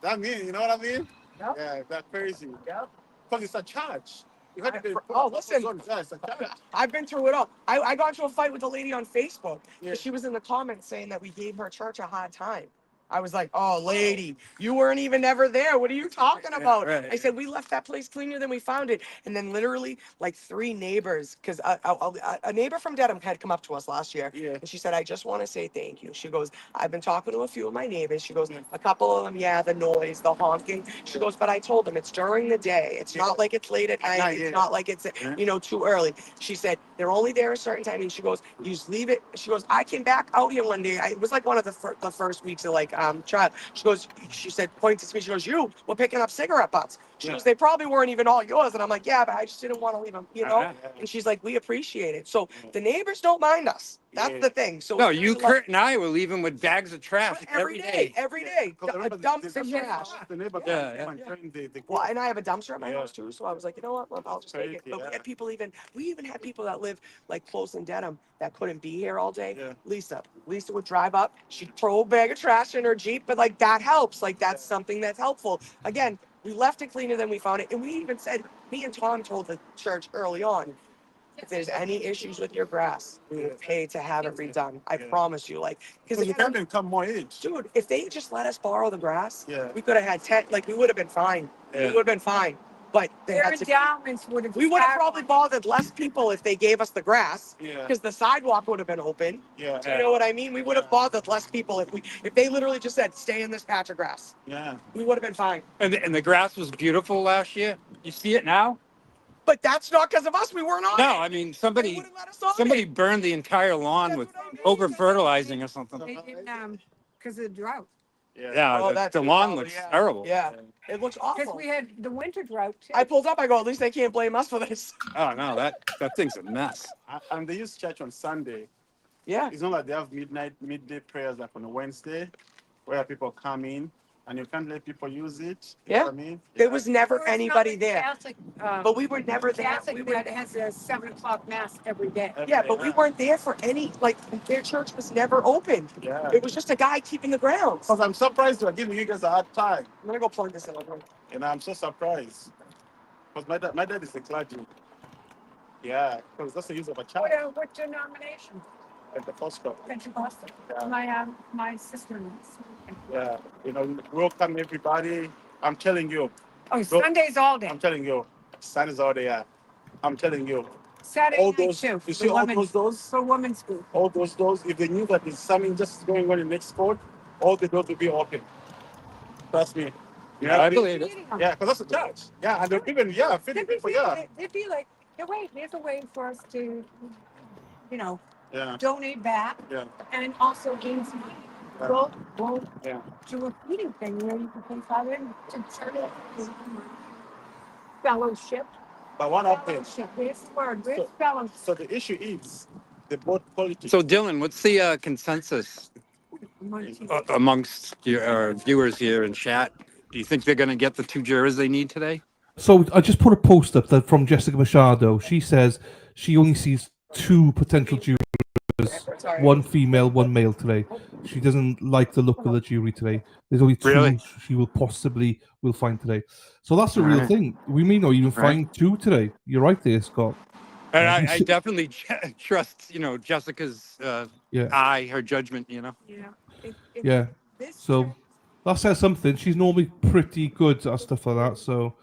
That mean, you know what I mean? Yep. Yeah, that's crazy. Yeah. Because it's a charge. You have to pay. Listen. It's a charge. I've been through it all. I got into a fight with a lady on Facebook. Yeah. She was in the comments saying that we gave her church a hard time. I was like, oh, lady, you weren't even ever there. What are you talking about? Right. I said, we left that place cleaner than we found it. And then literally like 3 neighbors, because a neighbor from Dedham had come up to us last year. Yeah. And she said, I just want to say thank you. She goes, I've been talking to a few of my neighbors. She goes, a couple of them, the noise, the honking. She goes, but I told them it's during the day. It's not like it's late at night. It's not like it's, too early. She said, they're only there a certain time. And she goes, you just leave it. She goes, I came back out here one day. It was like one of the first weeks of trial. She said, pointing to me, she goes, you were picking up cigarette butts. She goes, they probably weren't even all yours. And I'm like, yeah, but I just didn't want to leave them, And she's like, we appreciate it. So the neighbors don't mind us. That's the thing. So No, you, Kurt, and I were leaving with bags of trash every day. Every day. A dumpster of trash. The neighbor Yeah. Well, and I have a dumpster at my house too, so I was like, you know what? Well, I'll just take it. But we even had people that live like close in Dedham that couldn't be here all day. Yeah. Lisa would drive up. She'd throw a bag of trash in her Jeep, but like that helps. Like that's something that's helpful. Again, we left it cleaner than we found it, and we even said, me and Tom told the church early on, if there's any issues with your grass, we will pay to have it redone. I promise you. Because you can become more age. Dude, if they just let us borrow the grass, Yeah. we could have had 10. We would have been fine. Yeah. We would have been fine. But Their endowments would have. we would have probably bothered less people if they gave us the grass, Yeah. because the sidewalk would have been open. Yeah. Do you know what I mean? We would have bothered less people if they literally just said, stay in this patch of grass. Yeah. We would have been fine. And the grass was beautiful last year. You see it now? But that's not because of us. We weren't on No, it. I mean, somebody Let us on somebody it. burned the entire lawn with over-fertilizing or something. Because of the drought. Yeah, Oh, the that's lawn probably, looks yeah. terrible. Yeah. It looks Because awful. we had the winter drought too. I pulled up. I go, at least they can't blame us for this. Oh, no, that thing's a mess. And they use church on Sunday. Yeah. It's not like they have midday prayers like on a Wednesday, where people come in and you can't let people use it. You Yeah. know what I mean? There was never anybody there. Catholic, But we were never there. Catholic that has a 7 o'clock mass every day. Yeah, but we weren't there for any, like, their church was never open. Yeah. It was just a guy keeping the grounds. Because I'm surprised they're giving you guys a hard time. I'm gonna go plug this in. Okay? And I'm so surprised. Because my dad is a clergy. Yeah, because that's the use of a child. What denomination? Pentecostal. Pentecostal. Yeah. My sister is. Yeah, you know, welcome everybody. I'm telling you. Oh, Sundays all day. I'm telling you. Sundays all day, yeah. I'm telling you. Saturday all night those, too. you see all those doors? For women's group. All those doors, if they knew that there's something just going on in the next court, all the doors will be open. Trust me. Yeah, I believe it. Yeah, because that's a church. Yeah, and they're even, feeding people, yeah. It'd be like, there's a way for us to, Yeah. donate back Yeah. and also gain some money. Yeah. Go Yeah. to a feeding thing where you can pay $5 to charity fellowship. But one of them. Fellowship, where's the word? Where's fellowship? So the issue is the both politics. So Dylan, what's the consensus amongst your viewers here in chat? Do you think they're going to get the 2 jurors they need today? So I just put a post up that from Jessica Machado. She says she only sees 2 potential jurors, 1 female, 1 male today. She doesn't like the look of the jury today. There's only 2 Really? she will find today. So that's a real thing. We may not even find 2 today. You're right there, Scott. And I definitely trust, Jessica's Yeah. eye, her judgment, Yeah. So that says something. She's normally pretty good at stuff like that. So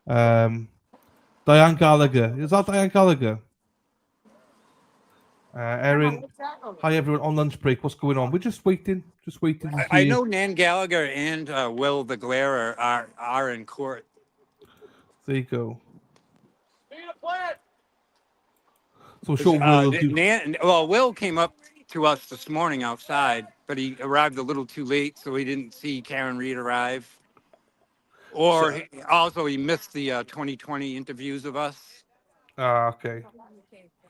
Diane Gallagher. Is that Diane Gallagher? Erin, hi everyone on lunch break. What's going on? We're just waiting. To I hear. know Nan Gallagher and Will the Glare are in court. There you go. So sure, Will came up to us this morning outside, but he arrived a little too late, so he didn't see Karen Reed arrive. Or he missed the 2020 interviews of us. Okay.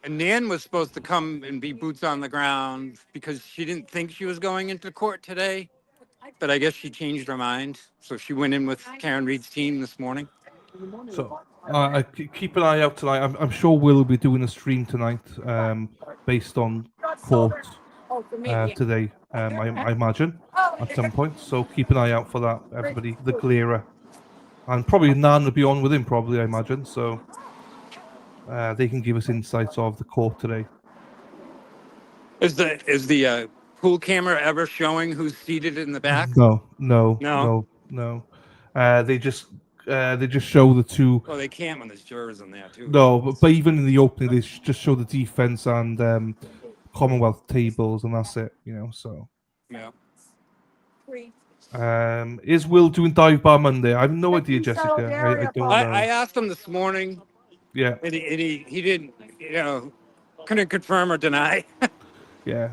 And Nan was supposed to come and be boots on the ground because she didn't think she was going into court today. But I guess she changed her mind. So she went in with Karen Reed's team this morning. So keep an eye out tonight. I'm sure we'll be doing a stream tonight based on court today, I imagine, at some point. So keep an eye out for that, everybody. The Glera. And probably Nan will be on with him, probably, I imagine. So they can give us insights of the court today. Is the pool camera ever showing who's seated in the back? No. They just show the 2. Well, they can't when there's jurors in there too. No, but even in the opening, they just show the defense and Commonwealth tables, and that's it. So. Yeah. Is Will doing dive bar Monday? I have no idea, Jessica. I don't know. I asked him this morning. Yeah. And he didn't, couldn't confirm or deny. Yeah.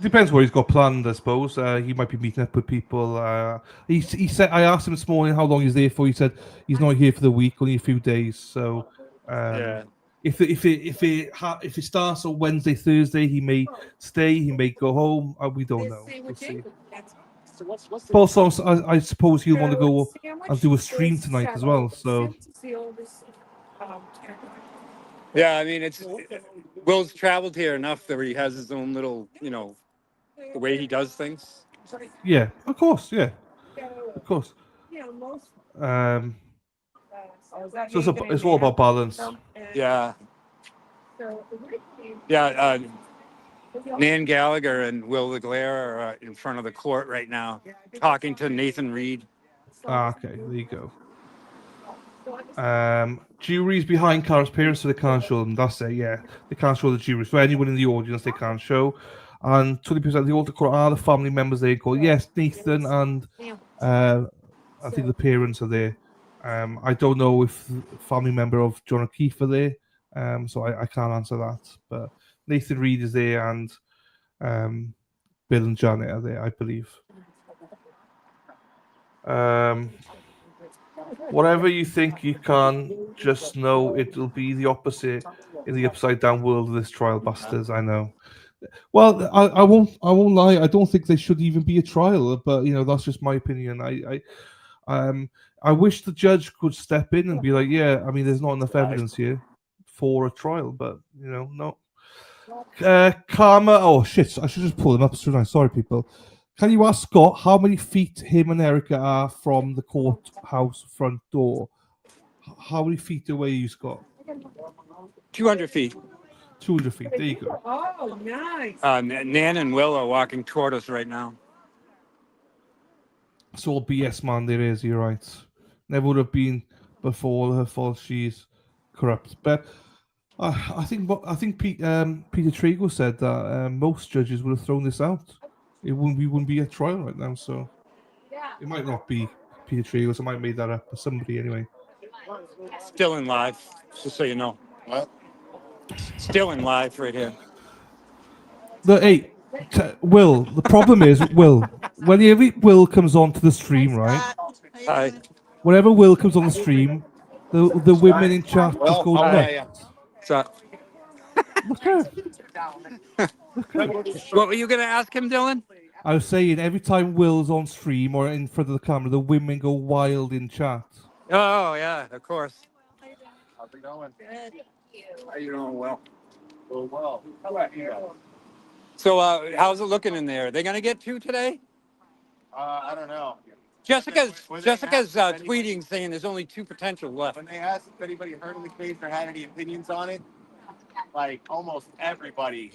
Depends what he's got planned, I suppose. He might be meeting up with people. He said, I asked him this morning how long he's there for. He said he's not here for the week, only a few days. So yeah. If it starts on Wednesday, Thursday, he may stay. He may go home. We don't know. We'll see. But also, I suppose he'll want to go and do a stream tonight as well. So. Yeah, I mean, Will's traveled here enough that he has his own little, the way he does things. Yeah, of course. Yeah, of course. So it's all about balance. Yeah. Yeah. Nan Gallagher and Will the Glare are in front of the court right now, talking to Nathan Reed. Okay, there you go. Juries behind Kara's parents, so they can't show them. That's it. Yeah, they can't show the juries. For anyone in the audience, they can't show. And 20% of the altar court are the family members they call. Yes, Nathan and I think the parents are there. I don't know if family member of John O'Keefe are there, so I can't answer that. But Nathan Reed is there, and Bill and Janet are there, I believe. Whatever you think you can, just know it'll be the opposite in the upside down world of this trial, bastards. I know. Well, I won't lie. I don't think there should even be a trial, but that's just my opinion. I wish the judge could step in and be like, yeah, I mean, there's not enough evidence here for a trial, but no. Karma. Oh shit! I should just pull them up. Shouldn't I? Sorry, people. Can you ask Scott how many feet him and Erica are from the courthouse front door? How many feet away are you, Scott? 200 feet. 200 feet. There you go. Oh, nice. Nan and Will are walking toward us right now. It's all BS, man. There is. You're right. Never would have been before her fault. She's corrupt. But I think Peter Trigo said that most judges would have thrown this out. We wouldn't be a trial right now. So it might not be Peter Trigo. So I might have made that up. But somebody anyway. Still in live, just so you know. What? Still in live right here. Will, the problem is, whenever Will comes onto the stream, right? Hi. Whenever Will comes on the stream, the women in chat just go nuts. Look at What were you going to ask him, Dylan? I was saying, every time Will's on stream or in front of the camera, the women go wild in chat. Oh, yeah, of course. How's it going? How you doing? Well. Doing well. How about you guys? So, how's it looking in there? Are they going to get 2 today? I don't know. Jessica's tweeting saying there's only 2 potential left. When they asked if anybody heard of the case or had any opinions on it, like almost everybody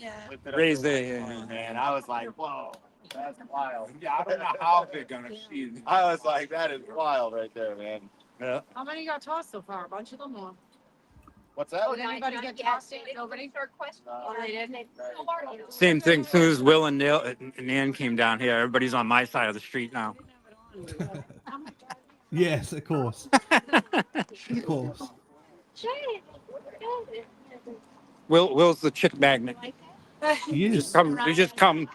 raised their hand. And I was like, whoa, that's wild. Yeah, I don't know how they're gonna see. I was like, that is wild right there, man. Yeah. How many got tossed so far? A bunch of them or? What's that? Did anybody get tossed? Nobody? Oh, they didn't? Same thing. As soon as Will and Nan came down here, everybody's on my side of the street now. Yes, of course. Of course. Will's the chick magnet. He is. You just come.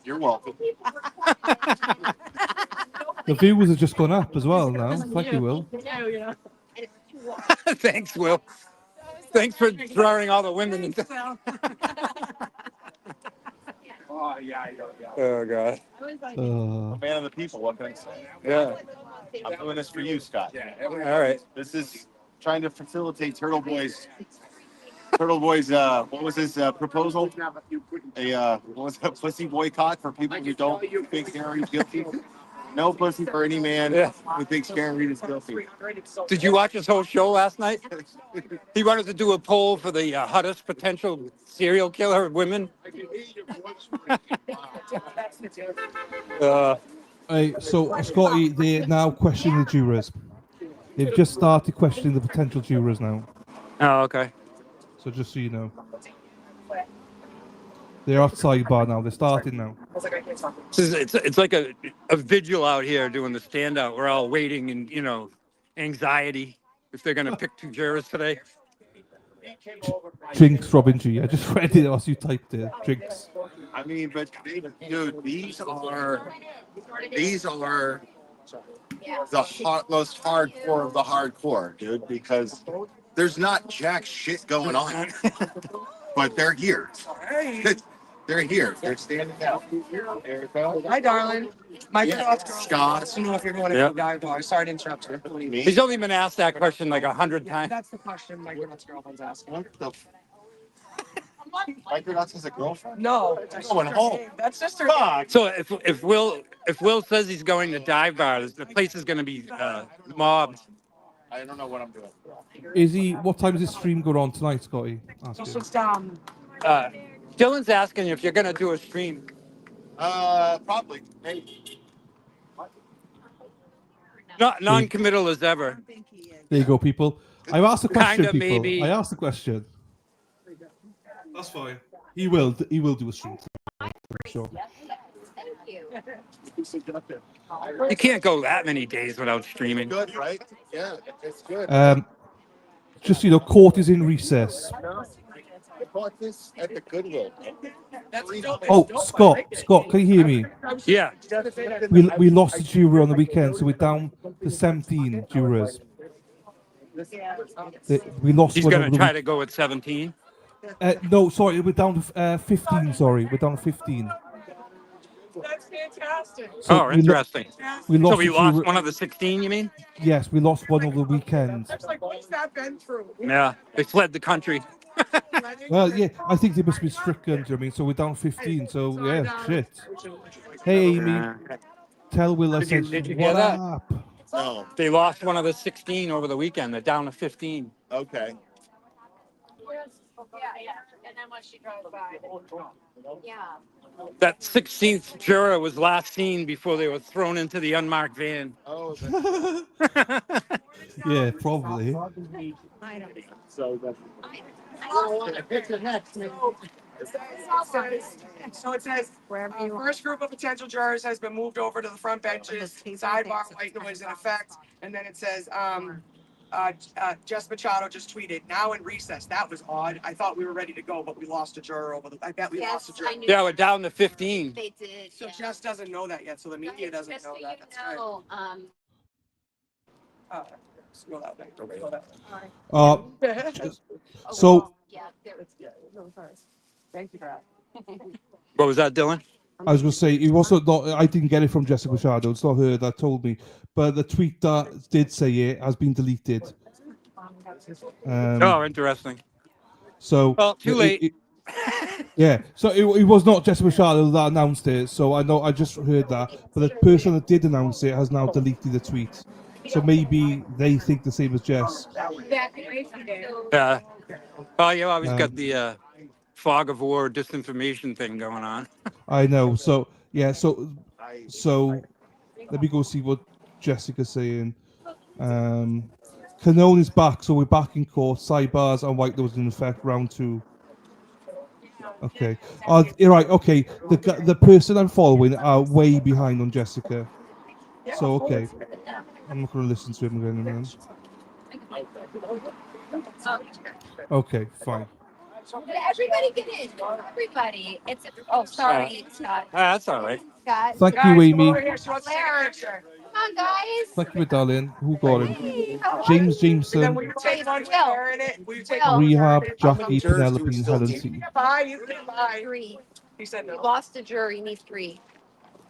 You're welcome. The viewers have just gone up as well now. Thank you, Will. Thanks, Will. Thanks for drawing all the women into. Oh, yeah. Oh, God. A man of the people, what can I say? Yeah. I'm doing this for you, Scott. All right. This is trying to facilitate Turtle Boy's, what was his proposal? What was a pussy boycott for people who don't think Karen Reed's guilty? No pussy for any man who thinks Karen Reed is guilty. Did you watch his whole show last night? He wanted to do a poll for the hottest potential serial killer of women. Hey, so Scotty, they're now questioning the jurors. They've just started questioning the potential jurors now. Oh, okay. So just so you know. They're off sidebar now. They're starting now. It's like a vigil out here doing the standout. We're all waiting and, anxiety if they're going to pick 2 jurors today. Jinx, Robin G. I just read it as you typed it. Jinx. I mean, but dude, these are the most hardcore of the hardcore, dude, because there's not jack shit going on, but they're here. They're here. They're standing out. Hi, darling. My Scott. I don't know if you're going to dive bar. Sorry to interrupt you. He's only been asked that question like 100 times. That's the question my girlfriend's asking. What the? Mike Nuts has a girlfriend? No. Going home. That's just her. So if Will says he's going to dive bars, the place is going to be mobbed. I don't know what I'm doing. Is he? What time is this stream going on tonight, Scotty? Dylan's asking if you're going to do a stream. Probably. Maybe. Not non-committal as ever. There you go, people. I've asked the question, Kinda, people. maybe. I asked the question. That's fine. He will do a stream. Sure. You can't go that many days without streaming. Good, right? Yeah, it's good. Just court is in recess. I bought this at the Goodwill. Oh, Scott, can you hear me? Yeah. We lost a juror on the weekend, so we're down to 17 jurors. We lost. He's going to try to go at 17. No, sorry, we're down to 15. Sorry, we're down to 15. That's fantastic. So Oh, interesting. we So lost we a lost few. one of the 16, you mean? Yes, we lost one over the weekend. That's like, what's that been through? Yeah, they fled the country. Well, yeah, I think they must be stricken. Do you know what I mean? So we're down 15. So yeah, shit. Hey, Amy, tell Will I said Did you hear what that? up? No. They lost one of the 16 over the weekend. They're down to 15. Okay. Yeah, and then once she drives by. Yeah. That 16th juror was last seen before they were thrown into the unmarked van. Oh, Yeah, probably. so that's. So it says, first group of potential jurors has been moved over to the front benches, sidebar, white noise in effect, and then it says, Jess Machado just tweeted, now in recess. That was odd. I thought we were ready to go, but we lost a juror I bet we lost a juror. Yeah, we're down to 15. They did. So Jess doesn't know that yet, so the media doesn't know that. That's right. Scroll that way. Go that way. So Yeah, there was. Thank you for that. What was that, Dylan? I was going to say it wasn't. Not, I didn't get it from Jessica Machado. It's not her that told me, but the tweet that did say it has been deleted. Oh, interesting. So Well, too late. Yeah, so it was not Jessica Machado that announced it. So I know I just heard that, but the person that did announce it has now deleted the tweet. So maybe they think the same as Jess. Yeah. Oh, you always got Um, the fog of war disinformation thing going on. I know. So yeah. So let me go see what Jessica's saying. Canone is back, so we're back in court. Sidebars and white was in effect round 2. Okay. You're right. Okay. The person I'm following are way behind on Jessica. So okay. I'm not going to listen to him again in a minute. Okay, fine. Everybody get in. Everybody. It's sorry, Scott. That's all right. Scott. Thank you, Amy. Claire. Come on, guys. Thank you, darling. Who got him? Hey, how are James you? Jameson, Will you take one share in it? Will you take Rehab, one? Jackie, Penelope, and Helen T. Bye, you can buy. 3. He said We no. lost a jury. You need 3.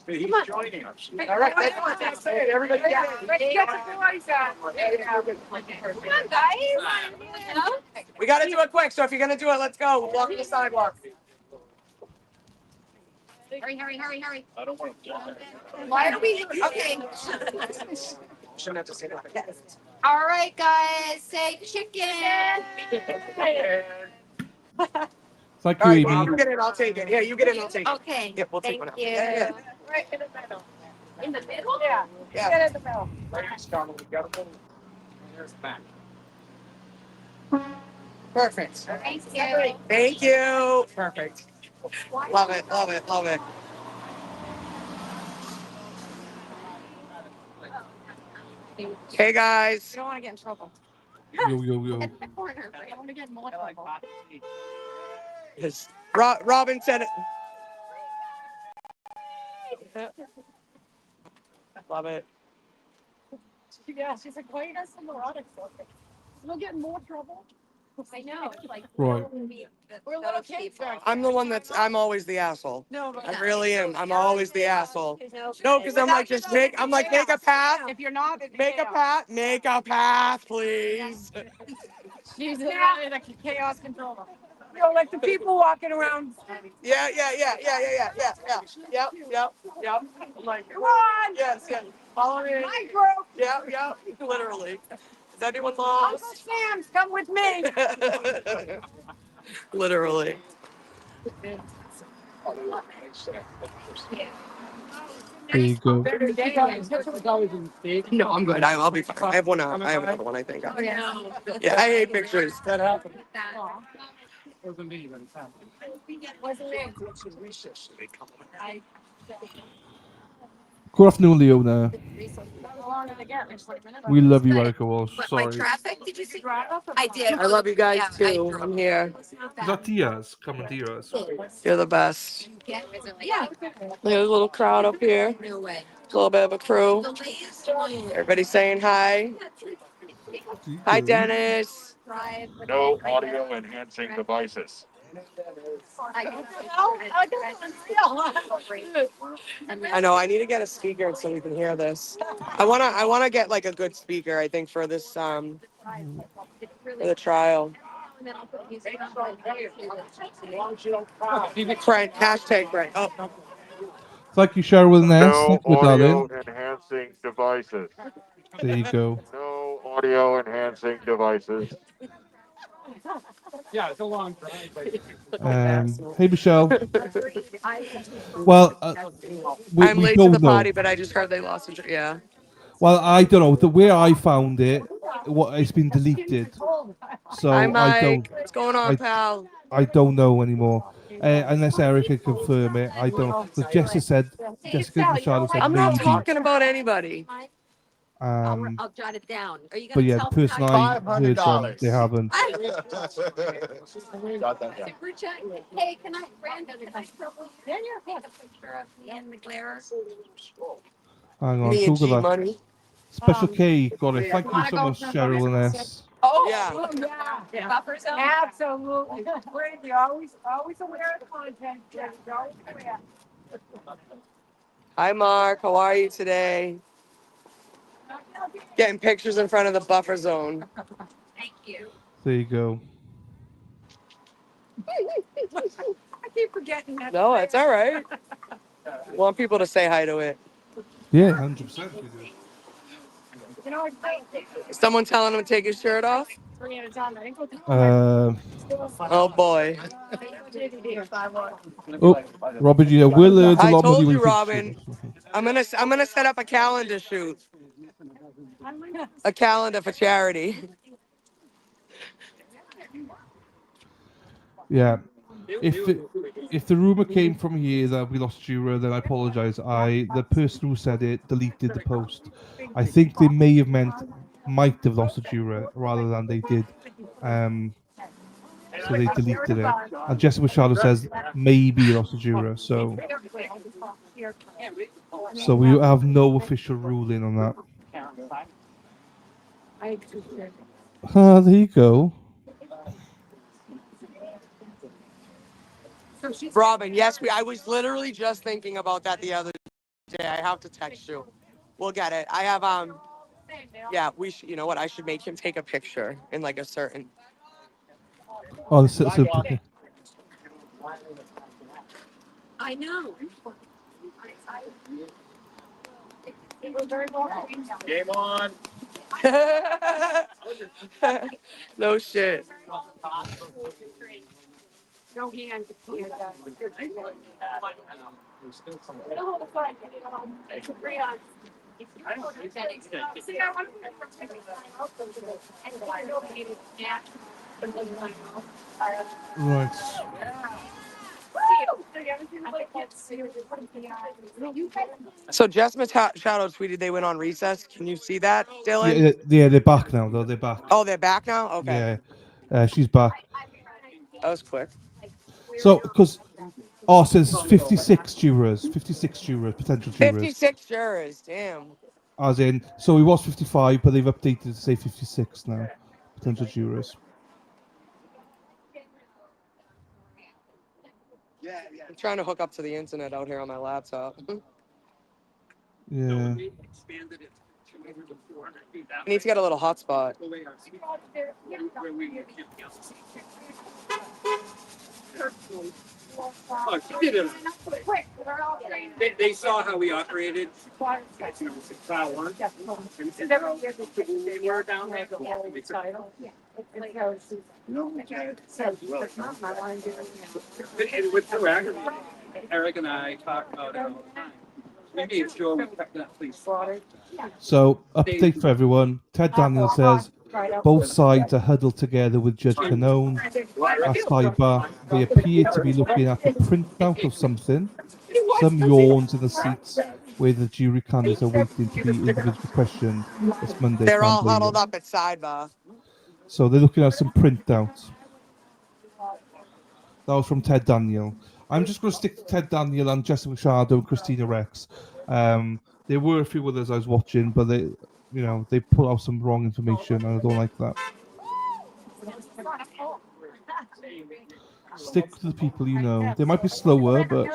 He's Come on. joining us. All right, that's it. Everybody get it. Let's get the boys out. Come on, guys. We got to do it quick, so if you're going to do it, let's go. We'll walk to the sidewalk. Hurry. I don't want to. Why are we? Okay. Shouldn't have to say that. All right, guys. Say chicken. Thank All you, right, Amy. you get it, I'll take it. Yeah, you get it, I'll take it. Okay. Yeah, we'll take Thank one out. you. Yeah. Right in the middle. In the middle? Yeah. Get in the middle. There's back. Perfect. Thank you. Thank you. Perfect. Love it. Hey, guys. You don't want to get in trouble. Yo. Get in the corner. I don't want to get in more trouble. Robin said it. Love it. Yeah, she's like, why are you guys so neurotic? We'll get in more trouble. I know. It's like, Right. We're little kids. I'm the one I'm always the asshole. No, but I really am. I'm always the asshole. No, because I'm like, make a path. If you're not, Make a path, please. She's like a chaos controller. You know, like the people walking around. Yeah. Yep. I'm like, Come on. Yes. Follow me. My group. Yeah. Literally. Is anyone Uncle lost? Sam's, come with me. Literally. There you go. No, I'm good. I'll be fine. I have one. I have another one. I think. Yeah, I hate pictures. That happened. Wasn't me. Good afternoon, Leona. We love you, Erica Walsh. What, Sorry. my traffic? Did you see? I did. I love you guys Yeah, too. I'm here. Is that Diaz? Coming Diaz. You're the best. Yeah. There's a little crowd up here. No way. A little bit of a crew. Everybody saying hi. Hi, Dennis. No audio enhancing devices. I know. I need to get a speaker so we can hear this. I wanna get like a good speaker. I think for this for the trial. Brent, hashtag Brent. Oh. Thank you, Cheryl and S. No Thank you, audio darling. enhancing devices. There you go. No audio enhancing devices. Yeah, it's a long drive. Hey, Michelle. Well, I'm we late to the don't know. party, but I just heard they lost a yeah. Well, I don't know. The way I found it, it's been deleted. So Hi, I don't. Mike. What's going on, pal? I don't know anymore. Unless Eric can confirm it, I don't know. Because Jessica Machado said I'm not maybe. talking about anybody. I'll jot it down. Are you But yeah, the person I heard from, they haven't. Got that down. Super chat. Hey, can I, Brandon, if I trouble you, then you take a picture of me and the glare. Hang on, Me and talk G about Money. Special K. Got it. Thank you so much, Cheryl and S. Oh Yeah. Buffer zone? Absolutely. Great. You're always aware of content. You're always aware. Hi, Mark. How are you today? Getting pictures in front of the buffer zone. Thank you. There you go. I keep forgetting that. No, it's all right. Want people to say hi to it. Yeah, 100% we do. You know, Someone telling him to take his shirt off? Oh boy. Robin, yeah, Will earns a I lot of money told when you, he takes Robin. I'm gonna set up a calendar shoot. A calendar for charity. Yeah. If the rumor came from here that we lost Jura, then I apologize. The person who said it deleted the post. I think they might have lost a Jura rather than they did. So they deleted it. And Jessica Machado says maybe lost a Jura. So we have no official ruling on that. There you go. Robin, yes, I was literally just thinking about that the other day. I have to text you. We'll get it. I have yeah, you know what? I should make him take a picture in like a certain. Oh, the I know. Game on. No shit. No hand. Right. So Jess Machado tweeted they went on recess. Can you see that, Dylan? Yeah, they're back now, though. They're back. Oh, they're back now? Okay. Yeah, she's back. That was quick. So, because it says 56 jurors, potential jurors. 56 jurors, damn. As in, so he was 55, but they've updated to say 56 now, potential jurors. I'm trying to hook up to the internet out here on my laptop. Yeah. I need to get a little hotspot. Oh, she did it. They saw how we operated. Trial one. They were down there. With Eric and I talked about it all the time. We made sure we kept that police. So, update for everyone. Ted Daniels says both sides are huddled together with Judge Canone. At sidebar, they appear to be looking at the printout of something. Some yawns in the seats where the jury candidates are waiting to be individually questioned. It's Monday. They're all huddled up at sidebar. So they're looking at some printouts. That was from Ted Daniel. I'm just going to stick to Ted Daniel and Jessica Machado and Christina Rex. There were a few others I was watching, but they put out some wrong information, and I don't like that. Stick to the people you know. They might be slower, but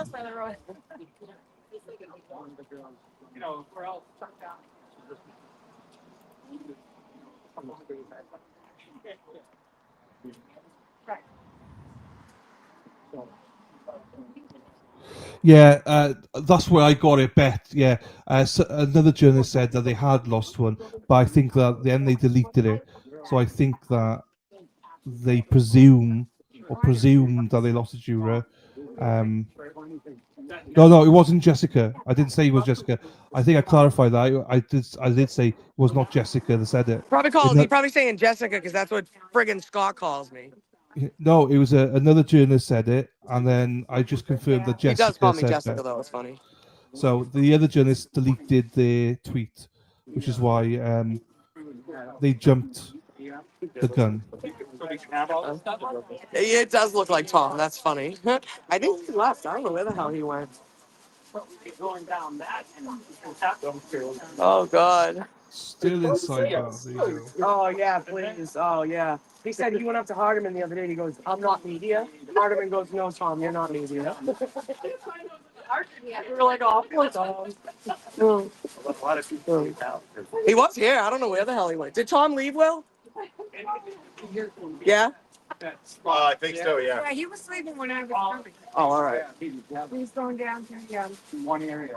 yeah, that's where I got it bet. Yeah, so another journalist said that they had lost one, but I think that then they deleted it. So I think that they presumed that they lost a juror. No, it wasn't Jessica. I didn't say it was Jessica. I think I clarified that. I did say it was not Jessica that said it. He probably saying Jessica because that's what friggin' Scott calls me. No, it was another journalist said it, and then I just confirmed that He does call Jessica me said Jessica that. though. It's funny. So the other journalist deleted their tweet, which is why they jumped the gun. It does look like Tom. That's funny. I think he left. I don't know where the hell he went. Oh God. Still in sidebar. There you go. Oh yeah, please. Oh yeah. He said he went up to Hardiman the other day and he goes, "I'm not media." Hardiman goes, "No, Tom, you're not media." We were like, "Oh, poor Tom." No. A lot of people leave out. He was here. I don't know where the hell he went. Did Tom leave, Will? Yeah? I think so, yeah. Yeah, he was sleeping when I was coming. Oh, all right. He's going down to One area.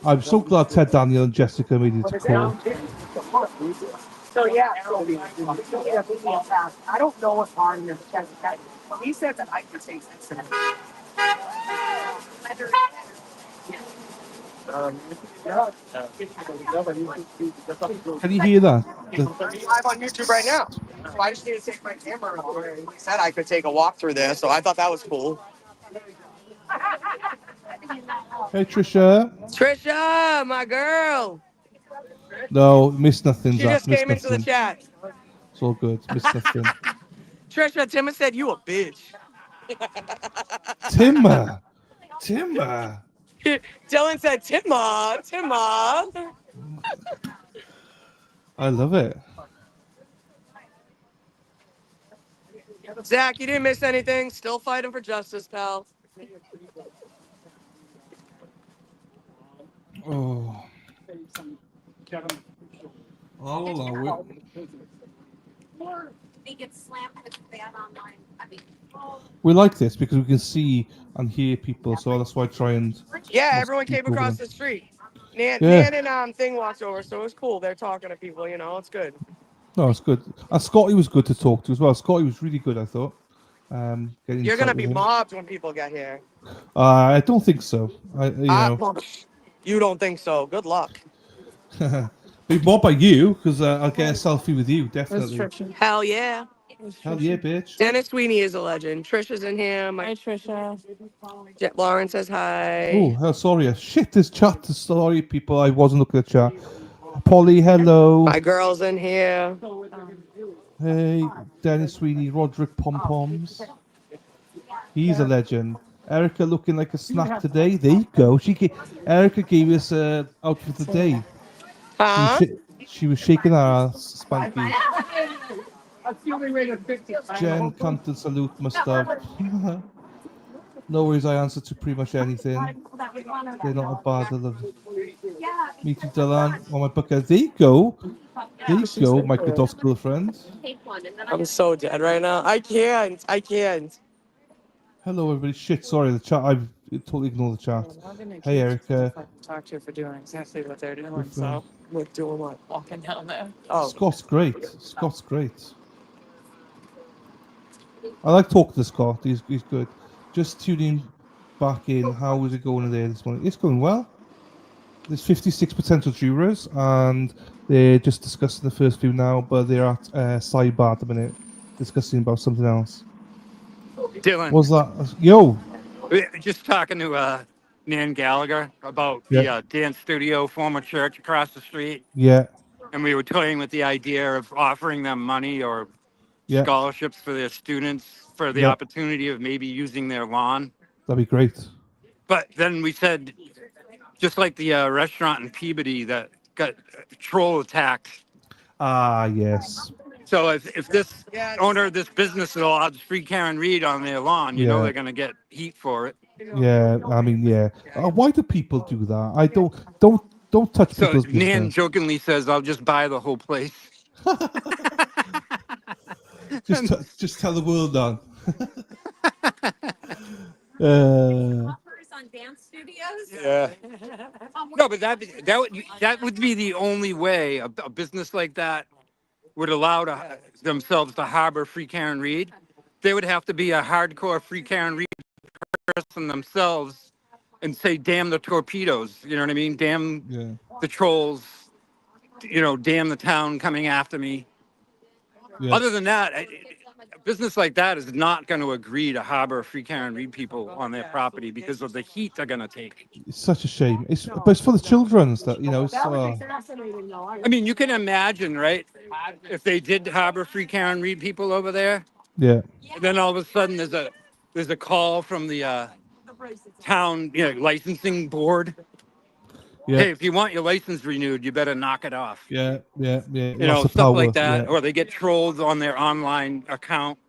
I'm so glad Ted Daniel and Jessica made it to court. So yeah, I don't know if Hardiman has that. He said that I could take this. Can you hear that? I'm live on YouTube right now. So I just need to take my camera over. And he said I could take a walk through there, so I thought that was cool. Hey Trisha. Trisha, my girl. No, missed nothing, She Zach. just Missed came into the nothing. chat. It's all good. Missed nothing. Trisha, Timma said you a bitch. Timber. Dylan said Timma. I love it. Zach, you didn't miss anything. Still fighting for justice, pal. Oh. I'll allow it. They get slammed because it's bad online. I mean, We like this because we can see and hear people, so that's why I try and. Yeah, not everyone speak came over across them. the street. Nan Yeah. and Thing walked over, so it was cool. They're talking to people, you know, it's good. No, it's good. And Scotty was good to talk to as well. Scotty was really good, I thought. Getting You're gonna insight be with him. mobbed when people get here. I don't think so. Well, you don't think so? Good luck. Be mobbed by you because I'll get a selfie with you, definitely. Hell yeah. Hell yeah, bitch. Dennis Sweeney is a legend. Trisha's in here. Hi, Trisha. Lauren says hi. Oh, sorry. Shit, this chat. Sorry, people. I wasn't looking at chat. Polly, hello. My girl's in here. Hey, Dennis Sweeney, Roderick Pom Poms. He's a legend. Erica looking like a snack today. There you go. Erica gave us outfit of the day. Huh? She was shaking her ass, Spanky. That's the only way to fix it. Jen Canton salute must have. No worries, I answer to pretty much anything. They're not a bad. I love it. Meeting Dylan on my bucket. There you go. There you go, Michael Dott's girlfriend. I'm so dead right now. I can't. Hello, everybody. Shit, sorry, the chat. I've totally ignored the chat. Hey, Erica. Talk to her for doing exactly what they're doing. So, we're doing what? Walking down there. Scott's great. Scott's great. I like talking to Scott. He's good. Just tuning back in. How is it going there this morning? It's going well. There's 56 potential jurors, and they're just discussing the first few now, but they're at sidebar at the minute, discussing about something else. Dylan. What's that? Yo. Just talking to Nan Gallagher about the dance studio, former church across the street. Yeah. And we were toying with the idea of offering them money or scholarships for their students for the opportunity of maybe using their lawn. That'd be great. But then we said, just like the restaurant in Peabody that got troll attacked Ah, yes. So if this owner of this business allows free Karen Reed on their lawn, you know Yeah. they're going to get heat for it. Yeah, I mean, yeah. Why do people do that? I don't touch So people's Nan business. jokingly says, "I'll just buy the whole place." Just tell the world that. uh, On dance studios. Yeah. No, but that would be the only way a business like that would allow themselves to harbor free Karen Reed. They would have to be a hardcore free Karen Reed person themselves and say, "Damn the torpedoes," you know what I mean? Damn the trolls, damn the town coming after me. Yeah. Other than that, a business like that is not going to agree to harbor free Karen Reed people on their property because of the heat they're going to take. It's such a shame. But it's for the children that It's fascinating, though. I mean, you can imagine, right? If they did harbor free Karen Reed people over there, yeah. and then all of a sudden there's a call from the town licensing board. Yeah. Hey, if you want your license renewed, you better knock it off. Yeah. Lots of Stuff power. like that, Yeah. or they get trolled on their online account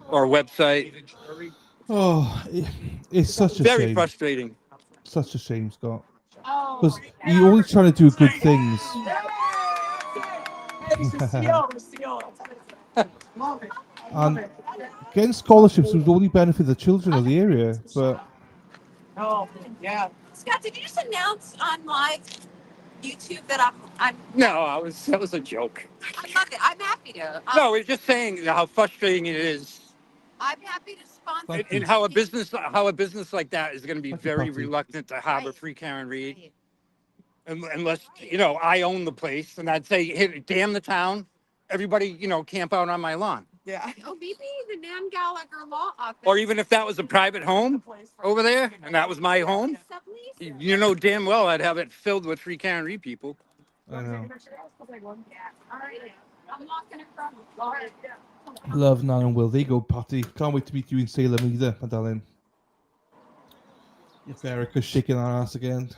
or website. Oh, it's such a Very shame. frustrating. Such a shame, Scott. Because you're only trying to do good things. And getting scholarships would only benefit the children of the area, but Oh, yeah. Scott, did you just announce on live YouTube that I'm No, that was a joke. I love it. I'm happy to. No, we're just saying how frustrating it is, I'm happy to sponsor. and how a business like that is going to be very Patty. reluctant to harbor free Karen Reed, unless I own the place, and I'd say, hey, damn the town, everybody camp out on my lawn. Yeah. Oh, maybe the Nan Gallagher Law Office. Or even if that was a private home over there, and that was my home, you know damn well I'd have it filled with free Karen Reed people. I know. All right. I'm not gonna cry. Love Nan and Will. There you go, Patty. Can't wait to meet you in Salem either, my darling. If Erica's shaking our ass again.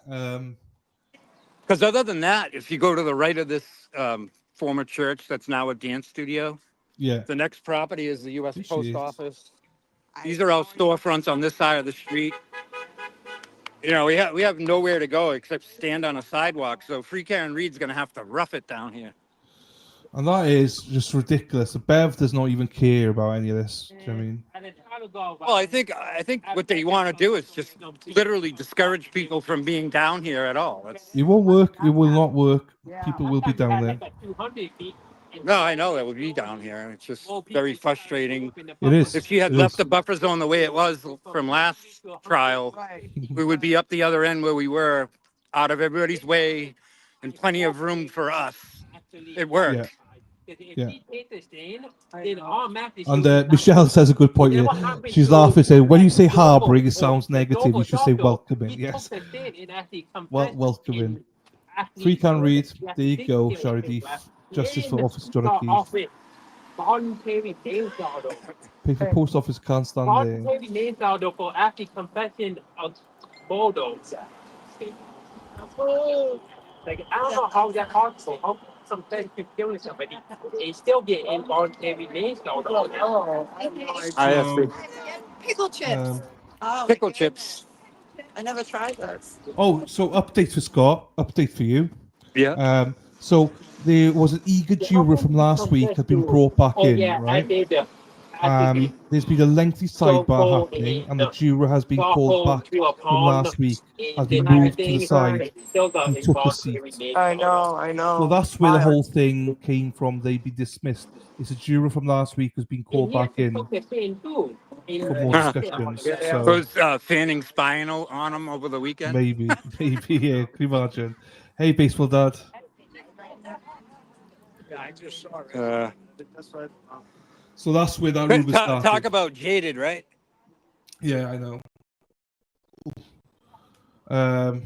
Because other than that, if you go to the right of this former church that's now a dance studio, Yeah. the next property is the U.S. Post Appreciate it. Office. These are all storefronts on this side of the street. We have nowhere to go except stand on a sidewalk. So free Karen Reed's going to have to rough it down here. And that is just ridiculous. Bev does not even care about any of this. Do you know what I mean? Well, I think what they want to do is just literally discourage people from being down here at all. It won't work. It will not work. People will be down there. No, I know that would be down here. It's just very frustrating. It is. If she had left the buffer zone the way it was from last trial, we would be up the other end where we were, out of everybody's way, and plenty of room for us. It worked. Yeah. And Michelle says a good point here. She's laughing, saying, when you say harboring, it sounds negative. You should say welcoming. Yes. Welcoming. Free Karen Reed. There you go, Charity. Justice for Officer John Keith. People post office can't stand there. For actually confessing of photos. Like, I don't know how that possible. How sometimes you killing somebody, they still get involuntary manslaughter. Pickle chips. Pickle chips. I never tried those. Oh, so update for Scott. Update for you. Yeah. So there was an eager juror from last week had been brought back in, right? There's been a lengthy sidebar happening, and the juror has been called back from last week, has been moved to the side and took a seat. I know. So that's where the whole thing came from. They'd be dismissed. It's a juror from last week who's been called back in for more discussions. So Was Fanning spying on him over the weekend? maybe, yeah. Can you imagine? Hey, baseball dad. Yeah, I just saw it. So that's where that rumor started. Talk about jaded, right? Yeah, I know. Yeah,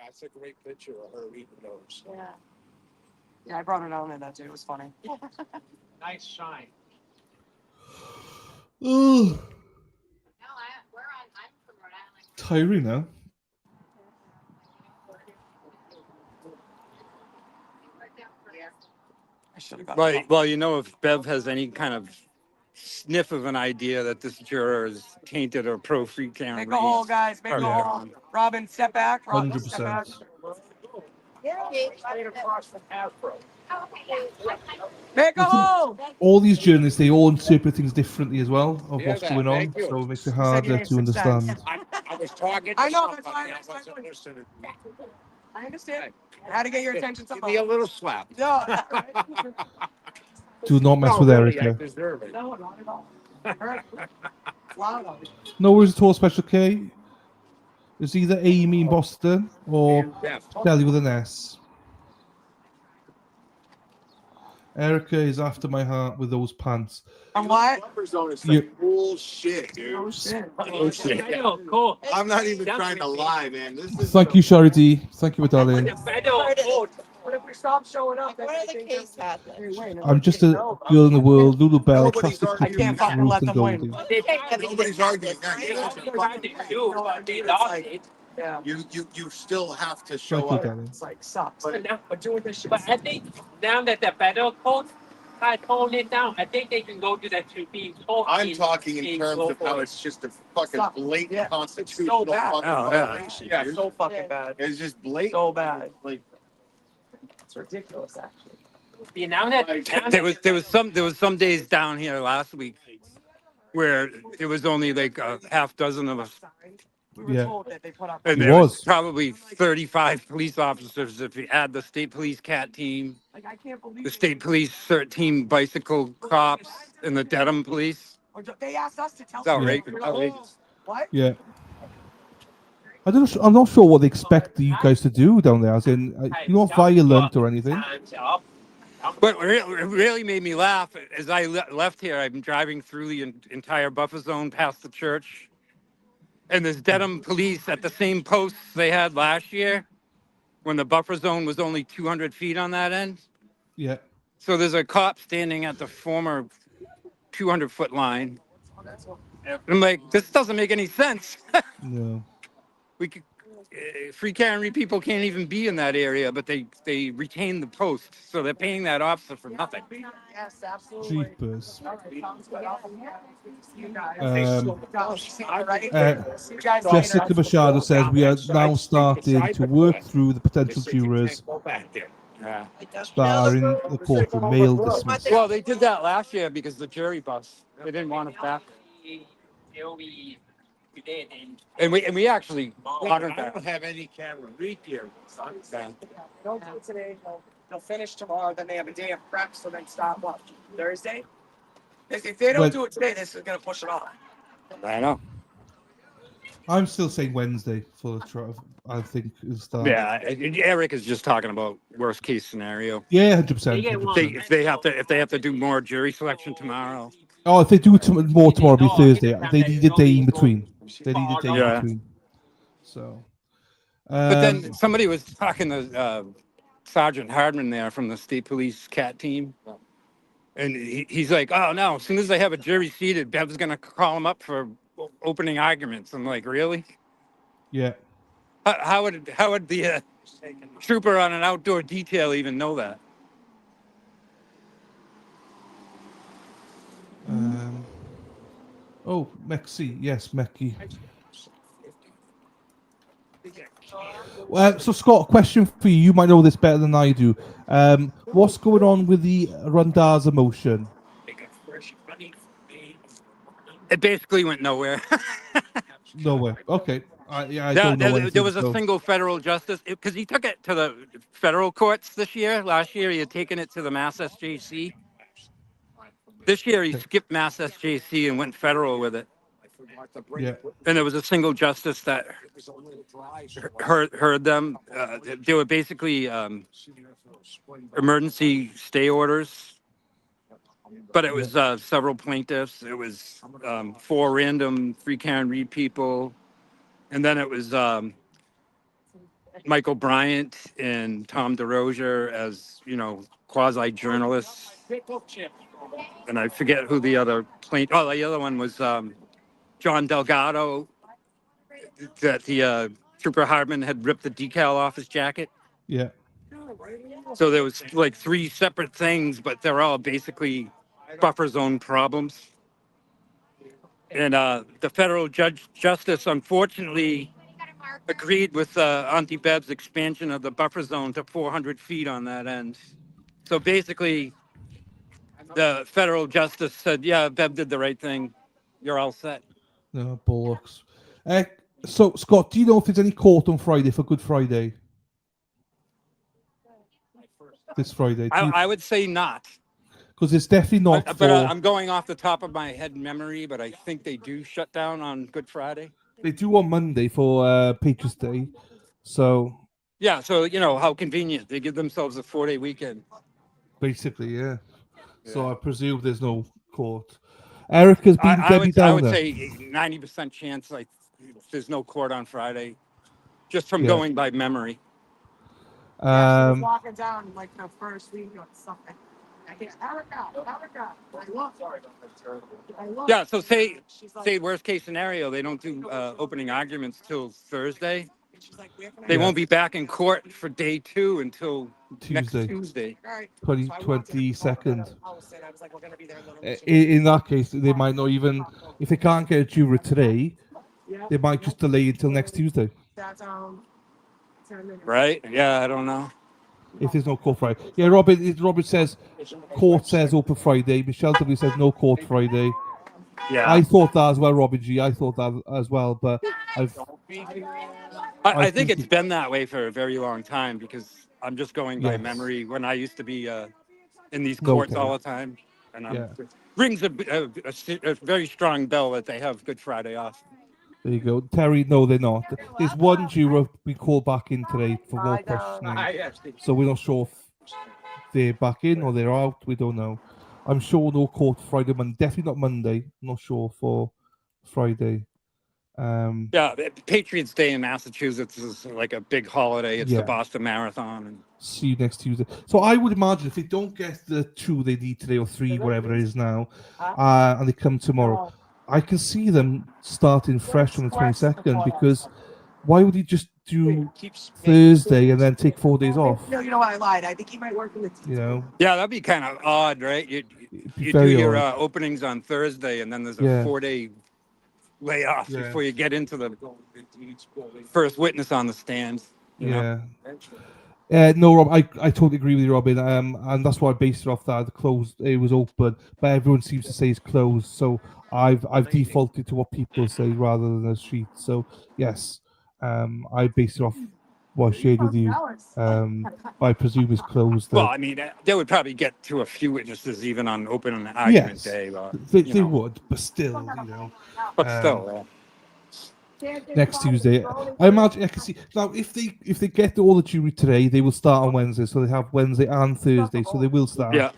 it's a great picture of her eating those. Yeah, I brought it on there that day. It was funny. Nice shine. Ugh. Tiring now. Well, you know, if Bev has any kind of sniff of an idea that this juror is tainted or pro free camera. Make a hole, guys. Make a hole. Robin, step back. Robin, step back. 100%. Make a hole. All these journalists, they all interpret things differently as well of what's going on, so it makes it harder to understand. I was talking. I know, that's why I understand. I had to get your attention somehow. Give me a little slap. No. Do not mess with Erica. No, not at all. Wow. No worries at all, Special K. It's either Amy in Boston or Kelly with an S. Erica is after my heart with those pants. And what? Buffer zone is like bullshit, dude. Oh, shit. Cool. I'm not even trying to lie, man. This is Thank you, Charity. Thank you, darling. What if we stop showing up? What are the case happening? I'm just a girl in the world. Lulu Bell, Nobody's Trusted arguing. Cookies, I can't fucking Ruth let and them win. Goldie. Nobody's arguing that. Yeah. You still have to Thank show you, up. darling. It's like sucks. But doing this shit. But I think now that the federal court has toned it down, I think they can go to the Supreme Court. I'm talking in terms of how it's just a fucking blatant constitutional so bad. fucking violation. Yeah, dude. so fucking bad. It's just blatant. So bad. Like, It's ridiculous, actually. See, now that There was some days down here last week where there was only like a half dozen of us. We were Yeah. told that they put up. And He there was was. probably 35 police officers if you add the state police cat team, Like, I can't believe the state police 13 bicycle cops, and the Dedham police. They asked us to tell It's outrageous. outrageous. What? Yeah. I'm not sure what they expect you guys to do down there. As in, you're not violent or anything. What really made me laugh as I left here, I'm driving through the entire buffer zone past the church. And there's Dedham police at the same posts they had last year when the buffer zone was only 200 feet on that end. Yeah. So there's a cop standing at the former 200-foot line. And I'm like, this doesn't make any sense. No. We could, free carry people can't even be in that area, but they retain the post. So they're paying that officer for nothing. Yes, absolutely. Jeepers. You guys. Um, You guys Jessica later. Machado says we are now starting to work through the potential jurors Yeah. that are in the courtroom. Male dismissed. Well, they did that last year because the jury bus. They didn't want us back. And we actually honored I that. don't have any camera read here. Don't do it today. They'll finish tomorrow. Then they have a day of prep. So then stop what? Thursday? If they don't But- do it today, this is gonna push it off. I know. I'm still saying Wednesday for the trial. I think is start. Yeah, Eric is just talking about worst case scenario. Yeah, 100%. If they have to do more jury selection tomorrow. Oh, if they do more tomorrow, it'll be Thursday. They need a day in between. They need a day Yeah. in between. So. But then somebody was talking to Sergeant Hardman there from the state police cat team. And he's like, oh, no, as soon as they have a jury seated, Bev's going to call him up for opening arguments. I'm like, really? Yeah. How would the trooper on an outdoor detail even know that? Oh, Mexi. Yes, Meki. So, Scott, a question for you. You might know this better than I do. What's going on with the Rundaza motion? It basically went nowhere. Nowhere. Okay. I don't know anything, there was a so- single federal justice because he took it to the federal courts this year. Last year, he had taken it to the Mass SJC. This year, he skipped Mass SJC and went federal with it. Yeah. And there was a single justice that heard them. They were basically emergency stay orders. But it was several plaintiffs. It was 4 random free Karen Reed people. And then it was Michael Bryant and Tom DeRozier as, quasi-journalists. And I forget who the other plaintiff... Oh, the other one was John Delgado, that the Trooper Hardman had ripped the decal off his jacket. Yeah. So there was like 3 separate things, but they're all basically buffer zone problems. And the federal justice, unfortunately, agreed with Auntie Bev's expansion of the buffer zone to 400 feet on that end. So basically, the federal justice said, yeah, Bev did the right thing. You're all set. No, bollocks. So, Scott, do you know if there's any court on Friday for Good Friday? This Friday? I would say not. Because it's definitely not But for... I'm going off the top of my head memory, but I think they do shut down on Good Friday. They do on Monday for Patriots Day. So... Yeah, so, you know, how convenient. They give themselves a 4-day weekend. Basically, yeah. So I presume there's no court. Erica's been Debbie Downer. I would say 90% chance like there's no court on Friday, just from going by memory. She was walking down like the first week or something. Yeah, so say worst case scenario, they don't do opening arguments till Thursday. They won't be back in court for day 2 until next Tuesday. 22nd. In that case, they might not even, if they can't get a juror today, they might just delay until next Tuesday. Right? Yeah, I don't know. If there's no court Friday. Yeah, Robert says court says open Friday. Michelle W says no court Friday. Yeah. I thought that as well, Robert G. I thought that as well, but I think it's been that way for a very long time because I'm just going by memory when I used to be in these courts all the time. And rings a very strong bell that they have Good Friday off. There you go. Terry, no, they're not. There's one juror we called back in today for more questioning. So we're not sure if they're back in or they're out. We don't know. I'm sure no court Friday, definitely not Monday. I'm not sure for Friday. Yeah, Patriots Day in Massachusetts is like a big holiday. It's the Boston Marathon. And... See you next Tuesday. So I would imagine if they don't get the 2 they need today or 3, whatever it is now, and they come tomorrow, I can see them starting fresh on the 22nd because why would he just do Thursday and then take 4 days off? No, you know what? I lied. I think he might work in the... You know? Yeah, that'd be kind of odd, right? You do your openings on Thursday and then there's a 4-day layoff before you get into the first witness on the stand. You know? No, Rob, I totally agree with you, Robin. And that's why I based it off that. It was open, but everyone seems to say it's closed. So I've defaulted to what people say rather than a sheet. So yes, I based it off what I shared with you. But I presume it's closed. Well, I mean, they would probably get to a few witnesses even on open argument day. They would, but still, you know. But still, next Tuesday, I imagine I can see now. If they get all the jury today, they will start on Wednesday. So they have Wednesday and Thursday. So they will start. Yeah,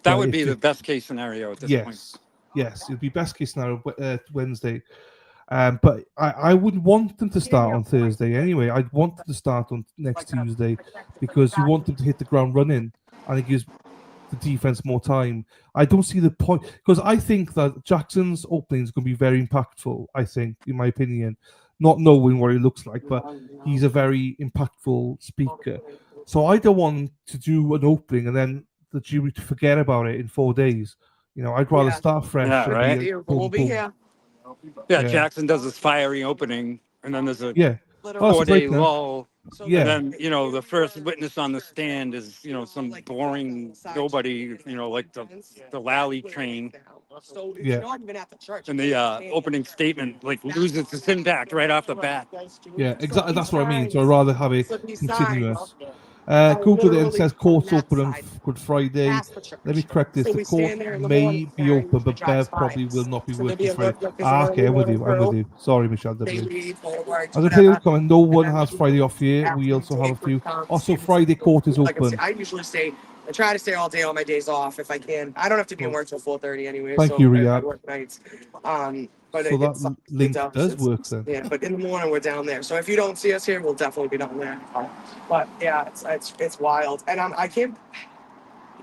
that would be the best case scenario at this point. Yes, it'd be best case scenario Wednesday. But I wouldn't want them to start on Thursday anyway. I'd want them to start on next Tuesday because you want them to hit the ground running, and it gives the defense more time. I don't see the point because I think that Jackson's opening is going to be very impactful. I think, in my opinion, not knowing what he looks like, but he's a very impactful speaker. So I don't want to do an opening and then the jury to forget about it in 4 days. You know, I'd rather start fresh. Yeah, right. We'll be here. Yeah, Jackson does this fiery opening, and then there's a 4-day lull. And then, you know, the first witness on the stand is, you know, some boring nobody, you know, like the Lally train. And the opening statement, like, loses its impact right off the bat. Yeah, exactly. That's what I mean. So I'd rather have it continuous. Google it and says court's open on Good Friday. Let me correct this. The court may be open, but Bev probably will not be working Friday. Okay, I'm with you. Sorry, Michelle W. As I tell you, comment, no one has Friday off here. We also have a few. Also, Friday court is open. I usually I try to stay all day on my days off if I can. I don't have to be in work till 4:30 anyway. Thank you, Riyadh. I work nights. But so that link does work then. Yeah, but in the morning we're down there. So if you don't see us here, we'll definitely be down there. But yeah, it's wild. And I can't.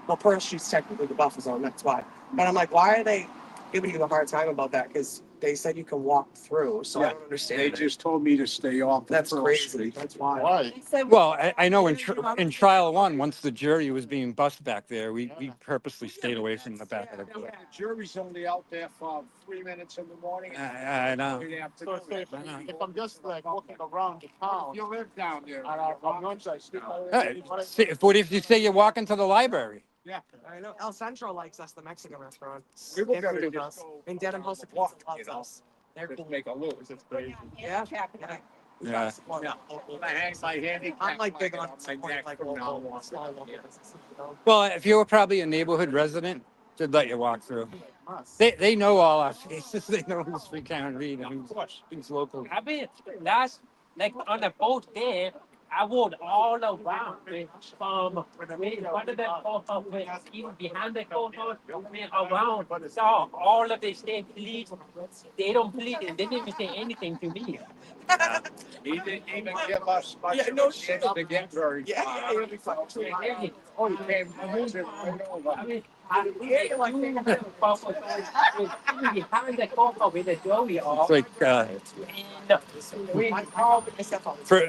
Well, Pearl Street's technically the buffer zone. That's why. But I'm like, why are they giving you a hard time about that? Because they said you can walk through, so I Yeah, don't understand. They it. just told me to stay off. the That's Pearl crazy. Street. That's wild. Why? Well, I know in trial one, once the jury was being bussed back there, we purposely stayed away from the back of the court. The jury's only out there for 3 minutes in the morning. I know. If I'm just like looking around the town. You live down there. On one side, Hey, what if you say you're walking to the library? Yeah. I know. El Centro likes us, the Mexican restaurant. We were And gonna food just us. go And Dedham House of walk, Pizza loves us. They're cool. Just make a loop. It's crazy. Yeah. Yeah. I hang my handicap. I'm like big on my neck like from now on. small businesses, you know? Well, if you were probably a neighborhood resident, they'd let you walk through. They know all our faces. They know who's free Karen Reed and who's local. I mean, last, like on the boat there, I walked all around from one of the courthouse, even behind the courthouse, around, saw all of the state police. They don't plead and they didn't even say anything to me. He didn't even give us much Yeah, no shit shit. to get very Yeah, far. it'll be fun. Oh, he came right over. I mean, even behind the courthouse with the jury It's like we all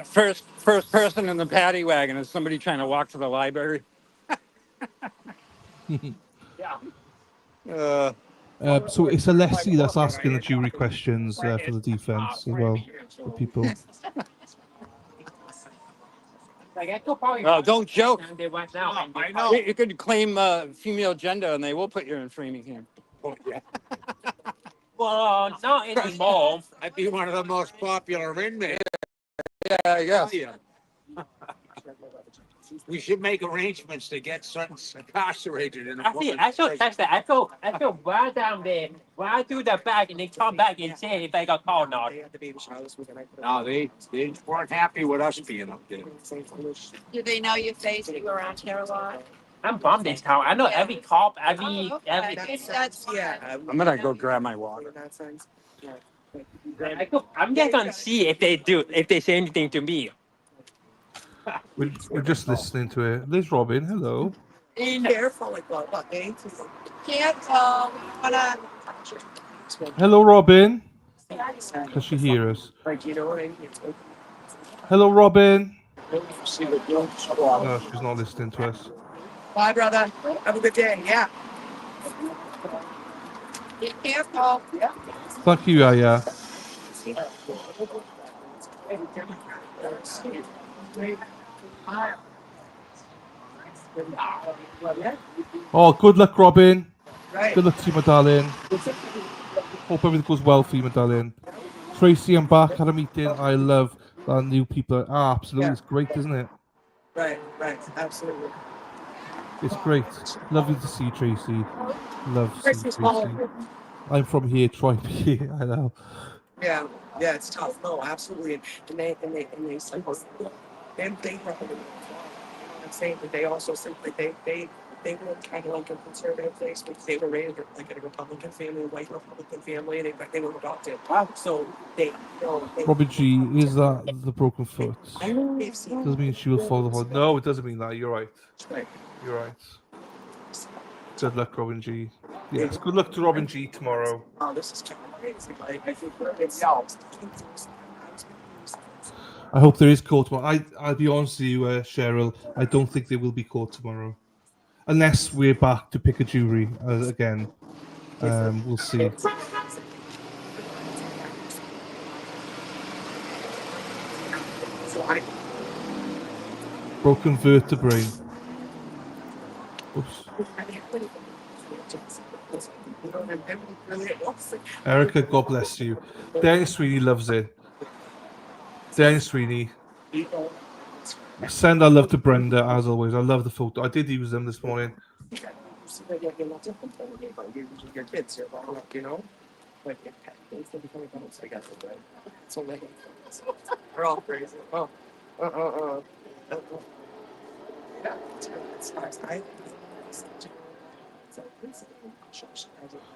first person in the paddy wagon is somebody trying to walk to the library. So it's Alessi that's asking the jury questions for the defense as well. The people. Oh, don't joke. They went now. I know. You could claim female gender and they will put you in framing here. Well, not anymore. I'd be one of the most popular inmates. Yeah, I guess. We should make arrangements to get certain incarcerated in a I should test that. I feel right down there. When I do that back and they come back and say if I got called or not. No, they weren't happy with us being up there. Do they know your face? You go around here a lot? I'm from this town. I know every cop, every. That's, Yeah. I'm gonna go grab my water. I'm just gonna see if they say anything to me. We're just listening to it. There's Robin. Hello. Be careful, like what? can't tell. Hello, Robin. Can she hear us? Like, you know what I mean? Hello, Robin. No, she's not listening to us. Bye, brother. Have a good day. Yeah. Be careful. Yeah. Thank you, Aya. Oh, good luck, Robin. Right. Good luck to you, my darling. Hope everything goes well for you, my darling. Tracy, I'm back. Had a meeting. I love that new people. Absolutely. Yeah. It's great, isn't it? Right. Absolutely. It's great. Lovely to see you, Tracy. Love to see you, Tracy. I'm from here. Try me here. I know. Yeah, it's tough. No, absolutely. And they say, and they probably, I'm saying that they also think that they were kind of like a conservative place, because they were raised like in a Republican family, a white Republican family, and in fact they were adopted. So they, Robin G, is that the broken foot? I know they've seen. Doesn't mean she will fall the hard. No, it doesn't mean that. You're right. You're right. Good luck, Robin G. Yes, good luck to Robin G tomorrow. Oh, this is crazy. Like, I think it's. I hope there is court tomorrow. I'll be honest with you, Cheryl. I don't think there will be court tomorrow, unless we're back to pick a jury again. We'll see. Broken vertebrae. Oops. Erica, God bless you. Dennis Sweeney loves it. Dennis Sweeney. Send our love to Brenda, as always. I love the photo. I did use them this morning. Your kids here, you know? Like, I got it, right? So, like, we're all crazy. Oh, yeah, it's nice.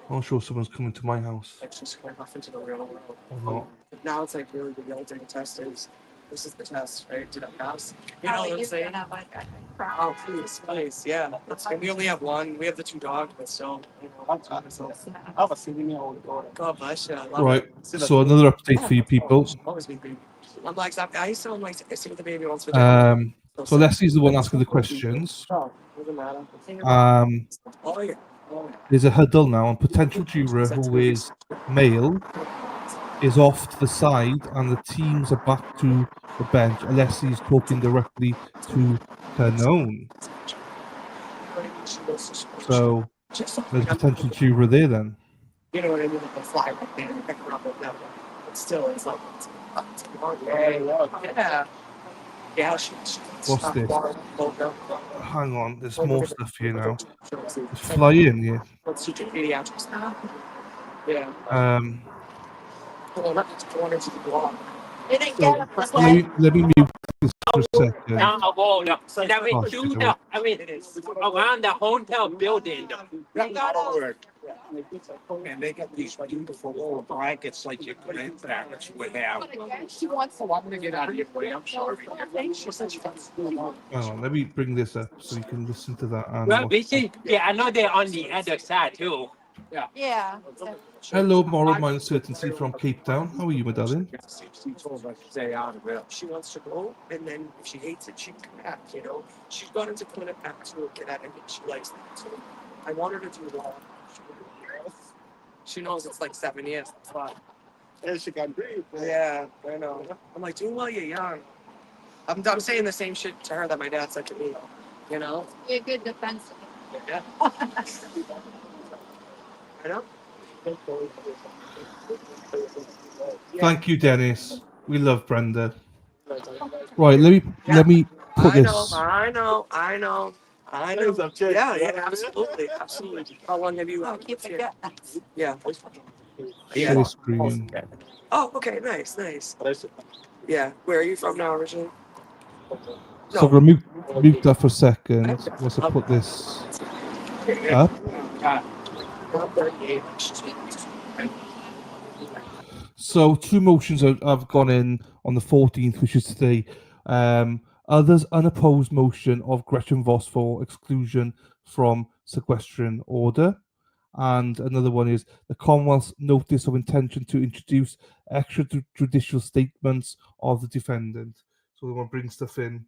I'm sure someone's coming to my house. It's just going off into the real world. Or not. Now it's like really the ultimate test is, this is the test, right? Did I pass? You know what I'm saying? Oh, please, yeah. And we only have one. We have the two dogs, but still, you know. God bless you. I love Right. it. So another update for you people. I'm like, I used to, I'm like, I see what the baby wants for dinner. So Leslie's the one asking the questions. Oh, yeah. There's a huddle now, and potential juror who is male is off to the side, and the teams are back to the bench. Leslie's talking directly to Canon. So there's a potential juror there then. You know what I mean? Like a fly right there, pick her up with them. But still, it's like, yeah. Yeah, What's this? Hang on, there's more stuff here now. It's fly in here. Let's do pediatrics now. Yeah. So let me mute this for a second. I mean, around the hotel building. And they got these beautiful old blankets like your grandparents would have. She wants to I'm gonna get out of here, buddy. I'm sorry. Hang on, let me bring this up so you can listen to that. And Well, I know they're on the other side too. Yeah. Yeah. Hello, Moral Mind Certainty from Cape Town. How are you, my darling? She told us to stay out of it. She wants to go, and then if she hates it, she can come back, you know? She's gone into clinic back to get at it, and she likes that. So I want her to do well. She knows it's like 7 years. That's why. And she got breathe. Yeah, I know. I'm like, do well, you're young. I'm saying the same shit to her that my dad said to me, you know? Be a good defense. Yeah. I know. Thank you, Dennis. We love Brenda. Right, let me put this. I know. Yeah, absolutely. How long have you? Yeah. Share screen. Oh, okay, nice. Yeah, where are you from now, originally? So we'll mute that for a second. Once I put this up. So 2 motions have gone in on the 14th, which is today. Others unopposed motion of Gretchen Voss for exclusion from sequestration order. And another one is the Commonwealth's notice of intention to introduce extrajudicial statements of the defendant. So they want to bring stuff in.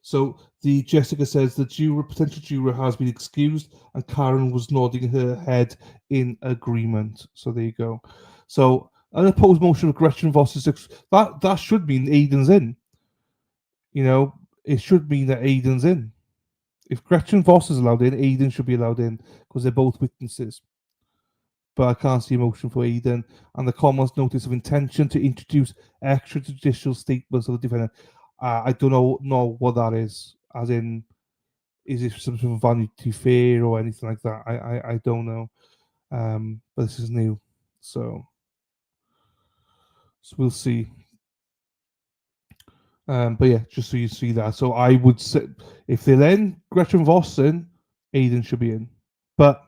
So the Jessica says the potential juror has been excused, and Karen was nodding her head in agreement. So there you go. So an opposed motion of Gretchen Voss is that should mean Aidan's in. You know, it should mean that Aidan's in. If Gretchen Voss is allowed in, Aidan should be allowed in because they're both witnesses. But I can't see a motion for Aidan. And the Commonwealth's notice of intention to introduce extrajudicial statements of the defendant. I don't know what that is. As in, is it some sort of Vanity Fair or anything like that? I don't know. But this is new, so we'll see. But yeah, just so you see that. So I would say if they're in, Gretchen Voss in, Aidan should be in. But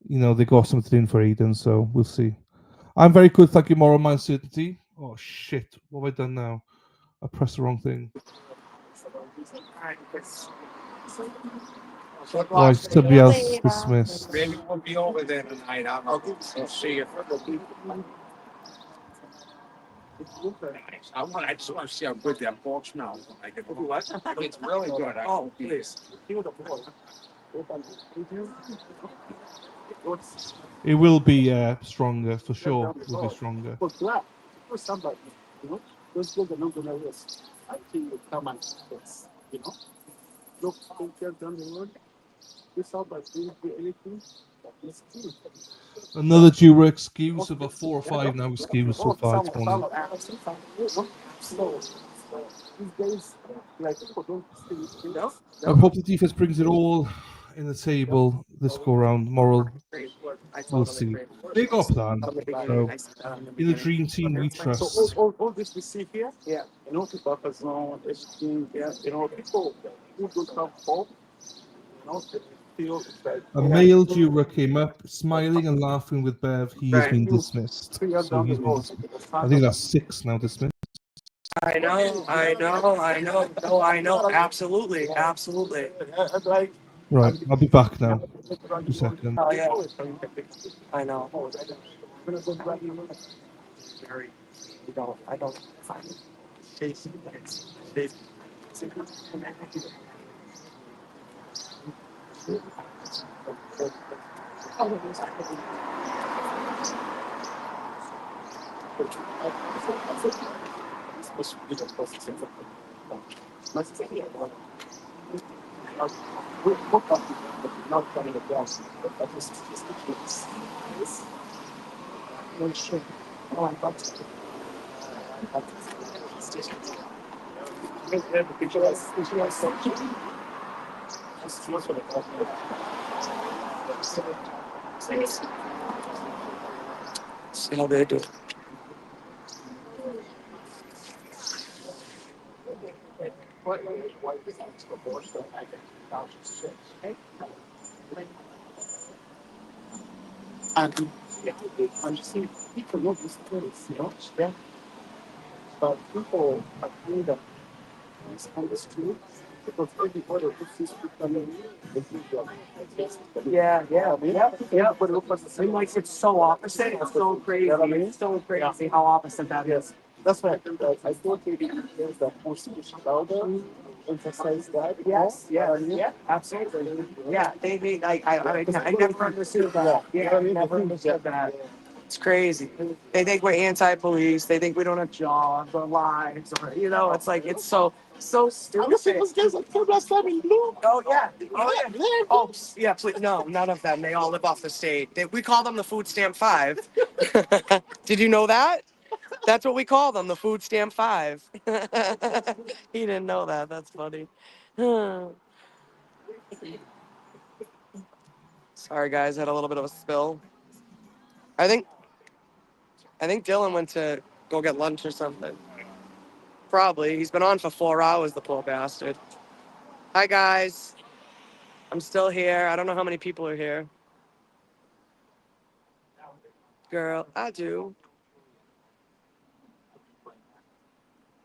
you know, they got something in for Aidan, so we'll see. I'm very good, thank you, Moral Mind Certainty. Oh shit, what have I done now? I pressed the wrong thing. Right, somebody else dismissed. Maybe we'll be over there tonight. I'll see you. I just want to see how good that pork smells. It's really good. Oh, please. It will be stronger for sure. It will be stronger. Let's go to number this. I think you come and you know. Look, down the road. This out by anything. Another juror excused, about 4 or 5 now excused so far this morning. I hope the defense brings it all in the table this go round. Moral, we'll see. They got a plan. So, in the dream team, we trust. So all this we see here, yeah, you know, the buffer zone, everything, yeah, you know, people who don't have hope, you know, feel that. A male juror came up, smiling and laughing with Bev. He has been dismissed. So he's been dismissed. I think that's 6 now dismissed. I know. Absolutely. Right, I'll be back now. 2 seconds. Oh yeah. I know. I don't find it. See how they do. I'm just saying, people know this place, you know? Yeah. But people are kind of on the street because everybody puts these people in. Yeah, yeah, yeah. But like it's so opposite. It's so crazy. It's so crazy how opposite that is. That's what I thought maybe there's the most louder emphasize that. Yes, yeah, absolutely. Yeah, they like I never understood that. Yeah, I never understood that. It's crazy. They think we're anti-police. They think we don't have jobs or lives or it's like it's so stupid. Oh yeah. Oh yeah. Oh yeah. Please, no, none of them. They all live off the state. We call them the Food Stamp 5. Did you know that? That's what we call them, the Food Stamp 5. He didn't know that. That's funny. Sorry guys, had a little bit of a spill. I think Dylan went to go get lunch or something. Probably. He's been on for 4 hours, the poor bastard. Hi, guys. I'm still here. I don't know how many people are here. Girl, I do.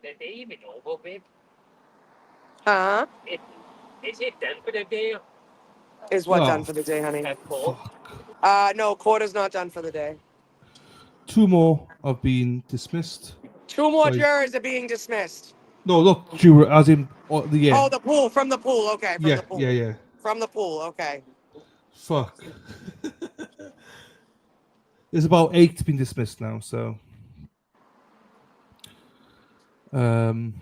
The day even over, babe. Huh? Is it done for the day? Is what done for the day, honey? No, quarter's not done for the day. 2 more have been dismissed. 2 more Sorry. jurors are being dismissed. No, look, juror, as in the Oh, the pool, from the pool. Okay, from the pool. Yeah. From the pool, okay. Fuck. There's about 8 been dismissed now, so. Panicking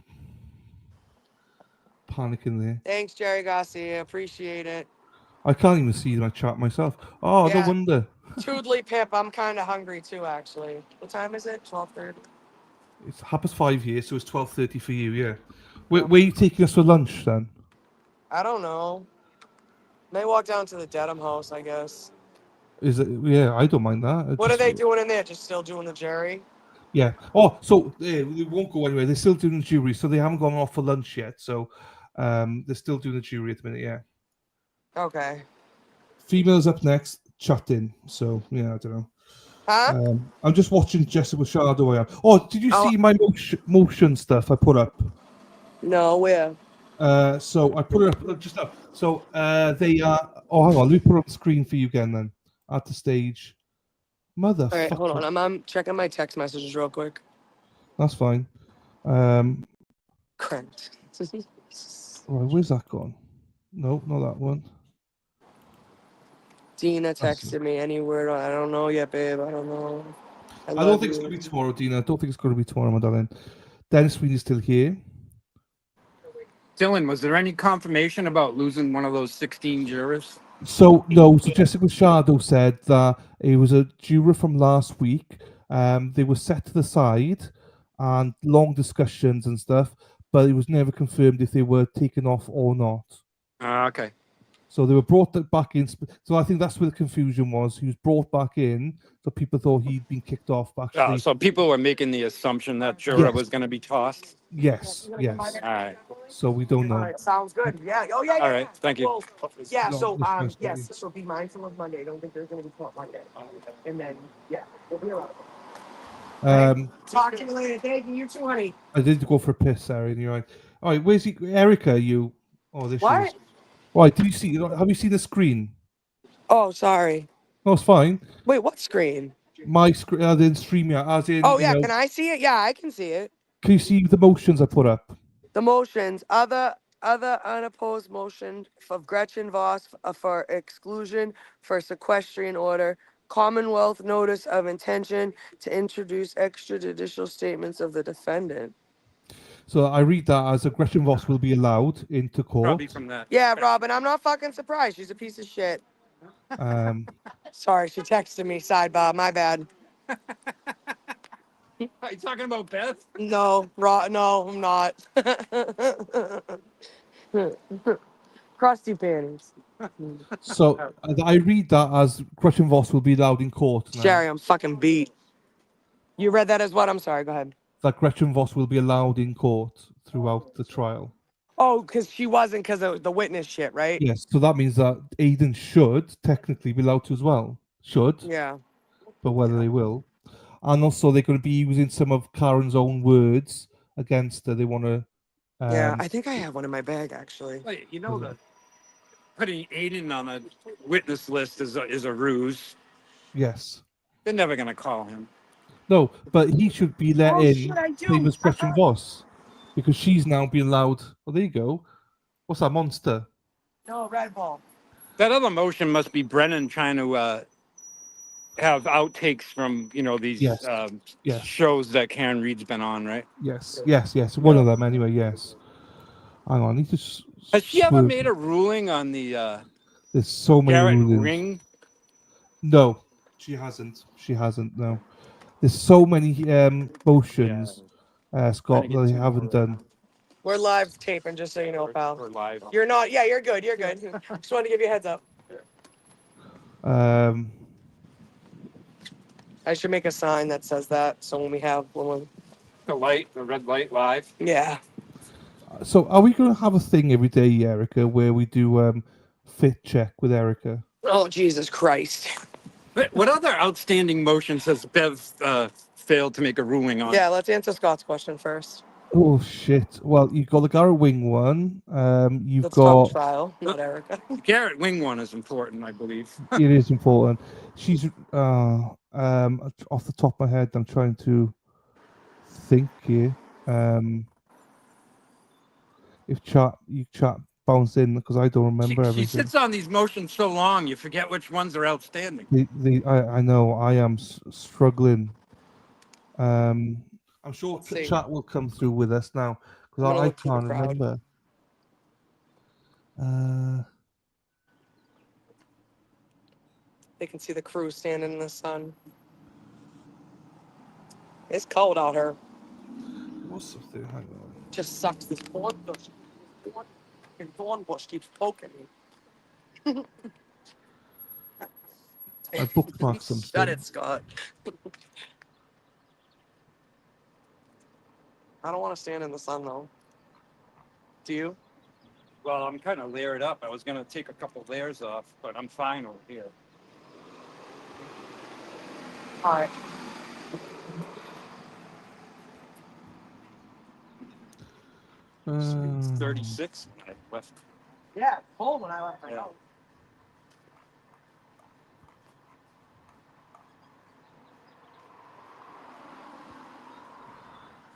there. Thanks, Jerry Garcia. Appreciate it. I can't even see my chat myself. Oh, no wonder. Toodly Pip, I'm kind of hungry too, actually. What time is it? 12:30. It's 5:30 here, so it's 12:30 for you, yeah. Where are you taking us for lunch, then? I don't know. May walk down to the Dedham house, I guess. Is it? Yeah, I don't mind that. What are they doing in there? Just still doing the Jerry? Yeah. Oh, so they won't go anywhere. They're still doing the jury, so they haven't gone off for lunch yet. So they're still doing the jury at the minute, yeah. Okay. Females up next, chatting. So, yeah, I don't know. Huh? I'm just watching Jessica Shadow. I am. Oh, did you see my motion stuff I put up? No, where? So I put it up just up. So they are. Oh, hang on. Let me put it on the screen for you again then. At the stage. Motherfucker. All right, hold on. I'm checking my text messages real quick. That's fine. Correct. Right, where's that gone? No, not that one. Dina texted me any word. I don't know yet, babe. I don't know. I don't think it's going to be tomorrow, Dina. I don't think it's going to be tomorrow, my darling. Dennis Sweeney's still here. Dylan, was there any confirmation about losing one of those 16 jurors? So Jessica Shadow said that it was a juror from last week. They were set to the side and long discussions and stuff, but it was never confirmed if they were taken off or not. Okay. So they were brought back in. So I think that's where the confusion was. He was brought back in, so people thought he'd been kicked off. Actually, So people were making the assumption that juror was going to be tossed? Yes. All right. So we don't know. All right, sounds good. Yeah. Oh, yeah. All right, thank you. Well, yeah. So, dismissed, yes. So be mindful of Monday. I don't think there's going to be court Monday. And then, yeah, we'll be around. Talk to you later. Thank you. You too, honey. I did go for a piss, Sarah, and you're right. All right, where's Erica? You? Oh, this What? is. Right, do you see? Have you seen the screen? Oh, sorry. No, it's fine. Wait, what screen? My screen, as in StreamYard, as in, Oh, yeah, can I see it? Yeah, I can see it. can you see the motions I put up? The motions, other unopposed motion of Gretchen Voss for exclusion for sequestration order, Commonwealth notice of intention to introduce extrajudicial statements of the defendant. So I read that as aggression Voss will be allowed into Probably court. from that. Yeah, Robin, I'm not fucking surprised. She's a piece of shit. Um, Sorry, she texted me. Sidebar, my bad. Are you talking about Beth? No, no, I'm not. Crusty panties. so I read that as Gretchen Voss will be allowed in court now. Sherry, I'm fucking beat. You read that as what? I'm sorry, go ahead. That Gretchen Voss will be allowed in court throughout the trial. Oh, because she wasn't because of the witness shit, right? Yes, so that means that Aiden should technically be allowed to as well. Should. Yeah. But whether they will. And also they're going to be using some of Karen's own words against her. They want to... Yeah, I think I have one in my bag, actually. Wait, you know that putting Aiden on a witness list is a ruse. Yes. They're never gonna call him. No, but he should be let in, should I do? same as Gretchen Voss. Because she's now being allowed... Oh, there you go. What's that, monster? No, Red Bull. That other motion must be Brennan trying to have outtakes from these Yes. Yes. shows that Karen Reed's been on, right? Yes. One of them, anyway, yes. Hang on, I need to... Has she ever swerve. made a ruling on the There's so many Garrett rulings. Ring? No, she hasn't. No. There's so many motions, Scott, that they haven't done. We're live taping, just so you know, pal. We're live. You're not. Yeah, you're good. You're good. Just wanted to give you a heads up. I should make a sign that says that, so when we The red light live. Yeah. So are we going to have a thing every day, Erica, where we do fit check with Erica? Oh, Jesus Christ. What other outstanding motions has Bev failed to make a ruling on? Yeah, let's answer Scott's question first. Oh shit! Well, you've got the Garrett Wing one. You've Let's got talk trial, not Erica. Garrett Wing one is important, I believe. it is important. She's off the top of my head. I'm trying to think here. If chat bounce in because I don't remember She everything. sits on these motions so long, you forget which ones are outstanding. I know I am struggling. I'm sure chat will come through with us now because I can't remember. They can see the crew standing in the sun. It's cold out here. What's the thing? Hang on. Just sucks. This thorn bush. Thorn bush keeps poking me. I bookmarked something. Shut it, Scott. I don't want to stand in the sun though. Do you? Well, I'm kind of layered up. I was going to take a couple layers off, but I'm fine over here. All right. It's 36 when I left. Yeah, cold when I left my house.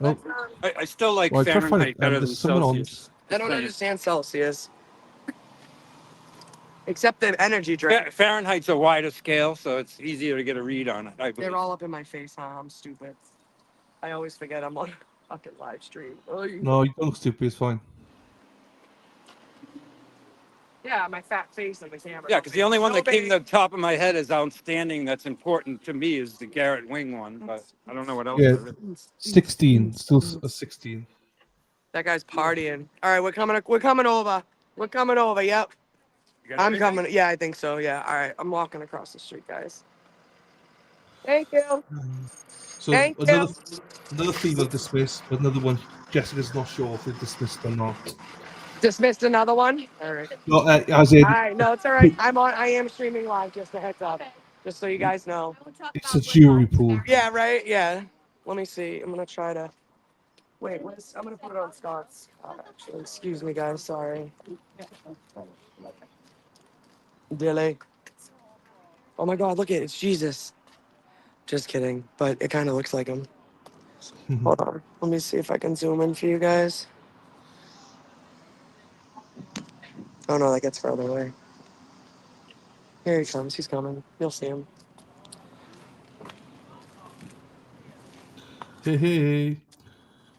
Oh. I still like Well, I tried to find Fahrenheit better than there's someone on. Celsius. I don't understand Celsius. Except the energy drink. Fahrenheit's a wider scale, so it's easier to get a read on it. I believe. They're all up in my face, huh? I'm stupid. I always forget I'm on a fucking live stream. No, you don't look stupid. It's fine. Yeah, my fat face on the camera. Yeah, because the only one that came to the top of my head as outstanding that's important to me is the Garrett Wing one, but I don't know what else Yeah, there is. 16. Still a 16. That guy's partying. All right, we're coming over. We're coming over. Yep. I'm coming. Yeah, I think so. Yeah. All right, I'm walking across the street, guys. Thank you. So Thank another female dismissed, but another one Jessica's not sure if they're dismissed or not. Dismissed another one. All right. No, as in, All right. No, it's all right. I am streaming live. Just a heads up. Just so you guys know. it's a jury pool. Yeah. Right. Yeah. Let me see. I'm gonna try to. Wait. I'm gonna put it on Scott's. Actually, excuse me, guys. Sorry. Dilly. Oh my God, look at it. It's Jesus. Just kidding, but it kind of looks like him. Hold on. Let me see if I can zoom in for you guys. Oh no, that gets further away. Here he comes. He's coming. You'll see him. Hey.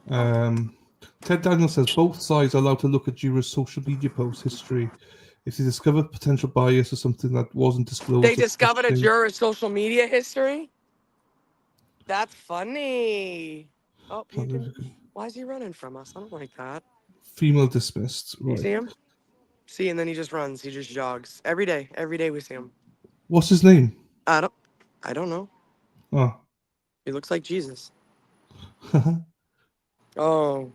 Ted Daniel says both sides are allowed to look at jurors' social media post history. If they discover potential bias or something that wasn't disclosed, They discovered a juror's social media history? That's funny. Oh, you can. Why is he running from us? I don't like that. female dismissed. You Right. see him? See, and then he just runs. He just jogs. Every day. Every day we see him. What's his name? I don't know. Oh. He looks like Jesus. Oh.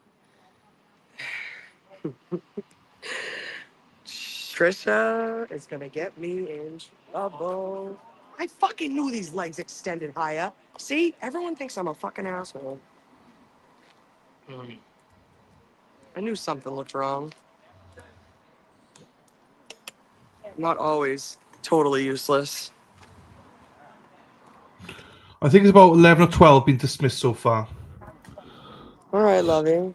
Trisha is gonna get me in trouble. I fucking knew these legs extended higher. See, everyone thinks I'm a fucking asshole. I knew something looked wrong. Not always totally useless. I think it's about 11 or 12 been dismissed so far. All right, lovey.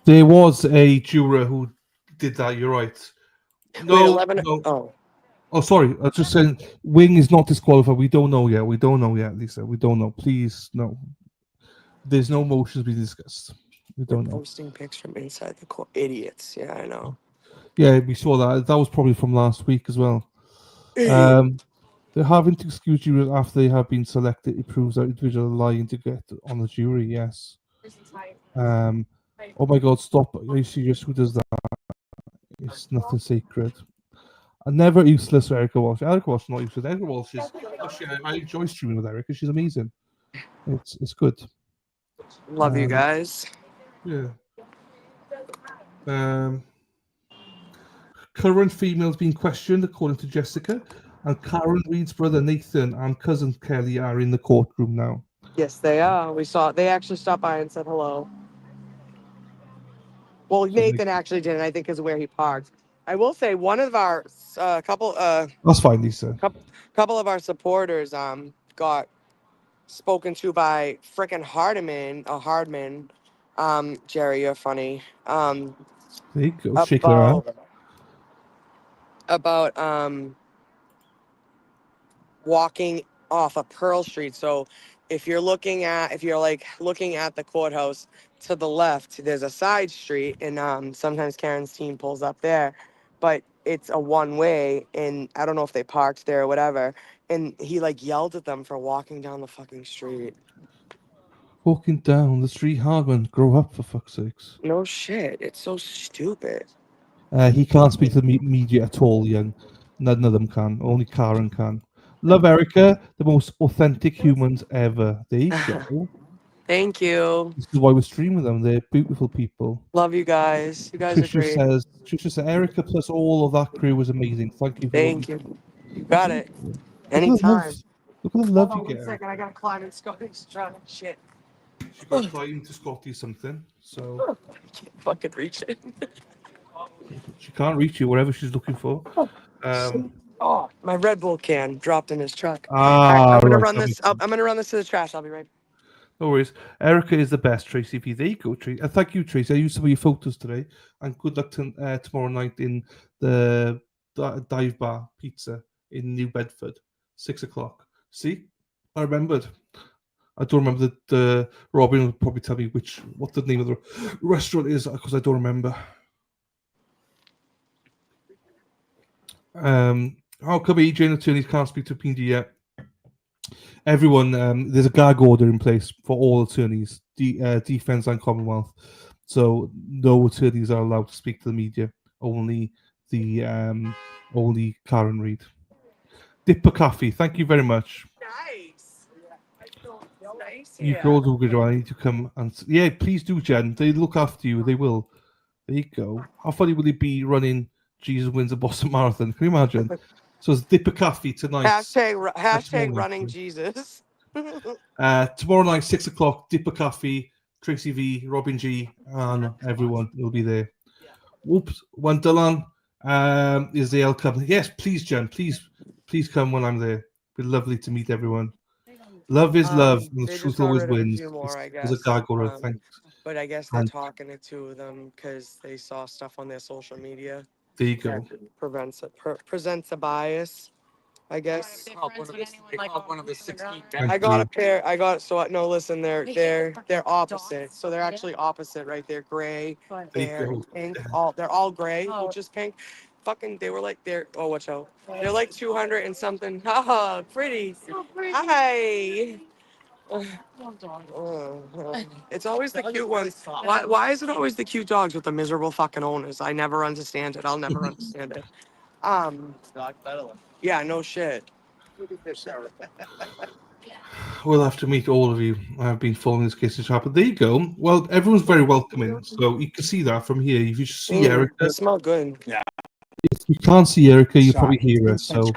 There was a juror who did that. You're right. No, Wait, 11. no. Oh, sorry. I was just saying, Wing is not disqualified. We don't know yet. We don't know yet, Lisa. We don't know. Please, no. There's no motions being discussed. We don't know. Posting pics from inside the court. Idiots. Yeah, I know. Yeah, we saw that. That was probably from last week as well. They're having to excuse jurors after they have been selected. It proves that individuals are lying to get on the jury. Yes. Oh my God! Stop! Are you serious? Who does that? It's nothing sacred. I'm never useless for Erica Walsh. Erica Walsh is not useless. Erica Walsh is actually I enjoy streaming with Erica. She's amazing. It's good. Love you guys. Yeah. Current females being questioned, according to Jessica, and Karen Reed's brother Nathan and cousin Kelly are in the courtroom now. Yes, they are. We saw. They actually stopped by and said hello. Well, Nathan actually didn't. I think is where he parked. I will say one of our couple. That's fine, Lisa. Couple of our supporters got spoken to by frickin' Hardman. Jerry, you're funny. There you go. Shake their hand. About walking off of Pearl Street. So if you're looking at the courthouse to the left, there's a side street, and sometimes Karen's team pulls up there, but it's a one-way, and I don't know if they parked there or whatever. And he yelled at them for walking down the fucking street. Walking down the street, Hardman. Grow up, for fuck's sakes. No shit. It's so stupid. He can't speak to the media at all, young. None of them can. Only Karen can. Love Erica, the most authentic humans ever. There you go. Thank you. This is why we're streaming them. They're beautiful people. Love you guys. You guys are great. Trisha says Erica plus all of that crew was amazing. Thank you. Thank you. You got it. Anytime. Look at the love you Hold on get. 1 second. I gotta climb in Scotty's truck. Shit. She got climbed to Scotty something. So I can't fucking reach it. she can't reach you, whatever she's looking for. Oh, my Red Bull can dropped in his truck. I'm gonna run this up. I'm gonna run this to the trash. I'll be right back. No worries. Erica is the best, Tracy V. There you go, Tracy. Thank you, Tracy. I used some of your photos today. And good luck tomorrow night in the Dive Bar Pizza in New Bedford, 6 o'clock. See? I remembered. I don't remember the Robin will probably tell me what the name of the restaurant is because I don't remember. How come EJ and attorneys can't speak to PD yet? Everyone, there's a gag order in place for all attorneys, defense and Commonwealth. So no attorneys are allowed to speak to the media. Only only Karen Reed. Dipper Coffee, thank you very much. Nice. Nice. You can all do good. I need to come and please do, Jen. They look after you. They will. There you go. How funny will it be running Jesus Wins a Boston Marathon? Can you imagine? So it's Dipper Coffee tonight. Hashtag running Jesus. Tomorrow night, 6 o'clock, Dipper Coffee, Tracy V, Robin G, and everyone will be there. Whoops, went Dylan. Is the L come? Yes, please, Jen. Please come when I'm there. It'd be lovely to meet everyone. Love is love, and the They just truth got always rid of a wins. few more, I Was a guess. gargoyle. Thanks. But I guess they're talking to two of them because they saw stuff on their social media. There you go. Presents a bias, I guess. One of the 16 I got a pair. No, listen, they're opposite. So they're actually opposite, right? They're gray, There you hair, go. pink. They're all gray, which is pink. Fucking, they were like oh, watch out. They're like 200 and something. Haha, pretty. Hi. It's always the cute ones. Why is it always the cute dogs with the miserable fucking owners? I never understand it. I'll never understand it. Yeah, no shit. We'll have to meet all of you. I've been following this case to but there you go. Well, everyone's very welcoming, so you can see that from here. If you just see Erica, they smell good. Yeah. if you can't see Erica, you probably hear her. So,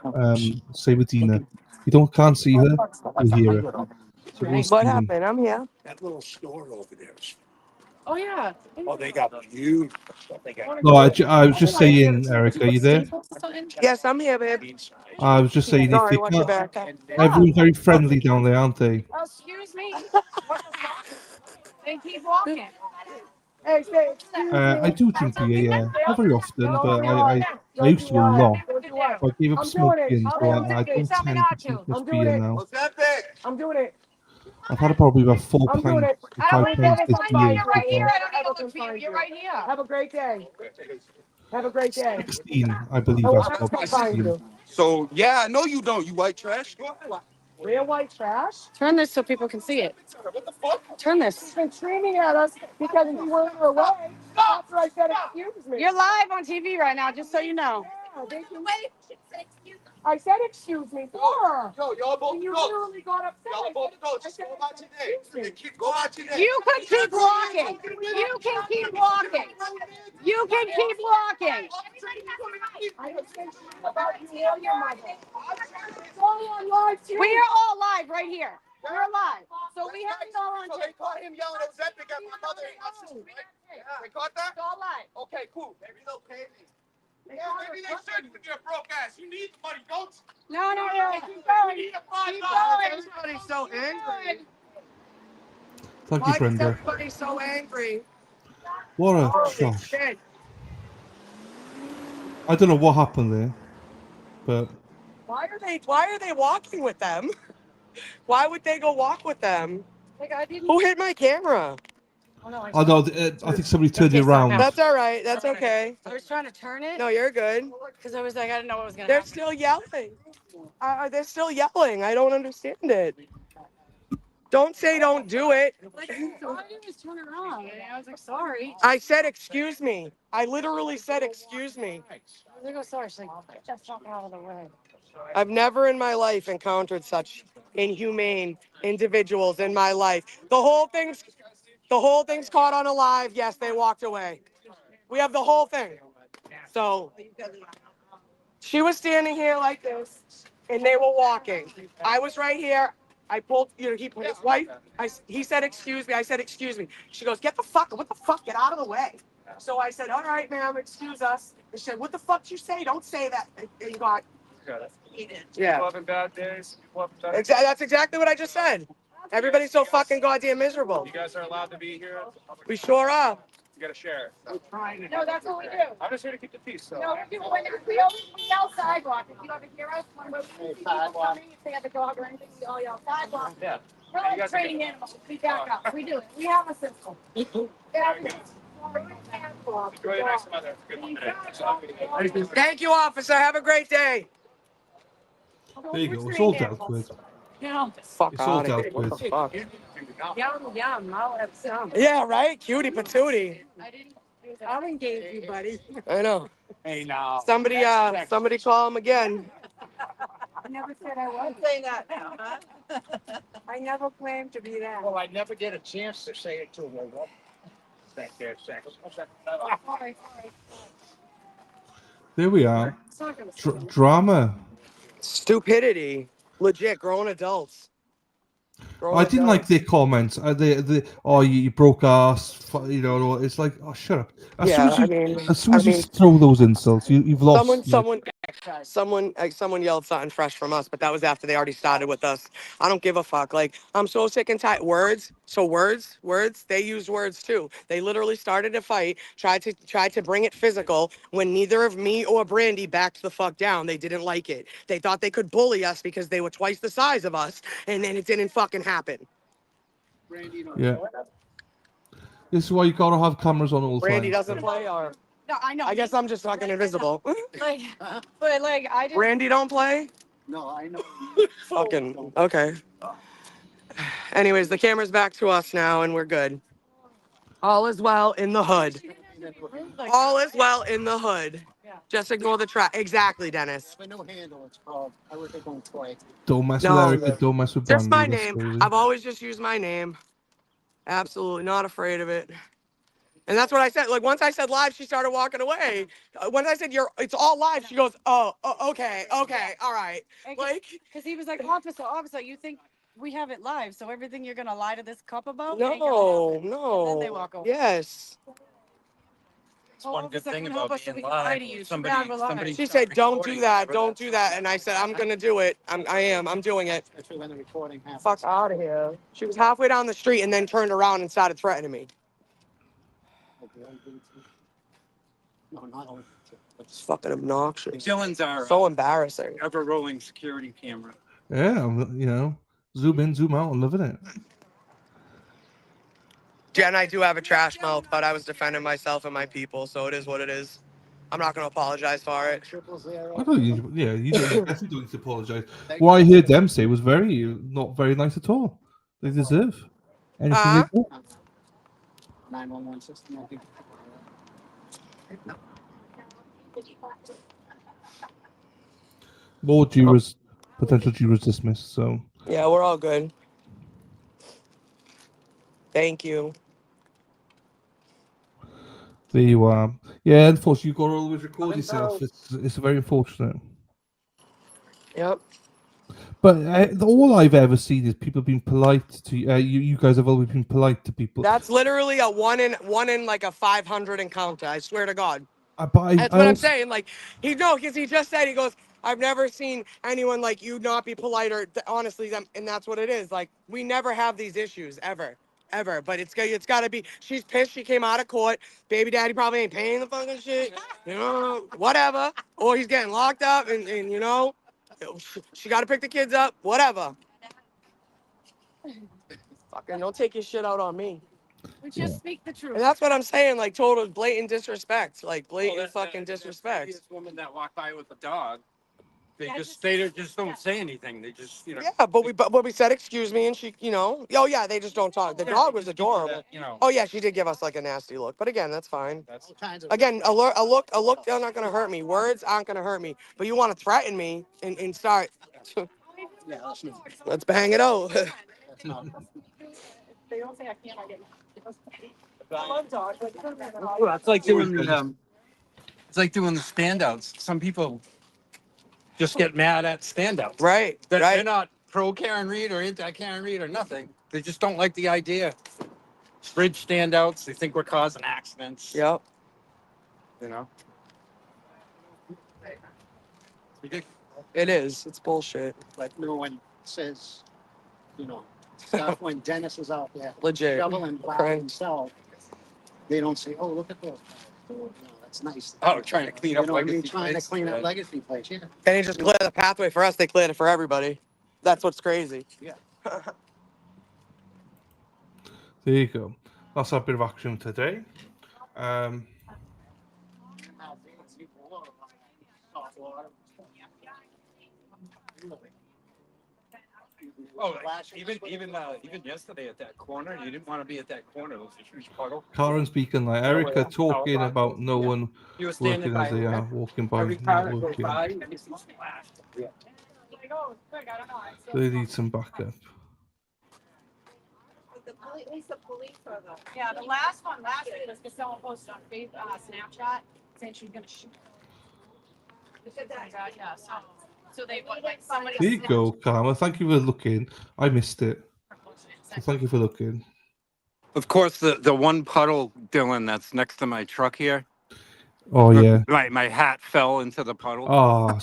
same with Dina. If you can't see her, you hear her. So go see What them. happened? I'm here. That little store over there. Oh, yeah. Oh, they got huge. They got. No, I was just saying, Erica, are you there? Yes, I'm here, babe. I was just saying, if Sorry, you watch your can't, back. everyone's very friendly down there, aren't they? Oh, excuse me. They keep walking. Hey, say, excuse me. I do drink beer, yeah. Not very often, but I used to a lot. I gave up smoking, so I don't tend to drink much beer now. I'm doing it. I've had probably about 4 I'm doing pints, it. or 5 pints this year. You're right here. So I don't need to look for you. You're right here. Have a great day. Have a great day. 16, I believe I stopped 16. So yeah, no, you don't. You white trash. Real white trash? Turn this so people can see it. What the fuck? Turn this. He's been screaming at us because he went away. After I said excuse me. You're live on TV right now, just so you know. I said excuse me for her. Yo, y'all both You go. literally got upset. Y'all both go. Just go about your day. Go about your day. You can keep walking. You can keep walking. You can keep walking. I don't say shit about you or your mother. It's all on live too. We are all live right here. We're live. So we have it all on So they caught him yelling Ozempic at my mother and my sister, right? Yeah. They caught that? It's all live. Okay, cool. Maybe they'll pay me. Yeah, maybe they should with your broke ass. You need the money, don't you? No, keep going. You need a Keep $5. going. Everybody's so angry. Thank Why you, is Brenda. everybody so angry? What a Holy trash. shit. I don't know what happened there, but Why are they walking with them? Why would they go walk with them? Who hit my camera? I think somebody turned it around. That's all right. That's okay. I was trying to turn it. No, you're good. Because I was like, I didn't know what was going to They're happen. still yelling. They're still yelling. I don't understand it. Don't say don't do it. I didn't just turn it around. I was like, sorry. I said excuse me. I literally said excuse me. I was like, oh, sorry. She's like, get the fuck out of the way. I've never in my life encountered such inhumane individuals in my life. The whole thing's caught on a live. Yes, they walked away. We have the whole thing. So she was standing here like this, and they were walking. I was right here. I pulled, his wife. He said, excuse me. I said, excuse me. She goes, what the fuck, get out of the way. So I said, all right, ma'am, excuse us. And she said, what the fuck did you say? Don't say that. And you got, yeah. People having bad days. That's exactly what I just said. Everybody's so fucking goddamn miserable. You guys are allowed to be here. We sure are. You gotta share. No, that's what we do. I'm just here to keep the peace. So. No, we always yell sidewalk. If you ever hear us, when we see people coming, if they have a dog or anything, we all yell sidewalk. Yeah. We're like training animals. We back up. We do it. We have a system. Enjoy your next mother. Good one. Thank you, officer. Have a great day. there you go. It's all dealt with. Yeah. Fuck It's all out of dealt here. What with. the fuck? Yum. I'll have some. Yeah, right? Cutie patootie. I'll engage you, buddy. I know. Hey, now. Somebody call him again. I never said I was. Say that now, huh? I never claimed to be that. Well, I never get a chance to say it to him. Thank you. Sorry. There we are. Drama. Stupidity. Legit, grown adults. Scroll I it didn't down. like their comments. Oh, you broke ass. You know, it's like, oh, shut up. As soon as you throw those insults, you've lost. Someone yelled something fresh from us, but that was after they already started with us. I don't give a fuck. Like, I'm so sick and tired. Words. They used words too. They literally started a fight, tried to bring it physical when neither of me or Brandy backed the fuck down. They didn't like it. They thought they could bully us because they were twice the size of us, and then it didn't fucking happen. Yeah. This is why you gotta have cameras on all the Brandy time. doesn't play, or No, I know. I guess I'm just fucking invisible. Like, but like I just. Brandy don't play? No, I know. Fucking okay. Anyways, the camera's back to us now, and we're good. All is well in the hood. All is well in the hood. Just ignore the trap. Exactly, Dennis. No handle, it's called. I work at toy. Don't mess with No, Erica. Don't mess with just Brandy. my That's name. crazy. I've always just used my name. Absolutely not afraid of it. And that's what I said. Like, once I said live, she started walking away. Once I said it's all live, she goes, oh, okay, all right. Like, because he was like, officer, you think we have it live, so everything you're gonna lie to this cop about? no. And then they walk away. Yes. It's one good thing about being live. She said, don't do that. Don't do that. And I said, I'm going to do it. I'm doing it. Especially when the recording happens. Fuck out of here. She was halfway down the street and then turned around and started threatening me. No, not only. It's fucking obnoxious. Dylan's our So embarrassing. ever-rolling security camera. Yeah, you know, zoom in, zoom out. I'm loving it. Jen, I do have a trash mouth, but I was defending myself and my people, so it is what it is. I'm not going to apologize for it. I don't. You definitely don't need to apologize. What I heard them say was not very nice at all. They deserve anything they get. 911 system, I think. More jurors, potential jurors dismissed. So Yeah, we're all good. Thank you. there you are. Yeah, unfortunately, you've got to always record yourself. It's very unfortunate. Yep. But all I've ever seen is people being polite to you. You guys have always been polite to people. That's literally a one in like a 500 encounter. I swear to God. That's what I'm saying. Like, because he just said, he goes, I've never seen anyone like you not be polite or honestly, and that's what it is. Like, we never have these issues ever. But it's got to be. She's pissed. She came out of court. Baby daddy probably ain't paying the fucking shit. You know, whatever. Or he's getting locked up, and you know, she got to pick the kids up. Whatever. Fucking don't take your shit out on me. We just speak the truth. And that's what I'm saying. Like, total blatant disrespect. Like, blatant fucking disrespect. This woman that walked by with the dog. They just don't say anything. They just, you know. Yeah, but we said excuse me, and she, you know, oh yeah, they just don't talk. The dog was adorable. You know. Oh yeah, she did give us like a nasty look, but again, that's fine. Again, a look, they're not gonna hurt me. Words aren't gonna hurt me. But you want to threaten me and start. Let's bang it out. They don't say I can't. I get. I love dogs. It's like doing the standouts. Some people just get mad at standouts. Right. They're not pro Karen Reed or anti Karen Reed or nothing. They just don't like the idea. Bridge standouts. They think we're causing accidents. Yep. You know. It is. It's bullshit. Like no one says, you know, stuff when Dennis is out there Legit. shoveling by Correct. himself. They don't say, "Oh, look at those." You know, that's nice. Oh, trying to clean up You know what I mean? legacy Trying to plates. clean up Yeah. legacy plates. Yeah. They didn't just clear the pathway for us. They cleared it for everybody. That's what's crazy. Yeah. There you go. That's a bit of action today. Oh, even yesterday at that corner, you didn't want to be at that corner. There was a huge puddle. Karen speaking like Erica talking about no one You were standing working as by they it. are walking by. Every Not car that goes working. by, you see splash. Yeah. Like, oh, quick, I don't know. They need some backup. At least the police or the. Yeah, the last week was because someone posted on Snapchat saying she was gonna shoot. Yeah, so they like somebody. There you go, Karma. Thank you for looking. I missed it. So thank you for looking. Of course, the one puddle, Dylan, that's next to my truck here. Oh yeah. My hat fell into the puddle. Oh,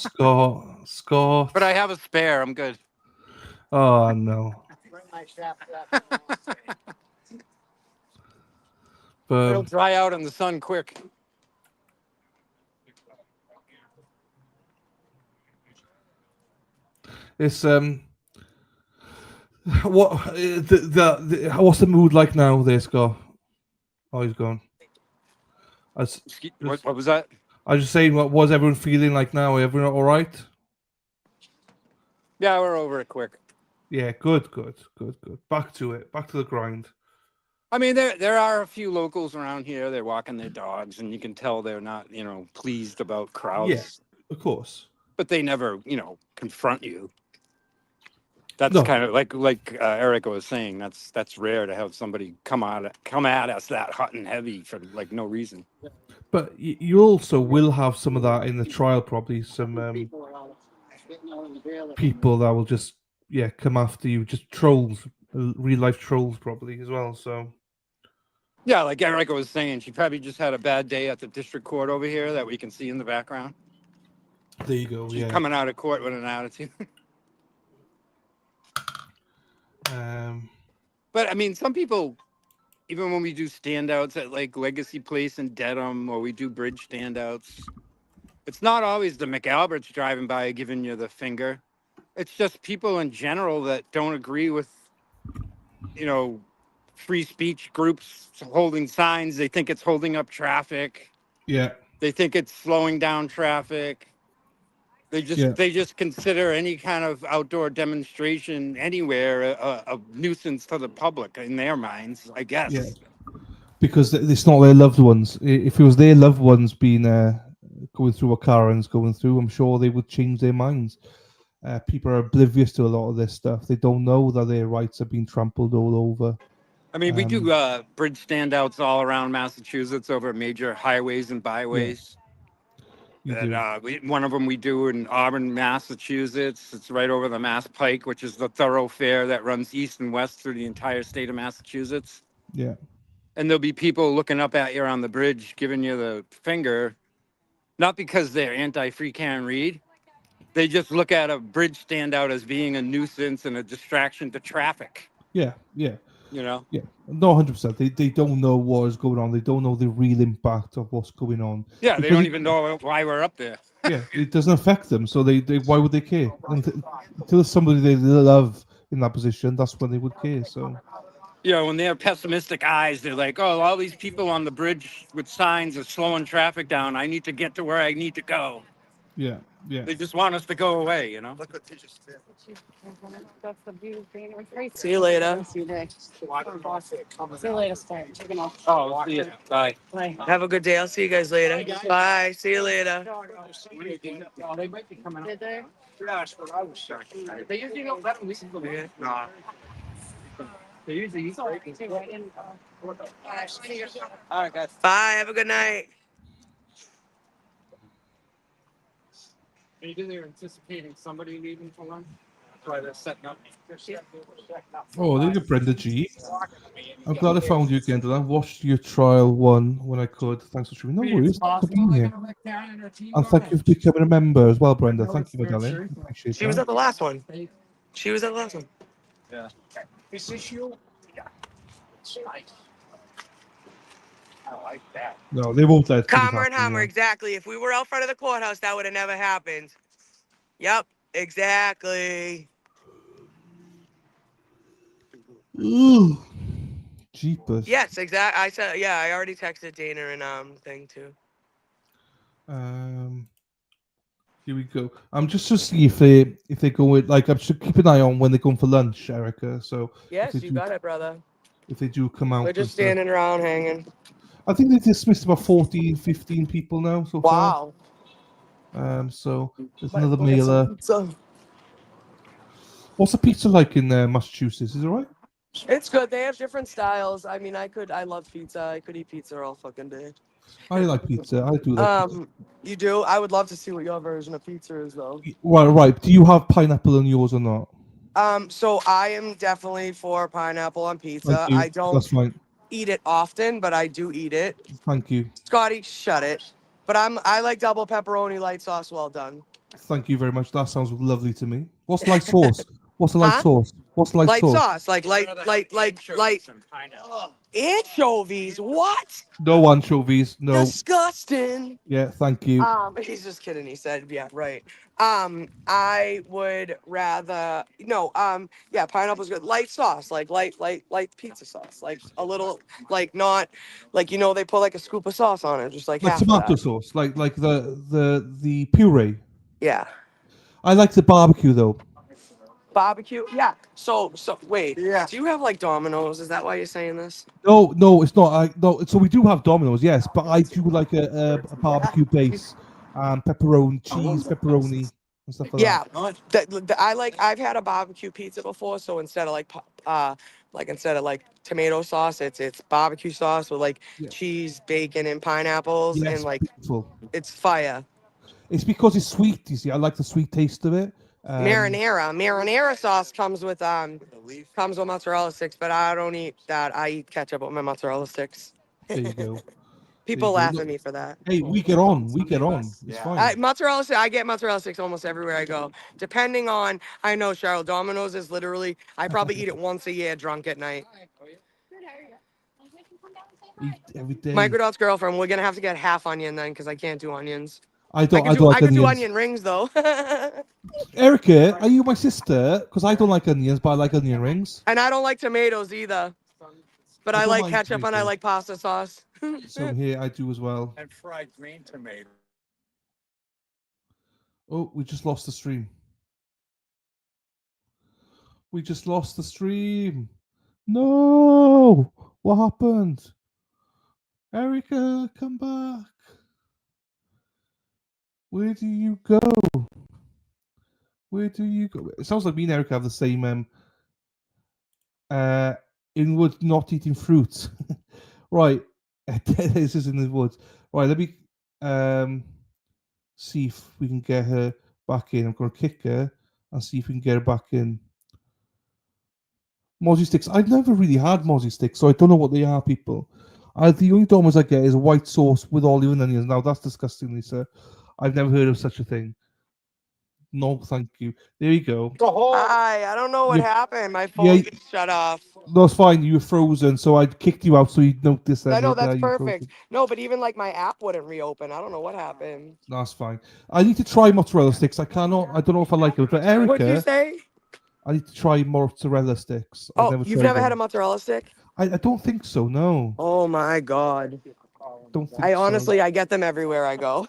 Scott. But I have a spare. I'm good. Oh no. It'll But dry out in the sun quick. it's what what's the mood like now there, Scott? Oh, he's gone. What was that? I was just saying, what was everyone feeling like now? Everyone all right? Yeah, we're over it quick. Yeah, good. Back to it. Back to the grind. I mean, there are a few locals around here. They're walking their dogs, and you can tell they're not, pleased about crowds. Yeah, of course. But they never, confront you. That's No. kind of like Erica was saying. That's rare to have somebody come at us that hot and heavy for like no reason. But you also will have some of that in the trial, probably some people that will just come after you, just trolls, real life trolls, probably as well. So yeah, like Erica was saying, she probably just had a bad day at the district court over here that we can see in the background. There you go. She's coming out of court with an attitude. But I mean, some people, even when we do standouts at like Legacy Place in Dedham, or we do bridge standouts, it's not always the McAlberts driving by giving you the finger. It's just people in general that don't agree with, free speech groups holding signs. They think it's holding up traffic. Yeah. They think it's slowing down traffic. They just consider any kind of outdoor demonstration anywhere a nuisance to the public in their minds, I guess. yeah, because it's not their loved ones. If it was their loved ones being going through what Karen's going through, I'm sure they would change their minds. People are oblivious to a lot of this stuff. They don't know that their rights are being trampled all over. I mean, we do bridge standouts all around Massachusetts over major highways and byways. One of them we do in Auburn, Massachusetts. It's right over the Mass Pike, which is the thoroughfare that runs east and west through the entire state of Massachusetts. Yeah. And there'll be people looking up at you on the bridge, giving you the finger, not because they're anti-free Karen Reed. They just look at a bridge standout as being a nuisance and a distraction to traffic. Yeah. Yeah. Yeah, no, 100%. They don't know what is going on. They don't know the real impact of what's going on. Yeah, they don't even know why we're up there. Yeah, it doesn't affect them. So they why would they care? Until somebody they love in that position, that's when they would care. So when they have pessimistic eyes, they're like, oh, all these people on the bridge with signs are slowing traffic down. I need to get to where I need to go. Yeah. They just want us to go away, Look what That's the beauty thing. See you later. See you later, Stan. Oh, see you. Bye. Have a good day. I'll see you guys later. Bye. See you later. They might be coming up. Did they? Yeah, that's what I was saying. They usually don't let them listen to me. Nah. They usually All right, guys. Bye. Have a good night. Maybe they're anticipating somebody leaving for lunch. That's why they're setting up. oh, there's a Brenda G. I'm glad I found you again. I watched your trial one when I could. Thanks for streaming. No worries. Thanks for being here. And thank you for becoming a member as well, Brenda. Thank you, my darling. Appreciate She was that. at the last one. She was at the last one. Yeah. Is this you? Yeah. It's nice. I like that. No, they won't let things Calmer and happen, Hummer, yeah. exactly. If we were out front of the courthouse, that would have never happened. Yep, exactly. Ooh. Jeepers. Yes, exactly. I said, yeah, I already texted Dana and thing too. Here we go. I'm just to see if they go with like I should keep an eye on when they're going for lunch, Erica. So Yes, if you they got it, brother. if they do come out, We're just 'cause, standing around hanging. I think they dismissed about 14, 15 people now so Wow. far. So there's Might another go get some mailer. pizza. What's the pizza like in Massachusetts? Is it alright? It's good. They have different styles. I mean, I love pizza. I could eat pizza all fucking day. I like pizza. I do like pizza. You do? I would love to see what your version of pizza is, though. Well, right. Do you have pineapple on yours or not? So I am definitely for pineapple on Thank pizza. you. I don't That's fine. eat it often, but I do eat it. Thank you. Scotty, shut it. But I like double pepperoni light sauce well done. Thank you very much. That sounds lovely to me. What's light sauce? What's the light Huh? sauce? What's light Light sauce? sauce, like anchovies. What? No anchovies. No. Disgusting. Yeah. Thank you. He's just kidding. He said, yeah, right. I would rather yeah, pineapple's good. Light sauce, like light pizza sauce, like a little, like not, like they put like a scoop of sauce on it, just like Like half of tomato that. sauce. Like the puree. Yeah. I like the barbecue though. Barbecue, yeah. So wait, yeah. Do you have like Domino's? Is that why you're saying this? No, it's not. No. So we do have Domino's, yes, but I do like a barbecue base, pepperoni, cheese, pepperoni, and stuff like Yeah, that. I've had a barbecue pizza before, so instead of instead of like tomato sauce, it's barbecue sauce with like Yeah. cheese, bacon, and pineapples, and Yes, like beautiful. it's fire. It's because it's sweet. You see, I like the sweet taste of it. Marinara sauce comes with mozzarella sticks, but I don't eat that. I eat ketchup with my mozzarella sticks. There you go. People There you laugh go. at me for that. Hey, we get on. We get on. It's fine. I get mozzarella sticks almost everywhere I go. Depending on, I know Cheryl, Domino's is literally, I probably eat it once a year drunk at night. Eat every day. Microdot's girlfriend, we're gonna have to get half onion then, because I can't do onions. I don't I like could do onions. onion rings though. Erica, are you my sister? Because I don't like onions, but I like onion rings. And I don't like tomatoes either. But I I don't like mind ketchup and I tomatoes. like pasta sauce. So here I do as well. And fried green tomato. Oh, we just lost the stream. We just lost the stream. No! What happened? Erica, come back. Where do you go? Where do you go? It sounds like me and Erica have the same in woods not eating fruit. Right. This is in the woods. Right, let me see if we can get her back in. I'm gonna kick her and see if we can get her back in. Mozzie sticks. I've never really had mozzie sticks, so I don't know what they are, people. The only Domino's I get is white sauce with olive and onions. Now that's disgusting, Lisa. I've never heard of such a thing. No, thank you. There you go. Hi, I don't know what You- happened. My phone just shut off. No, it's fine. You were frozen, so I kicked you out so you'd notice that. I know, that's you were perfect. frozen. No, but even like my app wouldn't reopen. I don't know what happened. No, that's fine. I need to try mozzarella sticks. I cannot. I don't know if I like it, but Erica. What'd you say? I need to try mozzarella sticks. Oh, you've tried never had a them. mozzarella stick? I don't think so. No. Oh my god. Don't think I so. honestly, I get them everywhere I go.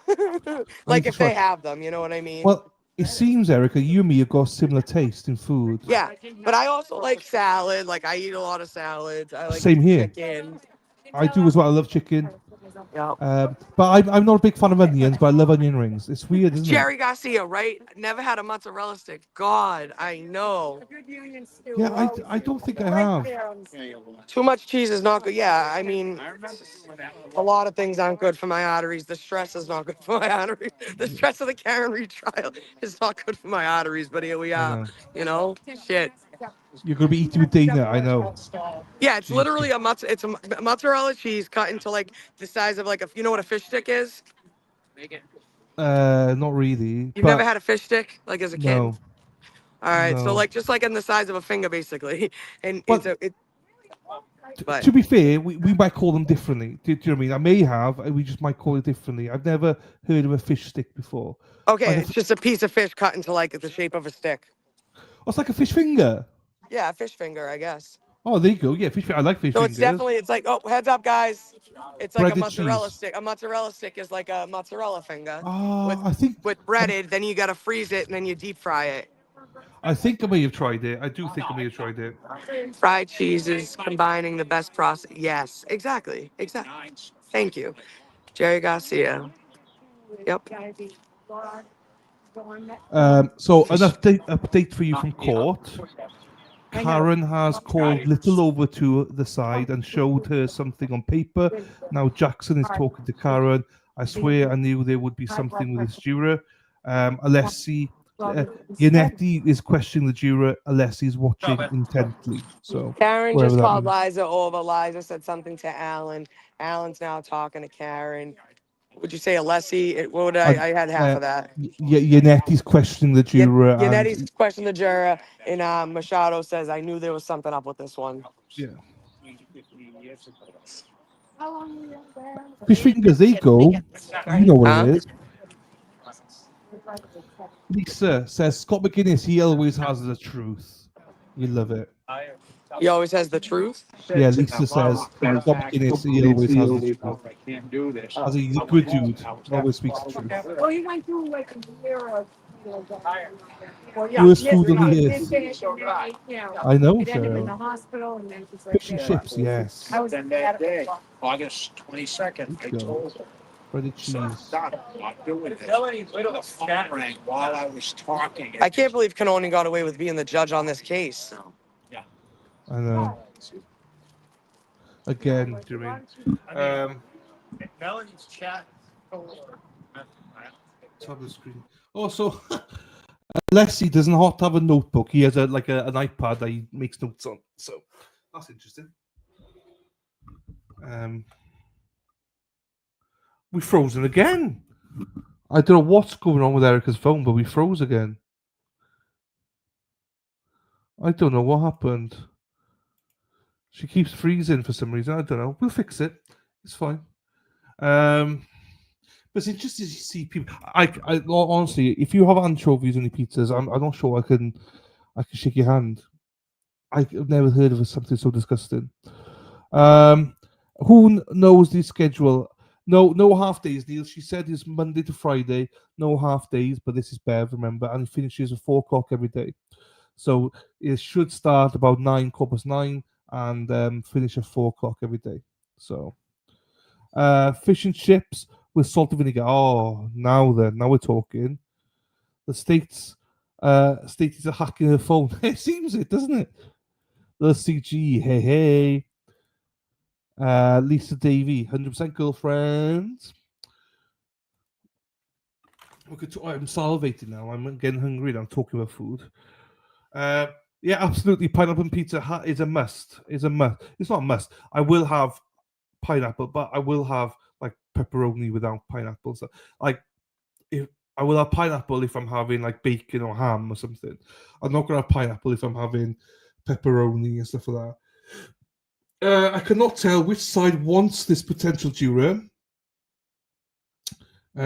Like if they have them, you know what I mean? Well, it seems, Erica, you and me have got similar taste in food. Yeah, but I also like salad. Like I eat a lot of salads. I like Same here. chicken. I do as well. I love chicken. Yeah. But I'm not a big fan of onions, but I love onion rings. It's weird, isn't Jerry Garcia, right? Never had a mozzarella stick. God, I know. it? Yeah, I don't think I have. Too much cheese is not good. Yeah, I mean, a lot of things aren't good for my arteries. The stress is not good for my arteries. The stress of the Karen Reed trial is not good for my arteries. But here we are. know. You know, shit. You're gonna be eating with Dana, I know. Yeah, it's literally a mozzarella cheese cut into like the size of like you know what a fish stick is? Not really. You've never had a fish stick like as a kid? No. All right, so No. like just like in the size of a finger basically, and But To be fair, we might call them differently. Do you know what I mean? I may have, and we just might call it differently. I've never heard of a fish stick before. okay, Like it's just a piece of fish cut into like the shape of a stick. Oh, it's like a fish finger. Yeah, a fish finger, I guess. Oh, there you go. Yeah, fish. I like fish So fingers. it's like, oh, heads up, guys. It's like Breaded a mozzarella cheese. stick. A mozzarella stick is like a mozzarella finger. I think With breaded, then you gotta freeze it and then you deep fry it. I may have tried it. I do think I may have tried it. Fried cheeses combining the best process. Yes, exactly. Thank you, Jerry Garcia. Yep. So an update for you from court. Karen has called Little over to the side and showed her something on paper. Now Jackson is talking to Karen. I swear I knew there would be something with this juror. Alessi Yannetti is questioning the juror unless he's watching intently. So Karen whatever just that called means. Liza over. Liza said something to Alan. Alan's now talking to Karen. Would you say Alessi? What would I had half of that. Yannetti's questioning the juror, Yannetti's and questioned the juror, and Machado says, I knew there was something up with this one. yeah. Fish fingers, there you go. You know what it is. Lisa says Scott McGuinness, he always has the truth. You love it. He always has the truth. Yeah, Lisa says Scott McGuinness, he always has the truth. As he's a good dude, always speaks the truth. Well, he went through like a year of. Worst food on the earth. Yeah. I know, It ended in the Cheryl. hospital and then she's Fish and chips, yes. I was Then that day, August 22nd, I Go. told her, Breaded cheese. stop, I'm not doing this. The phone rang while I was talking. I can't believe Canoni got away with being the judge on this case. I know. Again, do you mean? Melanie's chat. Top of the screen. Also, Leslie doesn't have to have a notebook. He has an iPad that he makes notes on. So that's interesting. We frozen again. I don't know what's going on with Erica's phone, but we froze again. I don't know what happened. She keeps freezing for some reason. I don't know. We'll fix it. It's fine. But it's interesting to see people. I honestly, if you have anchovies on your pizzas, I'm not sure I can shake your hand. I've never heard of something so disgusting. Who knows the schedule? No half days, Neil. She said it's Monday to Friday, no half days, but this is Bev, remember, and it finishes at 4 o'clock every day. So it should start about 9:15 and finish at 4 o'clock every day. So fish and chips with salt and vinegar. Oh, now we're talking. The states are hacking her phone. It seems it, doesn't it? The CG, hey. Lisa Davey, 100% girlfriend. I'm salivating now. I'm getting hungry and I'm talking about food. Yeah, absolutely. Pineapple pizza is a must. It's not a must. I will have pineapple, but I will have like pepperoni without pineapple. So like, if I will have pineapple if I'm having like bacon or ham or something. I'm not gonna have pineapple if I'm having pepperoni and stuff like that. I cannot tell which side wants this potential juror.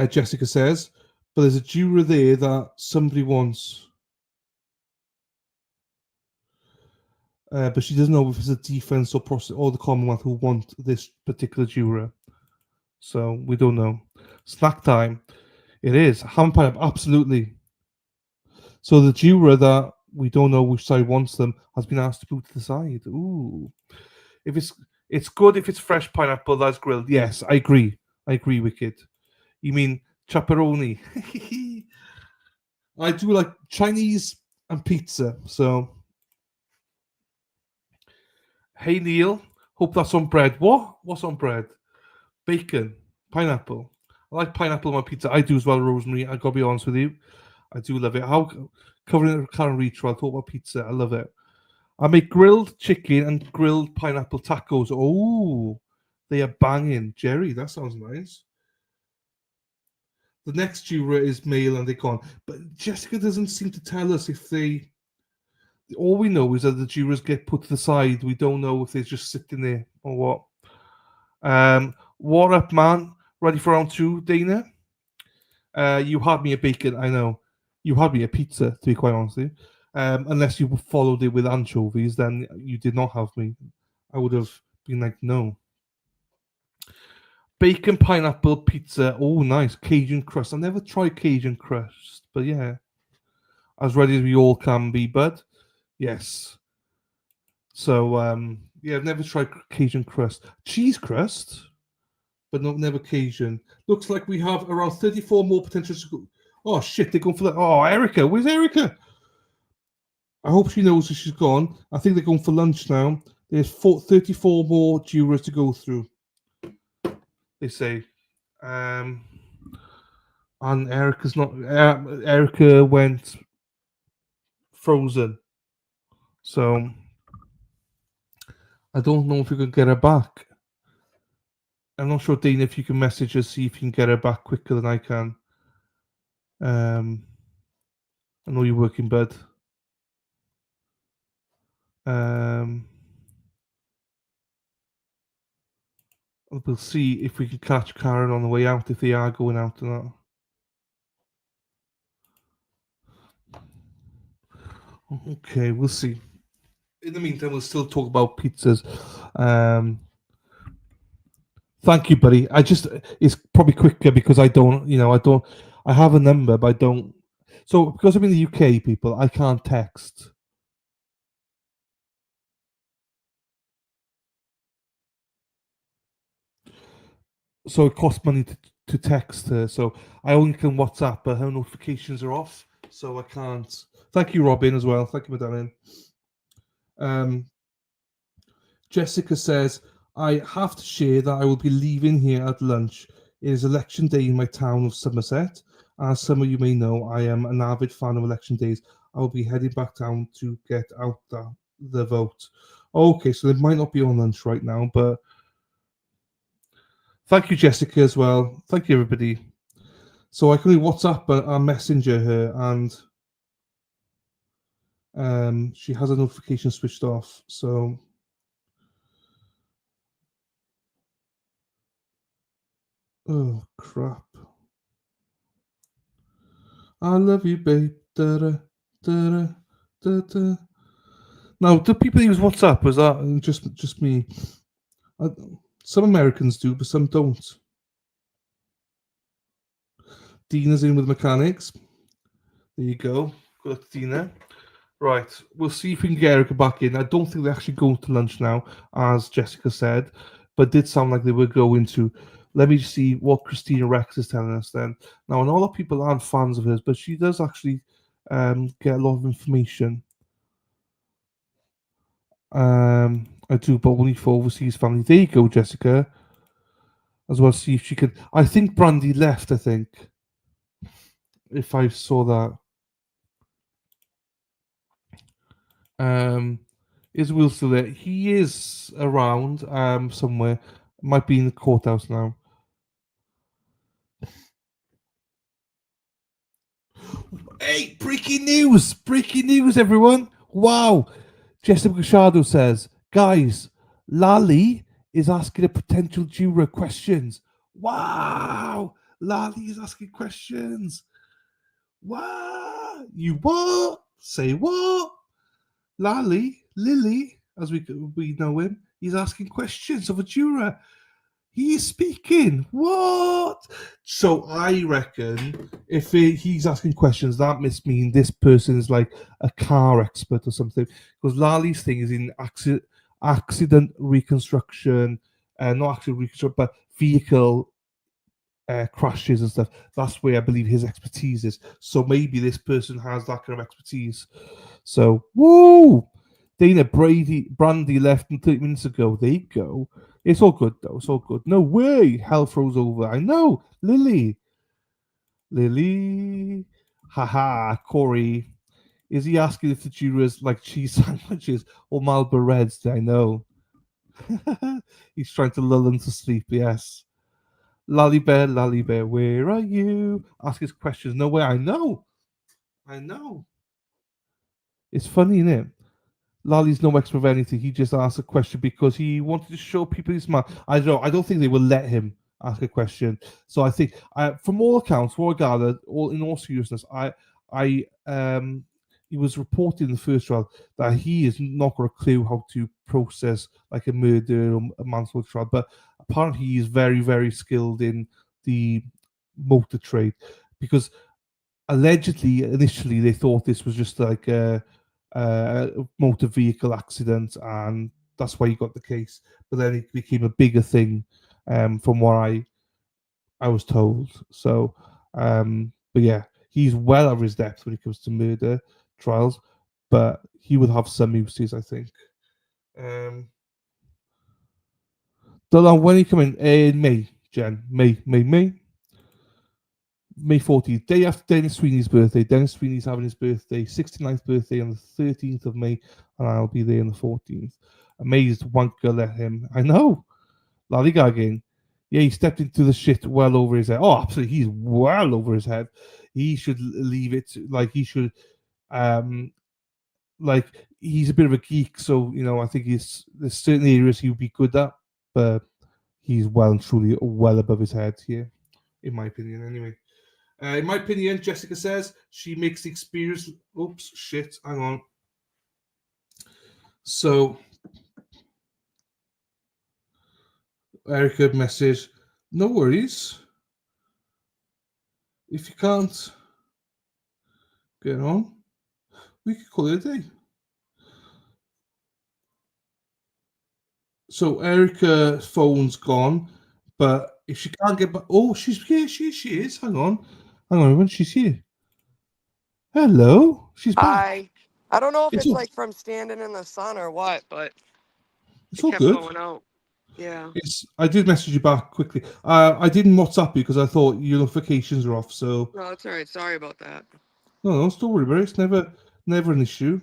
Jessica says, but there's a juror there that somebody wants. But she doesn't know if it's a defense or the Commonwealth who want this particular juror. So we don't know. Snack time. It is. Ham and pineapple, absolutely. So the juror that we don't know which side wants them has been asked to move to the side. Ooh. If it's good if it's fresh pineapple that's grilled. Yes, I agree. Wicked. You mean chaperone? I do like Chinese and pizza. So, hey Neil, hope that's on bread. What? What's on bread? Bacon, pineapple. I like pineapple on my pizza. I do as well, Rosemary. I gotta be honest with you. I do love it. How covering it Karen Reach, I'll talk about pizza. I love it. I make grilled chicken and grilled pineapple tacos. Oh, they are banging. Jerry, that sounds nice. The next juror is male and they're gone. But Jessica doesn't seem to tell us if they... All we know is that the jurors get put to the side. We don't know if they're just sitting there or what. What up, man? Ready for round 2, Dana? You had me a bacon, I know. You had me a pizza, to be quite honest with you. Unless you followed it with anchovies, then you did not have me. I would have been like, no. Bacon, pineapple, pizza. Oh, nice. Cajun crust. I've never tried Cajun crust, but yeah. As ready as we all can be, bud. Yes. So, yeah, I've never tried Cajun crust. Cheese crust, but never Cajun. Looks like we have around 34 more potentials. Oh, shit, they're going for that. Oh, Erica. Where's Erica? I hope she knows that she's gone. I think they're going for lunch now. There's 34 more jurors to go through. They say. And Erica's not. Erica went frozen, so I don't know if we can get her back. I'm not sure, Dana, if you can message her, see if you can get her back quicker than I can. I know you're working, bud. We'll see if we can catch Karen on the way out, if they are going out or not. Okay, we'll see. In the meantime, we'll still talk about pizzas. Thank you, buddy. It's probably quicker because I have a number, but I don't. So, because I'm in the UK, people, I can't text. So it costs money to text her. So I only can WhatsApp, but her notifications are off, so I can't. Thank you, Robin, as well. Thank you, Madeleine. Jessica says, I have to share that I will be leaving here at lunch. It is election day in my town of Somerset. As some of you may know, I am an avid fan of election days. I will be heading back down to get out the vote. Okay, so they might not be on lunch right now, but thank you, Jessica, as well. Thank you, everybody. So I can only WhatsApp and messenger her, and she has a notification switched off. So oh crap! I love you, babe. Da-da, da-da, da-da. Now, do people use WhatsApp? Was that just me? Some Americans do, but some don't. Dina's in with mechanics. There you go. Good luck, Dina. Right, we'll see if we can get Erica back in. I don't think they're actually going to lunch now, as Jessica said, but it did sound like they were going to. Let me see what Christina Rex is telling us then. Now, I know a lot of people aren't fans of hers, but she does actually get a lot of information. I do, but only for overseas family. There you go, Jessica. As well, see if she could. I think Brandy left, I think. If I saw that. Is Will still there? He is around somewhere. Might be in the courthouse now. Hey, breaking news! Breaking news, everyone! Wow! Jessica Gashado says, guys, Lali is asking a potential juror questions. Wow! Lali is asking questions. What? You what? Say what? Lily, as we know him, he's asking questions of a juror. He's speaking. What? So I reckon if he's asking questions, that must mean this person is like a car expert or something. Because Lali's thing is in accident reconstruction, not accident reconstruction, but vehicle crashes and stuff. That's where I believe his expertise is. So maybe this person has that kind of expertise. So, woo! Dana Brandy left 30 minutes ago. There you go. It's all good, though. It's all good. No way. Hell froze over. I know. Lily. Haha. Corey. Is he asking if the jurors like cheese sandwiches or Marlboro Reds? I know. He's trying to lull them to sleep. Yes. Lally Bear, where are you? Ask his questions. No way. I know. It's funny, isn't it? Lali's no expert of anything. He just asked a question because he wanted to show people he's smart. I don't know. I don't think they will let him ask a question. So I think, from all accounts, what I gathered, in all seriousness, he was reporting in the first trial that he has not got a clue how to process like a murder or a manslaughter trial. But apparently, he is very, very skilled in the motor trade because allegedly, initially, they thought this was just like a motor vehicle accident, and that's why he got the case. But then it became a bigger thing, from what I was told. So, but yeah, he's well over his depth when it comes to murder trials, but he would have some uses, I think. Don't know when he come in May, Jen. May. May 14th, day after Dennis Sweeney's birthday. Dennis Sweeney's having his birthday, 69th birthday on the 13th of May, and I'll be there on the 14th. Amazed wanker let him. I know. Lollyga again. Yeah, he stepped into the shit well over his head. Oh, absolutely. He's well over his head. He should leave it. Like, he should, like, he's a bit of a geek. So, you know, I think there's certain areas he would be good at, but he's well and truly well above his head here, in my opinion, anyway. In my opinion, Jessica says she makes the experience. Oops, shit. Hang on. So, Erica message. No worries. If you can't get on, we could call it a day. So Erica's phone's gone, but if she can't get back, oh, she's here. She is. Hang on, when she's here. Hello, she's back. Hi. I don't know if It's it's all- like from standing in the sun or what, but It's it all kept good. going out. Yeah. I did message you back quickly. I didn't WhatsApp you because I thought your notifications are off. So No, it's all right. Sorry about that. no, don't worry about it. It's never an issue.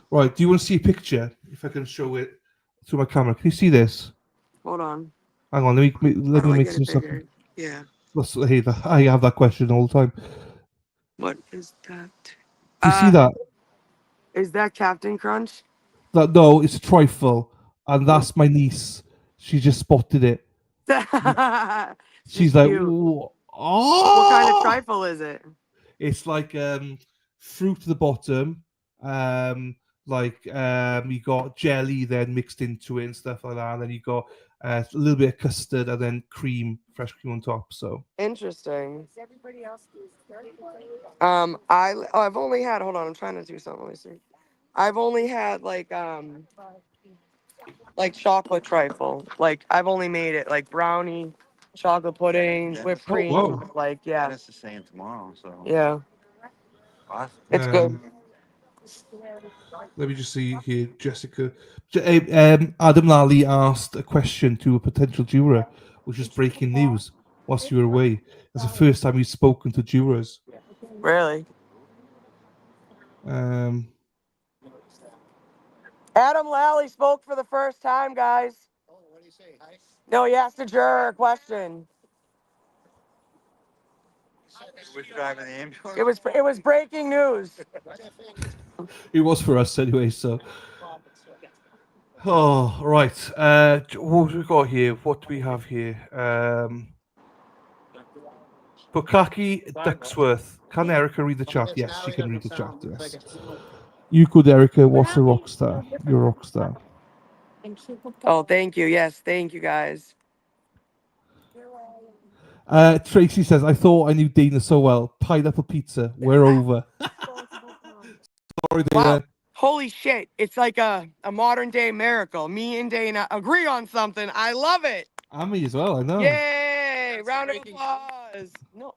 Right? Do you want to see a picture? If I can show it through my camera, can you see this? Hold on. Hang on, let me How do I make get some it stuff. bigger? Yeah. Hey, I have that question all the time. What is that? Do you see that? Is that Captain Crunch? That no, it's a trifle, and that's my niece. She just spotted it. She's like, cute. "Ooh, What kind of oh!" trifle is it? It's like fruit at the bottom. You got jelly then mixed into it and stuff like that. And then you got a little bit of custard and then cream, fresh cream on top. So Interesting. I've only had. Hold on, I'm trying to do something. Let me see. I've only had like chocolate trifle. Like I've only made it like brownie, chocolate pudding, whipped cream. wow. Like yeah. That's the same tomorrow. So Yeah. awesome. It's good. Let me just see here, Jessica. Adam Lally asked a question to a potential juror, which was breaking news whilst you were away. That's the first time you've spoken to jurors. Really? Um, Adam Lally spoke for the first time, guys. Oh, what did he say? Hi? No, he asked a juror a question. Was driving the ambulance? It was breaking news. it was for us anyway, so. Oh, right. What have we got here? What do we have here? Bukaki Ducksworth. Can Erica read the chat? Yes, she can read the chat, yes. You could, Erica. What's a rock star? You're a rock star. Oh, thank you. Yes, thank you, guys. Tracy says, I thought I knew Dana so well. Pineapple pizza. We're over. Sorry, Dana. Wow. Holy shit. It's like a modern day miracle. Me and Dana agree on something. I love it. And me as well, I know. Yay! Round of applause. No,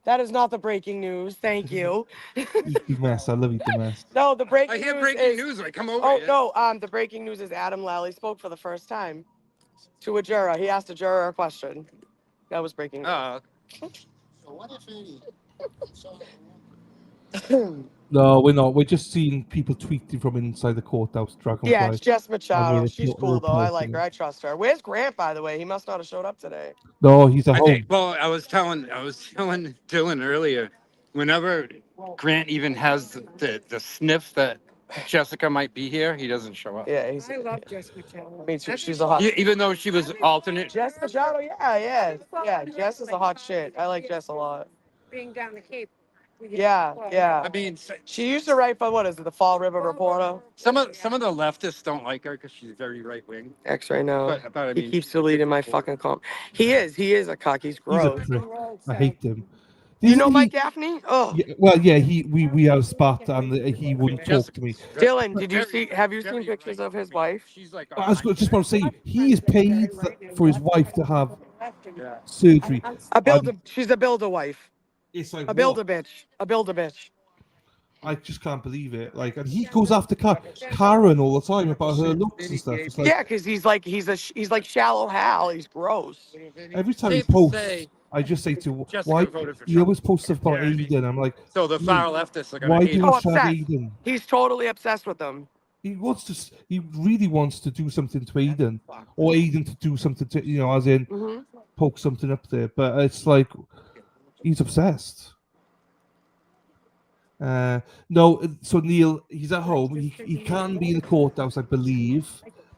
that is not the breaking news. Thank you. Eat the mess. I love Eat the Mess. No, the breaking I hear news breaking is, news when I come over. Oh, here. no, the breaking news is Adam Lally spoke for the first time to a juror. He asked a juror a question. That was breaking news. So what if any? No, we're not. We're just seeing people tweeting from inside the courthouse. Dragonfly. Yeah, it's Jess And Machado. we're She's cool, though. I like reporting. her. I trust her. Where's Grant, by the way? He must not have showed up today. No, he's at I home. think, well, I was telling Dylan earlier, whenever Grant even has the sniff that Jessica might be here, he doesn't show up. Yeah, I love Jess Machado. Me too. She's a hot. Even though she was alternate. Jess Machado, yeah. Jess is a hot shit. I like Jess a lot. Being down the Cape. Yeah. I mean, She used to write for what is it, the Fall River Reporter? some of the leftists don't like her because she's very right wing. X right now. But I He mean, keeps deleting my fucking comp. He is a cock. He's He's a gross. prick. I hate him. You know Isn't Mike he- Gaffney? Oh, Yeah, well, yeah. We had a spat, and he wouldn't talk to me. Dylan, have you seen pictures of his wife? She's like, I was just about to say, he is paid for his wife to have surgery. She's a builder wife. It's like A builder bitch. A builder bitch. I just can't believe it. Like, and he goes after Karen all the time about her looks and stuff. It's like, Yeah, because he's like shallow Hal. He's gross. every time he Safe to posts, say, I just say to Jessica why voted for he Trump. always posts stuff about Aiden. I'm like, So the mate, far leftists are going why to do hate you him. shag Obsessed. Aiden? He's totally obsessed with them. He wants to. He really wants to do something to Aiden, or Aiden to do something to as in poke something up there. But it's like he's obsessed. No, so Neil, he's at home. He can be in the courthouse, I believe,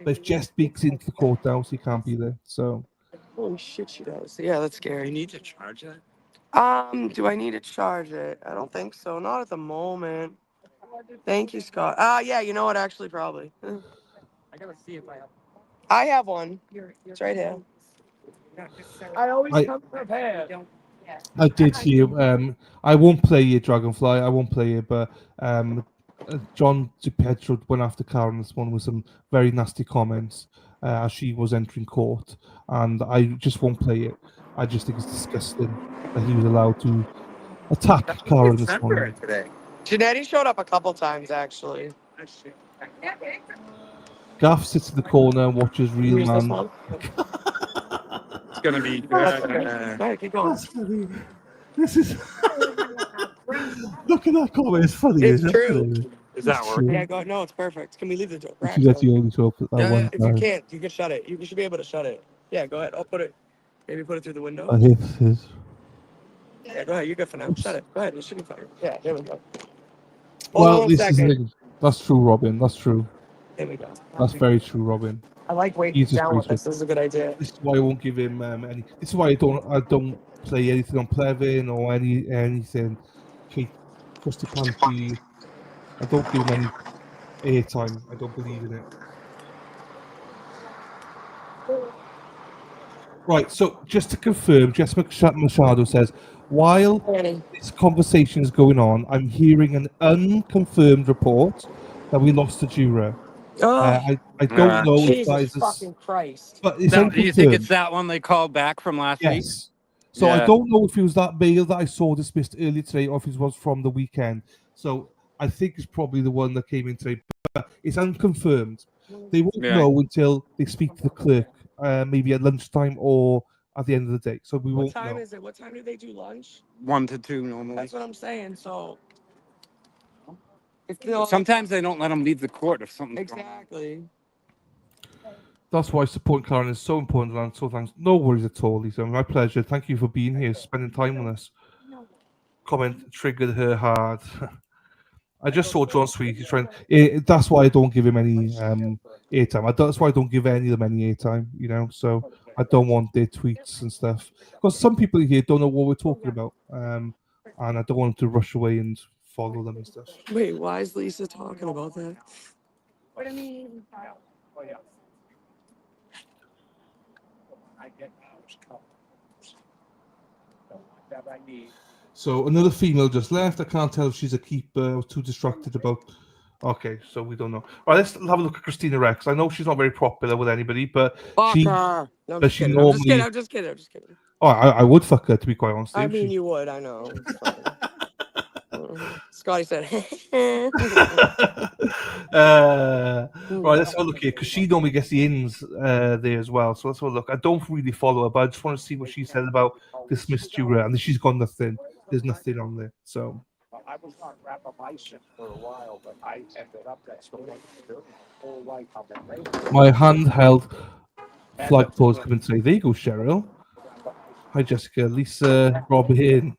but if Jess speaks into the courthouse, he can't be there. So Holy shit, she does. Yeah, that's scary. You need to charge it. Do I need to charge it? I don't think so. Not at the moment. Thank you, Scott. Yeah, you know what? Actually, probably. I got to see if I have. I have one. It's right here. I always I- come prepared. I did hear. I won't play you, Dragonfly. I won't play you, but John DiPietro went after Karen this morning with some very nasty comments as she was entering court, and I just won't play it. I just think it's disgusting that he was allowed to attack Karen this morning. Today. Janetti showed up a couple times, actually. Gaff sits in the corner and watches Real Use this Man. one? It's going to be. Alright, keep going. That's funny. This is. Look at that comment. It's funny. It's isn't it? true. Is that It's working? true. Yeah, go. No, it's perfect. Can we leave the door? If you get the only show up at that Yeah, one yeah. If you time. can't, you can shut it. You should be able to shut it. Yeah, go ahead. I'll put it. Maybe put it through the window. I hear this is. Yeah, go ahead. You're good for now. Shut it. Go ahead. It should be fine. Yeah, there we go. Hold on Well, one this is the second. thing. That's true, Robin. That's true. There we go. That's very true, Robin. I like weighting He's just down with very this. This is a good idea. This is why I won't give him any. This is why I don't play anything on Plevin or anything. Kate, Krusty Panty. I don't give him any airtime. I don't believe in it. Right. So just to confirm, Jess Machado says, while this conversation is going on, I'm hearing an unconfirmed report that we lost a juror. I don't know if that is fucking Christ. but it's Do you think it's unconfirmed. that one they called back from last week? Yes. So I don't know if it was that mail that I saw dismissed earlier today or if it was from the weekend. So I think it's probably the one that came in today, but it's unconfirmed. They won't know until they speak to the clerk, maybe at lunchtime or at the end of the day. So we What won't time know. is it? What time do they do lunch? 1 to 2 normally. That's what I'm saying. So. Sometimes they don't let them leave the court if something's Exactly. That's why supporting Karen is so important, and so thanks. No worries at all, Lisa. My pleasure. Thank you for being here, spending time with us. Comment triggered her hard. I just saw John Sweet. He's trying. That's why I don't give him any airtime. That's why I don't give any of them any airtime. So I don't want their tweets and stuff because some people here don't know what we're talking about, and I don't want them to rush away and follow them and stuff. Wait, why is Lisa talking about that? What do you mean? Oh, yeah. I get that I need. So another female just left. I can't tell if she's a keeper. I was too distracted about. Okay, so we don't know. All right, let's have a look at Christina Rex. I know she's not very popular with anybody, but she. No, I'm but just she kidding. normally. I'm just kidding. Oh, I would fuck her to be quite honest. I with you. mean, you would. I know. It's fine. Scotty said. Right, let's have a look here because she normally gets the ins there as well. So let's have a look. I don't really follow her, but I just want to see what she said about dismissed juror, and she's got nothing. There's nothing on there. So. I was on rapamycin for a while, but I ended up that's what I do. Whole life I've been raised. My handheld flagpole's coming today. There you go, Cheryl. Hi, Jessica. Lisa, Robin.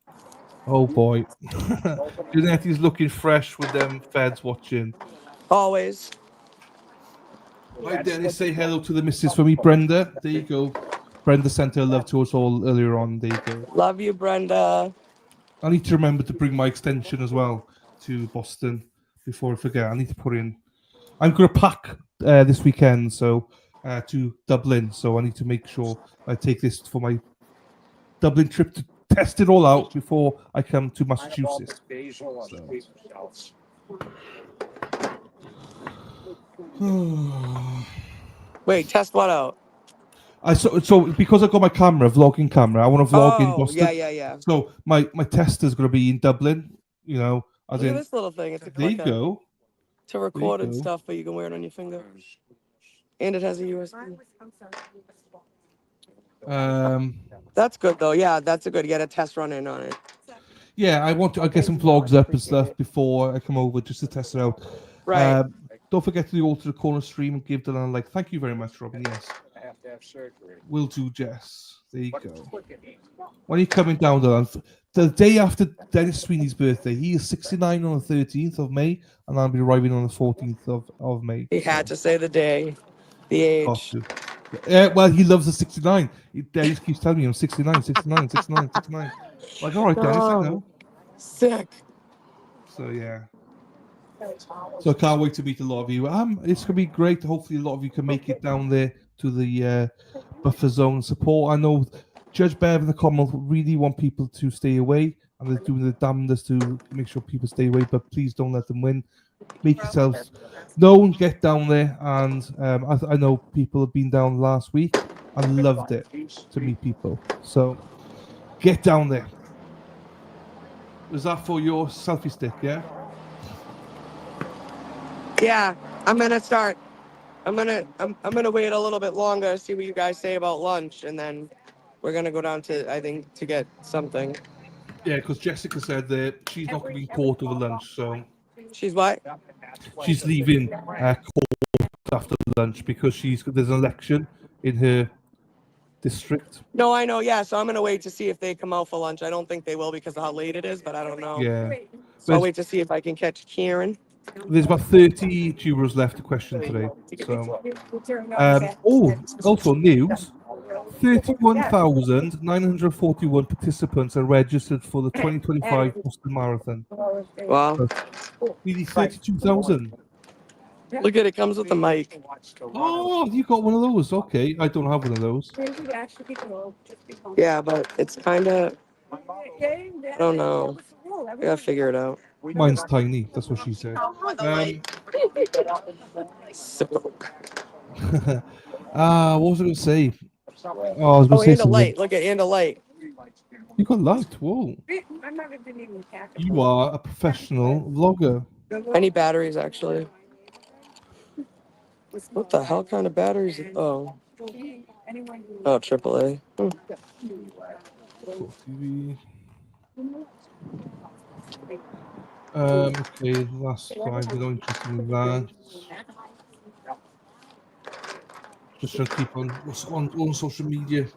Oh boy. Janetti's looking fresh with them feds watching. Always. Hi, Dennis. Say hello to the missus for me, Brenda. There you go. Brenda sent her love to us all earlier on. There you go. Love you, Brenda. I need to remember to bring my extension as well to Boston before I forget. I need to put in. I'm going to pack this weekend, so to Dublin. So I need to make sure I take this for my Dublin trip to test it all out before I come to Massachusetts. Wait, test what out? So because I got my vlogging camera, I want to vlog in Boston. Yeah. So my tester's going to be in Dublin, As Look at in, this little thing. It's a there you clicker go. to record and stuff, but you can wear it on your finger. And it has a USB. That's good though. Yeah, that's a good. Get a test run in on it. Yeah, I want to. I get some vlogs up and stuff before I come over just to test it out. Right. Don't forget to do Alter the Corner stream and give Dylan a like. Thank you very much, Robin. Yes. I have to have surgery. Will do, Jess. There you go. When are you coming down, Dylan? The day after Dennis Sweeney's birthday. He is 69 on the 13th of May, and I'll be arriving on the 14th of May. He had to say the day, the age. Well, he loves the 69. Dennis keeps telling me I'm 69, 69, 69, 69. Like, all right, Dennis, I know. Sick. So, yeah. So I can't wait to meet a lot of you. It's going to be great. Hopefully a lot of you can make it down there to the buffer zone support. I know Judge Bev and the Commonwealth really want people to stay away, and they're doing the damnedest to make sure people stay away, but please don't let them win. Make yourselves known, get down there, and I know people have been down last week and loved it to meet people. So get down there. Was that for your selfie stick, yeah? Yeah, I'm gonna start. I'm gonna wait a little bit longer, see what you guys say about lunch, and then we're gonna go down to, I think, to get something. Yeah, because Jessica said that she's not going to be in court over lunch, so she's what? She's leaving court after lunch because there's an election in her district. No, I know. Yeah, so I'm gonna wait to see if they come out for lunch. I don't think they will because of how late it is, but I don't know. Yeah. So I'll wait to see if I can catch Kieran. There's about 30 jurors left to question today. So, also news: 31,941 participants are registered for the 2025 Boston Marathon. Wow. Nearly 32,000. Look at it, comes with the mic. Oh, you got one of those? Okay, I don't have one of those. Yeah, but it's kind of. I don't know. I gotta figure it out. Mine's tiny. That's what she said. What was I going to say? I was going to say and a something. light. Look at and a light. You got light. Whoa. You are a professional vlogger. I need batteries, actually. What the hell kind of batteries? Oh. Oh, AAA. TV. Okay, last slide. We're not interested in that. Just trying to keep on social media.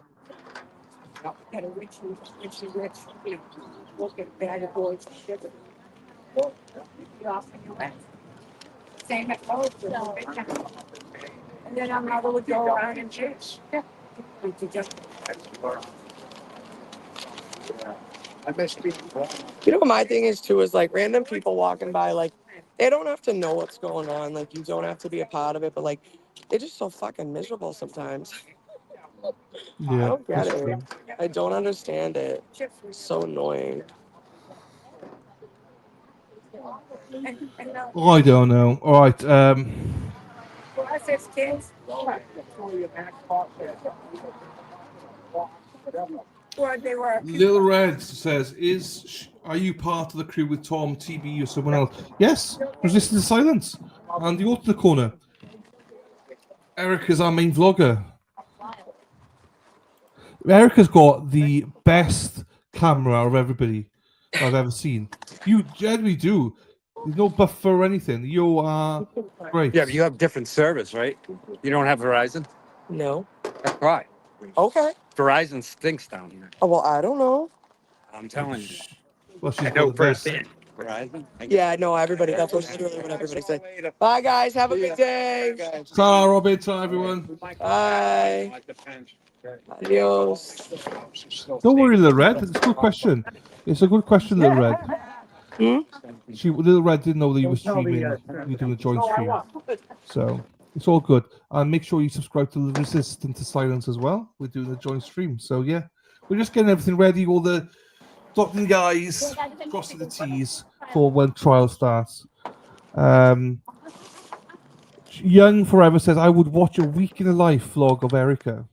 Same at home. And then I'm not going to go around and chase. Yeah. You know what my thing is too is like random people walking by, like they don't have to know what's going on, like you don't have to be a part of it, but like they're just so fucking miserable sometimes. Yeah, I don't get that's it. true. I don't understand it. It's so annoying. Oh, I don't know. All right. Little Red says, are you part of the crew with Tom, TB, or someone else? Yes, Resistance to Silence and the Alter the Corner. Erica's our main vlogger. Erica's got the best camera of everybody I've ever seen. You generally do. There's no buffer or anything. You are great. Yeah, but you have different service, right? You don't have Verizon? No. That's why. Okay. Verizon stinks down here. Oh, well, I don't know. I'm telling you. Well, she's I know got the best. firsthand. Verizon. Yeah, I know everybody. That's what everybody said. Bye, guys. Have a good day. Ta, Robin. Ta, everyone. Bye. Adios. Don't worry, Little Red. It's a good question. It's a good question, Little Red. Little Red didn't know that you were streaming. You were doing a joint stream. So it's all good. And make sure you subscribe to the Resistance to Silence as well. We're doing a joint stream. So yeah, we're just getting everything ready. All the dotting the I's, crossing the T's for when trial starts. Young Forever says, I would watch a week in the life vlog of Erica.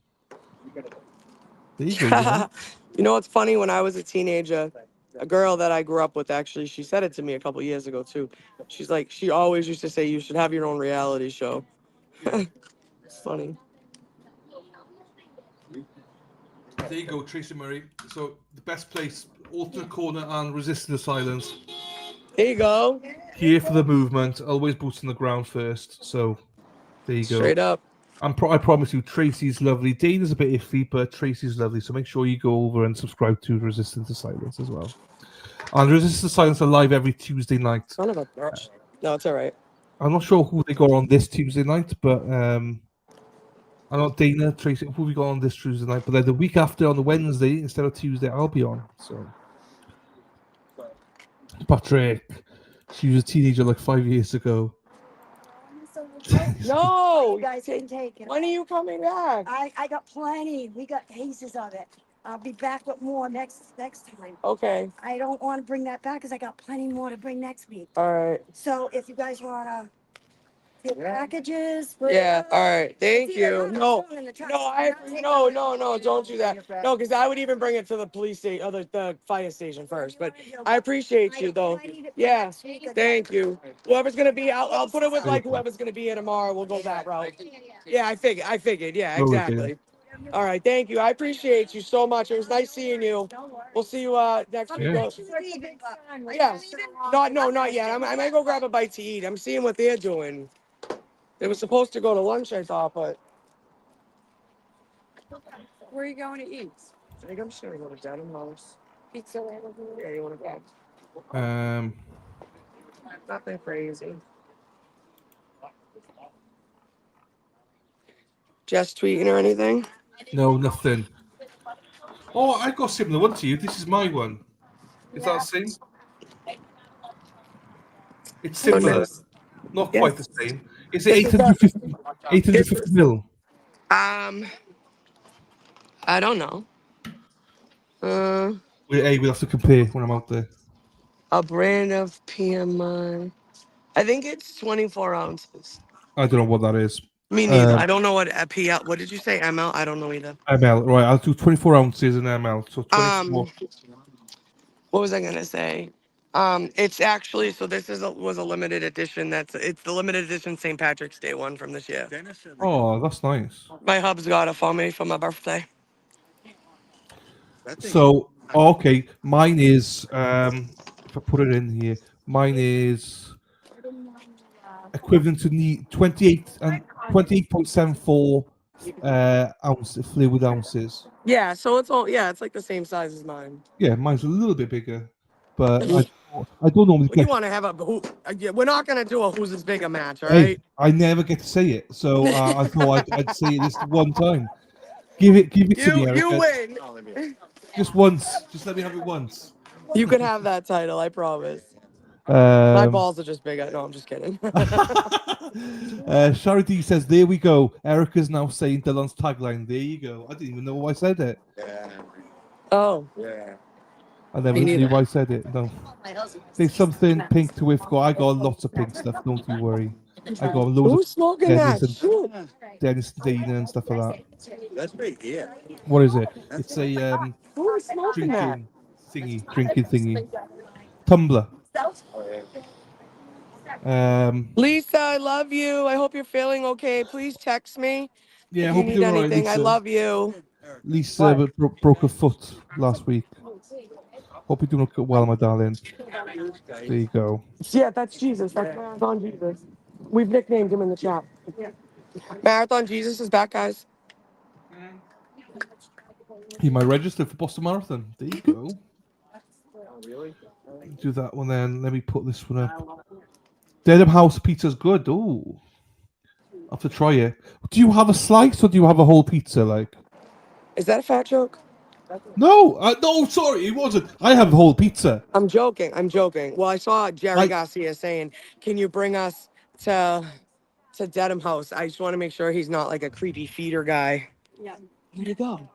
There you go. You know what's funny? When I was a teenager, a girl that I grew up with, actually, she said it to me a couple years ago too. She's like, she always used to say you should have your own reality show. It's funny. There you go, Tracy Murray. So the best place, alternate corner and resisting the silence. There you go. Here for the movement, always boots on the ground first. So there you go. Straight up. I promise you, Tracy's lovely. Dana's a bit iffy, but Tracy's lovely. So make sure you go over and subscribe to Resistance to Silence as well. And Resistance to Silence are live every Tuesday night. Son of a bitch. No, it's all right. I'm not sure who they got on this Tuesday night, but I'm not Dana, Tracy, who we got on this Tuesday night. But then the week after, on the Wednesday, instead of Tuesday, I'll be on. So Patrick, she was a teenager like 5 years ago. No, You guys can take it. when are you coming back? I got plenty. We got cases of it. I'll be back with more next time. Okay. I don't want to bring that back because I got plenty more to bring next week. All right. So if you guys want to get packages. Yeah. All right. Thank See, they're you. not No. throwing in the truck. No. Don't do that. No, because I would even bring it to the police station, the fire station first. But I appreciate you though. Yeah. Thank you. Whoever's gonna be, I'll put it with like whoever's gonna be here tomorrow. We'll go that route. Yeah, I figured. Yeah, No, we exactly. All right. Thank you. I appreciate you so much. It was nice seeing you. We'll see you next week. Yeah. Yeah. Not yet. I might go grab a bite to eat. I'm seeing what they're doing. They were supposed to go to lunch, I thought, but. Where are you going to eat? I think I'm just gonna go to Dedham House. Pizza right over here. Yeah, you wanna go? Nothing crazy. Just tweeting or anything? No, nothing. Oh, I got a similar one to you. This is my one. Is that the same? It's similar. Not quite the same. Is it 850 mil? I don't know. We'll have to compare when I'm out there. A brand of PMI. I think it's 24 ounces. I don't know what that is. Me neither. I don't know what a PL. What did you say? ML? I don't know either. ML, right? I'll do 24 ounces in ML. So 24. What was I gonna say? It's actually this was a limited edition. It's the limited edition St. Patrick's Day one from this year. Oh, that's nice. My hub's got it for me for my birthday. So, okay, mine is if I put it in here, mine is equivalent to 28.74 fluid ounces. Yeah, so it's like the same size as mine. Yeah, mine's a little bit bigger, but I don't normally. You want to have we're not gonna do a who's as big a match, all Hey, right? I never get to say it, so I thought I'd say it this one time. Give it to me, Erica. You win. Just once. Just let me have it once. You can have that title, I promise. My balls are just big. No, I'm just kidding. Charity says, "There we go." Erica's now saying Dylan's tagline. There you go. I didn't even know why I said it. Yeah. Oh. Yeah. I never knew why I said it. No. There's something pink to Wifco. I got lots of pink stuff. Don't you worry. I got loads Who's of smoking Dennis that? Shoot. Dennis Dana and stuff like that. That's big, yeah. What is it? It's a Who's smoking that? drinking thingy. Tumbler. Lisa, I love you. I hope you're feeling okay. Please text me Yeah, I if hope you you're need doing all right, anything. I Lisa. love you. Lisa broke her foot last week. Hope you're doing well, my darling. There you go. Yeah, that's Jesus. That's Marathon Jesus. We've nicknamed him in the chat. Marathon Jesus is back, guys. He might register for Boston Marathon. There you go. Do that one then. Let me put this one up. Dedham House pizza's good. Ooh. I'll have to try it. Do you have a slice or do you have a whole pizza? Like, is that a fat joke? No, no, sorry, it wasn't. I have a whole pizza. I'm joking. Well, I saw Jerry Garcia saying, "Can you bring us to Dedham House?" I just want to make sure he's not like a creepy feeder guy. Yeah. Where'd he go?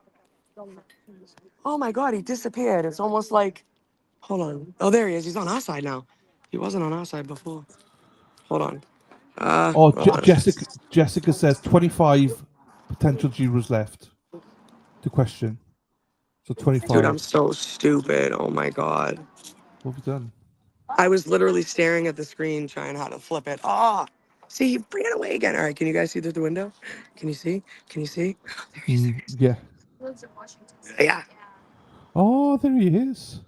Oh my God, he disappeared. It's almost like, hold on. Oh, there he is. He's on our side now. He wasn't on our side before. Hold on. Hold on. Jessica says 25 potential jurors left to question. So 25. Dude, I'm so stupid. Oh my god. What have you done? I was literally staring at the screen trying how to flip it. Ah, see, he ran away again. All right, can you guys see through the window? Can you see? Can you see? Yeah. Yeah. Oh, there he is.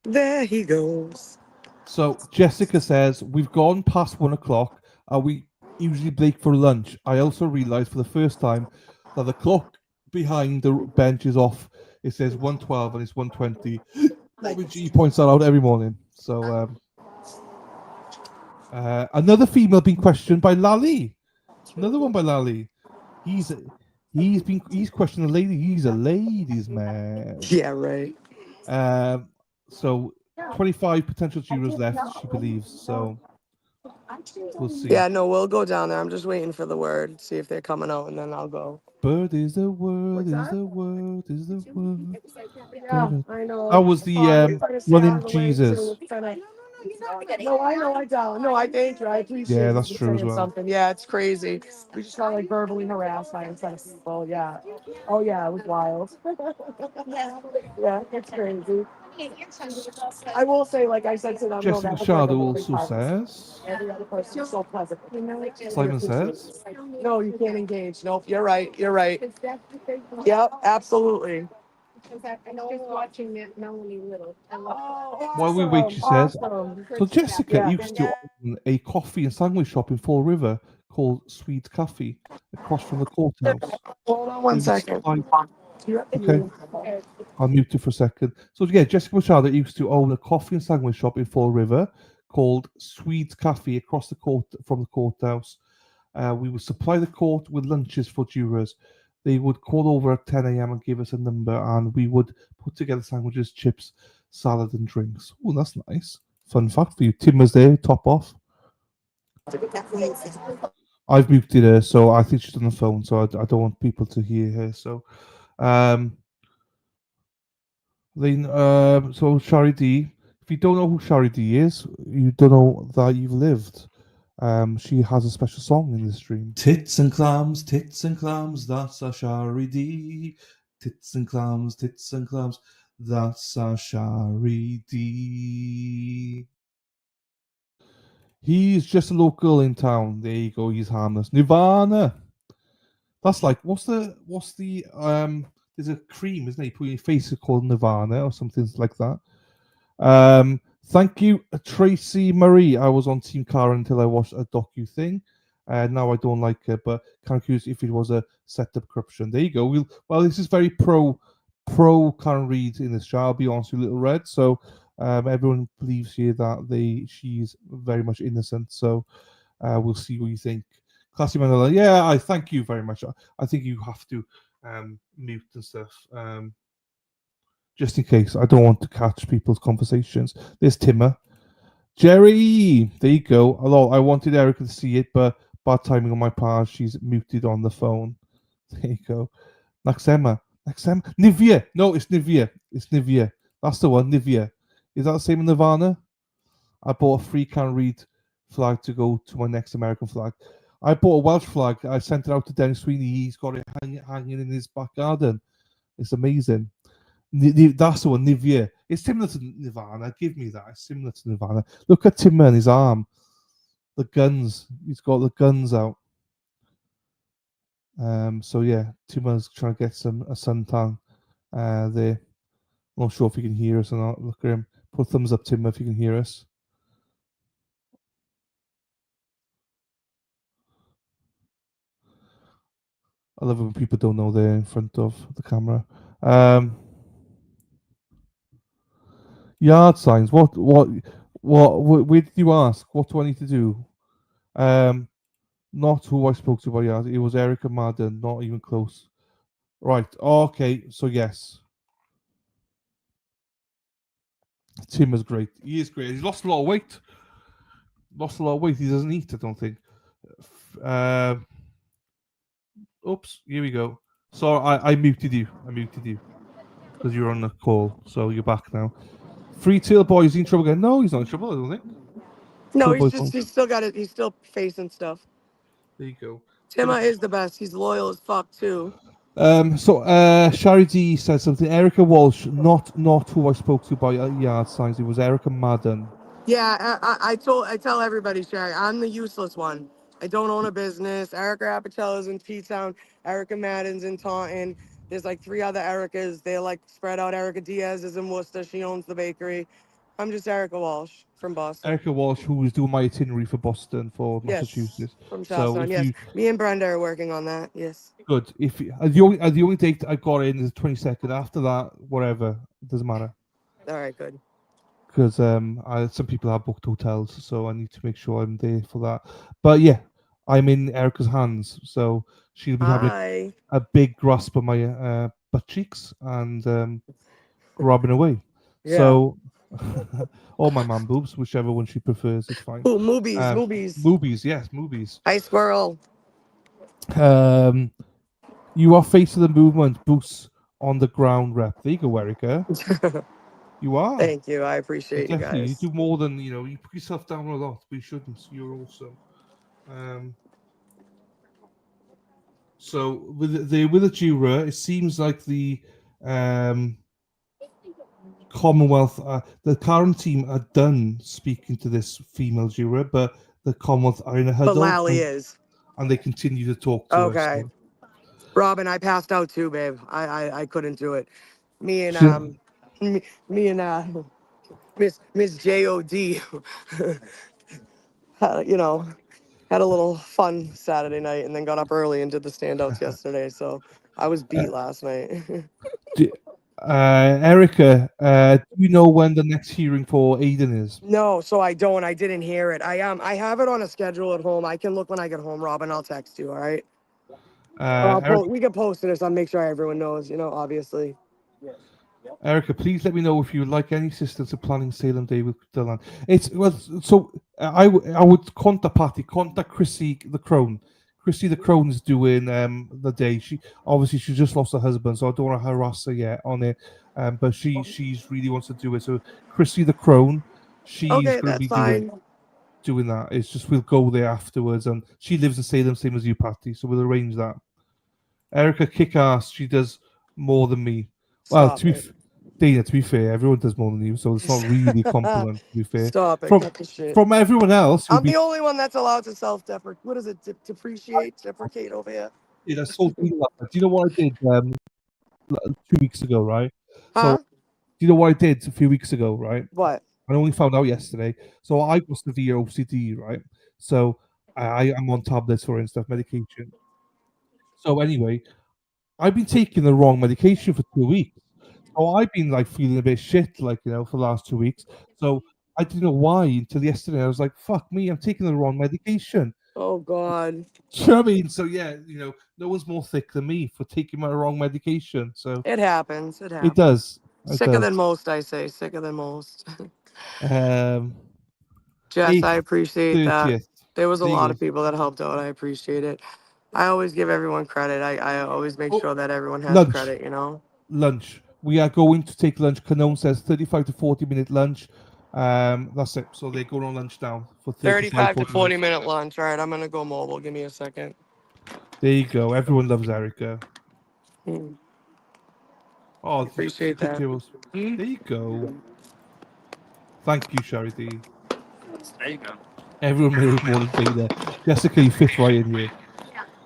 There he goes. So Jessica says, we've gone past 1 o'clock. We usually break for lunch. I also realised for the first time that the clock behind the bench is off. It says 1:12 and it's 1:20. Bobby G points that out every morning. So another female being questioned by Lally. Another one by Lally. He's questioning a lady. He's a ladies' man. Yeah, right. So 25 potential jurors left, she believes. So we'll see. Yeah, no, we'll go down there. I'm just waiting for the word, see if they're coming out, and then I'll go. Bird is the word, is the word, is the word. Yeah, I know. That was the running Jesus. No, I know I don't. No, I thank you. I appreciate Yeah, you that's true as saying well. something. Yeah, it's crazy. We just got like verbally harassed by some people. Yeah. Oh yeah, it was wild. Yeah, it's crazy. I will say, like I said to them, no, Jessica that was like a Shadow lovely also part. says. Every other person is so pleasant. Simon says. No, you can't engage. Nope, you're right. You're right. Yep, absolutely. I know just watching Melanie Little. I love her. While we wait, she says. Awesome. So Jessica Yeah. used to own a coffee and sandwich shop in Fall River called Sweet Coffee across from the courthouse. Hold on one They would second. supply- Okay. I'll mute you for a second. So yeah, Jessica Machado used to own a coffee and sandwich shop in Fall River called Sweet Cafe across the court from the courthouse. We would supply the court with lunches for jurors. They would call over at 10 a.m. and give us a number, and we would put together sandwiches, chips, salad, and drinks. Oh, that's nice. Fun fact for you. Tim was there, top off. I've muted her, so I think she's on the phone, so I don't want people to hear her. So, so Shari D, if you don't know who Shari D is, you don't know that you've lived. She has a special song in the stream. Tits and clams, that's a Shari D. Tits and clams, that's a Shari D. He's just a local in town. There you go, he's harmless. Nirvana. That's like what's the there's a cream, isn't it? You put your face called Nirvana or something like that. Thank you, Tracy Marie. I was on Team Cara until I watched a docu thing. Now I don't like it, but kind of curious if it was a setup corruption. There you go. Well, this is very pro Karen Reid in this show. I'll be honest with Little Red. So everyone believes here that she's very much innocent. So we'll see what you think. Classy Manila, yeah, I thank you very much. I think you have to mute and stuff. Just in case. I don't want to catch people's conversations. There's Timmer. Jerry! There you go. Hello, I wanted Erica to see it, but bad timing on my part. She's muted on the phone. There you go. Naxema. Nivea! No, it's Nivea. It's Nivea. That's the one, Nivea. Is that the same in Nirvana? I bought a free Can Read flag to go to my next American flag. I bought a Welsh flag. I sent it out to Dennis Sweeney. He's got it hanging in his back garden. It's amazing. That's the one, Nivea. It's similar to Nirvana. Give me that. It's similar to Nirvana. Look at Tim and his arm. The guns. He's got the guns out. So yeah, Tim's trying to get a suntan there. I'm not sure if you can hear us or not. Look at him. Put a thumbs up, Tim, if you can hear us. I love it when people don't know they're in front of the camera. Yard signs. What? Where did you ask? What do I need to do? Not who I spoke to about yard. It was Erica Madden. Not even close. Right. Okay. So yes. Tim is great. He is great. He's lost a lot of weight. He doesn't eat, I don't think. Oops. Here we go. So I muted you. Because you're on the call. So you're back now. Free Tail Boy, is he in trouble again? No, he's not in trouble, I don't think. No, he's still got it. He's still facing stuff. There you go. Timma is the best. He's loyal as fuck too. Shari D said something. Erica Walsh, not who I spoke to by yard signs. It was Erica Madden. Yeah, I tell everybody, Sherry, I'm the useless one. I don't own a business. Erica Apicella's in P-Town. Erica Madden's in Taunton. There's like 3 other Ericas. They're like spread out. Erica Diaz is in Worcester. She owns the bakery. I'm just Erica Walsh from Boston. Erica Walsh, who was doing my itinerary for Boston for Yes, Massachusetts. from So Charlestown. if Yes, you me and Brenda are working on that. Yes. good, if the only date I got in is the 22nd. After that, whatever, it doesn't matter. All right, good. Because some people have booked hotels, so I need to make sure I'm there for that. But yeah, I'm in Erica's hands, so she'll be having Hi. a big grasp of my butt cheeks and grabbing away. Yeah. So, or my man boobs, whichever one she prefers, is fine. Ooh, movies. Movies, yes, movies. Hi, squirrel. You are face of the movement, boots on the ground rep. There you go, Erica. You are. Thank you. I appreciate you Definitely, you guys. do more than you put yourself down a lot, but you shouldn't. You're awesome. So with the juror, it seems like the Commonwealth, the current team are done speaking to this female juror, but the Commonwealth are in a But huddle, Lally is. and they continue to talk to us. Okay. So. Robin, I passed out too, babe. I couldn't do it. Me and She- me and Miss J.O.D. had a little fun Saturday night and then got up early and did the standouts yesterday. So I was beat last night. Erica, do you know when the next hearing for Aiden is? No, so I don't. I didn't hear it. I have it on a schedule at home. I can look when I get home, Robin. I'll text you. All right. We can post it so I'll make sure everyone knows. Obviously. Erica, please let me know if you would like any assistance in planning Salem Day with Dylan. I would contact Chrissy the Crone. Chrissy the Crone is doing the day. She just lost her husband, so I don't want to harass her yet on it. But she's really wants to do it. So Chrissy the Crone, she's Okay, going to be that's fine. doing that. It's just we'll go there afterwards, and she lives in Salem, same as you, Patty. So we'll arrange that. Erica kick ass. She does more than me. Well, Stop it. Dana, to be fair, everyone does more than you, so it's not really a compliment. To be fair, Stop it. Cut the shit. from everyone else, I'm the only one that's allowed to self-deprecate. What is it? Deprecate over here. Yeah, that's so Do you know what I did 2 weeks ago, right? Huh? So, do you know what I did a few weeks ago, right? What? I only found out yesterday. So I got severe OCD, right? So I'm on tablets for and stuff, medication. So anyway, I've been taking the wrong medication for 2 weeks. So I've been like feeling a bit shit, like for the last 2 weeks. So I didn't know why until yesterday. I was like, "Fuck me, I'm taking the wrong medication." Oh God. Do you know what I mean? So yeah, no one's more thick than me for taking my wrong medication. So It happens. it does. Sicker than most, I say. Sicker than most. Jess, I appreciate that. 30th. There was a There you lot go. of people that helped out. I appreciate it. I always give everyone credit. I always make sure that everyone has Lunch. credit, Lunch. We are going to take lunch. Canone says 35 to 40-minute lunch. That's it. So they're going on lunch now for 35 to 40 minutes. minute lunch. All right, I'm going to go mobile. Give me a second. There you go. Everyone loves Erica. Oh, appreciate that. There you go. Thank you, Shari D. There you go. Everyone made more than Dana. Jessica, you fit right in here.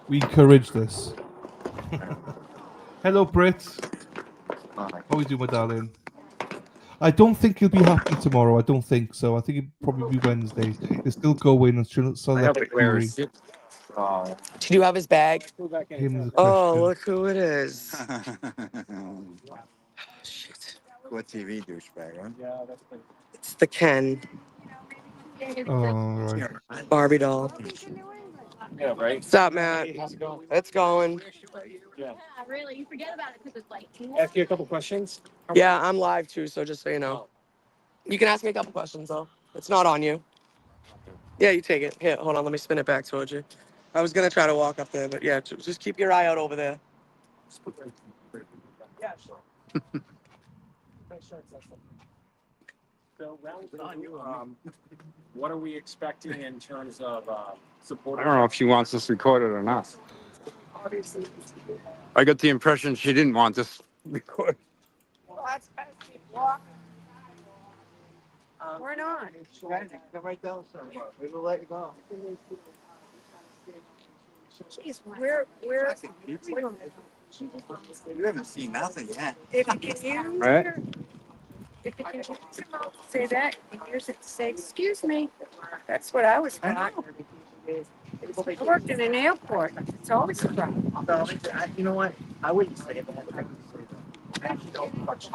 We encourage this. Hello, Britt. How are you doing, my darling? I don't think he'll be happy tomorrow. I don't think so. I think it'll probably be Wednesday. They're still going and select jury. Did you have his bag? Him the Oh, question. look who it is. What TV douchebag, huh? It's the Ken. Oh, right. Barbie doll. Yeah, right. What's up, Matt? How's it going? It's going. Yeah. Really, you forget about it because it's like. Ask you a couple questions. Yeah, I'm live too, so just so you know. You can ask me a couple questions though. It's not on you. Yeah, you take it. Here, hold on. Let me spin it back towards you. I was gonna try to walk up there, but yeah, just keep your eye out over there. Yeah, sure. So, round one, what are we expecting in terms of support? I don't know if she wants us recorded or not. obviously. I got the impression she didn't want this recorded. Well, that's walk. We're not. Right down somewhere. We will let you go. Jeez, we're. You haven't seen nothing yet. If you can use Right. if you can use your mouth to say that, you can use it to say, excuse me. That's what I was taught. I worked in an airport. It's always a problem. You know what? I wouldn't say that. I wouldn't say that. Actually, don't much.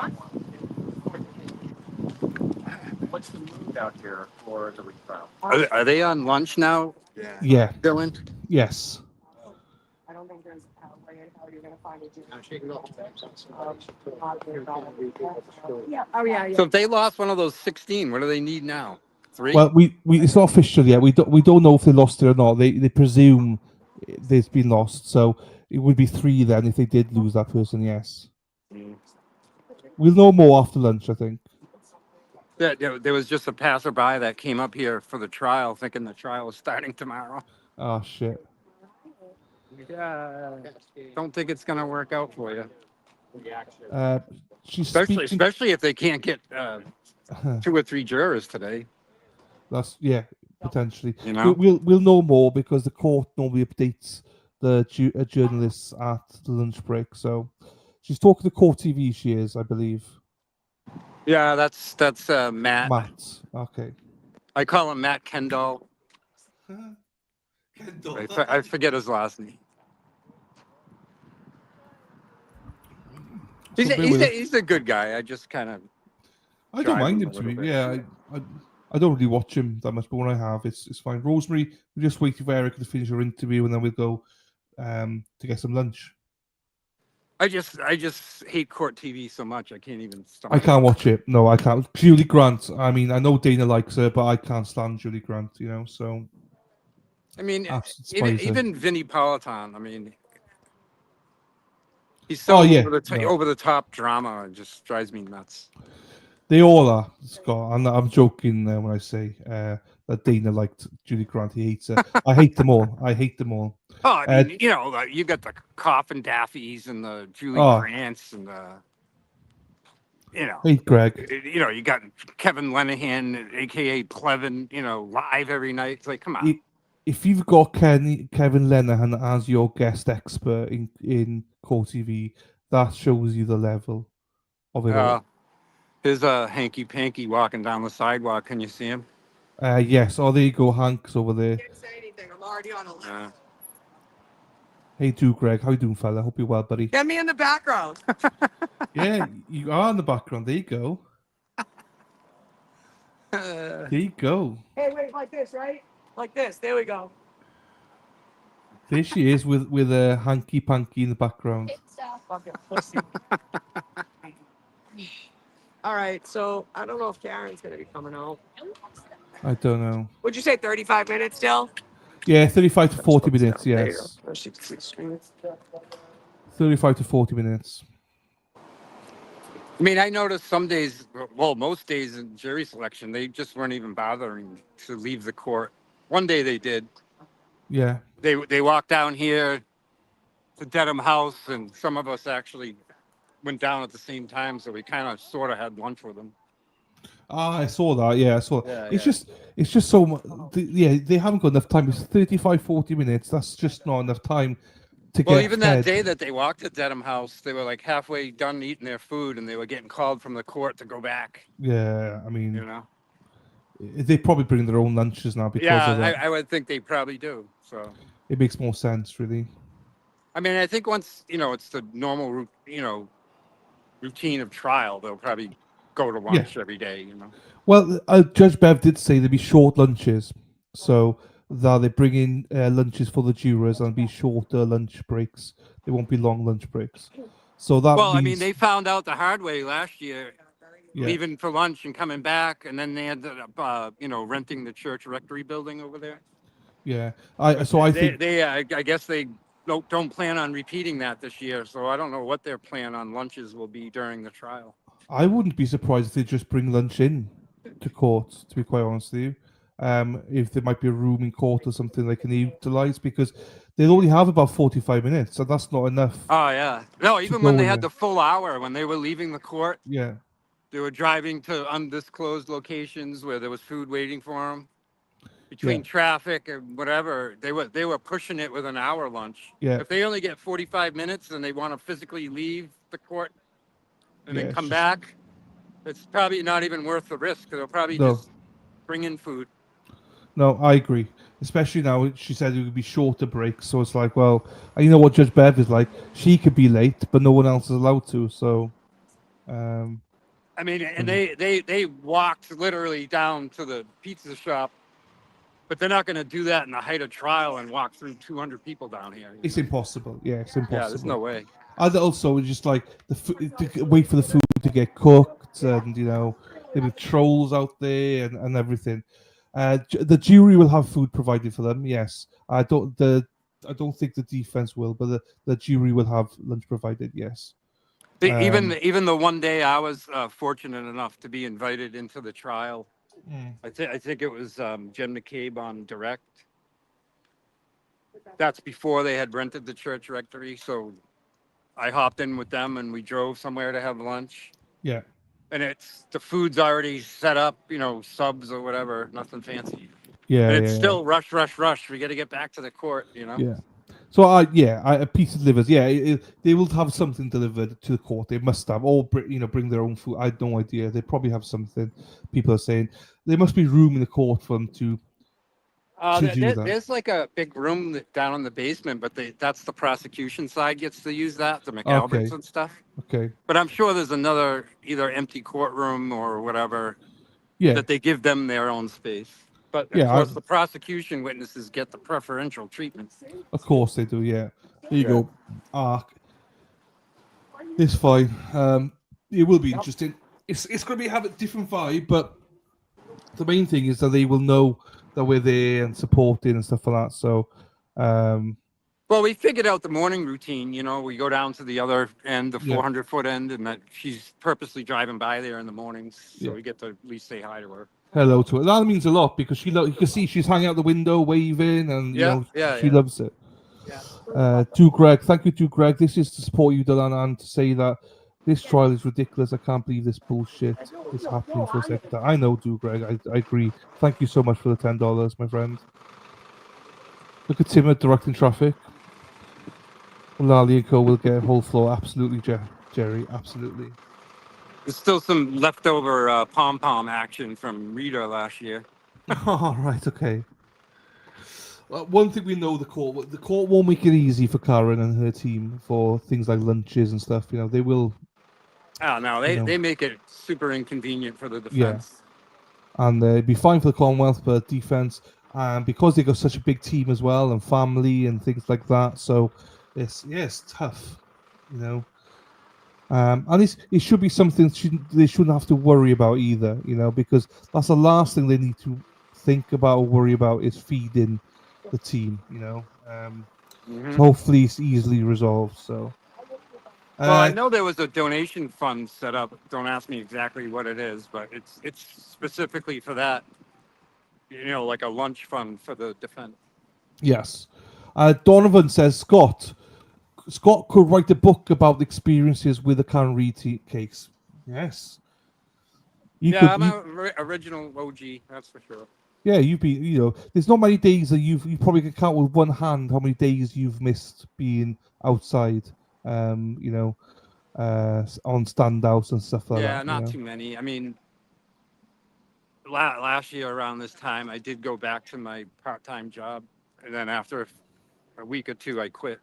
What's the mood out here for the retrial? Are they on lunch now? Yeah. Dylan? Yes. I don't think there's a way in how you're gonna find a Yeah. Oh, yeah. So if they lost one of those 16, what do they need now? 3? Well, we it's not official yet. We don't know if they lost it or not. They presume there's been lost, so it would be 3 then if they did lose that person. Yes. We'll know more after lunch, I think. There was just a passerby that came up here for the trial, thinking the trial was starting tomorrow. Oh shit. Yeah, don't think it's gonna work out for you. She's Especially if they can't get 2 or 3 jurors today. That's potentially. You know? We'll know more because the court normally updates the journalists at the lunch break. So she's talking to Court TV. She is, I believe. Yeah, that's Matt. Matt. Okay. I call him Matt Kendall. I forget his last name. He's a good guy. I just kind of. I don't mind him to be. Yeah, I don't really watch him that much, but when I have, it's fine. Rosemary, we're just waiting for Erica to finish her interview, and then we'll go to get some lunch. I just hate court TV so much. I can't even. I can't watch it. No, I can't. Julie Grant. I mean, I know Dana likes her, but I can't stand Julie Grant. You know, so. I mean, Absolute even Vinnie Politan. I mean, he's so over the top drama. It just drives me nuts. They all are, Scott. I'm joking when I say that Dana liked Julie Grant. He hates her. I hate them all. I hate them all. Oh, I mean, you got the Coffin Daffys and the Julie Grants and the, Hey, Greg. You got Kevin Lenahan, aka Clevin, live every night. It's like, come on. If you've got Kevin Lenahan as your guest expert in Court TV, that shows you the level of it all. There's a hanky panky walking down the sidewalk. Can you see him? Yes. Oh, there you go. Hank's over there. Can't say anything. I'm already on a list. Hey, Greg. How you doing, fella? Hope you're well, buddy. Get me in the background. Yeah, you are in the background. There you go. There you go. Hey, wait, like this, right? Like this. There we go. There she is with a hanky panky in the background. Fucking pussy. All right, so I don't know if Karen's gonna be coming out. I don't know. Would you say 35 minutes still? Yeah, 35 to 40 minutes. Yes. 35 to 40 minutes. I mean, I noticed some days, well, most days in jury selection, they just weren't even bothering to leave the court. One day they did. Yeah. They walked down here to Dedham House, and some of us actually went down at the same time, so we kind of sort of had lunch with them. I saw that. Yeah, I saw it. Yeah, It's just so much. They haven't got enough time. It's 35, 40 minutes. That's just not enough time to get. Well, even that day that they walked to Dedham House, they were like halfway done eating their food, and they were getting called from the court to go back. Yeah, I mean, they probably bring their own lunches now because of that. I would think they probably do. So it makes more sense, really. I mean, I think once it's the normal, routine of trial, they'll probably go to lunch every day. Well, Judge Bev did say there'd be short lunches, so that they bring in lunches for the jurors and be shorter lunch breaks. They won't be long lunch breaks. So that I mean, means they found out the hard way last year, leaving for lunch and coming back, and then they ended up, renting the church rectory building over there. Yeah, I think I guess they don't plan on repeating that this year. So I don't know what their plan on lunches will be during the trial. I wouldn't be surprised if they just bring lunch in to court, to be quite honest with you. If there might be a room in court or something they can utilize, because they'll only have about 45 minutes, and that's not enough. Oh yeah. No, even go when they in had there. the full hour, when they were leaving the court, Yeah, they were driving to undisclosed locations where there was food waiting for them. Between Yeah. traffic and whatever, they were pushing it with an hour lunch. Yeah. If they only get 45 minutes and they want to physically leave the court and then Yeah, it's come just- back, it's probably not even worth the risk. They'll probably No. just bring in food. No, I agree. Especially now, she said it would be shorter breaks, so it's like, well, you know what Judge Bev is like. She could be late, but no one else is allowed to. So, I mean, and they walked literally down to the pizza shop, but they're not going to do that in the height of trial and walk through 200 people down here. it's impossible. Yeah, it's impossible. Yeah, there's no way. And also, it's just like to wait for the food to get cooked, and you know, there were trolls out there and everything. The jury will have food provided for them. Yes, I don't think the defense will, but the jury will have lunch provided. Yes. Even the one day I was fortunate enough to be invited into the trial. I think it was Jen McCabe on direct. That's before they had rented the church rectory, so I hopped in with them and we drove somewhere to have lunch. Yeah. And the food's already set up, you know, subs or whatever, nothing fancy. Yeah. And it's yeah, still rush. We got to get back to the court, you know. Yeah. So a pizza delivers. Yeah, they will have something delivered to the court. They must have, or bring their own food. I have no idea. They probably have something. People are saying there must be room in the court for them to do that. There's like a big room down in the basement, but that's the prosecution side gets to use that, the McAlberts and stuff. Okay. But I'm sure there's another either empty courtroom or whatever that they give them their own space. But of course, the prosecution witnesses get the preferential treatment. Of course they do. Yeah. There you go. It's fine. It will be interesting. It's going to have a different vibe, but the main thing is that they will know that we're there and supporting and stuff like that. So, well, we figured out the morning routine. You know, we go down to the other end, the Yeah. 400-foot end, and that she's purposely driving by there in the mornings, so Yeah. we get to at least say hi to her. hello to her. That means a lot because you can see she's hanging out the window, waving, and she loves it. To Greg, thank you to Greg. This is to support you, Dylan, and to say that this trial is ridiculous. I can't believe this bullshit is happening for a second time. I know, do Greg. I agree. Thank you so much for the $10, my friend. Look at Tim directing traffic. Lali and Co will get a whole floor. Absolutely, Jerry. Absolutely. There's still some leftover pom-pom action from Rita last year. Oh, right, okay. Well, one thing we know, the court won't make it easy for Karen and her team for things like lunches and stuff. You know, they will. Oh, no, they make it super inconvenient for the Yeah. defense. And it'd be fine for the Commonwealth, but defense, because they got such a big team as well, and family and things like that. So it's tough, you know. And it should be something they shouldn't have to worry about either, you know, because that's the last thing they need to think about or worry about is feeding the team, you know. So hopefully it's easily resolved. So. Well, I know there was a donation fund set up. Don't ask me exactly what it is, but it's specifically for that. You know, like a lunch fund for the defense. Yes. Donovan says Scott could write a book about the experiences with the Karen Reid case. Yes. I'm an original OG, that's for sure. Yeah, there's not many days that you probably can count with one hand how many days you've missed being outside, on standouts and stuff like that. Yeah, not too many. I mean, last year around this time, I did go back to my part-time job, and then after a week or two, I quit.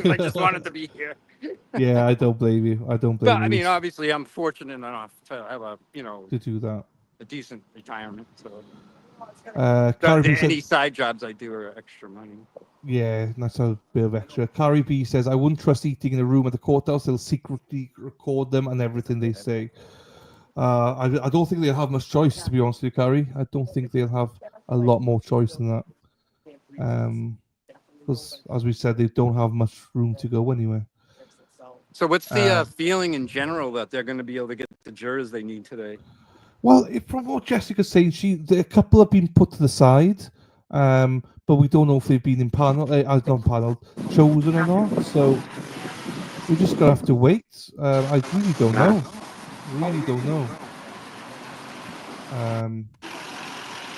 I just wanted to be here. Yeah, I don't blame you. But I mean, obviously, I'm fortunate enough to have to do that. A decent retirement. So Carrie any side jobs I do are extra money. Yeah, that's a bit of extra. Carrie B says, I wouldn't trust eating in a room at the courthouse. They'll secretly record them and everything they say. I don't think they'll have much choice, to be honest with you, Carrie. I don't think they'll have a lot more choice than that. Because, as we said, they don't have much room to go anywhere. So what's the feeling in general that they're going to be able to get the jurors they need today? Well, from what Jessica's saying, a couple have been put to the side, but we don't know if they've been not paneled, chosen or not. So we're just gonna have to wait. I really don't know. Really don't know.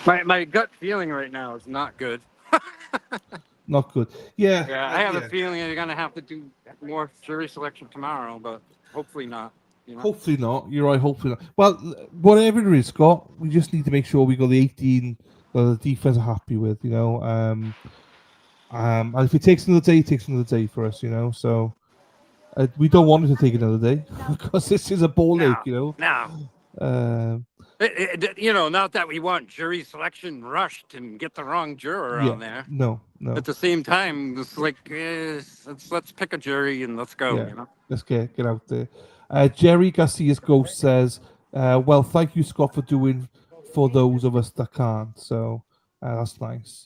My gut feeling right now is not good. Not good. Yeah. Yeah, I have a feeling you're gonna have to do more jury selection tomorrow, but hopefully not. You know? Hopefully not. You're right. Hopefully not. Well, whatever it is, Scott, we just need to make sure we got the 18 that the defense are happy with. And if it takes another day, it takes another day for us. So we don't want it to take another day because this is a ball ache. No. Not that we want jury selection rushed and get the wrong juror on there. No. At the same time, it's like let's pick a jury and let's go. Yeah. Let's get out there. Jerry Garcia's Ghost says, well, thank you, Scott, for doing for those of us that can't. So that's nice.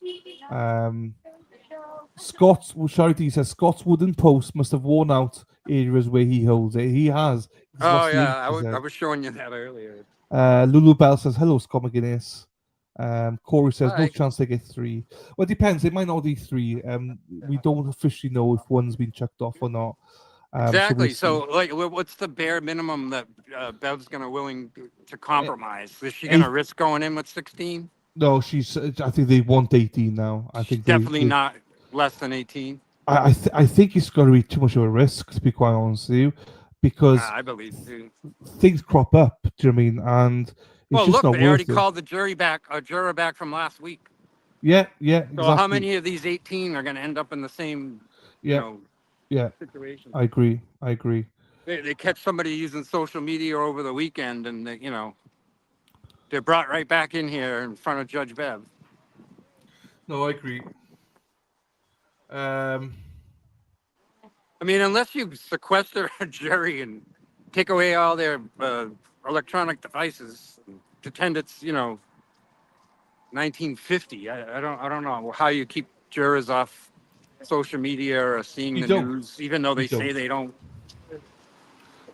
Charity says Scott's wooden post must have worn out areas where he holds it. He has. Oh yeah, I was showing you that earlier. Lulu Bell says, hello, Scott McGuinness. Corey says, Hi. no chance they get 3. Well, it depends. It might not be 3. We don't officially know if one's been checked off or not. Exactly. So, what's the bare minimum that Bev's willing to compromise? Is she going to risk going in with 16? No, I think they want 18 now. I think Definitely not less than 18. I think it's going to be too much of a risk, to be quite honest with you, because I believe too. Things crop up. Do you know what I mean? And it's just not they already worth it. called a juror back from last week. Yeah. So Exactly. how many of these 18 are going to end up in the same situation? I agree. They catch somebody using social media over the weekend, and they're brought right back in here in front of Judge Bev. No, I agree. I mean, unless you sequester a jury and take away all their electronic devices, pretend it's 1950. I don't know how you keep jurors off social media or seeing the news, even though they say they don't.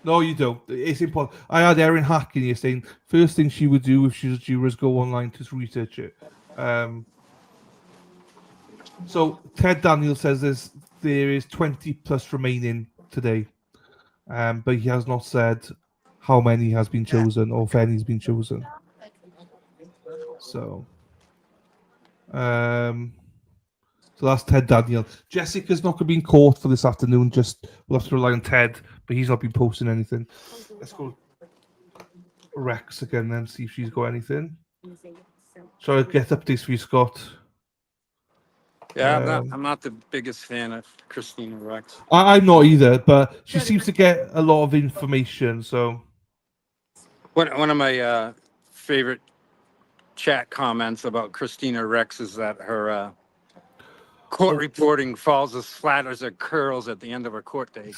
No, you don't. It's important. I had Erin Hack in here saying first thing she would do if she was a juror is go online to research it. So Ted Daniel says there is 20 plus remaining today, but he has not said how many has been chosen or if any's been chosen. So that's Ted Daniel. Jessica's not going to be in court for this afternoon. We'll have to rely on Ted, but he's not been posting anything. Let's go Rex again then, see if she's got anything. Shall I get updates for you, Scott? Yeah, I'm not the biggest fan of Christina Rex. I'm not either, but she seems to get a lot of information. So one of my favorite chat comments about Christina Rex is that her court reporting falls as flat as her curls at the end of her court day.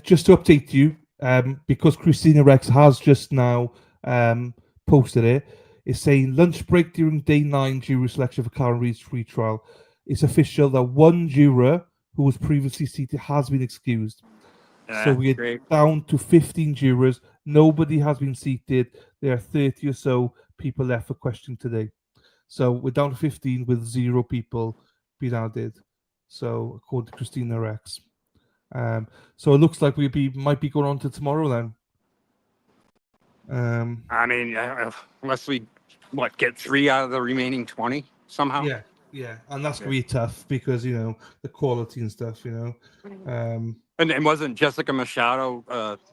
Just to update you, because Christina Rex has just now posted it, it's saying lunch break during day 9 jury selection for Karen Reid's retrial. It's official that one juror who was previously seated has been excused. So we're down to 15 jurors. Nobody has been seated. There are 30 or so people left for question today. So we're down to 15 with 0 people being added. So according to Christina Rex. So it looks like we might be going on to tomorrow then. I mean, unless we get 3 out of the remaining 20 somehow. Yeah, and that's gonna be tough because the quality and stuff. And wasn't Jessica Machado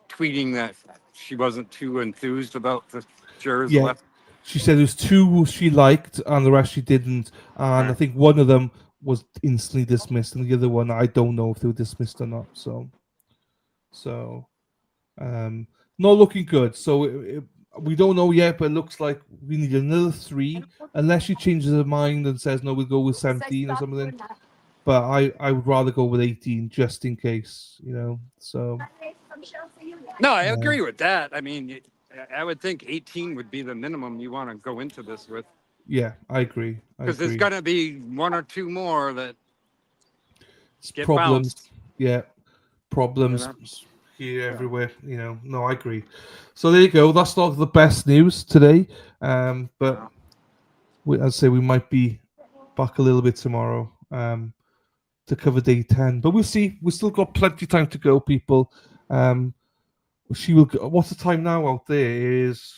tweeting that she wasn't too enthused about the jurors left? She said there was 2 she liked and the rest she didn't, and I think one of them was instantly dismissed, and the other one I don't know if they were dismissed or not. So not looking good. So we don't know yet, but it looks like we need another 3, unless she changes her mind and says no, we'll go with 17 or something. But I would rather go with 18 just in case, So no, I agree with that. I mean, I would think 18 would be the minimum you want to go into this with. Yeah, I agree. Because there's going to be 1 or 2 more that get problems. bounced. Yeah, problems. Here, everywhere, No, I agree. So there you go. That's not the best news today, but as I say, we might be back a little bit tomorrow to cover day 10. But we'll see. We've still got plenty of time to go, people. She will. What's the time now out there? It is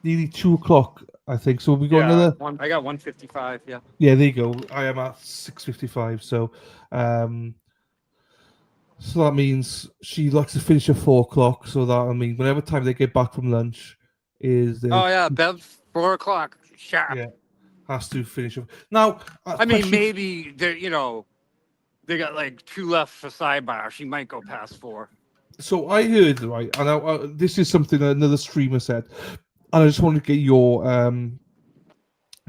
nearly 2 o'clock, I think. So we got another. I got 1:55. Yeah. Yeah, there you go. I am at 6:55. So that means she likes to finish at 4 o'clock. So that, I mean, whenever time they get back from lunch is Oh yeah, Bev, 4 o'clock sharp. yeah, has to finish. Now, I mean, maybe they, they got like 2 left for sidebar. She might go past 4. So I heard, right, and this is something another streamer said, and I just want to get your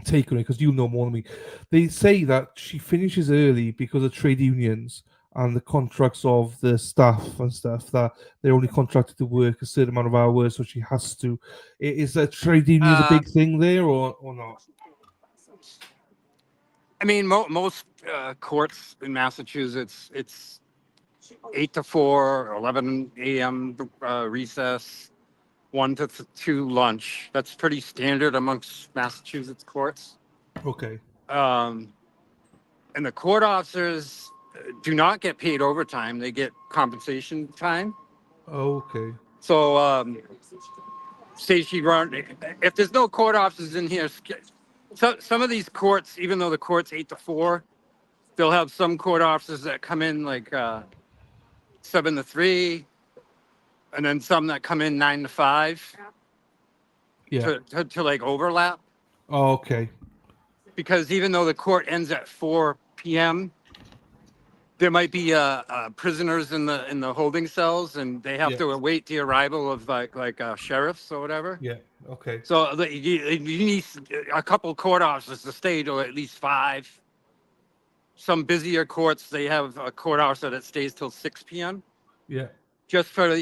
take on it because you know more than me. They say that she finishes early because of trade unions and the contracts of the staff and stuff, that they're only contracted to work a certain amount of hours, so she has to. Is that trade unions a big thing there or not? I mean, most courts in Massachusetts, it's 8 to 4, 11 a.m. Recess, 1 to 2 lunch. That's pretty standard amongst Massachusetts courts. Okay. And the court officers do not get paid overtime. They get compensation time. Okay. So, say she run, if there's no court officers in here, so some of these courts, even though the court's 8 to 4, they'll have some court officers that come in like 7 to 3, and then some that come in 9 to 5. Yeah. To like overlap. Oh, okay. Because even though the court ends at 4 p.m., there might be prisoners in the holding cells, and they have to await the arrival of like sheriffs or whatever. Yeah. Okay. So you need a couple court officers to stay till at least 5. Some busier courts, they have a court officer that stays till 6 p.m. Yeah. Just for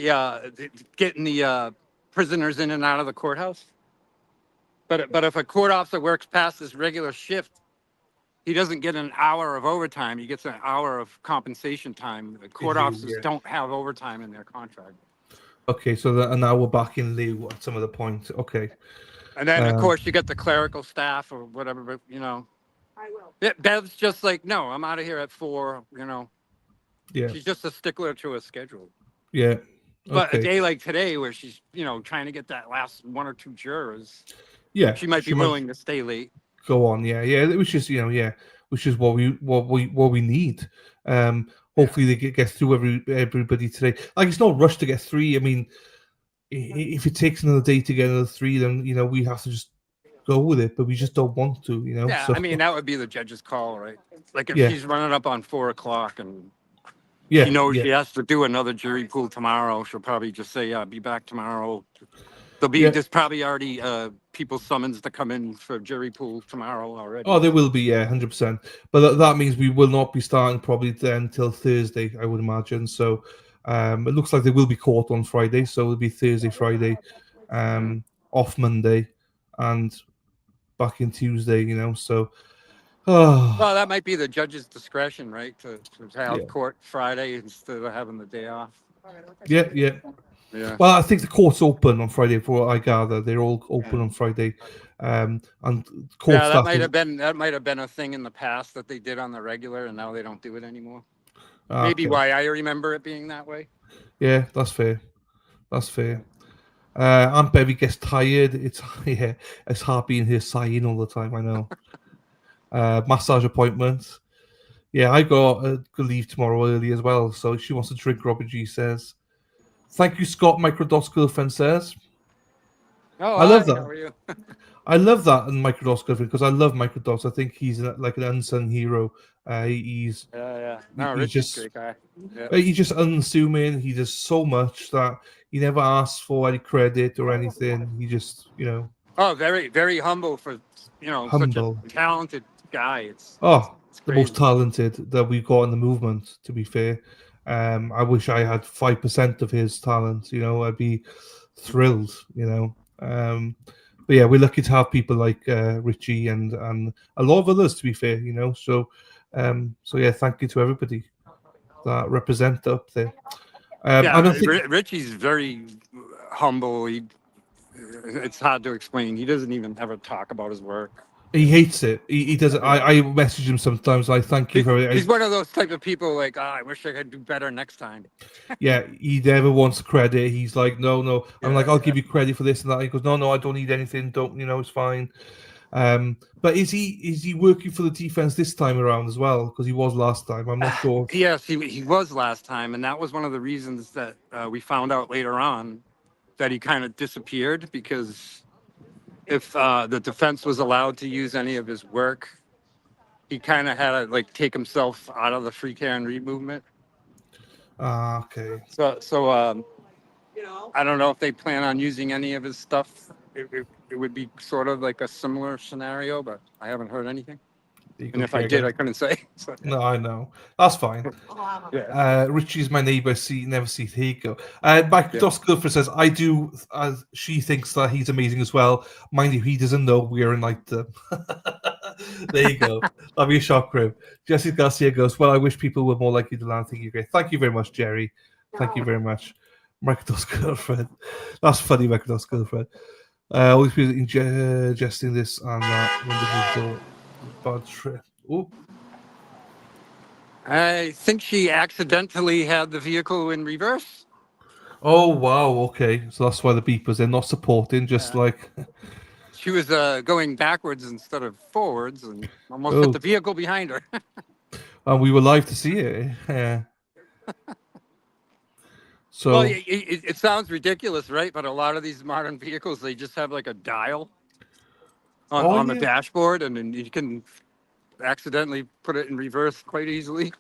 getting the prisoners in and out of the courthouse. But if a court officer works past his regular shift, he doesn't get an hour of overtime. He gets an hour of compensation time. The court officers don't have overtime in their contract. Okay, so and now we're back in lieu at some of the point. Okay. And then, of course, you get the clerical staff or whatever, but, I will. Bev's just like, no, I'm out of here at 4, Yeah. She's just a stickler to a schedule. Yeah. Okay. But a day like today where she's, trying to get that last 1 or 2 jurors, yeah, she might be willing to stay late. Go on, yeah, which is which is what we need. Hopefully they get through everybody today. Like, it's no rush to get 3. I mean, if it takes another day to get another 3, then we have to just go with it. But we just don't want to, Yeah, So, I mean, that would be the judge's call, right? Like if she's running up on 4 o'clock and she knows she has to do another jury pool tomorrow, she'll probably just say, "Yeah, be back tomorrow." There's probably already people summons to come in for jury pool tomorrow already. Oh, there will be, 100%. But that means we will not be starting probably then till Thursday, I would imagine. So it looks like there will be court on Friday, so it'll be Thursday, Friday, off Monday, and back in Tuesday. So. Well, that might be the judge's discretion, right? To have court Friday instead of having the day off. Yeah. Well, I think the court's open on Friday. For what I gather, they're all open on Friday, and court that staff might have been a thing in the past that they did on the regular, and now they don't do it anymore. Maybe why I remember it being that way. Yeah, that's fair. Aunt Bevy gets tired. It's hard being here sighing all the time. I know. Massage appointment. Yeah, I got to leave tomorrow early as well, so she wants to drink. Robert G says. Thank you, Scott. Microdot's girlfriend says. Oh, I love that. How are you? I love that in Microdot's girlfriend because I love Microdot. I think he's like an unsung hero. He's Richie's just a great guy. Yeah. He's just unassuming. He does so much that he never asks for any credit or anything. He just, Oh, very, very humble for such a talented guy. It's the most talented that we've got in the movement. To be fair. I wish I had 5% of his talent. I'd be thrilled. But yeah, we're lucky to have people like Richie and a lot of others. To be fair, So yeah, thank you to everybody that represent up there. Richie's very humble. It's hard to explain. He doesn't even ever talk about his work. He hates it. He doesn't. I message him sometimes. I thank you for it. He's one of those type of people like, I wish I could do better next time. Yeah, he never wants credit. He's like, no. I'm like, I'll give you credit for this and that. He goes, no, I don't need anything. Don't, it's fine. But is he working for the defense this time around as well? Because he was last time. I'm not sure. Yes, he was last time, and that was one of the reasons that we found out later on that he kind of disappeared, because if the defense was allowed to use any of his work, he kind of had to like take himself out of the free care and read movement. Okay. So I don't know if they plan on using any of his stuff. It would be sort of like a similar scenario, but I haven't heard anything. And if I did, I couldn't say. So. No, I know. That's fine. Richie's my neighbor. Never see. Here you go. Mike Girlfriend says, I do. She thinks that he's amazing as well. Mind you, he doesn't know we're in like the. There you go. That'll be a shock for him. Jesse Garcia goes, well, I wish people were more likely to learn. Think you're great. Thank you very much, Jerry. Thank you very much. Microdot's girlfriend. That's funny, Microdot's girlfriend. Always be ingesting this and that. Wonderful bad trip. Oh. I think she accidentally had the vehicle in reverse. Oh wow, okay. So that's why the beepers, they're not supporting, just like she was going backwards instead of forwards and almost hit the vehicle behind her. And we were live to see it. Yeah. So well, it sounds ridiculous, right? But a lot of these modern vehicles, they just have like a dial on the dashboard, and then you can accidentally put it in reverse quite easily.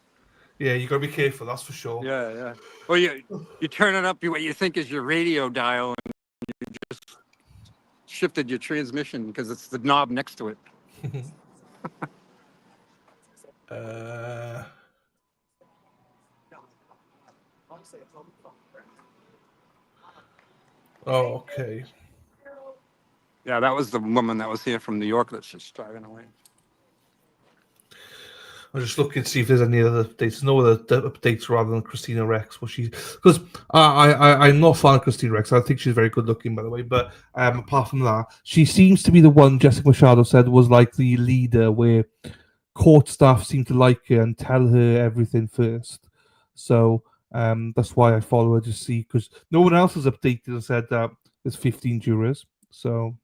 Yeah, you gotta be careful. That's for sure. Yeah. Well, you turn it up what you think is your radio dial, and you just shifted your transmission because it's the knob next to it. Oh, okay. Yeah, that was the woman that was here from New York that's just driving away. I'm just looking to see if there's any other updates. No other updates rather than Christina Rex. Because I'm not a fan of Christina Rex. I think she's very good looking, by the way. But apart from that, she seems to be the one Jessica Machado said was like the leader, where court staff seem to like her and tell her everything first. So that's why I follow her to see, because no one else has updated and said that there's 15 jurors. So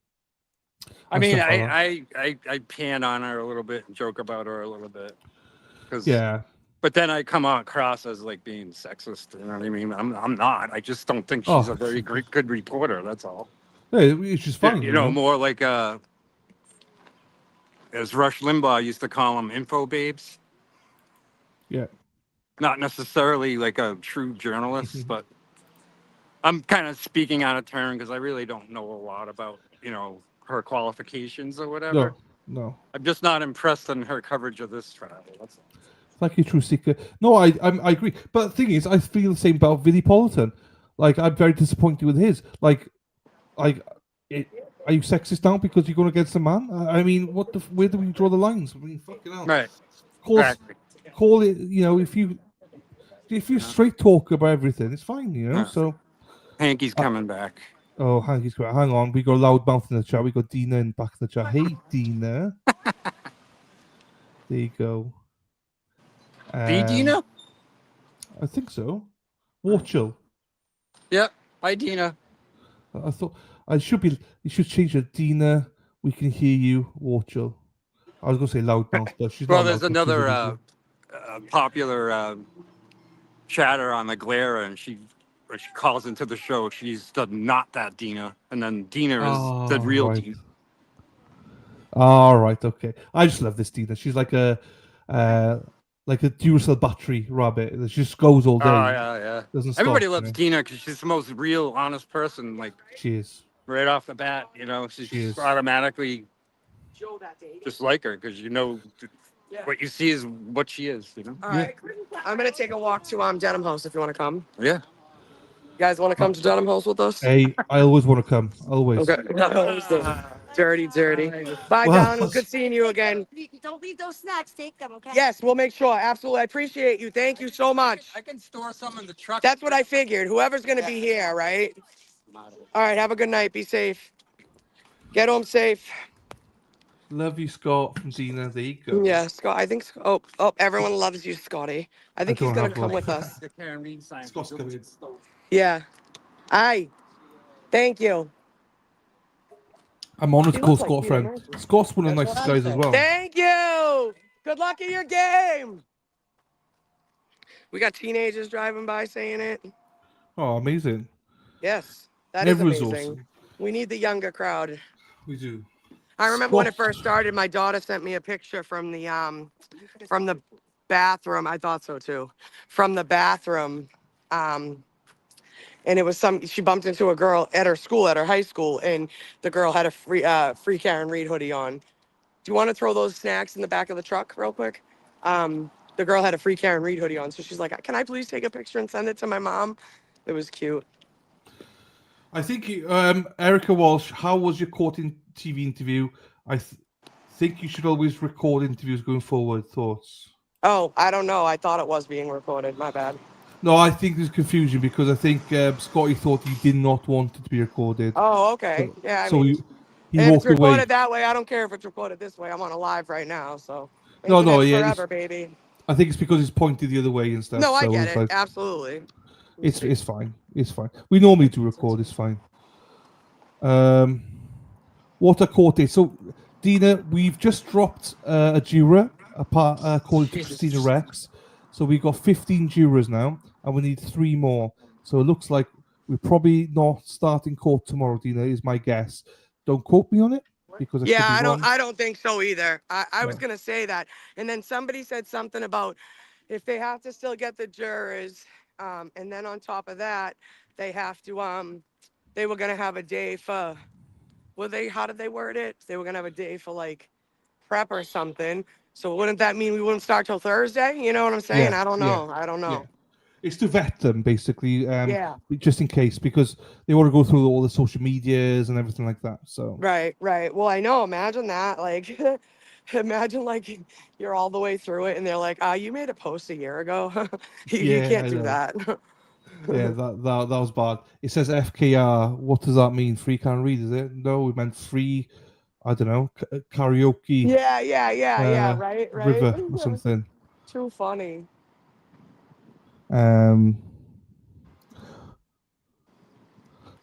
I mean, I pan on her a little bit and joke about her a little bit. Yeah. But then I come across as like being sexist. You know what I mean? I'm not. I just don't think she's a very good reporter. That's all. Yeah, which is fine. You know, more like as Rush Limbaugh used to call them info babes. Yeah. Not necessarily like a true journalist, but I'm kind of speaking out of turn because I really don't know a lot about, her qualifications or whatever. No. I'm just not impressed in her coverage of this trial. That's all. Thank you, True Seeker. No, I agree. But the thing is, I feel the same about Vinnie Politan. Like, I'm very disappointed with his. Are you sexist now because you're going against a man? I mean, where do we draw the lines? I mean, fucking hell. Right. Of course, call it, if you straight talk about everything, it's fine, so. Hanky's coming back. Oh, Hanky's coming. Hang on, we got Loudmouth in the chat. We got Dina in back in the chat. Hey, Dina. There you go. Dina? I think so. Warchill. Yep. Hi, Dina. I thought you should change it. Dina, we can hear you. Warchill. I was going to say Loudmouth, but she's not. There's another popular chatter on the Glare, and when she calls into the show, she's not that Dina, and then Dina is the real Dina. All right, okay. I just love this Dina. She's like a Duracell battery rabbit that just goes all day. Oh yeah. Doesn't Everybody stop, loves Dina because she's the most real, honest person. Like she is. Right off the bat, she's automatically just like her because what you see is what she is. All right, I'm gonna take a walk to Dedham House if you want to come. Yeah. You guys want to come to Dedham House with us? Hey, I always want to come. Always. Okay. Dirty. Bye, Don. It was good seeing you again. Don't leave those snacks. Take them, okay? Yes, we'll make sure. Absolutely. I appreciate you. Thank you so much. I can store some in the truck. That's what I figured. Whoever's going to be here, right? All right. Have a good night. Be safe. Get home safe. Love you, Scott from Dina. There you go. Yeah, Scott. I think. Everyone loves you, Scotty. I think he's don't gonna have come love. with us. The Karen Reed sign. Scott's coming. Yeah. Aye. Thank you. I'm honoured He to call looks like Scott a Peter friend. Murphy. Scott's one of the That's what nicest I guys as said. well. Thank you. Good luck in your game. We got teenagers driving by saying it. Oh, amazing. Yes, that is Everyone's amazing. awesome. We need the younger crowd. We do. I remember when it Scott. first started, my daughter sent me a picture from the bathroom. I thought so too. From the bathroom. And it was she bumped into a girl at her school, at her high school, and the girl had a free Karen Reed hoodie on. Do you want to throw those snacks in the back of the truck real quick? The girl had a free Karen Reed hoodie on. So she's like, can I please take a picture and send it to my mom? It was cute. I think, Erica Walsh, how was your court TV interview? I think you should always record interviews going forward. Thoughts? Oh, I don't know. I thought it was being recorded. My bad. No, I think there's confusion because I think Scotty thought he did not want it to be recorded. Oh, okay. Yeah, I So mean, he if it's walked away. recorded that way, I don't care if it's recorded this way. I'm on a live right now, so. No, Internet's yeah. forever, baby. I think it's because it's pointed the other way and stuff. No, I so get it's it. like, Absolutely. it's fine. It's fine. We normally do record. It's fine. What a court is. So, Dina, we've just dropped a juror according to Christina Rex. So we got 15 jurors now, and we need 3 more. So it looks like we're probably not starting court tomorrow, Dina, is my guess. Don't quote me on it because I don't think so either. I was gonna say that, and then somebody said something about if they have to still get the jurors, and then on top of that, they have to they were gonna have a day for, how did they word it? They were gonna have a day for like prep or something. So wouldn't that mean we wouldn't start till Thursday? You know what I'm saying? Yeah, I don't know. yeah, I don't know. It's to vet them, basically, Yeah. just in case, because they want to go through all the social medias and everything like that. So Right. Well, I know. Imagine that. Like, imagine like you're all the way through it, and they're like, "You made a post a year ago. You yeah, can't I do know. that." Yeah, that was bad. It says FKR. What does that mean? Free can read, is it? No, we meant free. I don't know, karaoke. Yeah. Right. River or something. Too funny.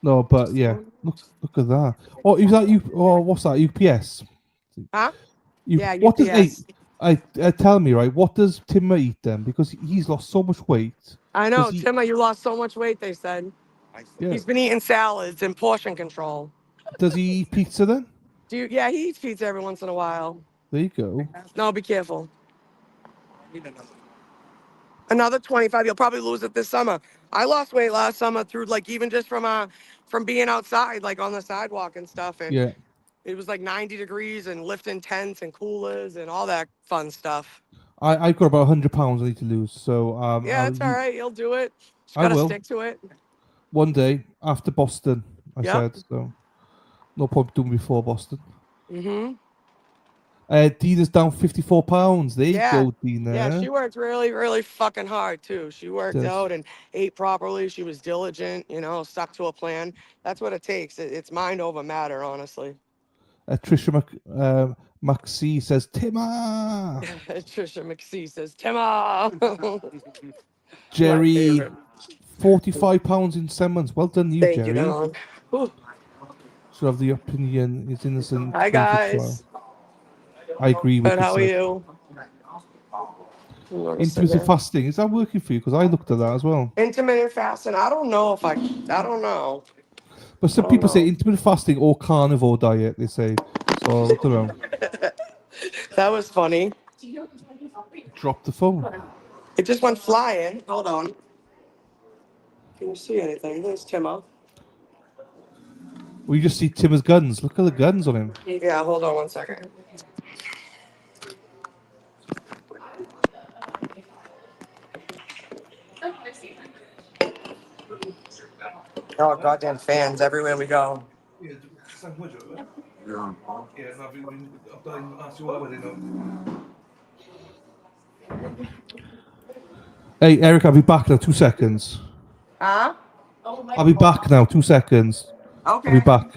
No, but yeah, look at that. Oh, is that you? Oh, what's that? UPS. Huh? Yeah. UPS. What does tell me, right? What does Timmer eat then? Because he's lost so much weight. I know, Timma. You lost so much weight. They said. Yeah. He's been eating salads and portion control. Does he eat pizza then? Yeah, he eats pizza every once in a while. There you go. No, be careful. Another 25. You'll probably lose it this summer. I lost weight last summer through even just from being outside, like on the sidewalk and stuff. And Yeah. it was like 90 degrees and lifting tents and coolers and all that fun stuff. I've got about 100 pounds I need to lose. So Yeah, it's all right. You'll do it. Just I gotta will. stick to it. One day after Boston, I Yep. said. So no point doing before Boston. Mm-hmm. Dina's down 54 pounds. There you go, Dina. Yeah, she worked really, really fucking hard too. She worked Does. out and ate properly. She was diligent, stuck to a plan. That's what it takes. It's mind over matter, honestly. Trisha McC says, Timmer. Trisha McC says, Timmer. Jerry, 45 pounds in 7 months. Well done, you, Thank Jerry. you, Don. Should have the opinion is innocent. Hi, guys. I agree with Good, how are you? Intermittent fasting, is that working for you? Because I looked at that as well. Intermittent fasting. I don't know. But some people say intermittent fasting or carnivore diet, they say. So I don't know. That was funny. Drop the phone. It just went flying. Hold on. Can you see anything? There's Timmo. We just see Timmer's guns. Look at the guns on him. Yeah, hold on 1 second. Oh, goddamn fans everywhere we go. Hey, Eric, I'll be back now. 2 seconds. Huh? I'll be back now. 2 seconds. Okay. I'll be back.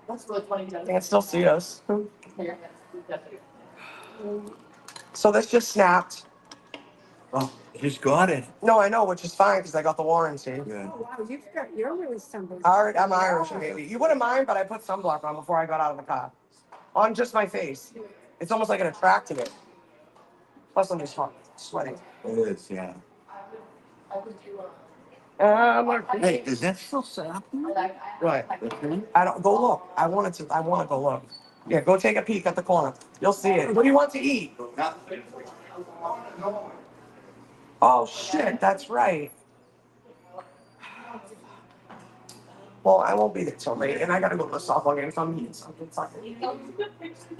They can still see us. So this just snapped. Oh, you just got it. No, I know, which is fine because I got the warranty. Yeah. Oh, wow, you're really somebody. I'm Irish, maybe. You wouldn't mind, but I put sunblock on before I got out of the car. On just my face. It's almost like it attracted it. Plus, I'm just hot, sweating. It is, yeah. Hey, is that still set? Right. I don't go look. I want to go look. Yeah, go take a peek at the corner. You'll see it. What do you want to eat? Oh shit, that's right. Well, I won't be there till late, and I gotta go to the softball game, so I'm eating something.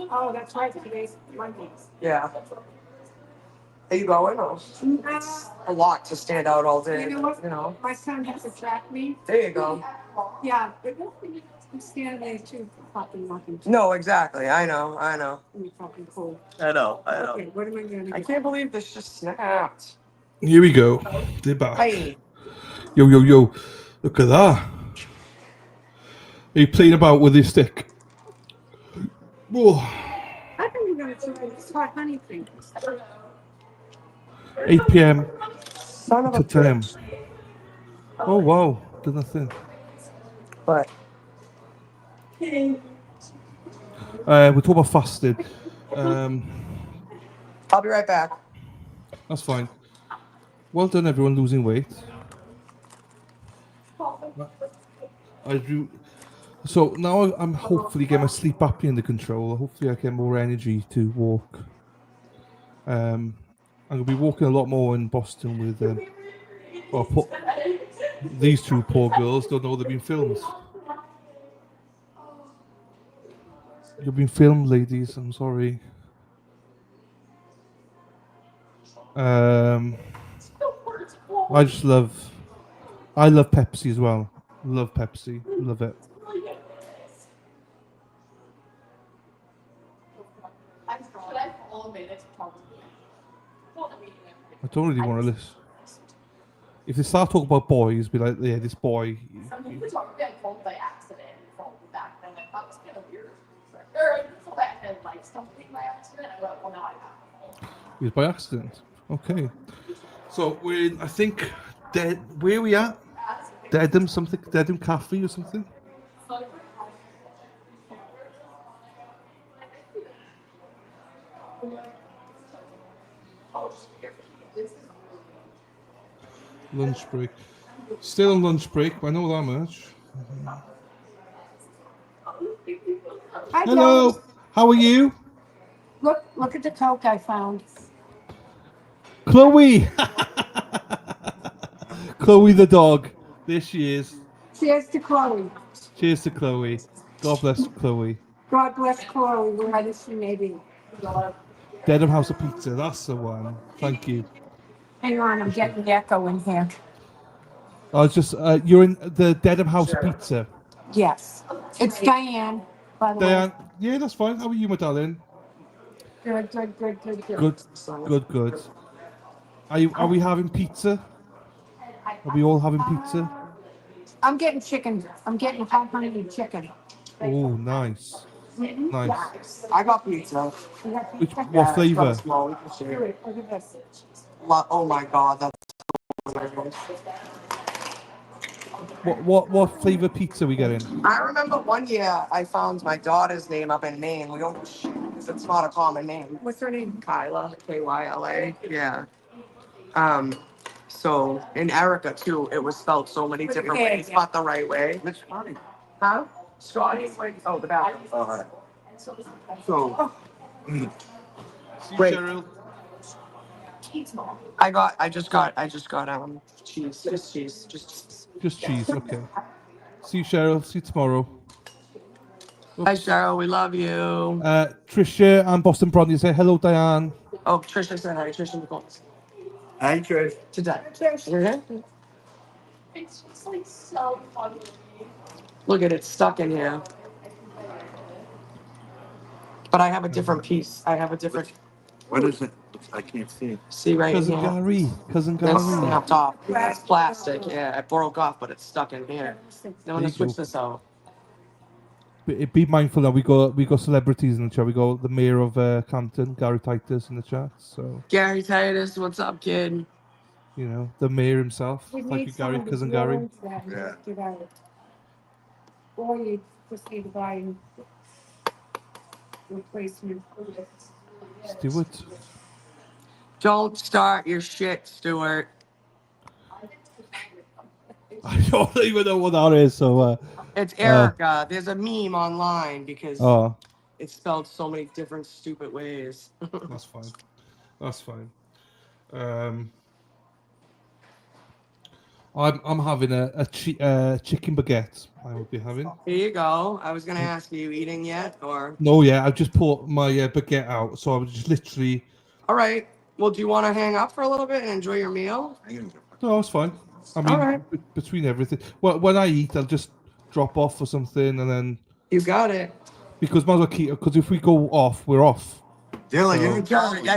Oh, that's right, today's Monday. Yeah. Are you going? Or? A lot to stand out all day. You know what? You know. My son has to track me. There you go. Yeah, but I'm standing there too, fucking walking. No, exactly. I know. You're fucking cool. I know. Okay, what am I gonna I do? can't believe this just snapped. Here we go. They're back. Hey. Yo. Look at that. Are you playing about with this stick? Whoa. I think we're gonna try this hot honey thing. 8 p.m. Son of to a 10. bitch. Oh wow, did nothing. But We're talking about fasting. I'll be right back. That's fine. Well done, everyone losing weight. I do. So now I'm hopefully getting my sleep apnea under control. Hopefully I get more energy to walk. I'm gonna be walking a lot more in Boston with these two poor girls. Don't know they've been filmed. You've been filmed, ladies. I'm sorry. I love Pepsi as well. Love Pepsi. Love it. I don't really want to listen. If they start talking about boys, be like, yeah, this boy. Some people talk about phone by accident and phone back then. I thought it was kind of weird. Or back then, like something by accident. I went, well, now I have. It was by accident. Okay. So we're in, I think, where are we at? Dedham Cafe or something? Lunch break. Still on lunch break, I know that much. Hi, Hello, Joe. how are you? Look at the Coke I found. Chloe! Chloe the dog. There she is. Cheers to Chloe. Cheers to Chloe. God bless Chloe. God bless Chloe, wherever she may be. Dedham House of Pizza, that's the one. Thank you. Hang on, I'm getting the echo in here. I was just, you're in the Dedham House of Pizza. Yes. It's Diane, by the Diane, way. yeah, that's fine. How are you, my darling? Good. Good. Are we having pizza? Are we all having pizza? I'm getting chicken. I'm getting hot honey chicken. Oh, nice. Mhm. Nice. I got pizza. What flavor? Here, look at this. Oh my god, that's What flavor pizza we getting? I remember one year I found my daughter's name up in Maine. We don't because it's not a common name. What's her name? Kyla, Kyla. Yeah. So in Erica too, it was spelled so many different ways, but the right way. Which party? Huh? Scotty? Oh, the bathroom. All right. So. See, Great. Cheryl. I just got cheese. Just cheese. Just cheese, okay. See you, Cheryl. See you tomorrow. Hi Cheryl, we love you. Trisha and Boston Bronte say hello, Diane. Oh, Trisha said hi. Trisha McCollum. Hi, Trish. Today. It's just like so funny. Look at it stuck in here. But I have a different piece. I have a different. What is it? I can't see it. See right Cousin here. Gary. Cousin Gary. That's snapped off. It's plastic. Yeah, it broke off, but it's stuck in here. I'm gonna switch this out. be mindful now. We got celebrities in the chat. We got the mayor of Campton, Gary Titus, in the chat. So Gary Titus, what's up, kid? you know the mayor himself. We Thank need you, Gary, someone to cousin drill Gary. into that and get out. Or you just need to buy replacement. Stuart. Don't start your shit, Stuart. I don't even know what that is. So It's Erica. There's a meme online because oh, it's spelled so many different stupid ways. that's fine. That's fine. I'm having a chicken baguette. I will be having. Here you go. I was gonna ask you eating yet or? No, yeah, I've just put my baguette out, so I was just literally. All right. Well, do you want to hang up for a little bit and enjoy your meal? No, it's fine. I mean, right. between everything. Well, when I eat, I'll just drop off or something, and then. You got it. Because might as well keep. Because if we go off, we're off. Dylan, you're So- in trouble.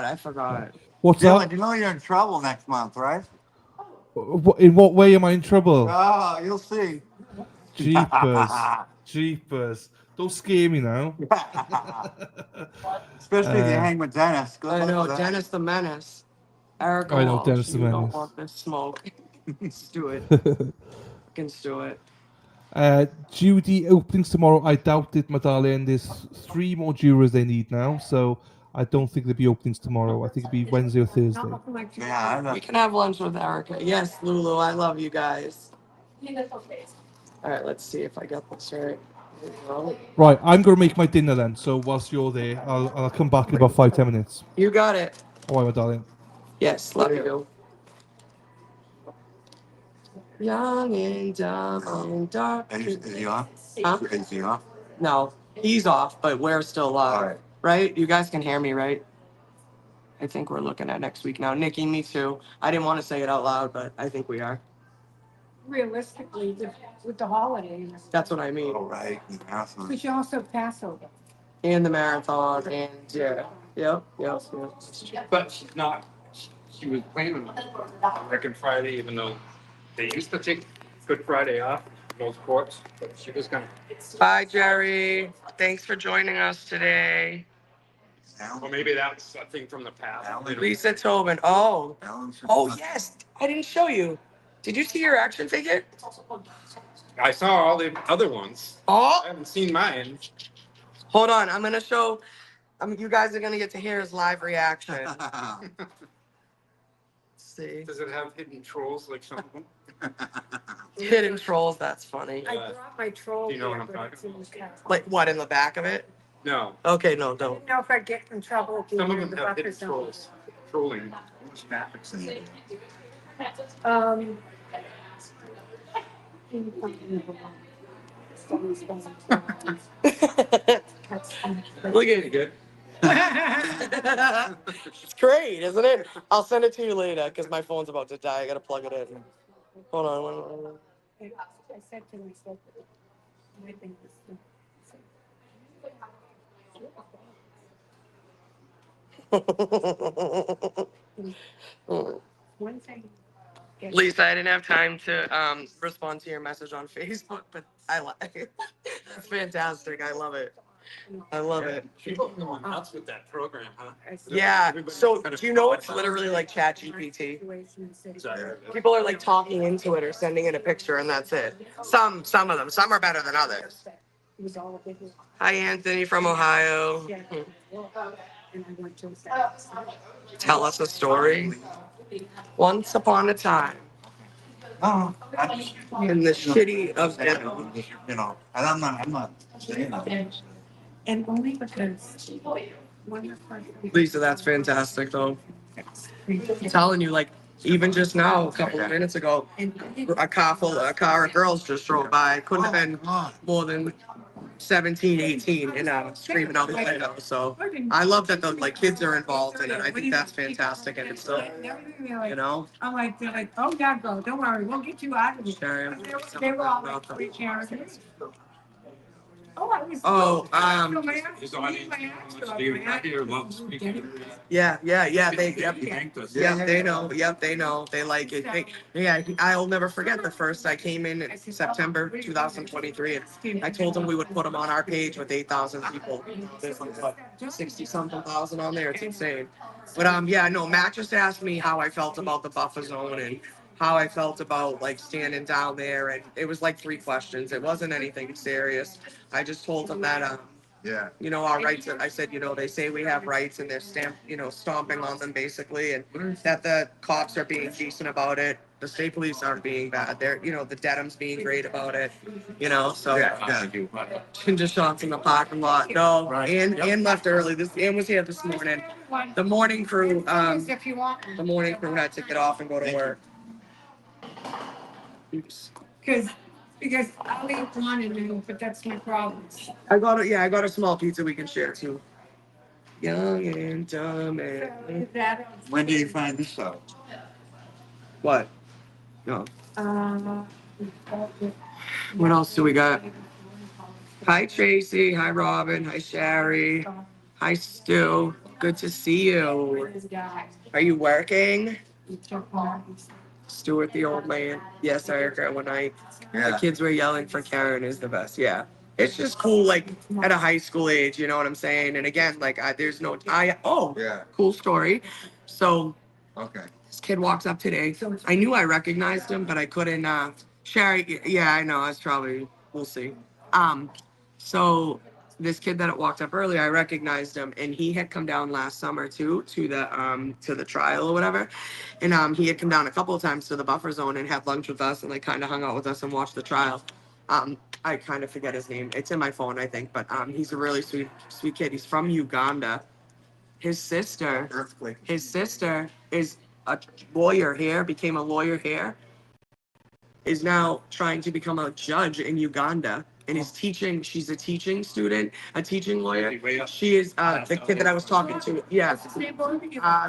I forgot. What's Dylan, that? you know you're in trouble next month, right? In what way am I in trouble? Oh, you'll see. Jeepers. Jeepers. Don't scare me now. Especially if you hang with Dennis. Good I luck know, with that. Dennis the Menace. Erica I know, Walsh, Dennis the you don't Menace. want this smoke. Let's do it. Let's do it. Judy openings tomorrow. I doubt it, my darling. There's 3 more jurors they need now, so I don't think there'll be openings tomorrow. I think it'll be Wednesday or Thursday. Yeah, We can have lunch with Erica. Yes, Lulu, I love you guys. All right, let's see if I got this right. There you go. Right, I'm gonna make my dinner then. So whilst you're there, I'll come back in about 5-10 minutes. You got it. All right, my darling. Yes, love you. Young and dumb and dark. Is he off? Huh? Is he off? No, he's off, but we're still live. Right? You guys can hear me, right? I think we're looking at next week now. Nikki, me too. I didn't want to say it out loud, but I think we are. Realistically, with the holidays, That's what I mean. All right. The marathon. because you also have Passover. And the marathon, and yep. But she's not. She was planning on working Friday, even though they used to take Good Friday off in most courts. But she was gonna. Bye, Jerry. Thanks for joining us today. Well, maybe that's a thing from the past. Lisa Tobin. Oh, yes. I didn't show you. Did you see your action figure? I saw all the other ones. Oh, I haven't seen mine. hold on. I'm gonna show. You guys are gonna get to hear his live reaction. Let's see. Does it have hidden trolls like some of them? Hidden trolls. That's funny. I brought my troll. Do you know what I'm here, but talking it's in the car. Like what in the back of it? No. Okay, no, I don't. didn't know if I'd get in trouble with Some of the them have hidden buffer zone. trolls. Trolling. Um. Look at it. Good. It's great, isn't it? I'll send it to you later because my phone's about to die. I gotta plug it in. Hold on. I said to myself, I think one thing. Lisa, I didn't have time to respond to your message on Facebook, but I like it. It's fantastic. I love it. I love it. People are going nuts with that program, huh? Yeah. So do you know it's literally like ChatGPT? People are like talking into it or sending in a picture, and that's it. Some of them. Some are better than others. Hi, Anthony from Ohio. Tell us a story. Once upon a time. No, In the shitty of Devon. you know, and I'm not saying that. And only because one of my Lisa, that's fantastic, though. I'm telling you, like, even just now, a couple of minutes ago, a car of girls just drove by. Couldn't have been more than 17, 18, screaming out the window. So I love that the like kids are involved in it. I think that's fantastic, and it's still, you know. I'm like, they're like, oh, yeah, go, don't worry, we'll get you out of here. Sure. They were all like, free charities. Oh, I Oh, His audience must be right here, love speaking. yeah. They, They yep, thanked us. yep, they know. Yep, they know. They like it. Yeah, I'll never forget the first I came in September 2023, and I told them we would put them on our page with 8,000 people. There's like what 60 something thousand on there. It's insane. But yeah, no. Matt just asked me how I felt about the buffer zone and how I felt about like standing down there, and it was like 3 questions. It wasn't anything serious. I just told him that Yeah. you know, our rights. I said, you know, they say we have rights and they're stomping on them basically, and that the cops are being decent about it. The state police aren't being bad. They're, you know, the Dedham's being great about it, you know, so. Yeah. Just shots in the parking lot. No, and left early. Ann was here this morning. The morning crew, the morning crew had to get off and go to work. Oops. Because I'll eat one and then, but that's my problem. I got a small pizza we can share too. Young and dumb and. When do you find this out? What? No. Uh, What else do we got? Hi Tracy. Hi Robin. Hi Sherry. Hi Stu. Good to see you. Are you working? Stuart, the old man. Yes, I regret when the kids were yelling for Karen is the best. Yeah. It's just cool, like at a high school age, you know what I'm saying? And again, like there's no, cool story. So, Okay. this kid walks up today. I knew I recognized him, but I couldn't, Sherry, yeah, I know, it's probably, we'll see. So this kid that walked up earlier, I recognized him, and he had come down last summer too, to the trial or whatever. And he had come down a couple of times to the buffer zone and had lunch with us and like kind of hung out with us and watched the trial. I kind of forget his name. It's in my phone, I think, but he's a really sweet kid. He's from Uganda. His sister is a lawyer here, became a lawyer here, is now trying to become a judge in Uganda and is teaching. She's a teaching student, a teaching lawyer. She is the kid that I was talking to. Yeah,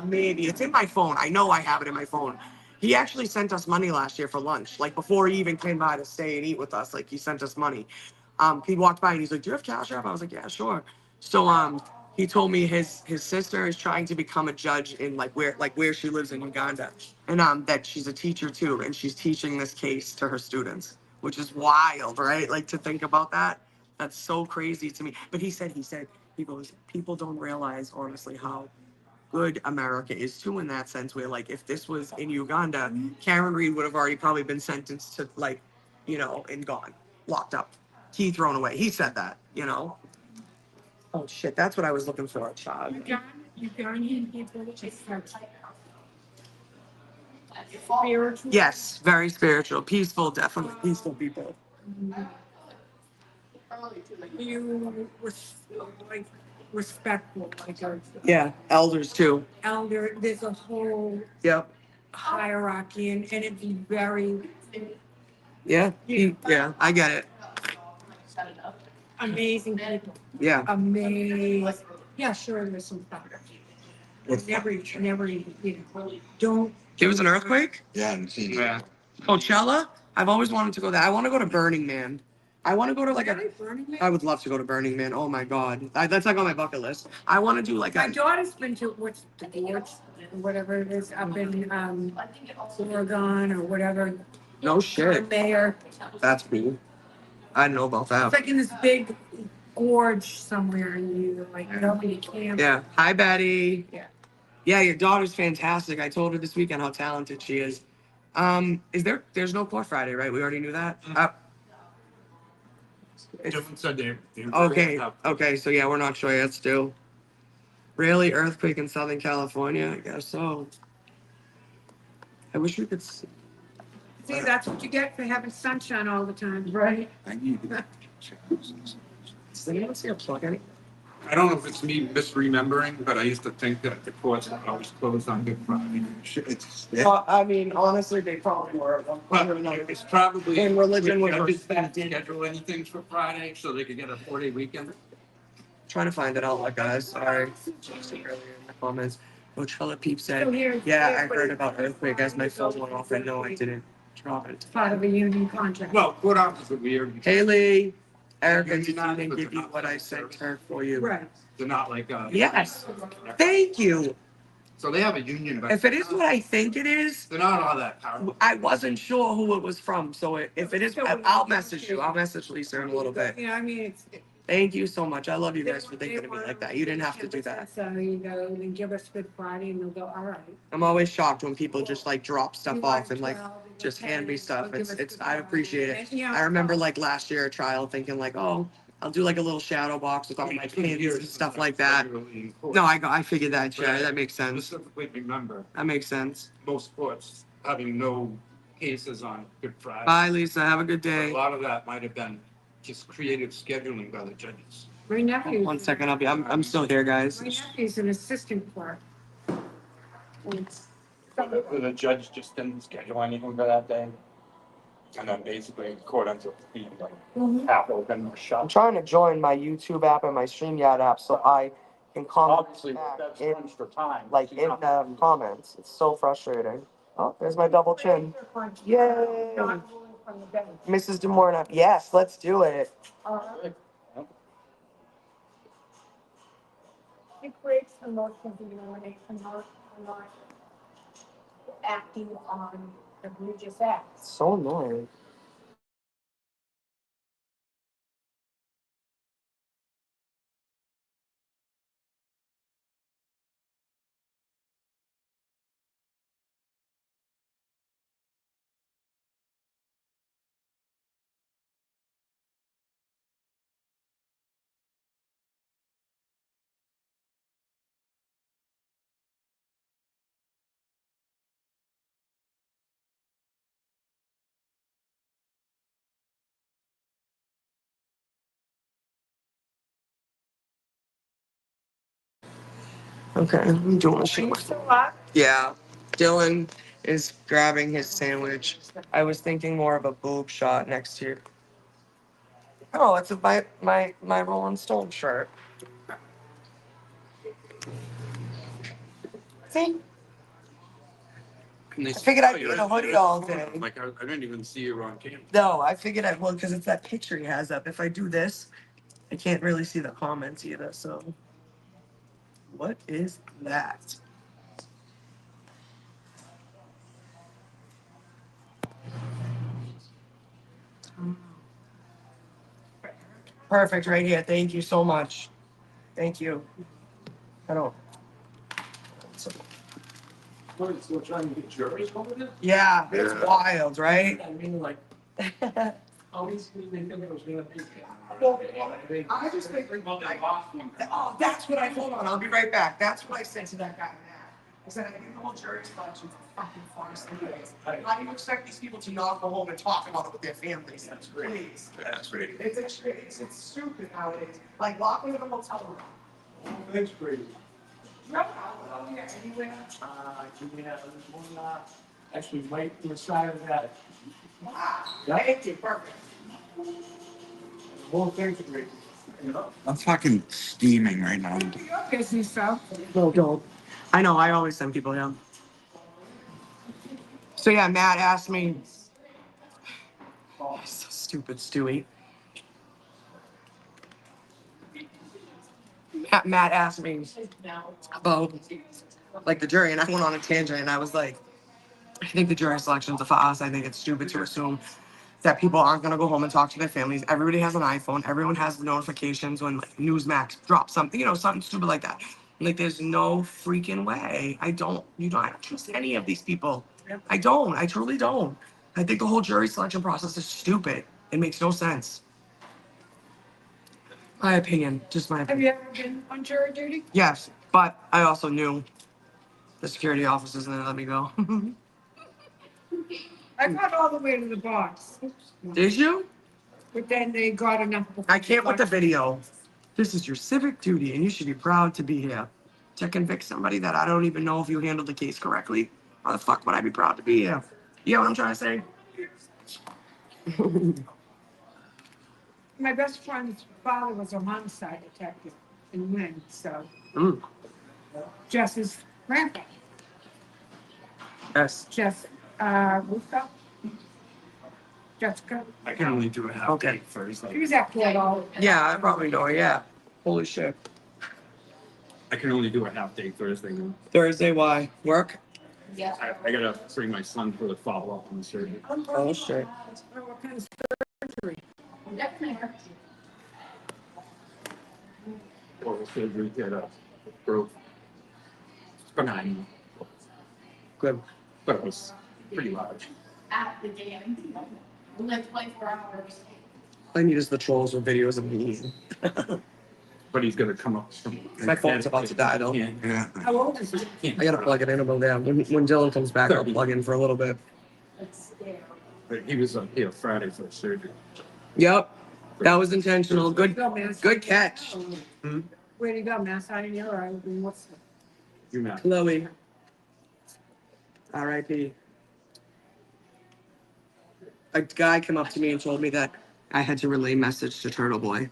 maybe. It's in my phone. I know I have it in my phone. He actually sent us money last year for lunch, like before he even came by to stay and eat with us. Like he sent us money. He walked by and he's like, "Do you have Cash App?" I was like, "Yeah, sure." So he told me his sister is trying to become a judge in where she lives in Uganda, and that she's a teacher too, and she's teaching this case to her students, which is wild, right? Like to think about that. That's so crazy to me. But he goes, people don't realize honestly how good America is too in that sense. Where like if this was in Uganda, Karen Reed would have already probably been sentenced to like, you know, and gone, locked up, key thrown away. He said that, you know. Oh shit, that's what I was looking for, child. Ugandan people just spiritual. Yes, very spiritual, peaceful, definitely peaceful people. You like respectful, like a Elders too. elder. There's a whole hierarchy, and it's very I get it. amazing people. Yeah. Amazing. Yeah, sure. There's some stuff. Never, you know, don't. There was an earthquake? Yeah, I haven't seen it. Coachella? I've always wanted to go there. I want to go to Burning Man. I want to go to like Burning Man? I would love to go to Burning Man. Oh my God. That's like on my bucket list. I want to do like My daughter's been to what's the gorge, whatever it is, up in Oregon or whatever. No shit. Mayor. That's cool. I didn't know about It's that. like in this big gorge somewhere, and you like nobody can. Yeah. Hi, Betty. Yeah. Yeah, your daughter's fantastic. I told her this weekend how talented she is. There's no Court Friday, right? We already knew that. Okay, so yeah, we're not sure yet still. Really? Earthquake in Southern California? I guess so. I wish we could see. See, that's what you get for having sunshine all the time, right? I need to. Does anyone see a plug in it? I don't know if it's me misremembering, but I used to think that the courts were always closed on Good Friday. I mean, honestly, they probably were at one point or another. It's probably. And religion was Judges didn't respected. schedule anything for Friday so they could get a 4-day weekend. Trying to find it out, like guys. Sorry. Earlier in the comments. Coachella Peep said, So here's- yeah, I here's what heard it- about earthquake as my phone went off. I know I didn't drop it. It's part of a union contract. Well, court office is weird. Haley. Erica didn't give you what I sent her for you. Right. They're not like, Yes. Thank you. So they have a union, but If it is what I think it is, they're not all that powerful. I wasn't sure who it was from. So if it is, I'll message you. I'll message Lisa in a little bit. Yeah, I mean, it's. Thank you so much. I love you guys for thinking of me like that. You didn't have to do that. So you go and give us Good Friday and they'll go, all right. I'm always shocked when people just like drop stuff off and like just hand me stuff. I appreciate it. I remember like last year at trial thinking like, oh, I'll do like a little shadow box with all my pins and stuff like that. No, I figured that, Jerry. That makes sense. Specifically remember, That makes sense. most courts having no cases on Good Friday. Bye, Lisa. Have a good A day. lot of that might have been just creative scheduling by the judges. My nephew. One second, I'm still here, guys. My nephew's an assistant clerk. The judge just didn't schedule anything for that day. And then basically the court ends up being like half open or I'm shut. trying to join my YouTube app and my StreamYard app so I can comment Obviously, back that's in, crunch for time. like in the comments. It's so frustrating. Oh, there's my double chin. Yay! Mrs. DeMorna. Yes, let's do it. It creates the motion to eliminate not acting on egregious acts. So annoying. Okay, I'm doing shit. Yeah, Dylan is grabbing his sandwich. I was thinking more of a boob shot next to you. Oh, it's my Rolling Stone shirt. See? I figured I'd be in a hoodie all day. Like, I didn't even see you on camera. No, I figured I would because it's that picture he has up. If I do this, I can't really see the comments either. So, what is that? Perfect, right here. Thank you so much. Thank you. I don't. What, still trying to get juries over there? Yeah, it's wild, right? I mean, like, always they think it was gonna be. I just think, oh, that's what I, hold on, I'll be right back. That's what I said to that guy, Matt. I said, I think the whole jury selection a fucking farce anyways. How do you expect these people to not go home and talk about it with their families? That's great. Please. That's great. It's stupid nowadays. Like, lock me in a motel room. That's great. Anywhere? Yeah, there's one, actually right to the side of that. Thank you, perfect. Whole thing's great. You know? I'm fucking steaming right now. Business stuff. No, don't. I know, I always send people down. So yeah, Matt asked me. Oh, he's so stupid, Stewie. Matt asked me about like the jury, and I went on a tangent, and I was like, I think the jury selection's a farce. I think it's stupid to assume that people aren't gonna go home and talk to their families. Everybody has an iPhone. Everyone has the notifications when like, Newsmax drops something, something stupid like that. Like, there's no freaking way. I don't trust any of these people. I don't. I truly don't. I think the whole jury selection process is stupid. It makes no sense. My opinion, just my Have opinion. you ever been on jury duty? Yes, but I also knew the security officers and they let me go. I got all the way to the box. Did you? But then they got enough. I can't with the video. This is your civic duty and you should be proud to be here. To convict somebody that I don't even know if you handled the case correctly. Why the fuck would I be proud to be here? You know what I'm trying to say? My best friend's father was a homicide detective in Lynn, so Mm. Jess's grandpa, Yes. Jess, Russo. Jessica. I can only do a half day Thursday. She was at court all. Yeah, I probably know. Yeah. Holy shit. I can only do a half day Thursday now. Thursday, why? Work? Yeah. I gotta bring my son for the follow up on the surgery. Oh shit. What kind of surgery? Oral surgery did a growth. It's benign. Good. But it was pretty large. At the game. We live 24 hours. I need is the trolls with videos of me eating. But he's gonna come up from. My phone's about to die though. Yeah. How old is he? I gotta plug it in about that. When Dylan comes back, I'll plug in for a little bit. But he was here Friday for the surgery. Yep. That was intentional. Good catch. Where'd he go? Mass Eye or I mean, what's You're not. Chloe. R.I.P. A guy came up to me and told me that I had to relay message to Turtle Boy.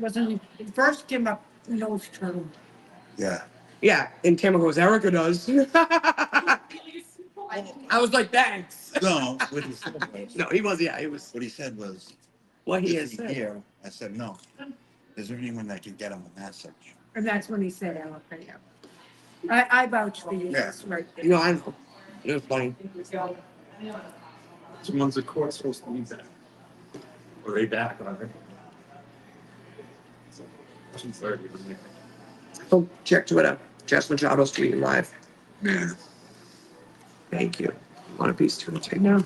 wasn't he first came up nose turtle? Yeah. Yeah, and Tamara goes, Erica does. I was like, thanks. No, what he said was. No, he was, yeah, he was. What he said was. What he "Is has said." Here, I said, no. Is there anyone that can get him a message? And that's when he said Alabama. I vouch for you. Yes, right there. No, I know. It was funny. So when's the court supposed to be back? Are they back already? 2:30. Oh, check Twitter. Jess Machado's tweeting live. Yeah. Thank you. Want a piece too? Take No.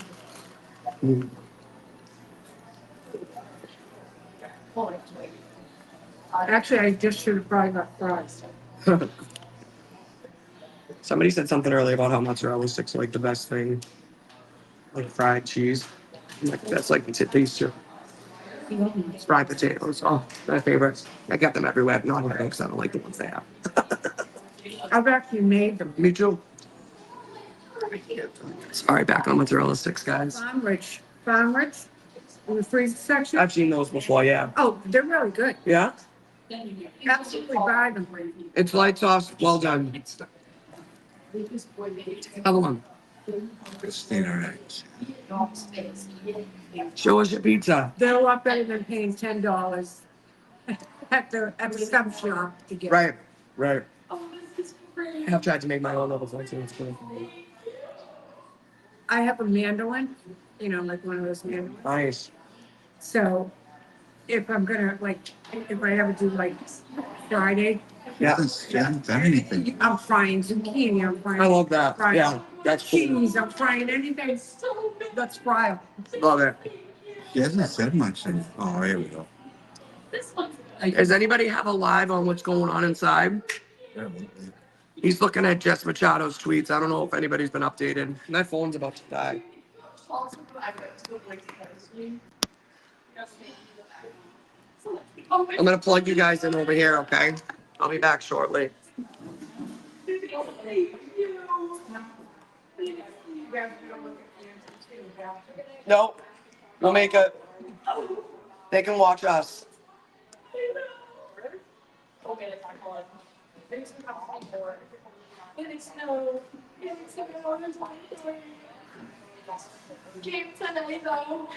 Actually, I just should have probably got fries. Somebody said something earlier about how mozzarella sticks are like the best thing. Like fried cheese. I'm like, that's like the pizza. Fried potatoes. Oh, my favorite. I get them everywhere, not here because I don't like the ones they have. I've actually made them. Me too. Sorry, back on mozzarella sticks, guys. Farm Rich, in the freezer section. I've seen those before, yeah. Oh, they're really good. Yeah? Absolutely buy them. It's light sauce, well done. Another one. Christina eggs. Show us your pizza. They're a lot better than paying $10 at the sub shop to get. Right, right. I have tried to make my own little things, and it's good. I have a mandolin, you know, like one of those mandolins. Nice. So if I'm gonna if I ever do Friday. Yeah. She hasn't done anything. I'm frying zucchini, I'm frying. I love that. frying Yeah, that's cool. cheese, I'm frying anything that's friable. Love it. She hasn't said much. Oh, here we go. Does anybody have a live on what's going on inside? He's looking at Jess Machado's tweets. I don't know if anybody's been updated. My phone's about to die. I'm gonna plug you guys in over here, okay? I'll be back shortly. Nope. We'll make it. They can watch us. Game tonight though.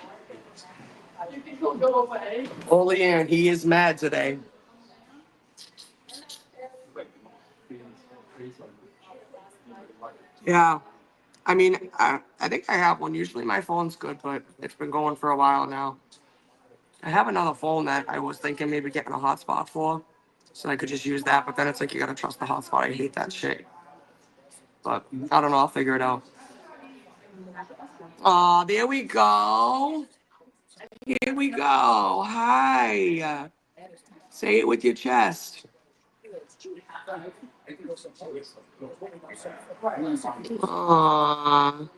You can go away. Oh, Leanne, he is mad today. Yeah. I mean, I think I have one. Usually my phone's good, but it's been going for a while now. I have another phone that I was thinking maybe getting a hotspot for, so I could just use that, but then it's like you gotta trust the hotspot. I hate that shit. But I don't know, I'll figure it out. Aw, there we go. Here we go. Hi. Say it with your chest. Aww.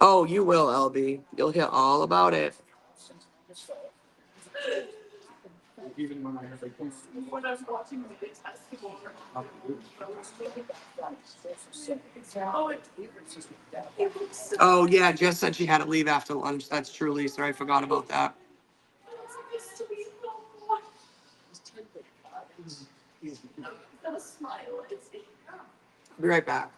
Oh, you will, LB. You'll hear all about it. When I was watching the festival. Oh, yeah, Jess said she had to leave after lunch. That's true, Lisa. I forgot about that. I'll be right back.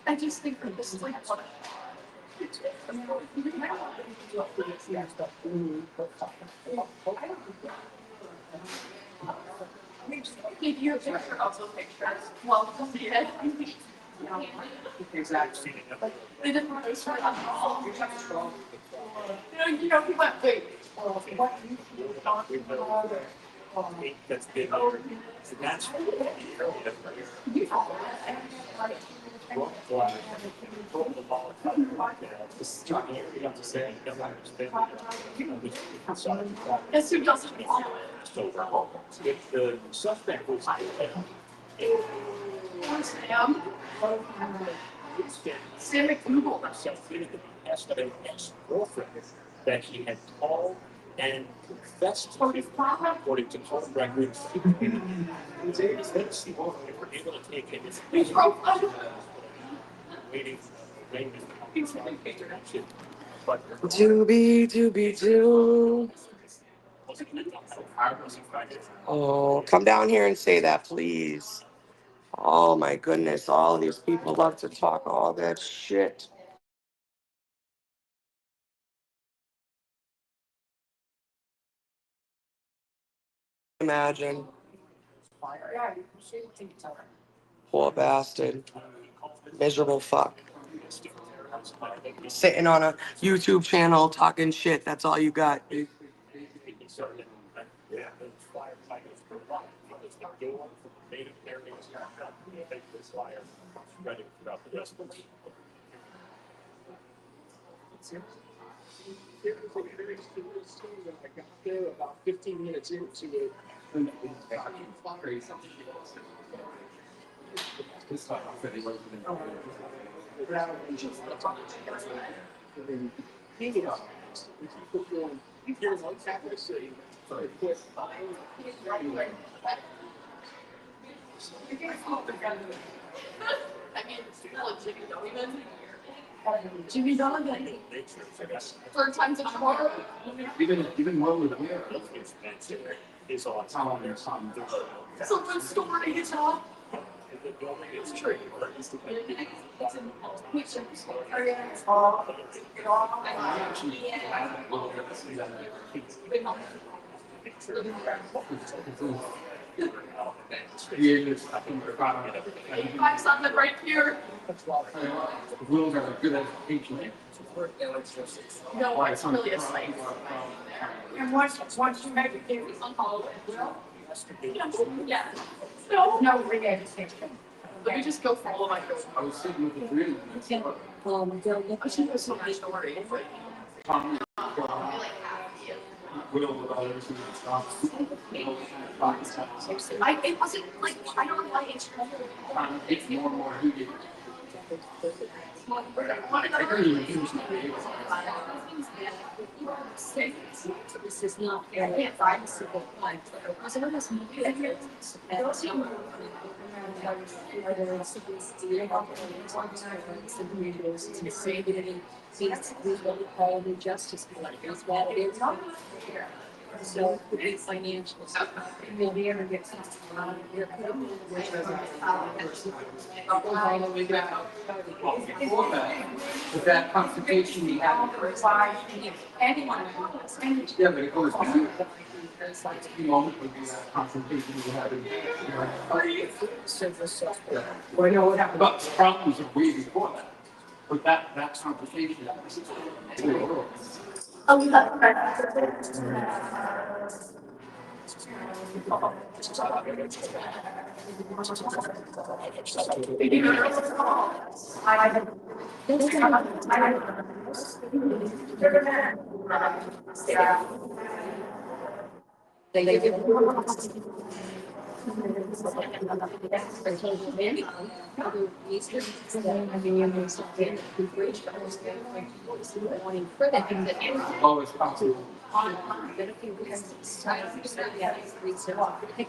I just think that this is like if you're a picture, also pictures. Well, yeah. Exactly. They didn't want to start on all. You know, he went, wait. What are you talking about? That's been, so that's. Guess who doesn't want it? If the suspect was. Sam. Sam McDougal. Ex-girlfriend that he had called and confessed to, according to court records. They were able to take him. Waiting for Doobie. Oh, come down here and say that, please. Oh my goodness, all these people love to talk all that shit. Imagine. Poor bastard. Miserable fuck. Sitting on a YouTube channel talking shit. That's all you got. I got there about 15 minutes into it. I mean, it's still a Jimmy Donovan. Jimmy Donovan. Third time's a charm. Even more with is all time there's some. Someone's story is off. It's true. Find something right here. Rules are good at teaching. No, it's really a site. And once you make it, it's on Halloween. Yeah. No, ring education. Let me just go follow my girl. I was sitting with the three of She knows so much story. them. It wasn't like, I don't know why it's It's more and more who This is not fair. I can't find a single one. Was it this movie? Justice is what it is. So it's financial. Will be ever get with that constipation you have. anyone. Yeah, but it goes back. The moment would be that confrontation you have in well, I know what happened, but the problems are way before that. But that conversation. Always possible. It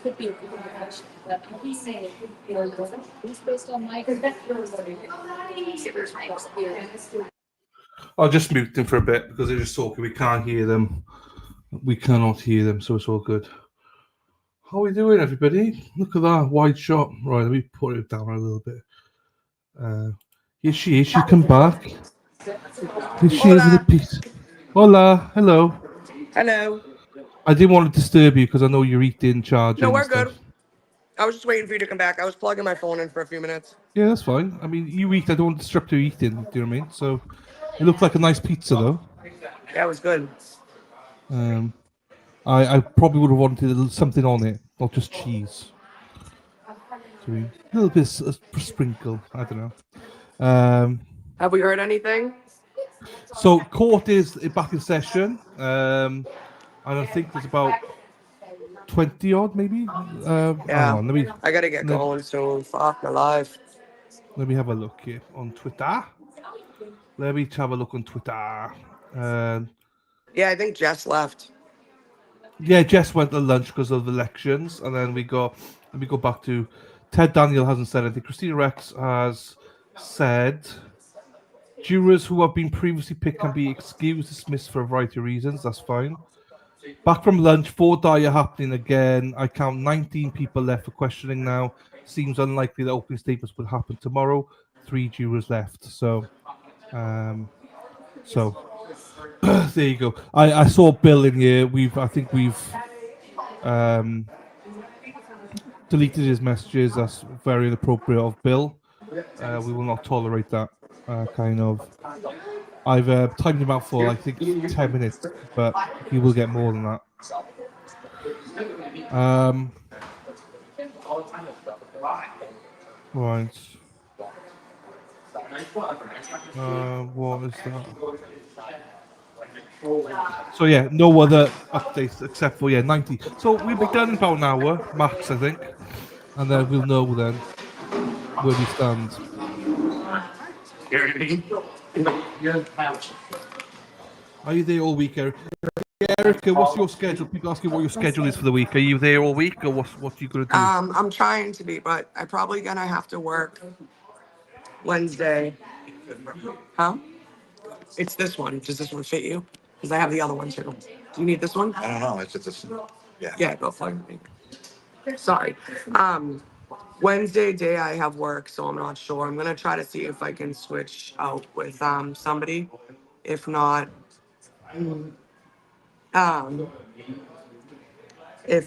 could be a good option, but he's saying, it's based on my. I'll just mute them for a bit because they're just talking. We can't hear them. We cannot hear them, so it's all good. How are we doing, everybody? Look at that wide shot. Right, let me put it down a little bit. Here she is. She come back. Here she is with a piece. Hola, hello. Hello. I didn't want to disturb you because I know you're eating, charging, No, we're and stuff. good. I was just waiting for you to come back. I was plugging my phone in for a few minutes. Yeah, that's fine. I mean, you eat. I don't want to disrupt your eating. Do you know what I mean? So, it looked like a nice pizza, though. Yeah, it was good. I probably would have wanted a little something on it, not just cheese. So a little bit sprinkle. I don't know. Have we heard anything? So court is back in session, and I think there's about 20 odd, maybe. Hang Yeah. on, let me. I gotta get going soon. Fuck my life. Let me have a look here on Twitter. Let me have a look on Twitter. Yeah, I think Jess left. Yeah, Jess went to lunch because of elections, and then we go. Let me go back to Ted Daniel hasn't said anything. Christina Rex has said jurors who have been previously picked can be excused, dismissed for a variety of reasons. That's fine. Back from lunch, 4 die are happening again. I count 19 people left for questioning now. Seems unlikely that opening statements will happen tomorrow. 3 jurors left. So, there you go. I saw Bill in here. I think we've deleted his messages. That's very inappropriate of Bill. We will not tolerate that kind of. I've timed him out for I think 10 minutes, but he will get more than that. Right. What is that? So yeah, no other updates except for 90. So we'll be done in about an hour max, I think, and then we'll know then where we stand. Are you there all week, Eric? Erica, what's your schedule? People ask you what your schedule is for the week. Are you there all week, or what are you gonna do? I'm trying to be, but I'm probably gonna have to work Wednesday. Huh? It's this one. Does this one fit you? Because I have the other one too. Do you need this one? I don't know. It's just yeah. Yeah, go for it. Sorry. Wednesday day I have work, so I'm not sure. I'm gonna try to see if I can switch out with somebody. If not, if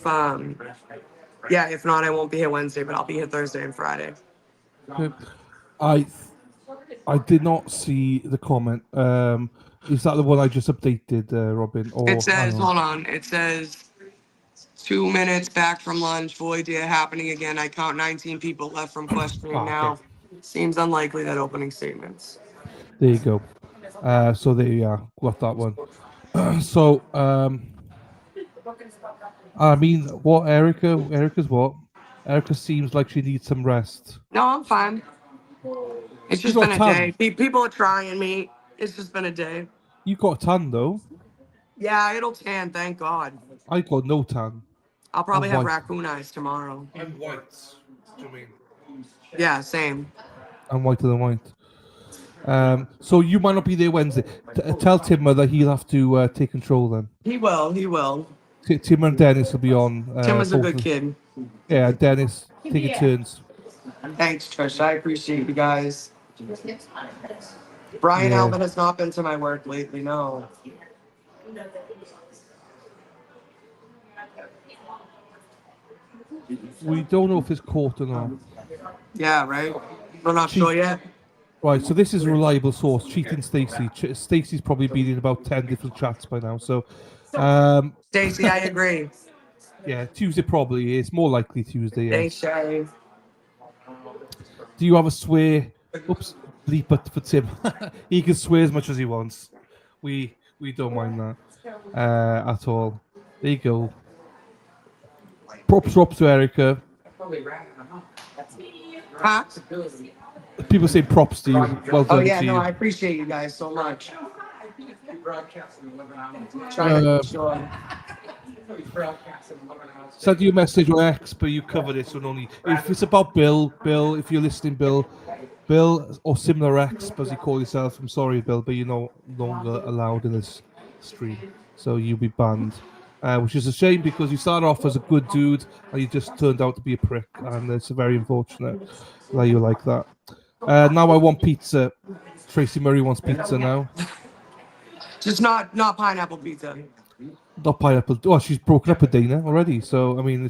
not, I won't be here Wednesday, but I'll be here Thursday and Friday. I did not see the comment. Is that the one I just updated, Robin? Or It says, hold on. It says 2 minutes back from lunch. Void dear happening again. I count 19 people left from questioning now. Okay. Seems unlikely that opening statements. There you go. So there you are. Got that one. So I mean, what Erica's what? Erica seems like she needs some rest. No, I'm fine. It's just been a day. People are trying me. It's just been a day. You got a tan though. Yeah, it'll tan, thank God. I got no tan. I'll probably I'm have white. raccoon eyes tomorrow. I'm white. Do you mean? Yeah, same. I'm whiter than white. So you might not be there Wednesday. Tell Timmer that he'll have to take control then. He will. Timmer and Dennis will be on. Timmer's a good kid. Yeah, Dennis taking turns. Thanks, Trish. I appreciate you guys. Brian Albert has not been to my work lately, no. We don't know if it's caught or not. Yeah, right? We're not sure yet. Right, so this is a reliable source. Cheating Stacey. Stacey's probably been in about 10 different chats by now. So, Stacey, I agree. Yeah, Tuesday probably is more likely Tuesday. Thanks, Sherry. Do you have a swear? Oops, bleep it for Tim. He can swear as much as he wants. We don't mind that at all. There you go. Props to Erica. Huh? People say props to you. Well done Oh yeah, to no, you. I appreciate you guys so much. Trying to Uh, make sure. Send you a message on X, but you covered it, so no need. If it's about Bill, if you're listening, Bill, or similar X, as you call yourself, I'm sorry, Bill, but you're no longer allowed in this stream, so you'll be banned. Which is a shame because you started off as a good dude and you just turned out to be a prick, and it's very unfortunate that you're like that. Now I want pizza. Tracy Murray wants pizza now. Just not pineapple pizza. Not pineapple. Oh, she's broken up with Dana already. So I mean,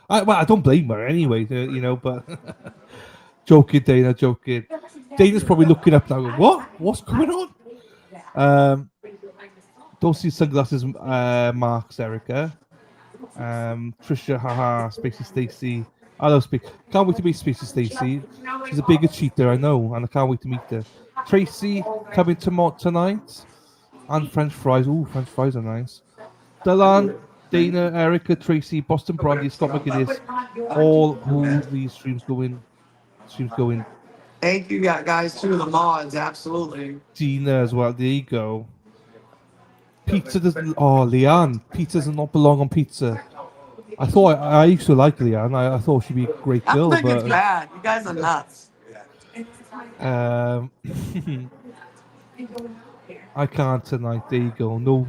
well, I don't blame her anyway. But joking, Dana, joking. Dana's probably looking up now. What? What's going on? Don't see sunglasses. Marks, Erica. Trisha, haha. Spacey Stacy. I love Spacey. Can't wait to meet Spacey Stacy. She's a bigger cheater, I know, and I can't wait to meet her. Tracy coming tonight, and French fries. Ooh, French fries are nice. Dylan, Dana, Erica, Tracy, Boston Brandy, Scott McGinnis, all who these streams going. Thank you guys too, the mods, absolutely. Dina as well. There you go. Pizza doesn't. Oh, Leanne, pizza does not belong on pizza. I used to like Leanne. I thought she'd be a great girl, I think but it's bad. You guys are nuts. I can't tonight. There you go. No,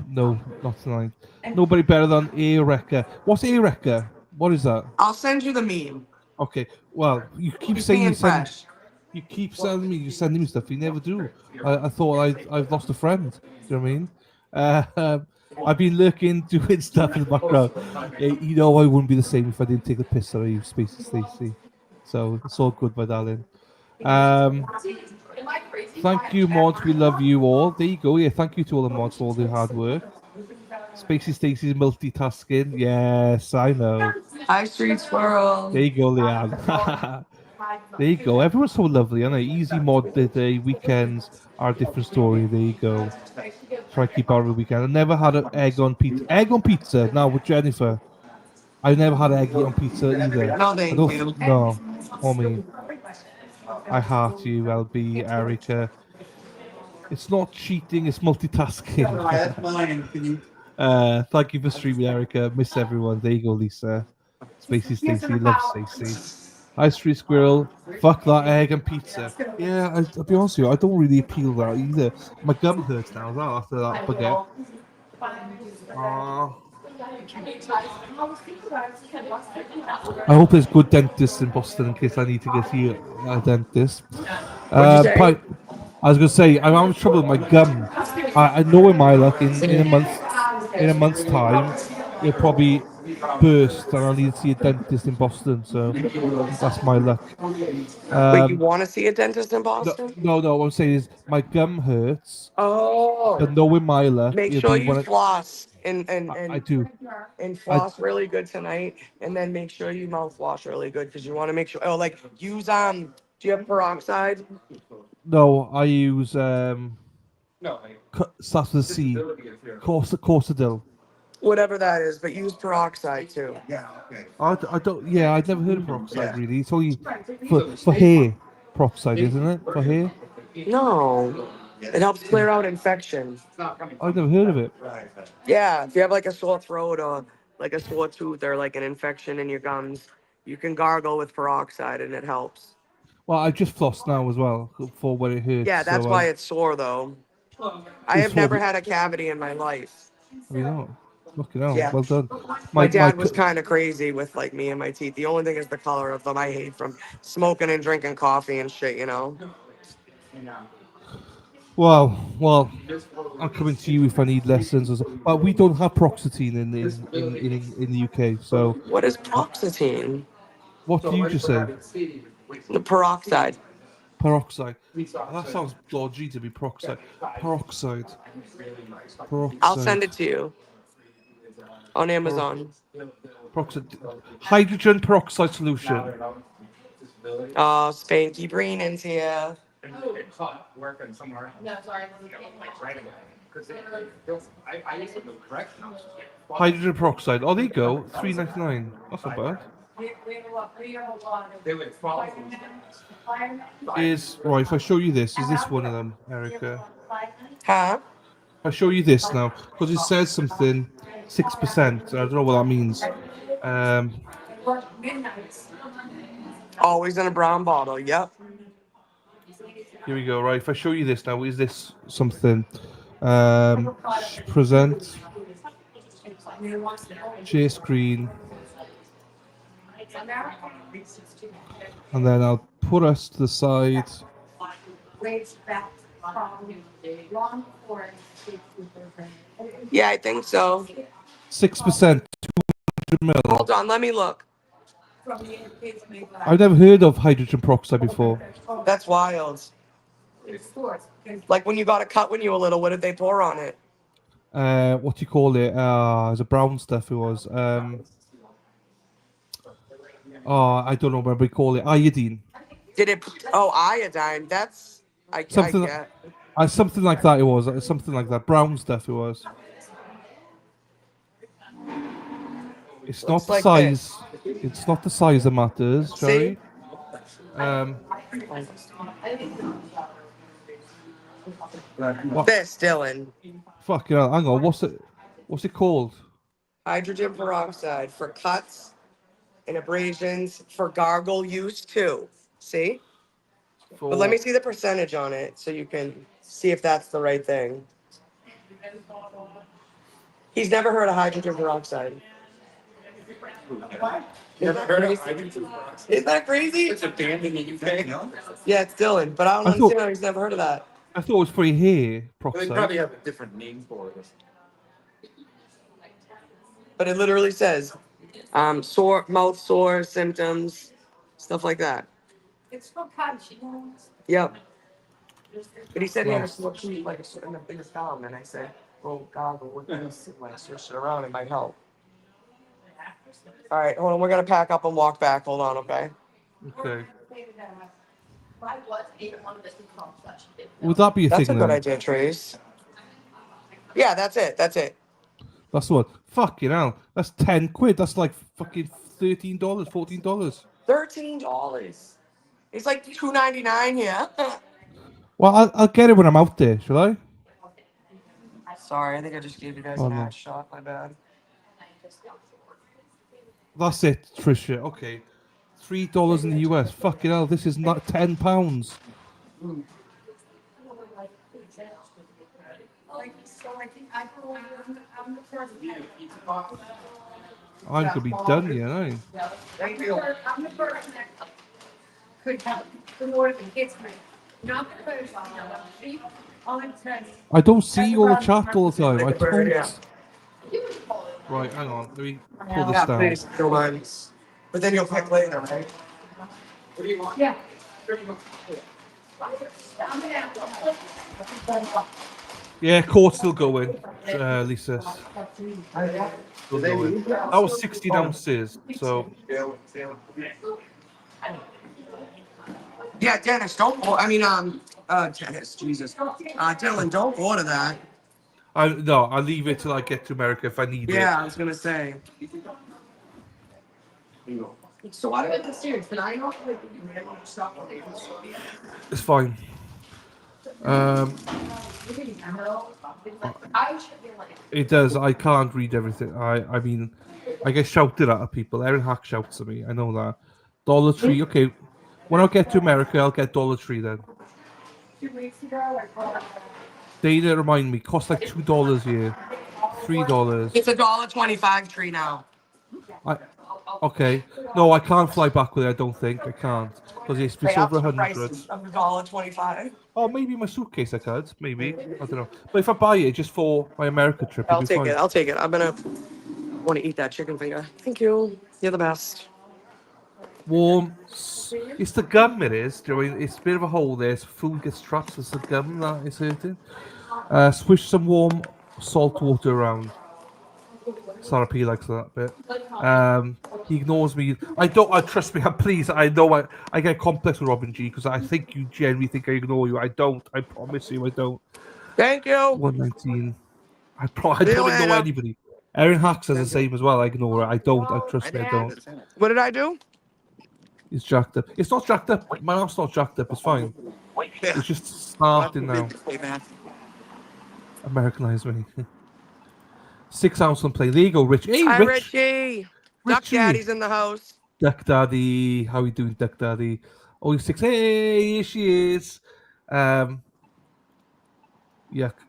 not tonight. Nobody better than Eureka. What's Eureka? What is that? I'll send you the meme. Okay. Well, you keep Just saying being you send. fresh. You keep sending me. You sending me stuff. You never do. I thought I've lost a friend. Do you know what I mean? I've been lurking, doing stuff in the background. I wouldn't be the same if I didn't take the piss out of you, Spacey Stacy. So it's all good, my darling. Thank you, mods. We love you all. There you go. Yeah, thank you to all the mods for all the hard work. Spacey Stacy's multitasking. Yes, I know. Hi, Street Squirrel. There you go, Leanne. There you go. Everyone's so lovely, aren't they? Easy mod day weekends are a different story. There you go. Try to keep out of the weekend. I never had an egg on pizza. Egg on pizza now with Jennifer. I never had egg on pizza either. No, thank you. No, homie. I heart you, LB, Erica. It's not cheating, it's multitasking. No, that's mine. Can you? Thank you for streaming, Erica. Miss everyone. There you go, Lisa. Spacey Stacy, love Stacy. Hi, Street Squirrel. Fuck that egg and pizza. Yeah, I'll be honest with you, I don't really appeal that either. My gum hurts now as well after that baguette. I hope there's good dentists in Boston in case I need to get here a dentist. I was gonna say I'm having trouble with my gum. I know in my luck in a month's time it'll probably burst and I'll need to see a dentist in Boston. So that's my luck. Wait, you want to see a dentist in Boston? No. What I'm saying is my gum hurts. Oh. But knowing my luck, Make sure you floss and I do. And floss really good tonight, and then make sure you mouthwash really good because you want to make sure. Oh, like use Do you have peroxide? No, I use starts with a C. Corsadil. Whatever that is, but use peroxide too. Yeah. Okay. I don't. Yeah, I've never heard of peroxide really. It's only for hair. Peroxide, isn't it? For hair. No, it helps clear out infection. I've never heard of it. Yeah, if you have like a sore throat or like a sore tooth or like an infection in your gums, you can gargle with peroxide and it helps. Well, I just flossed now as well for when it hurts. Yeah, that's so, why it's sore though. I have never had a cavity in my life. You know, fucking hell, Yeah. well done. My dad was kind of crazy with like me and my teeth. The only thing is the color of them. I hate from smoking and drinking coffee and shit, you know. Well, I'm coming to you if I need lessons. But we don't have paroxetine in the UK. So what is paroxetine? What do you just say? The peroxide. Peroxide. That sounds dodgy to be peroxide. Peroxide. I'll send it to you on Amazon. Peroxide. Hydrogen peroxide solution. Oh, Spanky Breenan's here. Working somewhere. No, sorry. Hydrogen peroxide. Oh, there you go. $3.99. That's not bad. Is right. If I show you this, is this one of them, Erica? Huh? I show you this now because it says something 6%. I don't know what that means. Always in a brown bottle. Yep. Here we go. Right. If I show you this now, is this something? Present. Share screen. And then I'll put us to the side. Yeah, I think so. 6%. 200 mil. Hold on, let me look. I've never heard of hydrogen peroxide before. That's wild. Like when you got a cut when you were little, what did they pour on it? What do you call it? It was a brown stuff. It was. I don't know what we call it. Iodine. Did it? Oh, iodine. That's I get. Something like that. It was something like that. Brown stuff. It was. It's not the like size. It's not the size that matters, Jerry. What? This, Dylan. Fucking hell, hang on. What's it called? Hydrogen peroxide for cuts and abrasions for gargle use too. See? But let me see the percentage on it so you can see if that's the right thing. He's never heard of hydrogen peroxide. Isn't that crazy? It's a band in the UK. Yeah, it's Dylan, but I don't understand how he's never heard of that. I thought it was for your hair peroxide. They probably have a different name for it. But it literally says mouth sore symptoms, stuff like that. It's for cuts. Yep. But he said he had a sore tooth, like in the biggest column, and I said, "Oh God, but with this, like switch it around, it might help." All right, hold on. We're gonna pack up and walk back. Hold on, okay? Okay. I was even one of the comps that she did. Would that be a That's thing a good then? idea, Trace. Yeah, that's it. That's it. That's what. Fucking hell. That's 10 quid. That's like fucking $13, $14. $13. It's like $2.99 here. Well, I'll get it when I'm out there, shall I? Sorry, I think I just gave you guys Oh, an no. ad shot. My bad. That's it, Tricia. Okay. $3 in the US. Fucking hell, this is not £10. I'm gonna be done here, ain't I? Thank you. I'm the person that could help the more the kids me. Not the person. All it says. I don't see your chat all the time. I don't. Yeah. Right, hang on. Let me pull this Yeah, down. please, if you don't mind. But then you'll pick later, right? What do you want? Yeah. Yeah, court's still going, Lisa. Still going. That was 16 ounces, so. Yeah, Dennis, don't. Dennis, Jesus. Dylan, don't order that. No, I'll leave it till I get to America if I need it. Yeah, I was gonna say. So why do I get the serious? Can I not like stuff? It's fine. It does. I can't read everything. I mean, I get shouted at people. Erin Hack shouts at me. I know that. Dollar Tree. Okay. When I get to America, I'll get Dollar Tree then. 2 weeks ago, Data, remind me, costs like $2 here. $3. It's $1.25 tree now. Okay. No, I can't fly back with it. I don't think I can't because it's over 100. Of $1.25. Oh, maybe my suitcase I could. Maybe I don't know. But if I buy it just for my America trip, I'll it'd be take fine. it. I'll take it. I want to eat that chicken finger. Thank you. You're the best. Warm. It's the gum. It is. Do you know, it's a bit of a hole there. So food gets trapped. It's the gum that is hurting. Swish some warm salt water around. Sarah P likes that bit. He ignores me. I don't. Trust me. Please. I know. I get complex with Robin G because I think you genuinely think I ignore you. I don't. I promise you, I don't. Thank you. 119. I don't ignore anybody. Erin Hack says the same as well. I ignore her. I don't. I trust me. I don't. What did I do? It's jacked up. It's not jacked up. My mouth's not jacked up. It's fine. It's just starting now. Americanized me. 6 ounce on play. There you go, Rich. Hey, Hi, Rich. Richie. Duck Richie. Daddy's in the house. Duck Daddy. How you doing, Duck Daddy? Oh, he's 6. Hey, here she is. Yuck.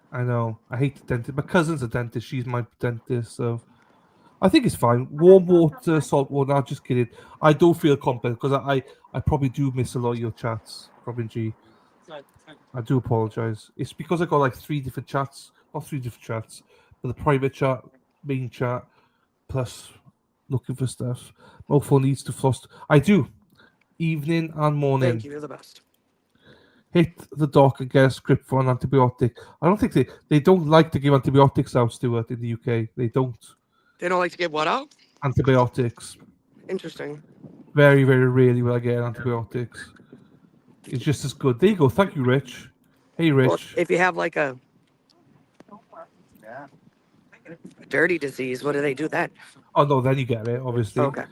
I know. I hate the dentist. My cousin's a dentist. She's my dentist, so I think it's fine. Warm water, salt water. No, just kidding. I don't feel competent because I probably do miss a lot of your chats, Robin G. I do apologize. It's because I got like 3 different chats, not 3 different chats, but the private chat, main chat, plus looking for stuff. My phone needs to floss. I do. Evening and morning. Thank you. You're the best. Hit the doc and get a script for an antibiotic. I don't think they don't like to give antibiotics out, Stuart, in the UK. They don't. They don't like to give what out? Antibiotics. Interesting. Very, very rarely will I get antibiotics. It's just as good. There you go. Thank you, Rich. Hey, Rich. Well, if you have like a dirty disease, what do they do then? Oh no, then you get it, obviously. Okay.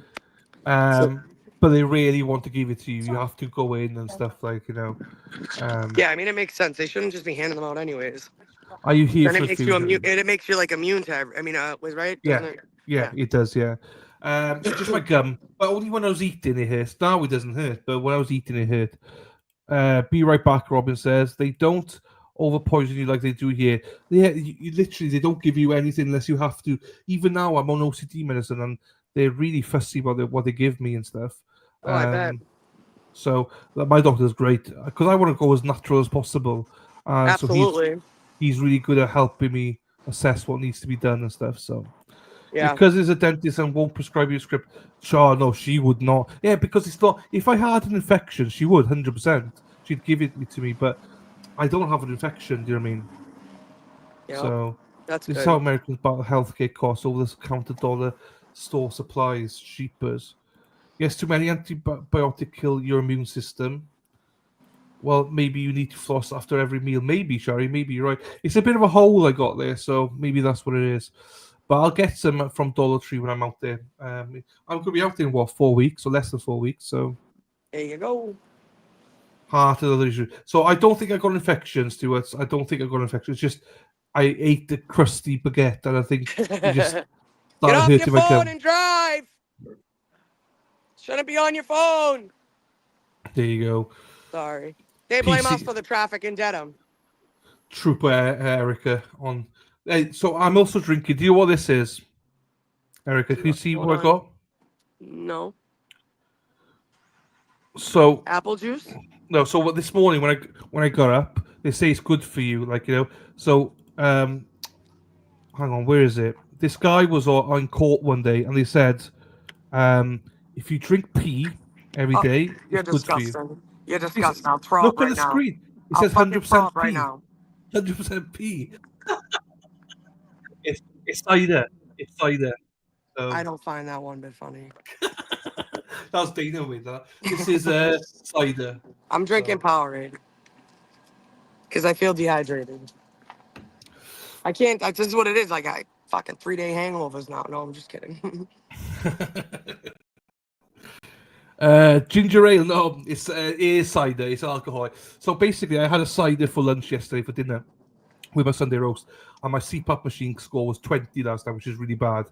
But they really want to give it to you. You have to go in and stuff like, you know. Yeah, I mean it makes sense. They shouldn't just be handing them out anyways. Are you here Then for it makes food? you immune. It makes you like immune to. I mean, right? Yeah, Doesn't it? yeah, it does. Yeah. So just my gum, but only when I was eating it hurts. Now it doesn't hurt, but when I was eating it hurt. Be right back, Robin says. They don't over poison you like they do here. You literally they don't give you anything unless you have to. Even now I'm on OCD medicine and they're really fussy about what they give me and stuff. Oh, I bet. So my doctor's great because I want to go as natural as possible. Absolutely. So he's really good at helping me assess what needs to be done and stuff. So Yeah. because he's a dentist and won't prescribe you a script. Sure, no, she would not. Yeah, because it's not. If I had an infection, she would 100%. She'd give it to me, but I don't have an infection. Do you know what I mean? Yep. So That's this is good. how Americans buy healthcare costs. Over this counter dollar store supplies, cheapers. Yes, too many antibiotics kill your immune system. Well, maybe you need to floss after every meal. Maybe, Shari, maybe you're right. It's a bit of a hole I got there, so maybe that's what it is. But I'll get some from Dollar Tree when I'm out there. I'm going to be out there in 4 weeks or less than 4 weeks. So there you go. Heart and other issues. So I don't think I got infections, Stuart. I don't think I got infections. It's just I ate the crusty baguette, and I think it just Get started off your hurting my phone gum. and drive. Shouldn't be on your phone. There you go. Sorry. They blame PC us for the traffic in Dedham. Trooper Erica on. Hey, so I'm also drinking. Do you know what this is, Erica? Can you see Hold what I on. got? No. So Apple juice? no. So what this morning when I got up, they say it's good for you. Like So hang on, where is it? This guy was on court one day, and they said, if you drink pee every day, You're it's good for you. disgusting. You're disgusting. I'll throw Look up at right the now. screen. It I'll says fucking 100% throw up right pee. now. 100% pee. It's cider. It's cider. So I don't find that one bit funny. that was Dana with that. This is cider. I'm drinking Powerade because I feel dehydrated. I can't. This is what it is. Like I fucking 3-day hangovers now. No, I'm just kidding. Ginger ale, no, it is cider. It's alcohol. So basically, I had a cider for lunch yesterday for dinner with my Sunday roast, and my CPAP machine score was 20 last time, which is really bad.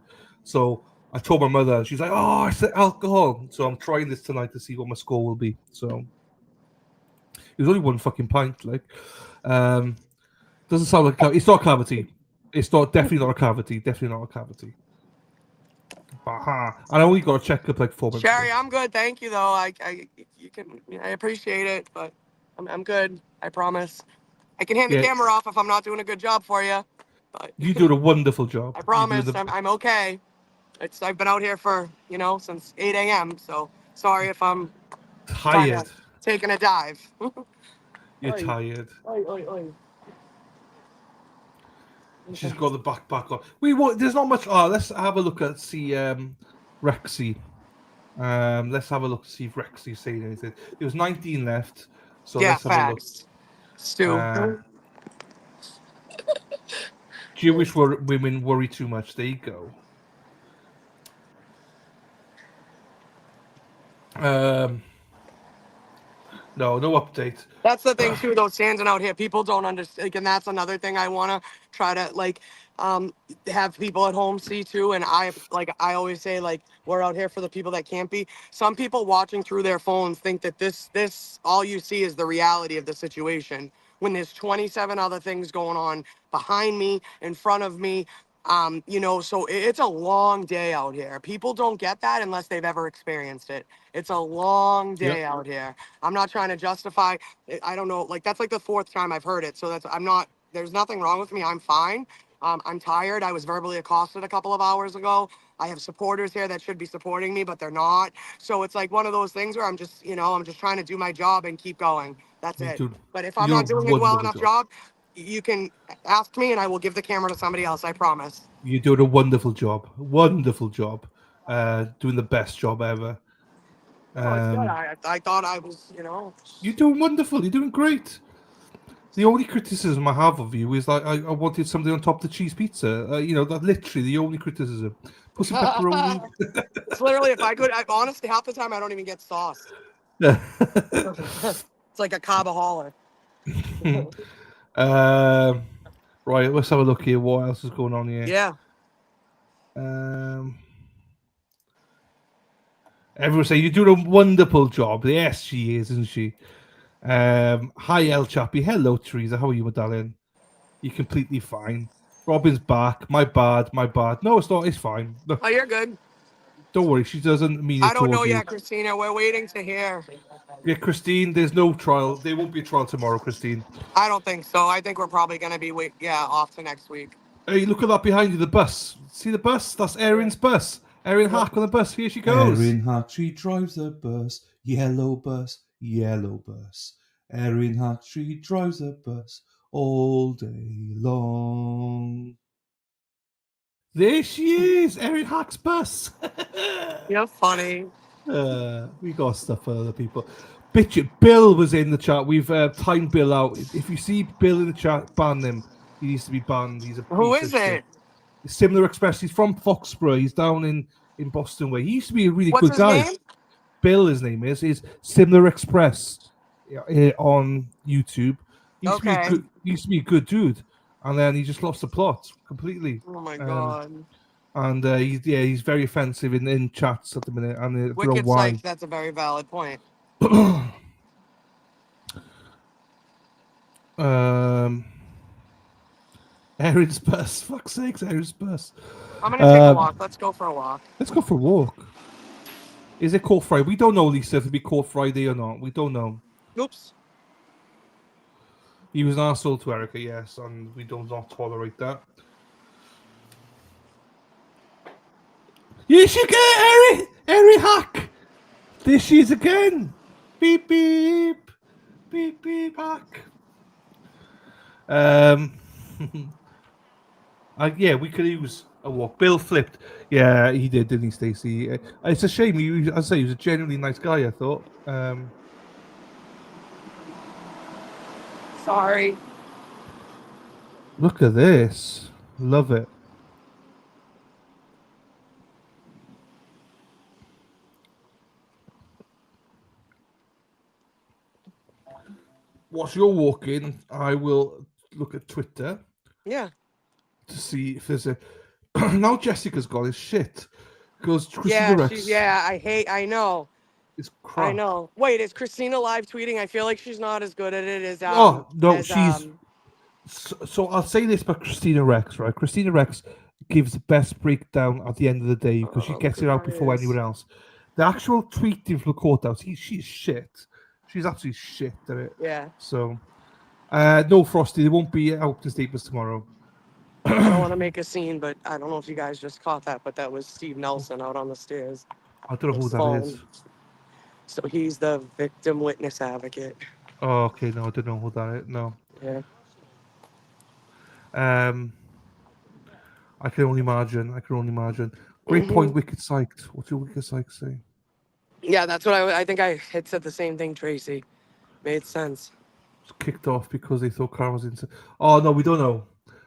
So I told my mother, and she's like, "Oh, it's alcohol." So I'm trying this tonight to see what my score will be. So it was only 1 fucking pint. Like, doesn't sound like it's not a cavity. It's definitely not a cavity. Definitely not a cavity. And I only got a checkup like 4 months Sherry, ago. I'm good. Thank you, though. I appreciate it, but I'm good. I promise. I can hand the Yeah. camera off if I'm not doing a good job for you. But You do a wonderful job. I promise I'm okay. I've been out here for since 8 a.m. So sorry if I'm tired. Taking a dive. You're tired. Oi. She's got the backpack on. There's not much. Let's have a look at Rexy. Let's have a look to see if Rexy's saying anything. There was 19 left, so yeah, let's have a look. Stu. Jewish women worry too much. There you go. No, No update. That's the thing too, though, standing out here, people don't understand, and that's another thing I want to try to like have people at home see too. And I always say, like, we're out here for the people that can't be. Some people watching through their phones think that this all you see is the reality of the situation, when there's 27 other things going on behind me, in front of me. So it's a long day out here. People don't get that unless they've ever experienced it. It's a long day out here. I'm not trying to justify. I don't know. Like, that's like the fourth time I've heard it. So there's nothing wrong with me. I'm fine. I'm tired. I was verbally accosted a couple of hours ago. I have supporters here that should be supporting me, but they're not. So it's like one of those things where I'm just trying to do my job and keep going. That's it. But if I'm not doing a well enough job, you can ask me and I will give the camera to somebody else. I promise. You're doing a wonderful job. Wonderful job. Doing the best job ever. It's good. I thought I was, You're doing wonderful. You're doing great. The only criticism I have of you is like I wanted something on top of the cheese pizza. That's literally the only criticism. Put some pepperoni. It's literally, if I could, honestly, half the time I don't even get sauce. It's like a carbaholic. Right, let's have a look here. What else is going on here? Yeah. Everyone say you're doing a wonderful job. Yes, she is, isn't she? Hi, El Chappy. Hello, Teresa. How are you, my darling? You're completely fine. Robin's back. My bad. No, it's not. It's fine. Look, Oh, you're good. don't worry. She doesn't mean it. I don't know yet, Christina. We're waiting to hear. Yeah, Christine, there's no trial. There won't be a trial tomorrow, Christine. I don't think so. I think we're probably going to be, off to next week. Hey, look at that behind you, the bus. See the bus? That's Erin's bus. Erin Hack on the bus. Here she goes. Erin Hack, she drives a bus. Yellow bus, yellow bus. Erin Hack, she drives a bus all day long. There she is, Erin Hack's bus. You're funny. We got stuff for other people. Bitch, Bill was in the chat. We've timed Bill out. If you see Bill in the chat, ban him. He needs to be banned. He's a Who is it? Similar Express. He's from Foxborough. He's down in Boston way. He used to be a really What's good guy. his name? Bill, his name is Similar Express on YouTube. He used to be a good dude, and then he just lost the plot completely. Oh my god! And he's very offensive in chats at the minute, and Wicked Psych. That's a very valid point. Erin's bus. Fuck's sakes, Erin's bus. I'm gonna take a walk. Let's go for a walk. Let's go for a walk. Is it Court Friday? We don't know, Lisa, if it'll be Court Friday or not. We don't know. Oops. He was an arsehole to Erica, yes, and we do not tolerate that. You should get Erin! Erin Hack! There she is again! Beep, beep. Beep, beep, Hack. Yeah, we could use a walk. Bill flipped. Yeah, he did, didn't he, Stacey? It's a shame. He was a genuinely nice guy, I thought. Sorry. Look at this. Love it. Whilst you're walking, I will look at Twitter. Yeah. To see if there's a. Now Jessica's gone. It's shit. Because Christina Rex. I know. It's crap. I know. Wait, is Christina live tweeting? I feel like she's not as good at it as. Oh no, she's. So I'll say this about Christina Rex, right? Christina Rex gives the best breakdown at the end of the day because she gets it out before anyone else. The actual tweeting from the courthouse, she's shit. She's absolutely shit at it. Yeah. So, no Frosty, there won't be out to Staples tomorrow. I don't want to make a scene, but I don't know if you guys just caught that, but that was Steve Nelson out on the stairs. I don't know who that is. So he's the victim witness advocate. Oh, okay. No, I don't know who that is. No. Yeah. I can only imagine. Great point, Wicked Psyched. What's your Wicked Psyched say? Yeah, that's what I think I had said the same thing, Tracy. Made sense. It's kicked off because they thought Carl was into. Oh no, we don't know.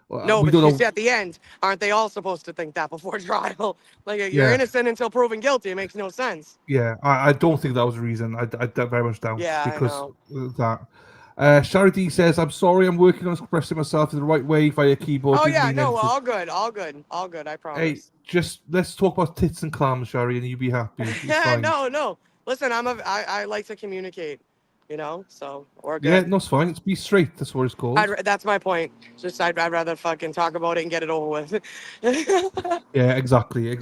No, we but don't you know. see, at the end, aren't they all supposed to think that before trial? Like, you're Yeah, innocent until proven guilty. It makes no sense. yeah. I don't think that was the reason. I very much doubt Yeah, I because know. of that. Shari D says, "I'm sorry. I'm working on expressing myself in the right way via keyboard. Oh Didn't yeah, mean no, anything." all good, all good, all good. I Hey, promise. just let's talk about tits and clams, Shari, and you be happy. It's fine. No. Listen, I like to communicate, so we're Yeah, good. no, it's fine. It's be straight. That's what it's called. That's my point. Just I'd rather fucking talk about it and get it over with. Yeah, exactly.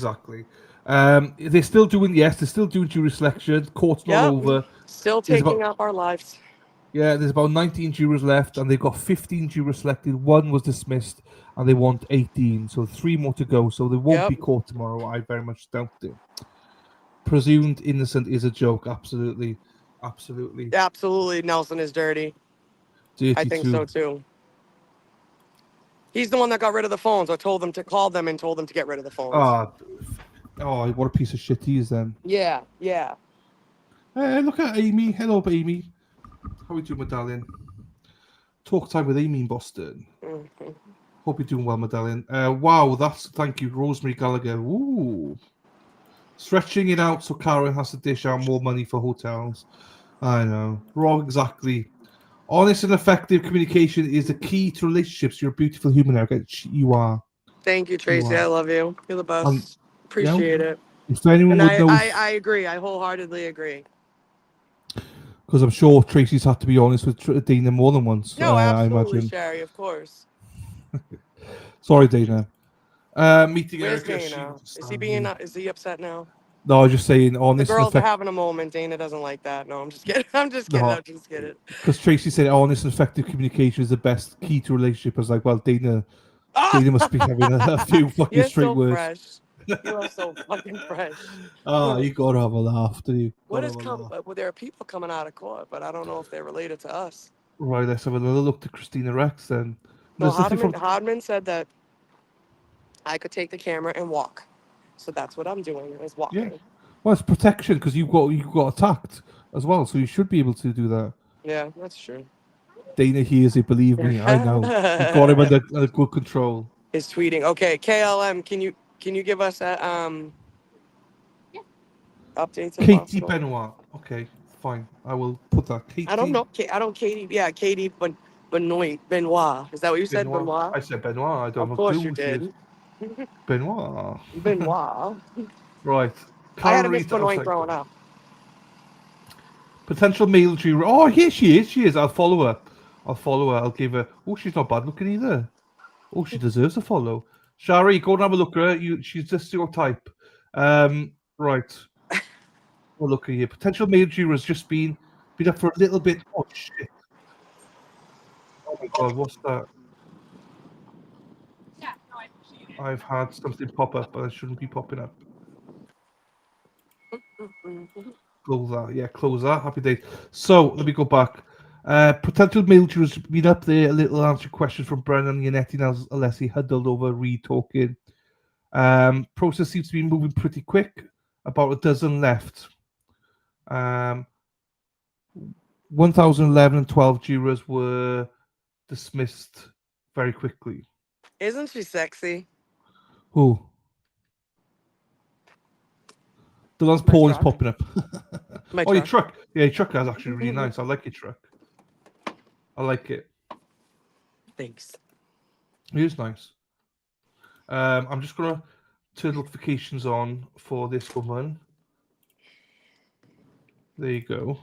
They're still doing jury selection. Court's not Yep. over. Still There's taking up our lives. there's about 19 jurors left, and they've got 15 jurors selected. One was dismissed, and they want 18, so 3 more to go. So they won't be court tomorrow. I very much doubt it. Presumed innocent is a joke. Absolutely. Absolutely, Nelson is dirty. Dirty I think so too. He's the one that got rid of the phones, or told them to call them and told them to get rid of the phones. Oh, what a piece of shit he is then. Yeah. Hey, look at Amy. Hello, Amy. How are we doing, my darling? Talk time with Amy in Boston. Mm-hmm. Hope you're doing well, my darling. Wow, thank you, Rosemary Gallagher. Ooh. Stretching it out so Karen has to dish out more money for hotels. I know. Wrong, exactly. Honest and effective communication is the key to relationships. You're a beautiful human, Erica. You are. Thank you, Tracy. I love you. You're the best. Appreciate it. If anyone would know, I agree. I wholeheartedly agree. because I'm sure Tracy's had to be honest with Dana more than once. No, I absolutely, imagine. Sherry, of course. Sorry, Dana. Meeting Where's Erica. Dana? Is he upset now? No, I was just saying honest. The girls are having a moment. Dana doesn't like that. No, I'm just kidding. I'm just kidding. Because Tracy said honest and effective communication is the best key to a relationship. I was like, well, Dana must be having a few fucking You're straight so words. fresh. You are so fucking fresh. You gotta have a laugh, do you? Well, there are people coming out of court, but I don't know if they're related to us. Right, let's have another look to Christina Rex then. No, Hardman said that I could take the camera and walk. So that's what I'm doing, is walking. Yeah. Well, it's protection because you got attacked as well, so you should be able to do that. Yeah, that's true. Dana hears it, believe me. I know. You got him under good control. Is tweeting. Okay, KLM, can you give us a updates? Katie Benoit. Okay, fine. I will put that. Katie. I don't know. Katie. Yeah, Katie Benoit. Is that what you said? Benoit. I said Benoit. I don't know. Of course you did. Benoit. Right. I had a Miss Benoit growing up. Potential male juror. Oh, here she is. She is. I'll follow her. I'll give her. Oh, she's not bad looking either. Oh, she deserves a follow. Shari, go and have a look at her. She's just your type. Right. Well, look at here. Potential male juror has just been up for a little bit. Oh shit. Oh my god, what's that? I've had something pop up, but it shouldn't be popping up. Close that. Yeah, close that. Happy days. So let me go back. Potential male jurors been up there. A little answer question from Brennan, Yannetti, and Alessi huddled over Reed talking. Process seems to be moving pretty quick. About a dozen left. 1011 and 12 jurors were dismissed very quickly. Isn't she sexy? Who? The last Paul is popping up. Your truck. Yeah, your truck is actually really nice. I like your truck. I like it. Thanks. It is nice. I'm just going to turn notifications on for this woman. There you go.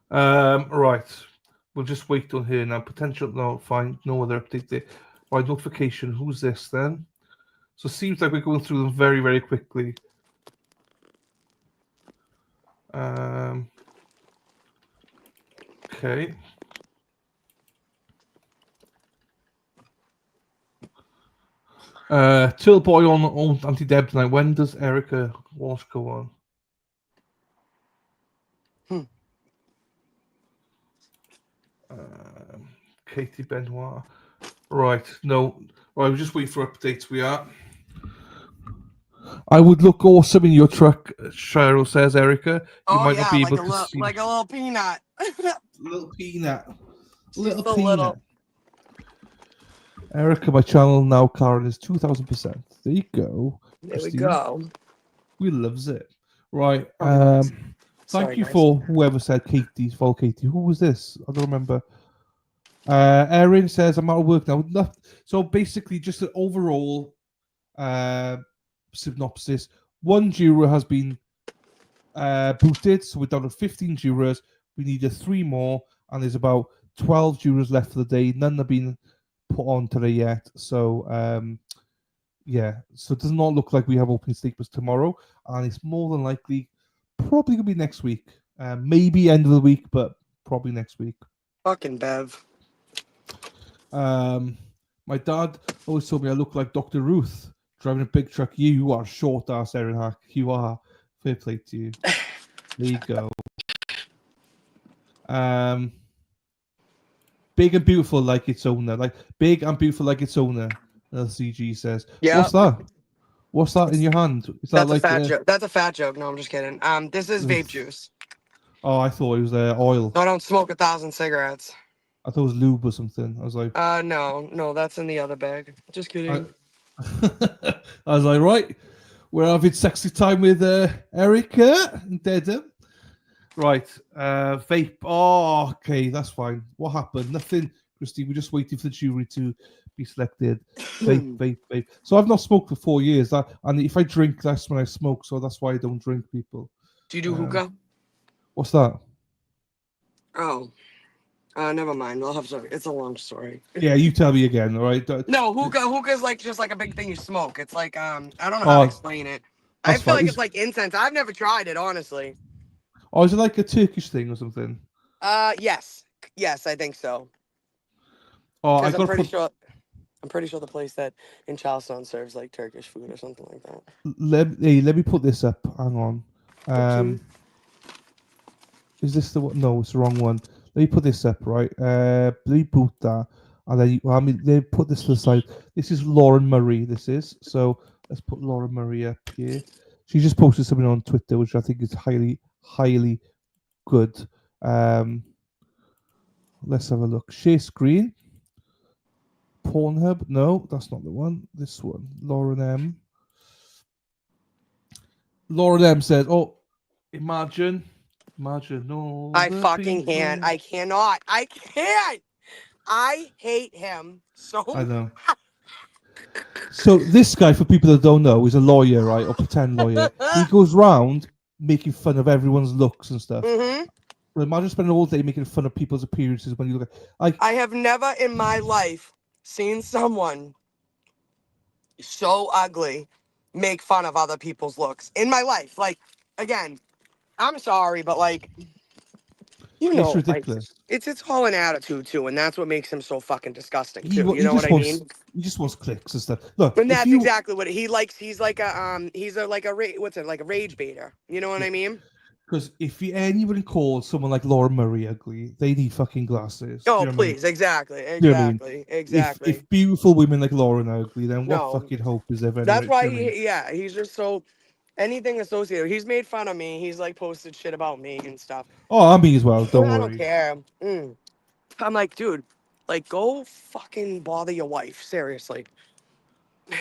Right. We'll just wait on here now. Potential. No, fine. No other update there. Right, notification. Who's this then? So it seems like we're going through them very, very quickly. Okay. Till Boy on Anti-Deb tonight. When does Erica Walsh go on? Katie Benoit. Right. No. Right. We'll just wait for updates. We are. I would look awesome in your truck, Cheryl says, Erica. You might not be able to see. Like a little peanut. Little peanut. Little peanut. Erica, my channel now, Karen, is 2,000%. There you go. There we Christine. go. We loves it. Right. Sorry, Thank you guys. for whoever said Katie, follow Katie. Who was this? I don't remember. Erin says, I'm out of work now. So basically, just an overall synopsis. 1 juror has been booted, so we're down to 15 jurors. We needed 3 more, and there's about 12 jurors left for the day. None have been put on today yet. So, yeah. So it does not look like we have opening statements tomorrow, and it's more than likely probably going to be next week. Maybe end of the week, but probably next week. Fucking Bev. My dad always told me I look like Dr. Ruth driving a big truck. You are short ass, Erin Hack. You are. Fair play to you. There you go. Big and beautiful like its owner. Like big and beautiful like its owner. LCG says. Yeah. What's that? What's that in your hand? Is that That's like a fat joke. That's a fat joke. No, I'm just kidding. This is vape juice. Oh, I thought it was oil. I don't smoke 1,000 cigarettes. I thought it was lube or something. I was like, no, that's in the other bag. Just kidding. I was like, right, we're having sexy time with Erica and Dedham. Right, vape. Oh, okay, that's fine. What happened? Nothing, Christine. We're just waiting for the jury to be selected. Vape. So I've not smoked for 4 years. And if I drink, that's when I smoke. So that's why I don't drink, people. Do you do hookah? What's that? Oh, never mind. I'll have to. It's a long story. Yeah, you tell me again, all right? No, hookah is like just like a big thing you smoke. It's like I don't know how to explain it. I feel like it's like incense. I've never tried it, honestly. Oh, is it like a Turkish thing or something? Yes, I think so. Oh, I'm pretty sure the place that in Charleston serves like Turkish food or something like that. Let me put this up. Hang on. Is this the one? No, it's the wrong one. Let me put this up, right? Let me boot that. And then, they put this to the side. This is Lauren Murray, this is. So let's put Lauren Murray up here. She just posted something on Twitter, which I think is highly, highly good. Let's have a look. Share screen. Pornhub. No, that's not the one. This one. Lauren M. Lauren M said, oh, imagine all I the fucking people. can't. I cannot. I can't. I hate him so. I know. So this guy, for people that don't know, is a lawyer, right, or pretend lawyer. He goes round making fun of everyone's looks and stuff. Mm-hmm. Well, imagine spending all day making fun of people's appearances when you look at. I have never in my life seen someone so ugly make fun of other people's looks in my life. Like, again, I'm sorry, but like, you know, it's ridiculous. Like, it's all an attitude too, and that's what makes him so fucking disgusting too. You know what I mean? He just wants clicks and stuff. Look, and that's exactly what he likes. He's like a like a rage baiter. You know what I mean? Because if anybody calls someone like Laura Murray ugly, they need fucking glasses. Oh, you know please, I mean? exactly. You know what I mean? Exactly. If beautiful women like Lauren are ugly, then what fucking hope is there? That's why he's just so anything associated. He's made fun of me. He's like posted shit about me and stuff. Oh, me as well. Don't worry. I don't care. I'm like, dude, like, go fucking bother your wife. Seriously. I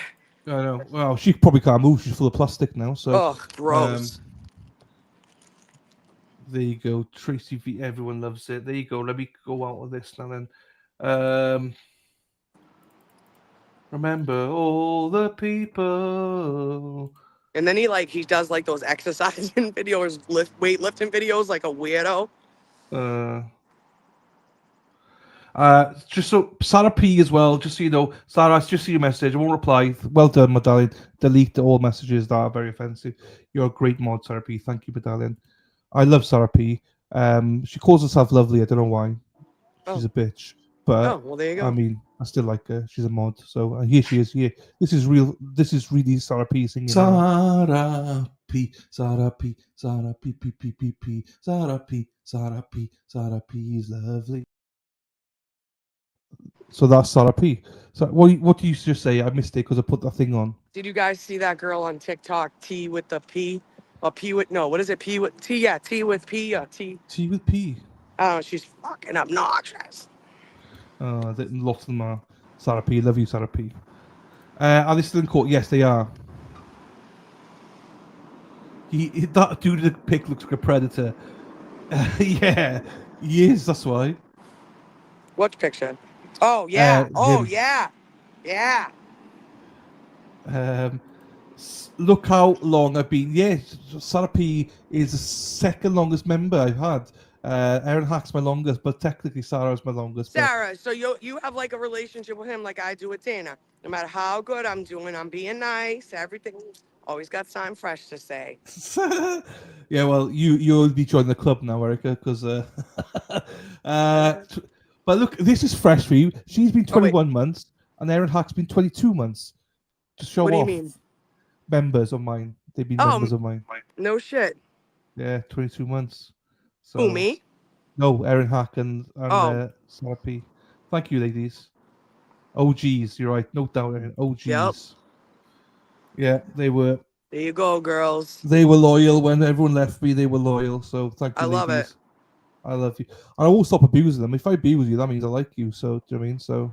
know. Well, she probably can't move. She's full of plastic now. So. Ugh, gross. There you go, Tracy V. Everyone loves it. There you go. Let me go out of this now. Then, remember all the people. And then he does like those exercising videos, weightlifting videos, like a weirdo. Just so Sarah P as well. Just so you know, Sarah, I just see your message. I won't reply. Well done, my darling. Delete all messages that are very offensive. You're a great mod, Sarah P. Thank you, my darling. I love Sarah P. She calls herself lovely. I don't know why. She's a bitch. But well, there you go. I mean, I still like her. She's a mod. So here she is. Here. This is real. This is really Sarah P singing. Sarah P. Sarah P. Sarah P. P. P. P. P. Sarah P. Sarah P. Sarah P is lovely. So that's Sarah P. So what do you just say? I missed it because I put that thing on. Did you guys see that girl on TikTok? T with the P. Or P with no, what is it? P with T, yeah, T with P, T. T with P. Oh, she's fucking obnoxious. Lots of them are. Sarah P. Love you, Sarah P. Are they still in court? Yes, they are. That dude in the pic looks like a predator. Yeah, he is. That's why. What picture? Oh yeah. Him. Yeah. Look how long I've been. Yes, Sarah P is the second longest member I've had. Aaron Hack's my longest, but technically Sarah's my longest. Sarah, so you have like a relationship with him like I do with Dana. No matter how good I'm doing, I'm being nice, everything. Always got something fresh to say. Yeah, well, you'll be joining the club now, Erica, because. But look, this is fresh for you. She's been 21 months, and Aaron Hack's been 22 months. To show What do you off. mean? Members of mine. They've been members of mine. No shit. Yeah, 22 months. So, Who, me? No, Aaron Hack and Sarah P. Thank you, ladies. OGs, you're right. No doubt, Aaron. OGs. Yep. Yeah, they were. There you go, girls. They were loyal when everyone left me. They were loyal. So thank you, I love ladies. it. I love you. I won't stop abusing them. If I abuse you, that means I like you. So do you know what I mean? So,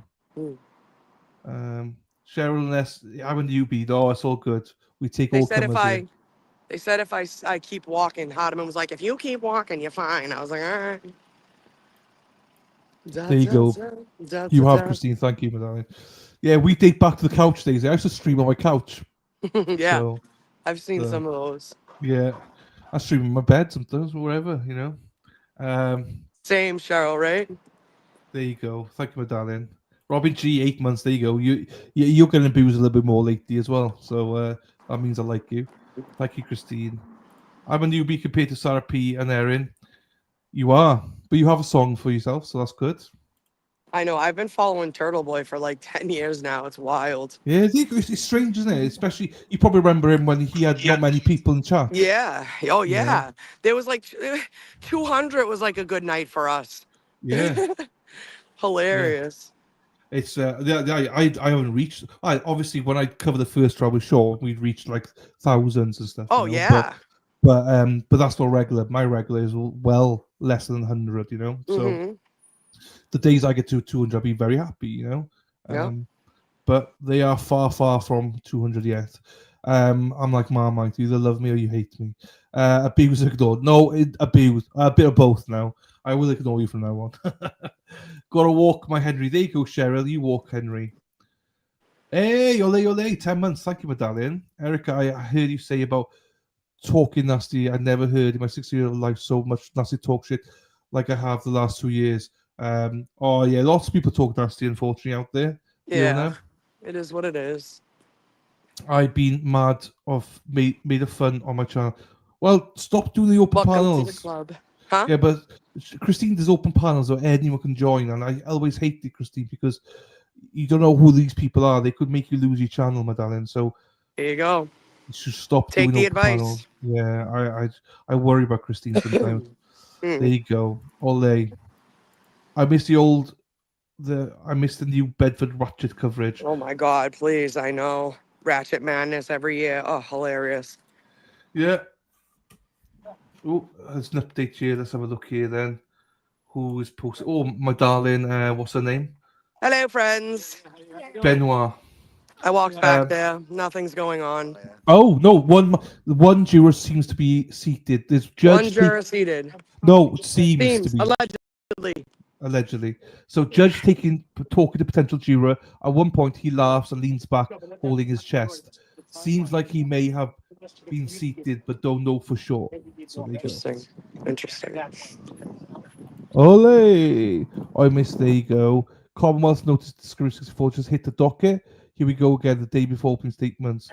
Cheryl and S, haven't you been? Oh, it's all good. We take all comers here. They said if I keep walking, Hardeman was like, if you keep walking, you're fine. I was like, all right. There you go. You have, Christine. Thank you, my darling. Yeah, we date back to the couch days. I used to stream on my couch. Yeah, So, I've seen some of those. Yeah, I stream in my bed sometimes, wherever, you know. Same, Cheryl, right? There you go. Thank you, my darling. Robin G, 8 months. There you go. You're getting abused a little bit more lately as well. So that means I like you. Thank you, Christine. I'm a newbie compared to Sarah P and Erin. You are, but you have a song for yourself, so that's good. I know. I've been following Turtle Boy for like 10 years now. It's wild. Yeah, it's strange, isn't it? Especially, you probably remember him when he had not many people in chat. Yeah. Oh, yeah. There was like 200 was like a good night for us. Yeah. Hilarious. Yeah. It's I haven't reached. Obviously when I cover the first trial with Shaw, we'd reached like thousands and stuff. Oh, you know? yeah. But that's not regular. My regular is well less than 100. You know, so the days I get to 200, I'll be very happy. You know, but they are far from 200 yet. I'm like Marmite. You either love me or you hate me. Abuse or ignore. No, abuse. A bit of both now. I will ignore you from now on. Gotta walk, my Henry. There you go, Cheryl. You walk, Henry. Hey, ole. 10 months. Thank you, my darling. Erica, I heard you say about talking nasty. I never heard in my 60-year-old life so much nasty talk shit like I have the last 2 years. Oh, yeah. Lots of people talk nasty, unfortunately, out there. Yeah. It is what it is. I've been mad of made a fun on my channel. Well, stop doing the open panels. To the club. Huh? Yeah, but Christine does open panels or anyone can join, and I always hate it, Christine, because you don't know who these people are. They could make you lose your channel, my darling. So there you go. You should stop Take doing the open advice. panels. Yeah, I worry about Christine sometimes. There you go. Ole. I miss I miss the new Bedford Ratchet coverage. Oh my God, please. I know. Ratchet Madness every year. Oh, hilarious. Yeah. Oh, there's an update here. Let's have a look here then. Who is posting? Oh, my darling. What's her name? Hello, friends. Benoit. I walked back there. Nothing's going on. Oh no! One juror seems to be seated. There's judge. One juror seated. No, seems to be allegedly. So judge talking to potential juror. At one point, he laughs and leans back, holding his chest. Seems like he may have been seated, but don't know for sure. So Interesting. Ole! I missed. There you go. Commonwealth notice discovery 64 just hit the docket. Here we go again. The day before opening statements.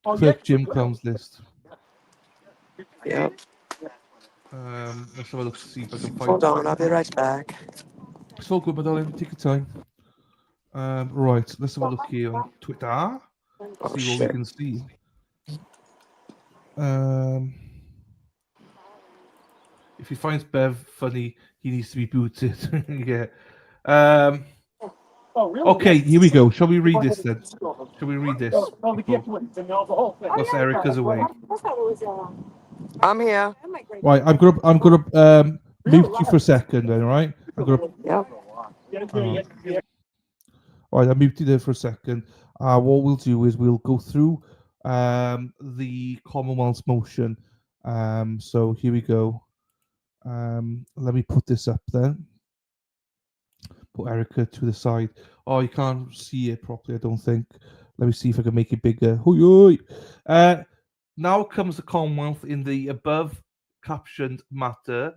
Clerk Jim Clown's list. Yep. Let's have a look to see if I can find. Hold on, I'll be right back. It's all good, my darling. Take your time. Right, let's have a look here on Twitter. See what we can see. If he finds Bev funny, he needs to be booted. Yeah. Okay, here we go. Shall we read this then? Shall we read this? Whilst Erica's away. I'm here. Right, I'm gonna mute you for a second then, right? I'm gonna All right, I muted it for a second. What we'll do is we'll go through the Commonwealth's motion. So here we go. Let me put this up then. Put Erica to the side. Oh, you can't see it properly, I don't think. Let me see if I can make it bigger. Hoi, hoi. Now comes the Commonwealth in the above captioned matter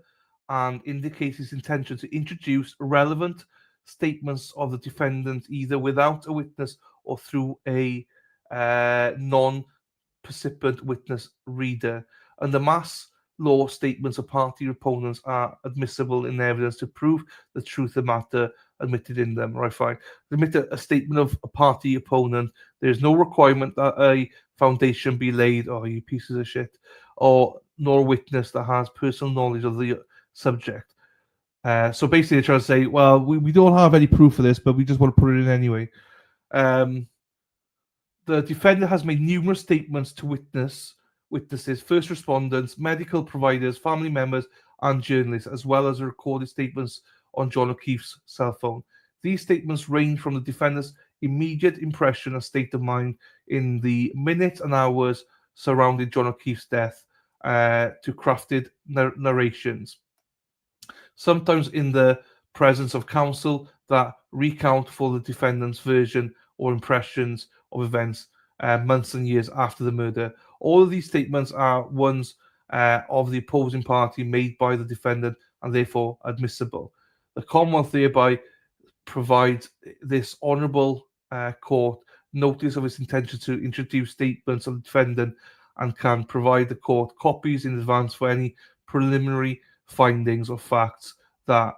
and indicates its intention to introduce relevant statements of the defendant either without a witness or through a non-participant witness reader. And the mass law statements of party opponents are admissible in evidence to prove the truth of the matter admitted in them. Right, fine. Admit a statement of a party opponent. There's no requirement that a foundation be laid, oh, you pieces of shit, or nor a witness that has personal knowledge of the subject. So basically, they're trying to say, well, we don't have any proof of this, but we just want to put it in anyway. The defendant has made numerous statements to witnesses, first responders, medical providers, family members, and journalists, as well as recorded statements on John O'Keefe's cell phone. These statements range from the defendant's immediate impression and state of mind in the minutes and hours surrounding John O'Keefe's death to crafted narrations, sometimes in the presence of counsel that recount for the defendant's version or impressions of events months and years after the murder. All of these statements are ones of the opposing party made by the defendant and therefore admissible. The Commonwealth thereby provides this honourable court notice of its intention to introduce statements of the defendant and can provide the court copies in advance for any preliminary findings or facts that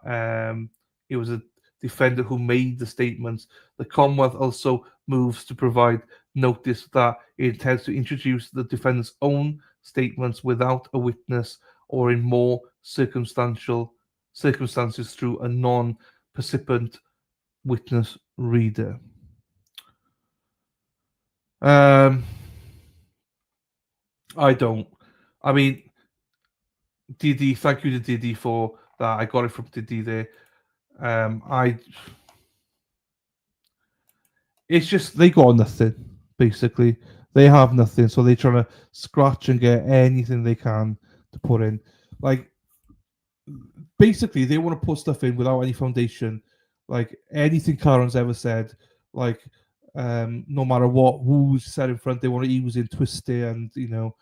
it was a defendant who made the statements. The Commonwealth also moves to provide notice that it intends to introduce the defendant's own statements without a witness or in more circumstances through a non-participant witness reader. I mean, Didi, thank you to Didi for that. I got it from Didi there. It's just they got nothing, basically. They have nothing, so they're trying to scratch and get anything they can to put in. Like, basically, they want to put stuff in without any foundation. Like, anything Karen's ever said, like, no matter what, who's said in front, they want to use in twist it, and, you know,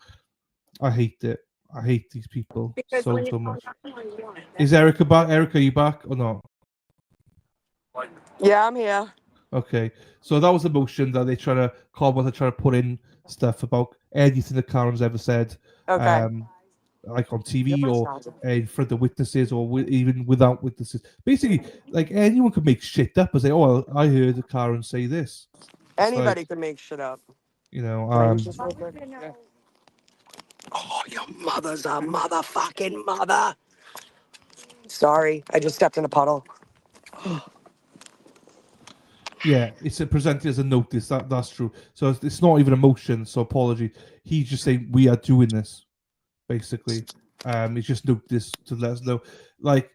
I hate it. I hate these people so much. Is Erica back? Erica, are you back or not? Yeah, I'm here. Okay, so that was the motion that they're trying to put in stuff about anything that Karen's ever said, Okay. like on TV or in front of witnesses or even without witnesses. Basically, like anyone could make shit up and say, "Oh, well, I heard Karen say this." Anybody can make shit up. You know. Yeah. Oh, your mother's a motherfucking mother. Sorry, I just stepped in a puddle. Yeah, it's presented as a notice. That's true. So it's not even a motion. So apology. He's just saying we are doing this, basically. It's just notice to let us know. Like,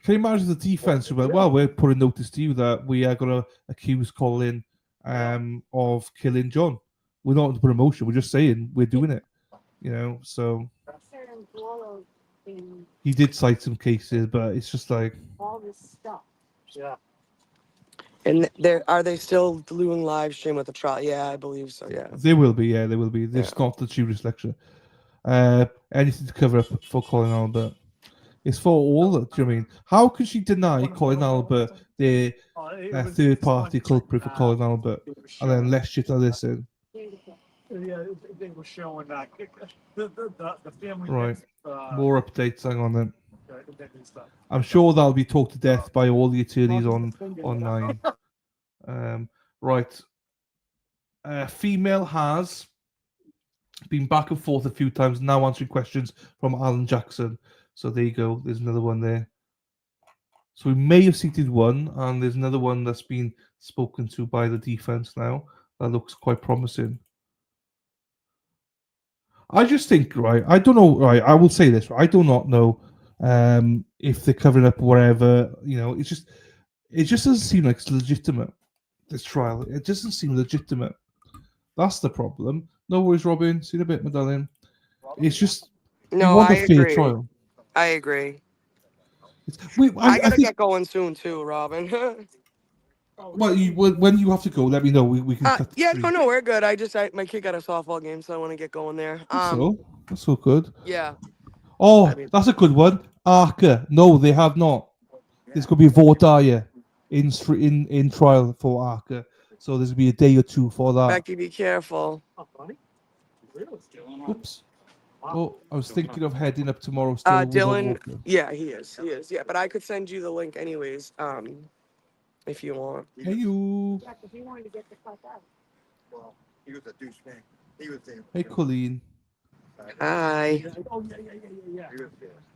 can you imagine the defense? Well, we're putting notice to you that we are going to accuse Colin of killing John. We're not going to put a motion. We're just saying we're doing it. You know, so he did cite some cases, but it's just like all this stuff. Yeah. And are they still doing live stream with the trial? Yeah, I believe so. Yeah. They will be. Yeah, they will be. It's not the Judas lecture. Anything to cover up for Colin Albert. It's for all. Do you know what I mean? How can she deny Colin Albert the third party culprit for Colin Albert and then let shit like this in? Yeah, they were showing the family. Right. More updates. Hang on then. I'm sure that'll be talked to death by all the attorneys online. Right. Female has been back and forth a few times, now answering questions from Alan Jackson. So there you go. There's another one there. So we may have seated one, and there's another one that's been spoken to by the defense now. That looks quite promising. I just think, right, I don't know, right, I will say this, right, I do not know if they're covering up whatever, you know, it just doesn't seem like it's legitimate. this trial. It doesn't seem legitimate. That's the problem. No worries, Robin. See you in a bit, my darling. It's just we No, want I a fair agree. trial. I agree. I I gotta think. get going soon too, Robin. Well, when you have to go, let me know. We can cut the Yeah, stream. no, we're good. My kid got a softball game, so I want to get going there. So that's so good. Yeah. Oh, that's a good one. Arca. No, they have not. There's going to be a vote, are you? In trial for Arca. So there's going to be a day or two for that. Becky, be careful. Oops. Oh, I was thinking of heading up tomorrow still with a Dylan. walker. Yeah, he is. Yeah, but I could send you the link anyways. If you want. Hey, you. He was a douchebag. He was there. Hey, Colleen. Hi.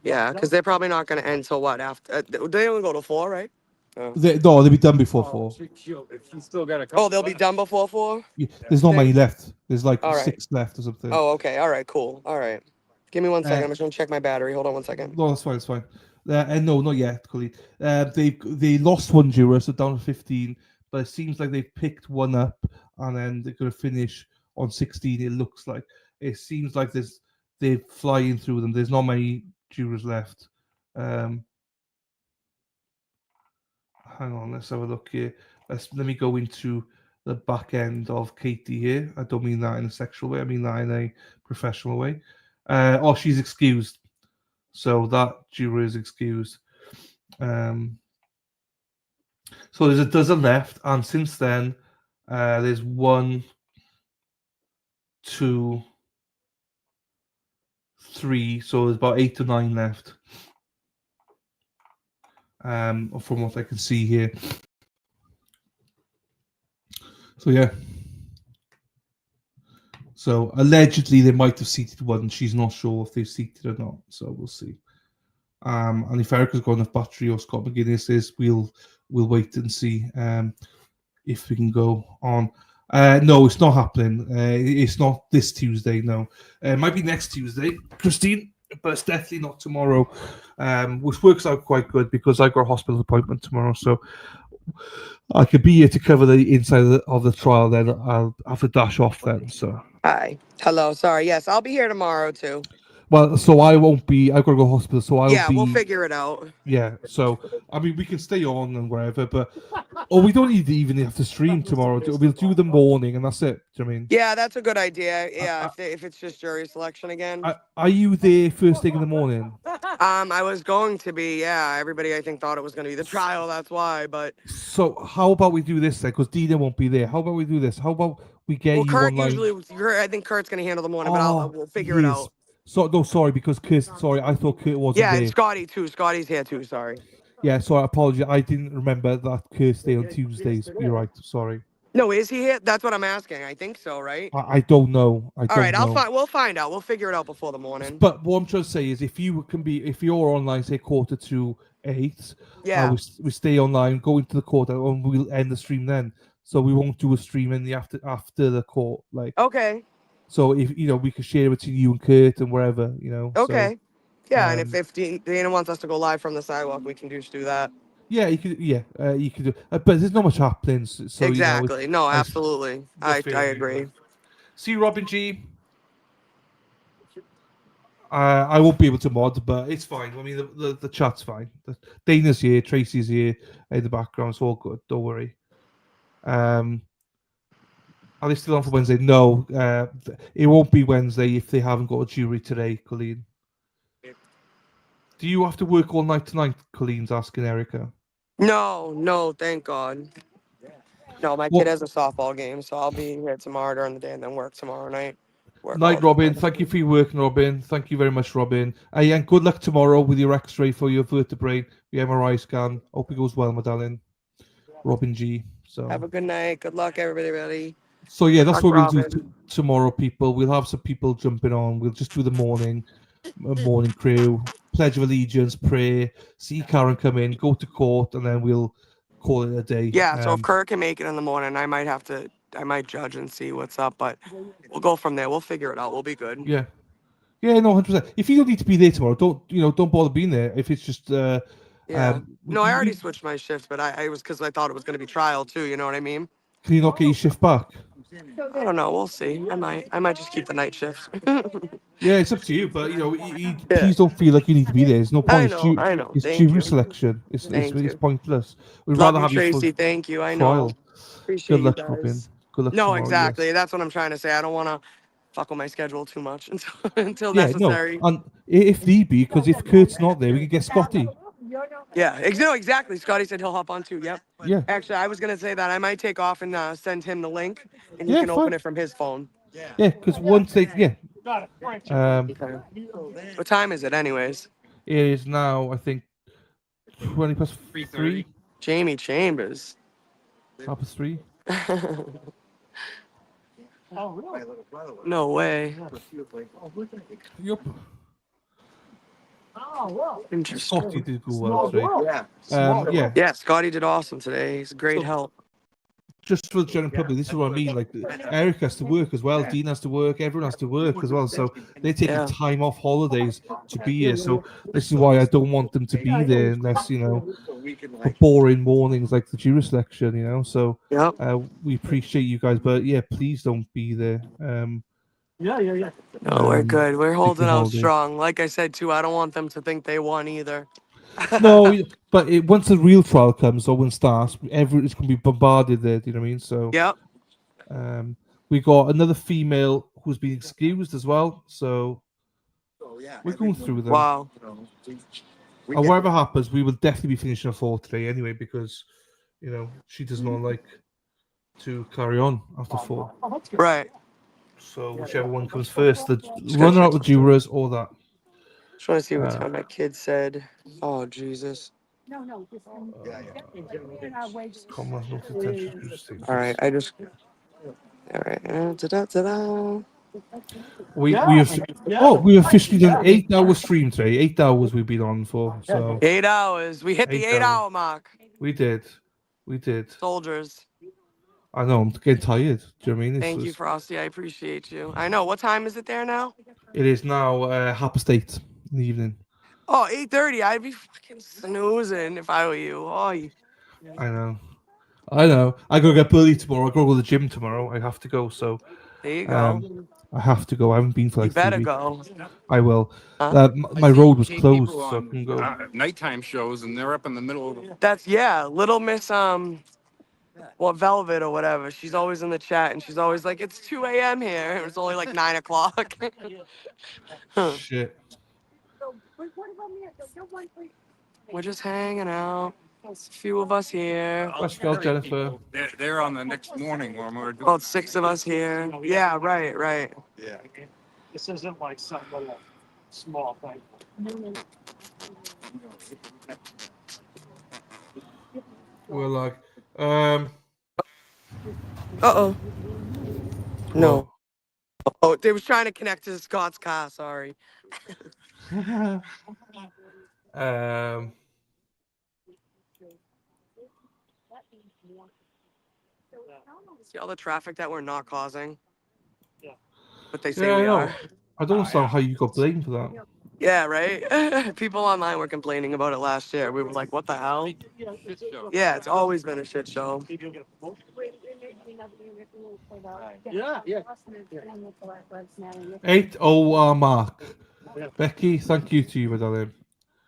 Yeah, because they're probably not going to end till what after? They only go to 4, right? No, they'll be done before 4. Oh, they'll be done before 4. Yeah, there's not many left. There's like All right. 6 left or something. Oh, okay. All right. Cool. All right. Give me 1 second. I'm just gonna check my battery. Hold on 1 second. No, that's fine. It's fine. And no, not yet, Colleen. They lost 1 juror, so down to 15. But it seems like they've picked one up, and then they're going to finish on 16. It looks like it seems like they're flying through them. There's not many jurors left. Hang on, let's have a look here. Let me go into the back end of Katie here. I don't mean that in a sexual way. I mean that in a professional way. She's excused. So that juror is excused. So there's a dozen left, and since then, there's 1, 2, 3. So there's about 8 to 9 left. From what I can see here. So yeah. So allegedly they might have seated one. She's not sure if they've seated or not. So we'll see. And if Erica's got enough battery or Scott McGuinness is, we'll wait and see if we can go on. No, it's not happening. It's not this Tuesday. No, it might be next Tuesday, Christine, but it's definitely not tomorrow. Which works out quite good because I got a hospital appointment tomorrow, so I could be here to cover the inside of the trial. Then I'll have to dash off then. So. Hi. Hello. Sorry. Yes, I'll be here tomorrow too. Well, so I won't be. I've got to go to hospital, so I'll be. We'll figure it out. Yeah. So I mean, we can stay on and wherever, but we don't even have to stream tomorrow. We'll do the morning, and that's it. Do you know what I mean? Yeah, that's a good idea. Yeah, if it's just jury selection again. Are you there first thing in the morning? I was going to be. Yeah, everybody I think thought it was going to be the trial. That's why. But so how about we do this then? Because Dina won't be there. How about we do this? How about we get you Kurt online? usually. I think Kurt's going to handle the morning, but we'll figure it out. So no, sorry, because Kurt. Sorry, I thought Kurt wasn't there. Yeah, and Scotty too. Scotty's here too. Sorry. Yeah, sorry, I apologize. I didn't remember that Kurt's day on Tuesdays. You're right. Sorry. No, is he here? That's what I'm asking. I think so, right? I don't know. All right, we'll find out. We'll figure it out before the morning. But what I'm trying to say is, if you're online, say 7:45, yeah, we stay online, go into the court, and we'll end the stream then. So we won't do a stream in the after the court, like. Okay. So if we could share it between you and Kurt and wherever, Okay. So, yeah, and if Dana wants us to go live from the sidewalk, we can do that. Yeah, you could. Yeah, you could do. But there's not much happening. So exactly. No, absolutely. I agree. See you, Robin G. I won't be able to mod, but it's fine. I mean, the chat's fine. Dana's here, Tracy's here in the background. It's all good. Don't worry. Are they still on for Wednesday? No, it won't be Wednesday if they haven't got a jury today, Colleen. Do you have to work all night tonight? Colleen's asking Erica. No, thank God. No, my kid has a softball game, so I'll be here tomorrow during the day and then work tomorrow night. Night, Robin. Thank you for your work, Robin. Thank you very much, Robin. And good luck tomorrow with your X-ray for your vertebrae, your MRI scan. Hope it goes well, my darling. Robin G. So have a good night. Good luck, everybody. So yeah, that's what we'll do tomorrow, people. We'll have some people jumping on. We'll just do the morning crew, Pledge of Allegiance, pray, see Karen come in, go to court, and then we'll call it a day. Yeah, so if Kurt can make it in the morning, I might judge and see what's up, but we'll go from there. We'll figure it out. We'll be good. Yeah, no, 100%. If you don't need to be there tomorrow, don't bother being there. If it's just no, I already switched my shift, but I was because I thought it was going to be trial too. You know what I mean? Can you not get your shift back? I don't know. We'll see. I might just keep the night shift. Yeah, it's up to you. But please don't feel like you need to be there. There's no point. I know. It's Thank jury you. selection. It's Thank you. pointless. We'd Love rather you, have you for Tracy. Thank you. I know. trial. Appreciate Good you luck, Robin. guys. Good luck No, tomorrow. exactly. Yes. That's what I'm trying to say. I don't want to fuck with my schedule too much until Yeah, no, necessary. and if need be, because if Kurt's not there, we can get Scotty. Yeah, no, exactly. Scotty said he'll hop on too. Yep. Yeah. Actually, I was gonna say that I might take off and send him the link, and he Yeah, can open fine. it from his phone. Yeah, because once they What time is it, anyways? it is now I think 3:03. Jamie Chambers. 3:30. No way. Yup. Interesting. Scotty did go well today. Yeah. Yeah, Scotty did awesome today. He's a great help. Just for the general public, this is what I mean. Like Eric has to work as well, Dean has to work, everyone has to work as well. So they're taking time off holidays to be here. So this is why I don't want them to be there unless for boring mornings like the jury selection. So we appreciate you guys, but yeah, please don't be there. No, we're good. We're holding out holidays. strong. Like I said too, I don't want them to think they won either. No, but once the real trial comes or when it starts, everyone's going to be bombarded there. Do you know what I mean? So we got another female who's been excused as well. So we're going through them. Wow. And whatever happens, we will definitely be finishing a 4 today anyway because she does not like to carry on after 4. Right. So whichever one comes first, the runner out the jurors or that. Just want to see what time my kid said. Oh Jesus. No. Come on, no attention. All right, I just. All right. Ta-da. We have officially done 8 hour stream today. 8 hours we've been on for. So 8 hours. We hit the 8 hour mark. We did. Soldiers. I know. I'm getting tired. Do you know what I mean? Thank you, Frosty. I appreciate you. I know. What time is it there now? It is now 8:30 in the evening. Oh, 8:30. I'd be fucking snoozing if I were you. Oh, I know. I gotta get bullied tomorrow. I gotta go to the gym tomorrow. I have to go. So there you go. I have to go. I haven't been for like You better 3 weeks. go. I will. Huh? My road was closed, People so I couldn't go. Nighttime shows, and they're up in the middle of. That's Little Miss Velvet or whatever. She's always in the chat, and she's always like, "It's 2 a.m. here." It's only like 9 o'clock. Shit. We're just hanging out. There's a few of us here. Let's go, Jennifer. They're on the next morning when we're doing. About 6 of us here. Yeah, right. Yeah. This isn't like some little small thing. We're like, Uh-oh. No. Oh, they was trying to connect to Scott's car. Sorry. See all the traffic that we're not causing? Yeah. But they say yeah, I we know. are. I don't understand how you got blamed for that. Yeah, right? People online were complaining about it last year. We were like, what the hell? Yeah, it's always been a shit show. Yeah. 8:00 mark. Becky, thank you to you, my darling.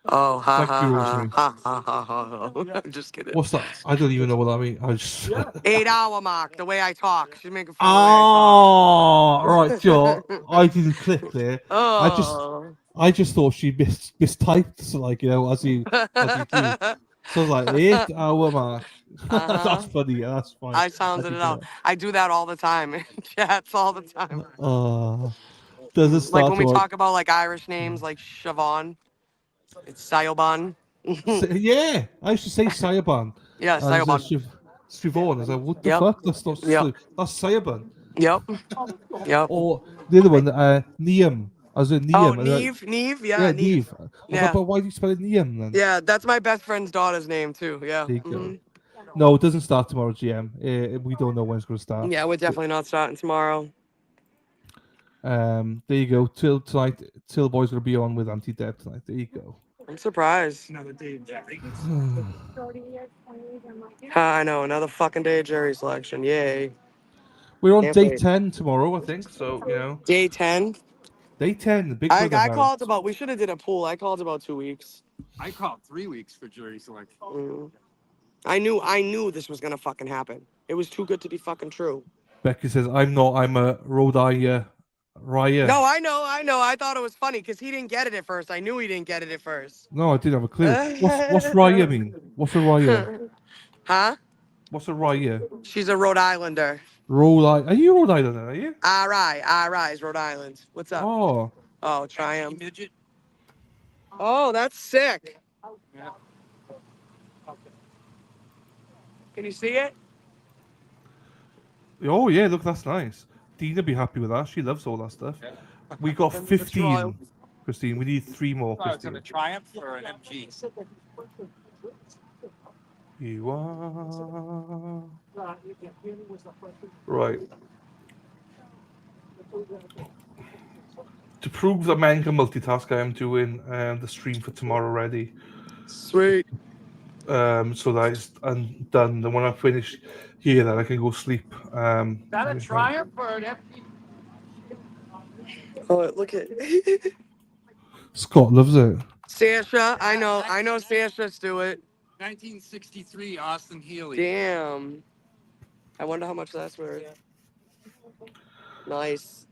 Oh, Thank you, Rosemary. ha. I'm just kidding. What's that? I don't even know what that means. I just... 8 hour mark, the way I talk. She's making fun Oh, right, Joe. I didn't click there. Oh. I just thought she mistyped, so as you do. So I was like, 8 hour mark. That's funny. Yeah, that's fine. I sounded it out. I do that all the time in chats all the time. Does it start Like when we talk about like Irish names like Siobhan, it's Siobhan. Yeah, I used to say Siobhan. Yeah, Siobhan. Siobhan. I was like, what the fuck? That's not that's Siobhan. Yep. Or the other one, Niam. I was like, Niam. Oh, Neve. Yeah, Neve. Yeah. But why do you spell it Niam then? Yeah, that's my best friend's daughter's name too. Yeah. There you go. No, it doesn't start tomorrow, GM. We don't know when it's going to start. Yeah, we're definitely not starting tomorrow. There you go. Till tonight, Till Boy's going to be on with Anti-Deb tonight. There you go. I'm surprised. Another day of Jerry. I know, another fucking day of Jerry selection. Yay. We're on Can't day wait. 10 tomorrow, I think. So, Day 10? Day 10, the Big I Brother house. called about, we should have did a pool. I called about 2 weeks. I called 3 weeks for jury selection. I knew this was gonna fucking happen. It was too good to be fucking true. Becky says, I'm a Rhode Island Raya. No, I know. I thought it was funny because he didn't get it at first. I knew he didn't get it at first. No, I didn't have a clue. What's Raya mean? What's a Raya? Huh? What's a Raya? She's a Rhode Islander. Rhode Island. Are you Rhode Island? Are you? R.I. is Rhode Island. What's up? Oh, Triumph. Oh, that's sick. Can you see it? Oh yeah, look, that's nice. Dina be happy with that. She loves all that stuff. We got 15, Christine. We need 3 more, Oh, it's Christine. a Triumph or an MG? You are right. To prove that men can multitask, I am doing the stream for tomorrow already. Sweet. So that it's done. Then when I finish here, then I can go sleep. Is that a Triumph or an MG? Oh, look at Scott loves it. Sasha. I know Sasha Stewart. 1963 Austin Healey. Damn. I wonder how much that's worth. Nice.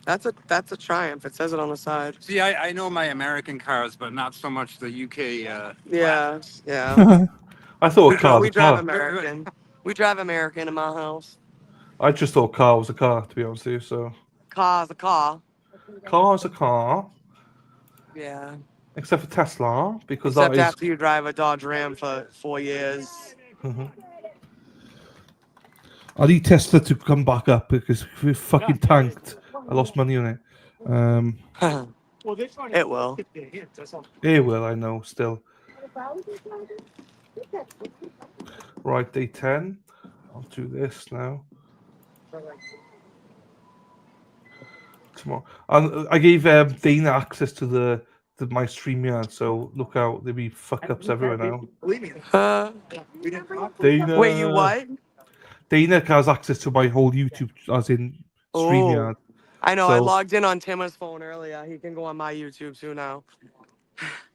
That's a Triumph. It says it on the side. See, I know my American cars, but not so much the UK. Yeah. I thought a car was We a drive car. American. We drive American in my house. I just thought car was a car, to be honest with you. So Car's a car. car's a car, Yeah. except for Tesla, because Except that is. after you drive a Dodge Ram for 4 years. I need Tesla to come back up because if we fucking tanked, I lost money on it. It will. It will, I know, still. Right, day 10. I'll do this now. Tomorrow. And I gave Dana access to my StreamYard, so look out, there'll be fuck ups everywhere now. Dana. Wait, you what? Dana has access to my whole YouTube, as in StreamYard. I know. So, I logged in on Timmer's phone earlier. He can go on my YouTube too now.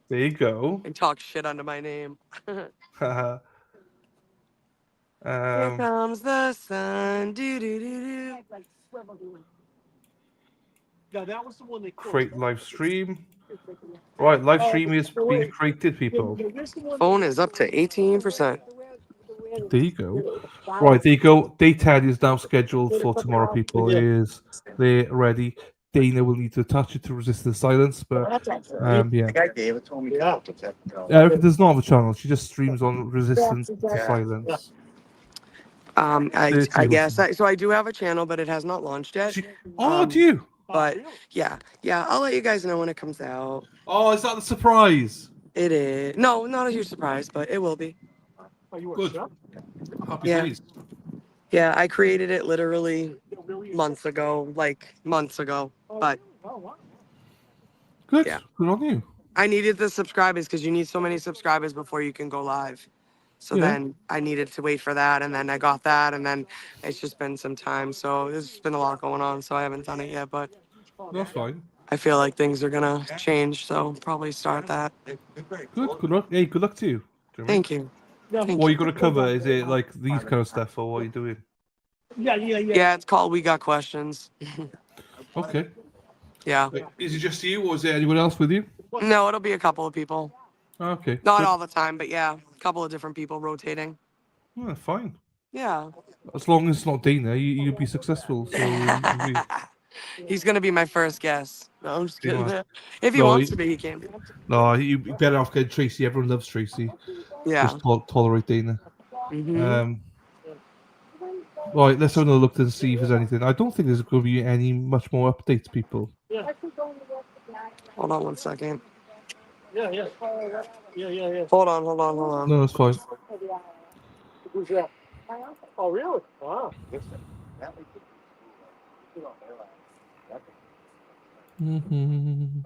There you go. And talk shit under my name. Here um, comes the sun. Do do do do. No, that was the one they create live stream. Right, live stream is being created, people. Phone is up to 18%. There you go. Right, there you go. Day 10 is now scheduled for tomorrow, people. They're ready. Dana will need to attach it to resist the silence, but yeah. David told me to. Erica does not have a channel. She just streams on resistance to silence. I guess. So I do have a channel, but it has not launched yet. Do you? But yeah, I'll let you guys know when it comes out. Oh, is that the surprise? It is. No, not a huge surprise, but it will be. Good. Happy Yeah. days. Yeah, I created it literally months ago. But Good. Yeah. Good on you. I needed the subscribers because you need so many subscribers before you can go live. So Yeah. then I needed to wait for that, and then I got that, and then it's just been some time. So there's been a lot going on, so I haven't done it yet. But That's fine. I feel like things are gonna change, so probably start that. Good luck. Hey, good luck to you. Jeremy. Thank you. What are you going to cover? Is it like these kind of stuff, or what are you doing? Yeah, it's called We Got Questions. Okay. Yeah. Is it just you, or is there anyone else with you? No, it'll be a couple of people. Okay. Not good. all the time, but yeah, a couple of different people rotating. Yeah, fine. Yeah. As long as it's not Dana, you'll be successful. So you'll be... He's gonna be my first guest. No, I'm just kidding. Yeah. If he No, wants to be, he can be. No, you better off getting Tracy. Everyone loves Tracy. Yeah. Just tolerate Dana. Mhm. Right, let's have another look to see if there's anything. I don't think there's going to be any much more updates, people. Hold on one second. Yeah. Hold on. No, that's fine. Who's that? Oh, really? Wow. Mm-hmm.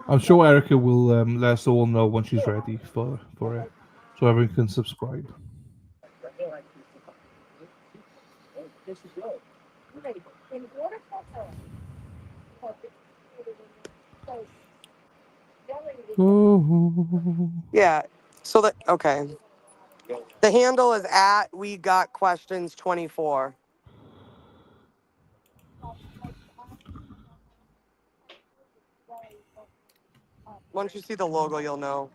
I'm sure Erica will let us all know when she's ready for it, so everyone can subscribe. Oh. Yeah. So that okay. The handle is at We Got Questions 24. Once you see the logo, you'll know.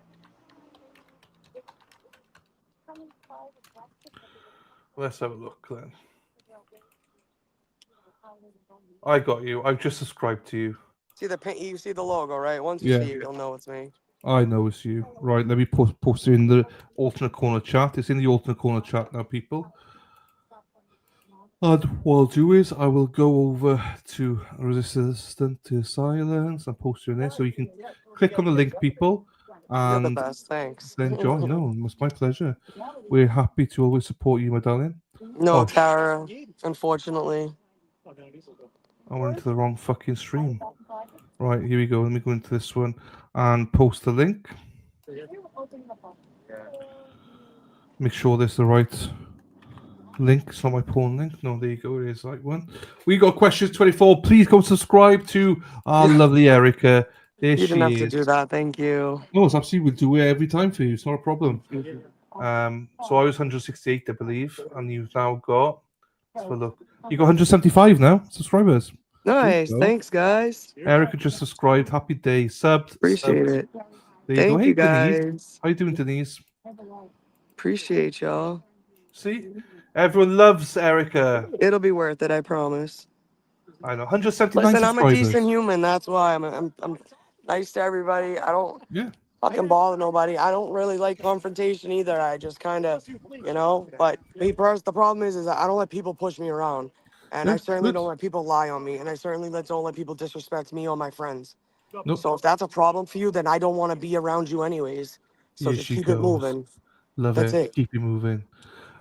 Let's have a look then. I got you. I've just subscribed to you. See the you see the logo, right? Once you Yeah. see it, you'll know it's me. I know it's you. Right, let me post it in the alternate corner chat. It's in the alternate corner chat now, people. And what I'll do is I will go over to Resistant to Silence and post you in there, so you can click on the link, people, You're the and best. Thanks. then join. No, it's my pleasure. We're happy to always support you, my darling. No, Oh, Tara. Unfortunately. I went into the wrong fucking stream. Right, here we go. Let me go into this one and post the link. Make sure there's the right link. It's not my porn link. No, there you go. It is the right one. We got questions 24. Please go subscribe to our lovely Erica. There You she didn't have is. to do that. Thank you. No, it's absolutely. We'll do it every time for you. It's not a problem. So I was 168, I believe, and you've now got. Let's have a look. You got 175 now subscribers. Nice. Thanks, guys. Erica just subscribed. Happy day. Subbed. Appreciate it. There you go. Thank Hey, you, Denise. guys. How you doing, Denise? Appreciate y'all. See, everyone loves Erica. It'll be worth it, I promise. I know. 179 Listen, I'm a subscribers. decent human. That's why I'm nice to everybody. I don't Yeah. fucking bother nobody. I don't really like confrontation either. I just kind of, But me first, the problem is that I don't let people push me around, and Yeah, I certainly good. don't let people lie on me, and I certainly don't let people disrespect me or my friends. Nope. So if that's a problem for you, then I don't want to be around you anyways. So Here just she keep it goes. moving. Love That's it. it. Keep it moving.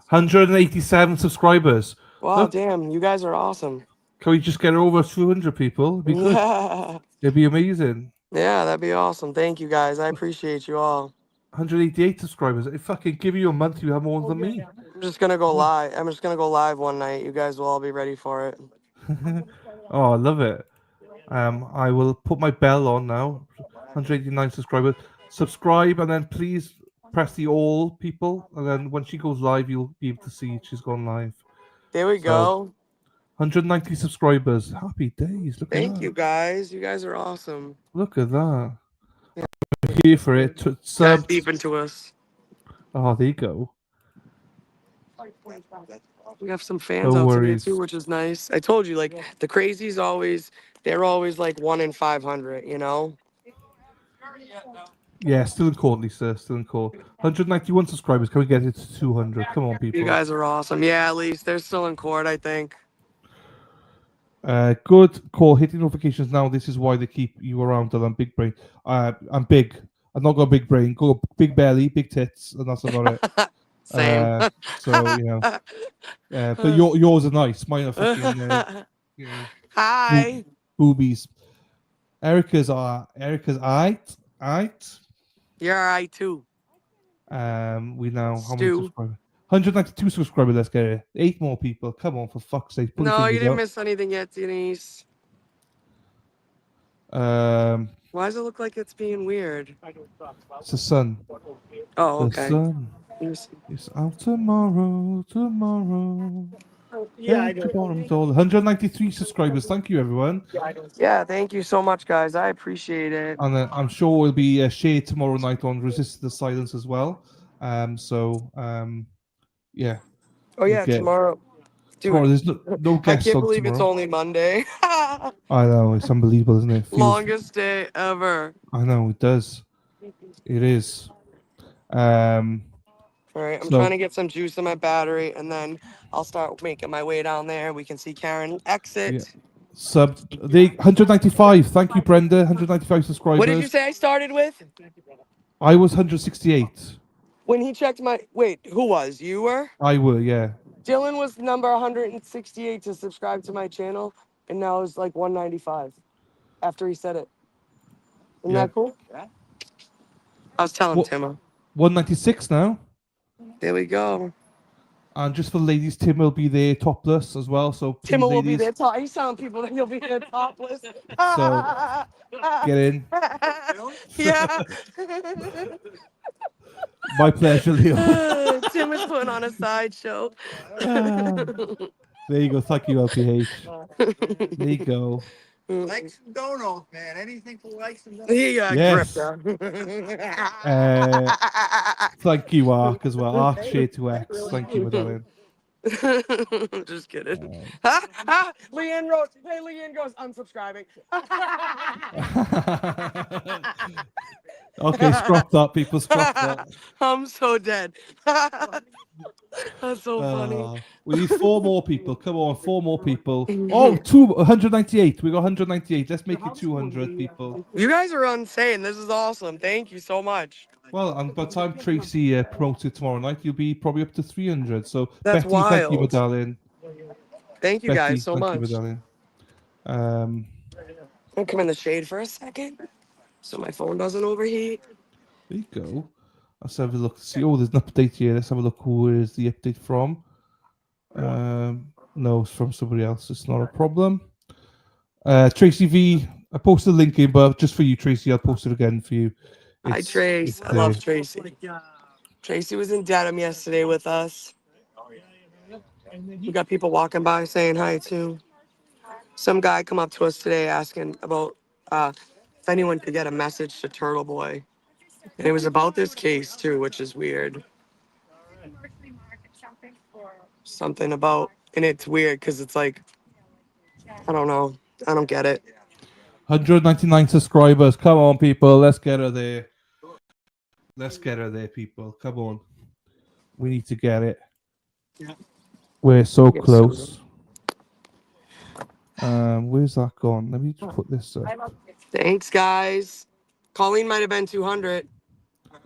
187 subscribers. Wow, Look, damn, you guys are awesome. can we just get over 200 people? It'd be good. Yeah. It'd be amazing. Yeah, that'd be awesome. Thank you, guys. I appreciate you all. 188 subscribers. If fucking give you a month, you have more than me. I'm just gonna go live. I'm just gonna go live one night. You guys will all be ready for it. Oh, I love it. I will put my bell on now. 189 subscribers. Subscribe and then please press the all, people, and then when she goes live, you'll be able to see she's gone live. There we go. 190 subscribers. Happy days. Look at Thank that. you, guys. You guys are awesome. Look at that. Yeah. I'm here for it. Guys Subs. deep into us. Oh, there you go. We have some fans No out today worries. too, which is nice. I told you, like the crazies they're always like 1 in 500. Yeah, still in court, Lisa. Still in court. 191 subscribers. Can we get it to 200? Come on, people. You guys are awesome. Yeah, at least they're still in court, I think. Good call. Hitting notifications now. This is why they keep you around till I'm big brain. I'm big. I've not got a big brain. Got a big belly, big tits, and that's about it. Same. But yours are nice. Mine are fucking. Hi. Boobies. Erica's aight. You're all right too. We now how many Stu. subscribers? 192 subscribers. Let's get it. 8 more people. Come on, for fuck's sake. Put your No, you fingers didn't up. miss anything yet, Denise. Why does it look like it's being weird? It's the sun. Oh, okay. The sun is out tomorrow. Yeah, I At the bottom door. 193 subscribers. Thank you, everyone. Yeah, thank you so much, guys. I appreciate it. And I'm sure will be shared tomorrow night on Resist the Silence as well. Yeah. Oh yeah, tomorrow. Dude, Tomorrow, there's no I guests can't on believe it's tomorrow. only Monday. I know, it's unbelievable, isn't it? Longest day ever. I know, it does. It is. All right, I'm So- trying to get some juice in my battery, and then I'll start making my way down there. We can see Karen exit. Yeah. The 195. Thank you, Brenda. 195 subscribers. What did you say I started with? I was 168. When he checked my... Wait, who was? You were? I were, yeah. Dylan was number 168 to subscribe to my channel, and now it's like 195 after he said it. Isn't that cool? I was telling Timo. 196 now. There we go. And just for the ladies, Tim will be there topless as well. So please, Timo will be ladies, there. He's telling people that he'll be there topless. So, get in. Yeah. My pleasure, Leo. Tim is putting on a sideshow. There you go. Thank you, LPH. There you go. Likes and donos, man. Anything for likes and donos. He got Yes. gripped. Thank you, Ark, as well. Ark share to X. Thank you, my darling. Just kidding. Leanne Rose. Hey, Leanne goes, unsubscribing. Okay, scrap that, people. Scrap that. I'm so dead. That's so funny. We need 4 more people. Come on, 4 more people. Oh, 198. We got 198. Let's make it 200 people. You guys are insane. This is awesome. Thank you so much. Well, and by the time Tracy promotes it tomorrow night, you'll be probably up to 300. So, That's Betty, thank you, my wild. darling. Thank you Betty, guys so thank much. you, my darling. I'll come in the shade for a second so my phone doesn't overheat. There you go. Let's have a look. See, oh, there's an update here. Let's have a look. Who is the update from? No, it's from somebody else. It's not a problem. Tracy V, I posted a link in, but just for you, Tracy, I'll post it again for you. Hi, Trace. I love Tracy. Tracy was in Dedham yesterday with us. We got people walking by saying hi, too. Some guy come up to us today asking about if anyone could get a message to Turtle Boy. And it was about this case, too, which is weird. Something about, and it's weird because it's like, I don't know. I don't get it. 199 subscribers. Come on, people. Let's get her there. Let's get her there, people. Come on. We need to get it. We're so close. Where's that gone? Let me just put this up. Thanks, guys. Colleen might have been 200.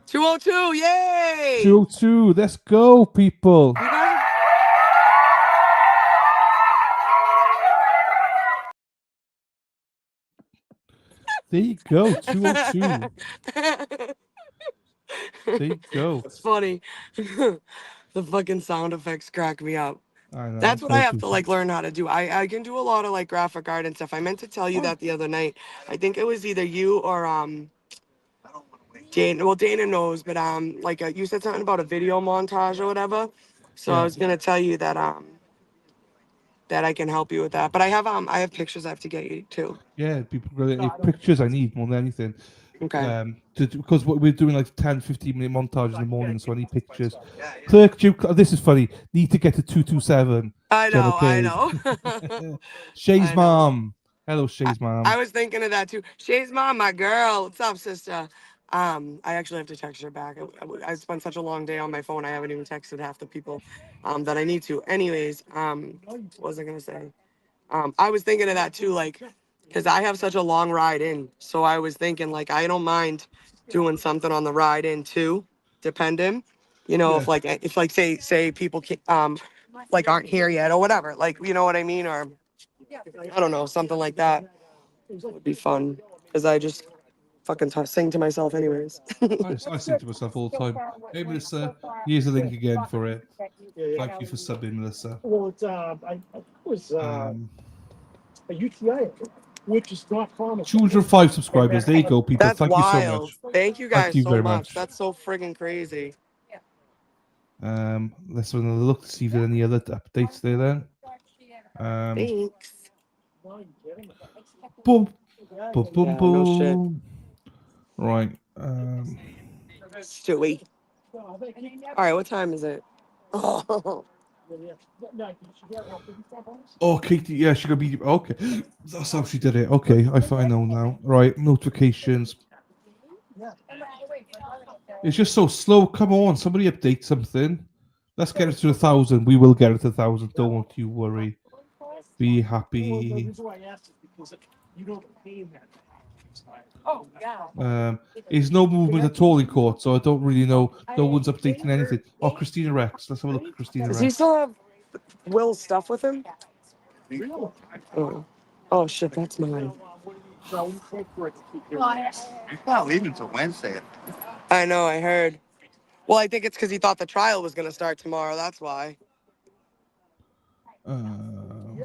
202, yay! 202. Let's go, people. There you go, 202. There you go. It's funny. The fucking sound effects crack me up. I know. That's what I have to like learn how to do. I can do a lot of like graphic art and stuff. I meant to tell you that the other night. I think it was either you or Dana. Well, Dana knows, but like you said something about a video montage or whatever. So I was gonna tell you that that I can help you with that. But I have pictures I have to get you too. Yeah, people pictures I need more than anything. Okay. Because what we're doing like 10, 15-minute montage in the morning, so I need pictures. Clerk Duke, this is funny. Need to get to 227. I know. Shay's mom. Hello, Shay's mom. I was thinking of that too. Shay's mom, my girl. What's up, sister? I actually have to text her back. I spent such a long day on my phone. I haven't even texted half the people that I need to. Anyways, what was I gonna say? I was thinking of that too, like, because I have such a long ride in. So I was thinking, like, I don't mind doing something on the ride in too, depending. You know, if like say people like aren't here yet or whatever, like, you know what I mean, or I don't know, something like that would be fun because I just fucking sing to myself anyways. I sing to myself all the time. Hey, Melissa, here's a link again for it. Thank you for subbing, Melissa. Well, it's a UTI, which is not common. 205 subscribers. There you go, people. That's Thank wild. you so much. Thank you guys Thank you so very much. much. That's so friggin' crazy. Let's have another look to see if there are any other updates there then. Thanks. Boom. Boom, boom, Yeah, boom. Right. Stewie. All right, what time is it? Oh. Oh, Katie, yeah, she gonna be okay. That's how she did it. Okay, I know now. Right, notifications. It's just so slow. Come on, somebody update something. Let's get it to 1,000. We will get it to 1,000. Don't you worry. Be happy. There's no movement at all in court, so I don't really know. No one's updating anything. Oh, Christina Rex. Let's have a look at Christina Does Rex. he still have Will's stuff with him? Oh shit, that's mine. He's not leaving till Wednesday. I know, I heard. Well, I think it's because he thought the trial was gonna start tomorrow. That's why.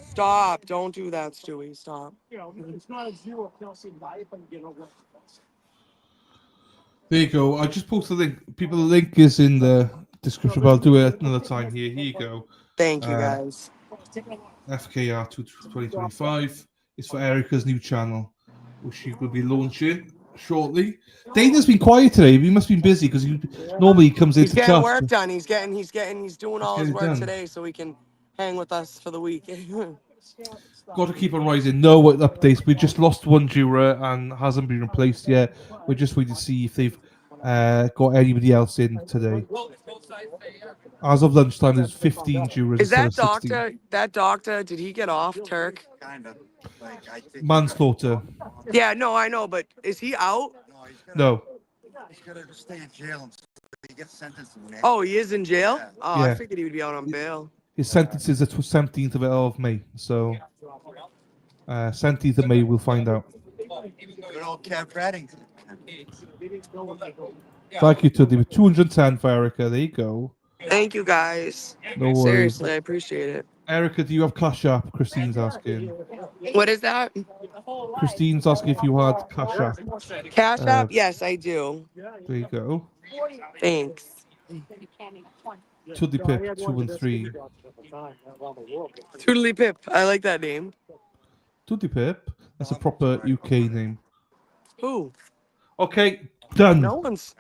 Stop! Don't do that, Stewie. Stop. It's not a zero Kelsey life and get over. There you go. I just posted the link. People, the link is in the description, but I'll do it another time here. Here you go. Thank you, guys. FKR 2025 is for Erica's new channel, which she will be launching shortly. Dana's been quiet today. He must have been busy because he normally comes in He's to getting chat. work done. He's doing all his getting work done. today so he can hang with us for the week. Got to keep on rising. No updates. We just lost one juror and hasn't been replaced yet. We're just waiting to see if they've got anybody else in today. As of lunchtime, there's 15 jurors Is instead of 16. that doctor, did he get off, Turk? Kind of. Like, I think Manslaughter. Yeah, no, I know, but is he out? No. he's got to stay in jail until he gets sentenced. Oh, he is in jail? Yeah. Oh, I Yeah. figured he would be out on bail. His sentence is the 17th of May. So 17th of May, we'll find out. Good old Kev Reddington. Thank you to the 210 for Erica. There you go. Thank you, guys. No worries. Seriously, I appreciate it. Erica, do you have Cash App? Christine's asking. What is that? Christine's asking if you had Cash App. Cash App? Yes, I do. There you go. Thanks. Tuddy Pip 213. Toodly Pip. I like that name. Tuddy Pip. That's a proper UK name. Who? Okay, done. No one's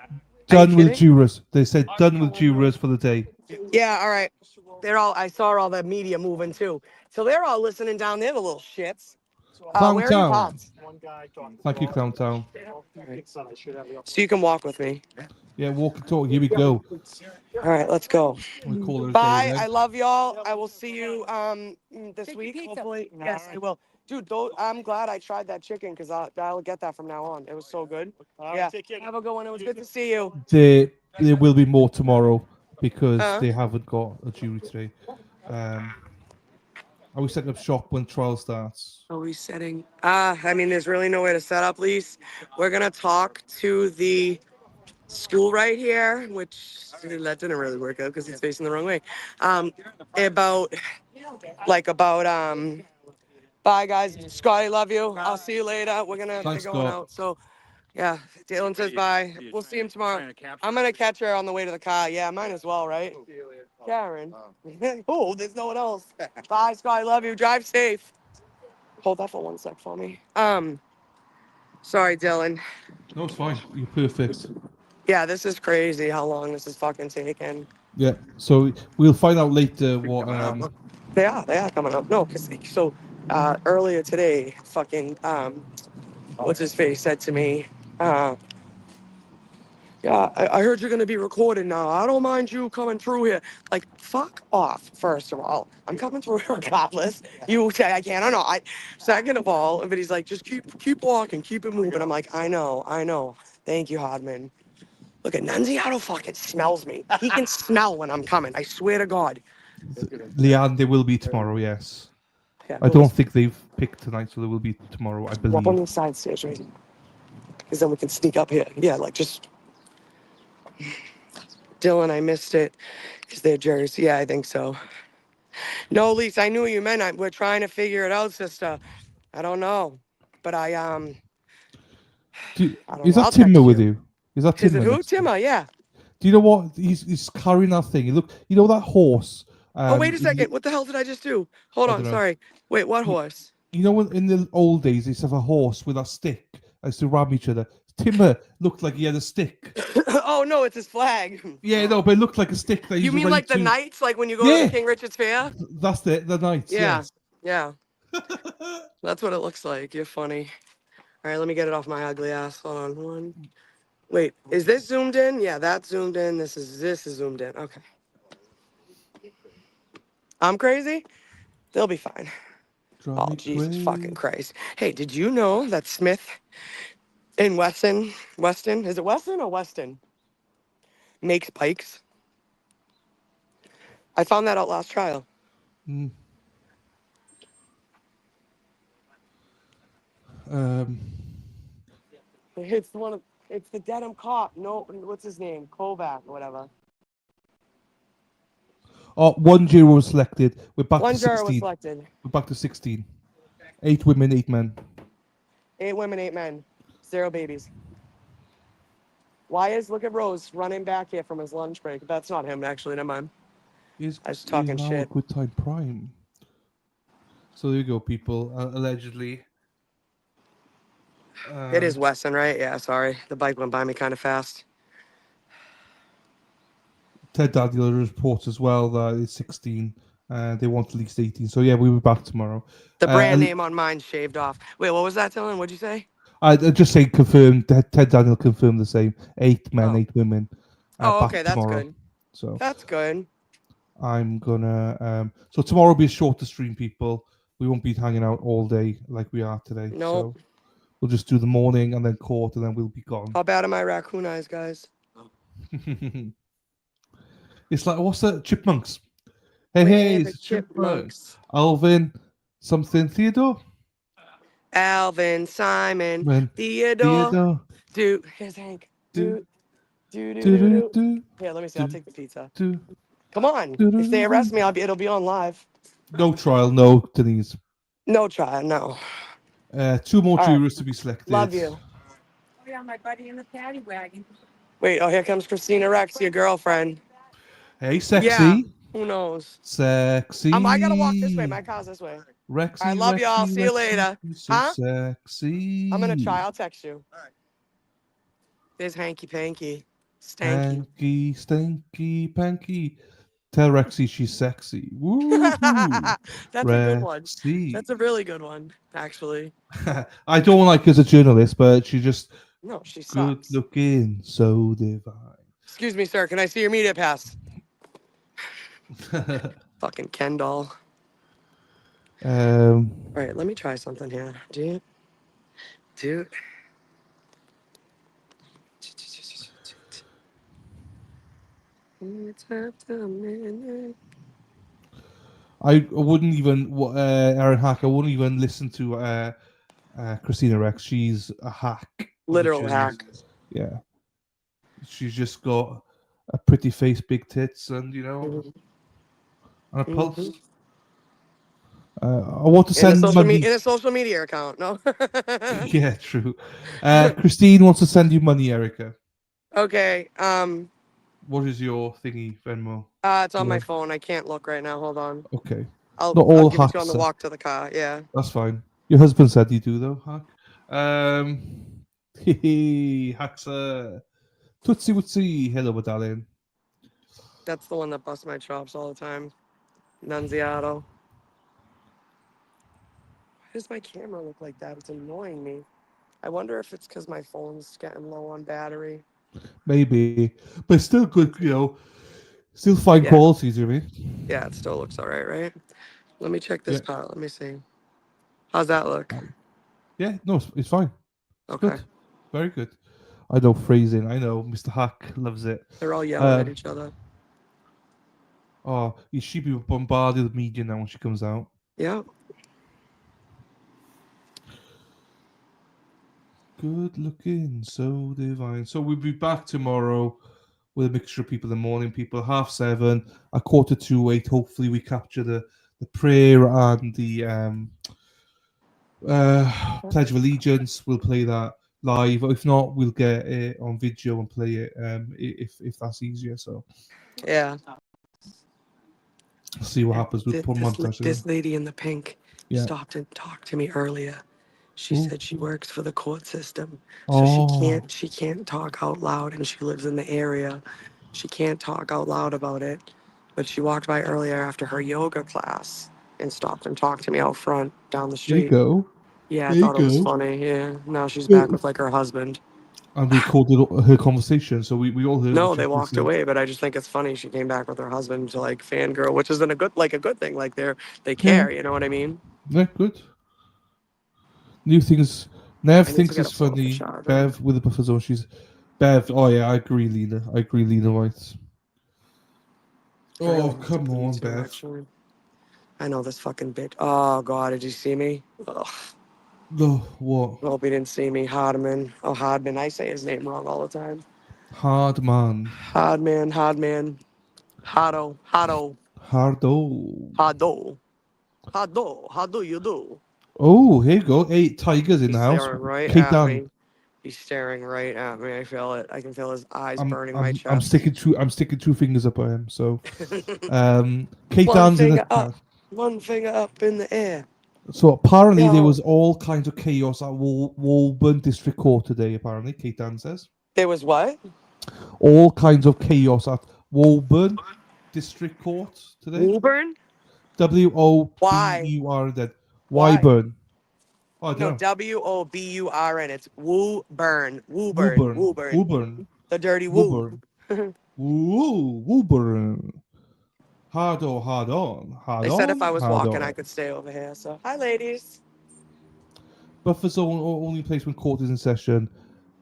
done with jurors. They said done with jurors for the day. Yeah, all right. I saw all the media moving too. So they're all listening down there, the little shits. Clown Where are your Town. pots? Thank you, Clown Town. So you can walk with me. Yeah, walk and talk. Here we go. All right, let's go. We call it a Bye. day then. I love y'all. I will see you this week. Hopefully. Yes, I will. Dude, I'm glad I tried that chicken because I'll get that from now on. It was so good. Yeah. Have a good one. It was good to see you. There will be more tomorrow because Uh-huh. they haven't got a jury today. Are we setting up shop when trial starts? Are we setting? I mean, there's really no way to set up, Lise. We're gonna talk to the school right here, which that didn't really work out because it's facing the wrong way. About bye guys. Scotty, love you. I'll see you later. We're gonna Thanks, be going Scott. out. So yeah, Dylan says bye. We'll see him tomorrow. I'm gonna catch her on the way to the car. Yeah, mine as well, right? Karen. Oh, there's no one else. Bye, Scotty. Love you. Drive safe. Hold that for 1 sec for me. Sorry, Dylan. No, it's fine. You're perfect. Yeah, this is crazy how long this is fucking taking. Yeah. So we'll find out later what. They are coming up. No, because earlier today, fucking what's his face said to me, yeah, I heard you're gonna be recorded now. I don't mind you coming through here. Like, fuck off. First of all, I'm coming through regardless. You say I can't. I know. Second of all, but he's like, just keep walking, keep it moving. I'm like, I know. Thank you, Hodman. Look at Nunziato fucking smells me. He can smell when I'm coming. I swear to God. Leanne, there will be tomorrow. Yes. Yeah, I don't think they've picked tonight, so there will be tomorrow. I believe. Walk on the side stairs, right? Because then we can sneak up here. Yeah, like just. Dylan, I missed it. Is there jersey? Yeah, I think so. No, Lisa, I knew what you meant. We're trying to figure it out, sister. I don't know, but I don't Is know. that I'll Timmer text with you. you? Is that Is Timmer? it who? next to you? Timmer, yeah. Do you know what? He's carrying that thing. Look, you know that horse. Oh, wait a second. What the hell did I just do? Hold I on, don't know. sorry. Wait, what horse? You know, in the old days, they used to have a horse with a stick. I used to ram each other. Timmer looked like he had a stick. Oh, no, it's his flag. Yeah, no, but it looked like a stick. That You mean like the Knights, like when you go to the King Richard's Fair? That's the Knights. Yeah, Yes. yeah. That's what it looks like. You're funny. All right, let me get it off my ugly ass. Hold on. One. Wait, is this zoomed in? Yeah, that's zoomed in. This is zoomed in. Okay. I'm crazy? They'll be fine. Oh, Jesus fucking Christ. Hey, did you know that Smith in Weston, is it Weston or Weston? Makes bikes? I found that out last trial. Mm. Um, It's it's the Dedham cop. No, what's his name? Kovac, whatever. one juror was selected. We're back One to juror was 16. selected. We're back to 16. 8 women, 8 men. 8 women, 8 men. 0 babies. Why is, look at Rose running back here from his lunch break. That's not him, actually. Never mind. Is I was talking now shit. a good time prime? So there you go, people. Allegedly. It is Weston, right? Yeah, sorry. The bike went by me kind of fast. Ted Daniel reports as well that it's 16. They want at least 18. So yeah, we'll be back tomorrow. The brand name on mine shaved off. Wait, what was that, Dylan? What'd you say? I just say confirmed. Ted Daniel confirmed the same. 8 men, 8 women. Oh, Back okay, that's tomorrow. good. So That's good. I'm gonna. So tomorrow will be a shorter stream, people. We won't be hanging out all day like we are today. Nope. So we'll just do the morning and then court, and then we'll be gone. How bad are my raccoon eyes, guys? It's like, what's that? Chipmunks. Hey, Where hey, the it's a chipmunk. chipmunks? Alvin, something Theodore. Alvin, Simon, Man, Theodore. Dude, here's Hank. Do, Do. Here, let me see. I'll take the pizza. Come on. If they arrest me, it'll be on live. No trial, no Denise. No trial, no. 2 more All right. jurors to be selected. Love you. Oh yeah, my buddy in the paddy wagon. Wait, oh, here comes Christina Rex, your girlfriend. Hey, sexy. Yeah, who knows? Sexy. I gotta walk this way. My car's this way. Rexy, I love y'all. See you later. So Huh? sexy. I'm gonna try. I'll text you. All right. There's Hanky Panky. Stanky. Hanky, stanky, panky. Tell Rexy she's sexy. Woo. That's a good one. Rexy. That's a really good one, actually. I don't like her as a journalist, but she's just No, she good sucks. looking, so divine. Excuse me, sir. Can I see your media pass? Fucking Ken doll. All right, let me try something here. Dude. It's after a minute. I wouldn't even, Aaron Hack, I wouldn't even listen to Christina Rex. She's a hack. Literal hack. Yeah. She's just got a pretty face, big tits, and, and a pulse. I want to send money. In a social media account, no? Yeah, true. Christine wants to send you money, Erica. Okay. What is your thingy, Venmo? It's on my phone. I can't look right now. Hold on. Okay. I'll Not all give it to you on hacks the walk to the car. Yeah. That's fine. Your husband said you do, though, Hack. Hacksa. Tootsie Wootsie. Hello, darling. That's the one that busts my chops all the time. Nunziato. Why does my camera look like that? It's annoying me. I wonder if it's because my phone's getting low on battery. Maybe. But it's still good, Still fine quality, do you mean? Yeah, it still looks all right, right? Let me check this part. Let me see. How's that look? Yeah, no, it's fine. It's Okay. good. Very good. I know phrasing. I know Mr. Hack loves it. They're all yelling at each other. Oh, you should be bombarded with media now when she comes out. Yeah. Good looking, so divine. So we'll be back tomorrow with a mixture of people in the morning, people 7:30, 8:45. Hopefully we capture the prayer and the Pledge of Allegiance. We'll play that live. If not, we'll get it on video and play it if that's easier. So yeah. See what happens with montage. This lady in the pink stopped and talked to me earlier. She said she works for the court system, so she can't talk out loud, and she lives in the area. She can't talk out loud about it, but she walked by earlier after her yoga class and stopped and talked to me out front down the street. There you go. Yeah, I thought it was funny. Yeah, now she's back with like her husband. And recorded her conversation, so we all heard. No, they walked away, but I just think it's funny. She came back with her husband to like fangirl, which isn't a good thing. Like they care, you know what I mean? Yeah, good. New things. Nev thinks it's funny. Bev with the buffer zone. She's Bev. Oh yeah, I agree, Lena. White. Oh come on, Bev. I know this fucking bitch. Oh, God, did you see me? Ugh. No, what? I hope he didn't see me. Hardman. Oh, Hardman. I say his name wrong all the time. Hardman. Hardman. Hardo. Hardo. How do you do? Oh, here you go. 8 tigers in He's the house. staring right Kate at Dan. me. He's staring right at me. I feel it. I can feel his eyes I'm burning my I'm chest. sticking 2 fingers up at him. So, Kate One Dan's in finger the up. One finger up in the air. So apparently there Yo. was all kinds of chaos at Woburn District Court today. Apparently, Kate Dan says There was what? all kinds of chaos at Woburn District Court today. Woburn? Woburn. Why? Wyburn. Oh, I No, don't know. Woburn. It's Woburn. Woburn. Woburn. The dirty woo. Woburn. Woburn. Hard on. They said if I was walking, I could stay over here. So, hi, ladies. Buffer zone only in place when court is in session.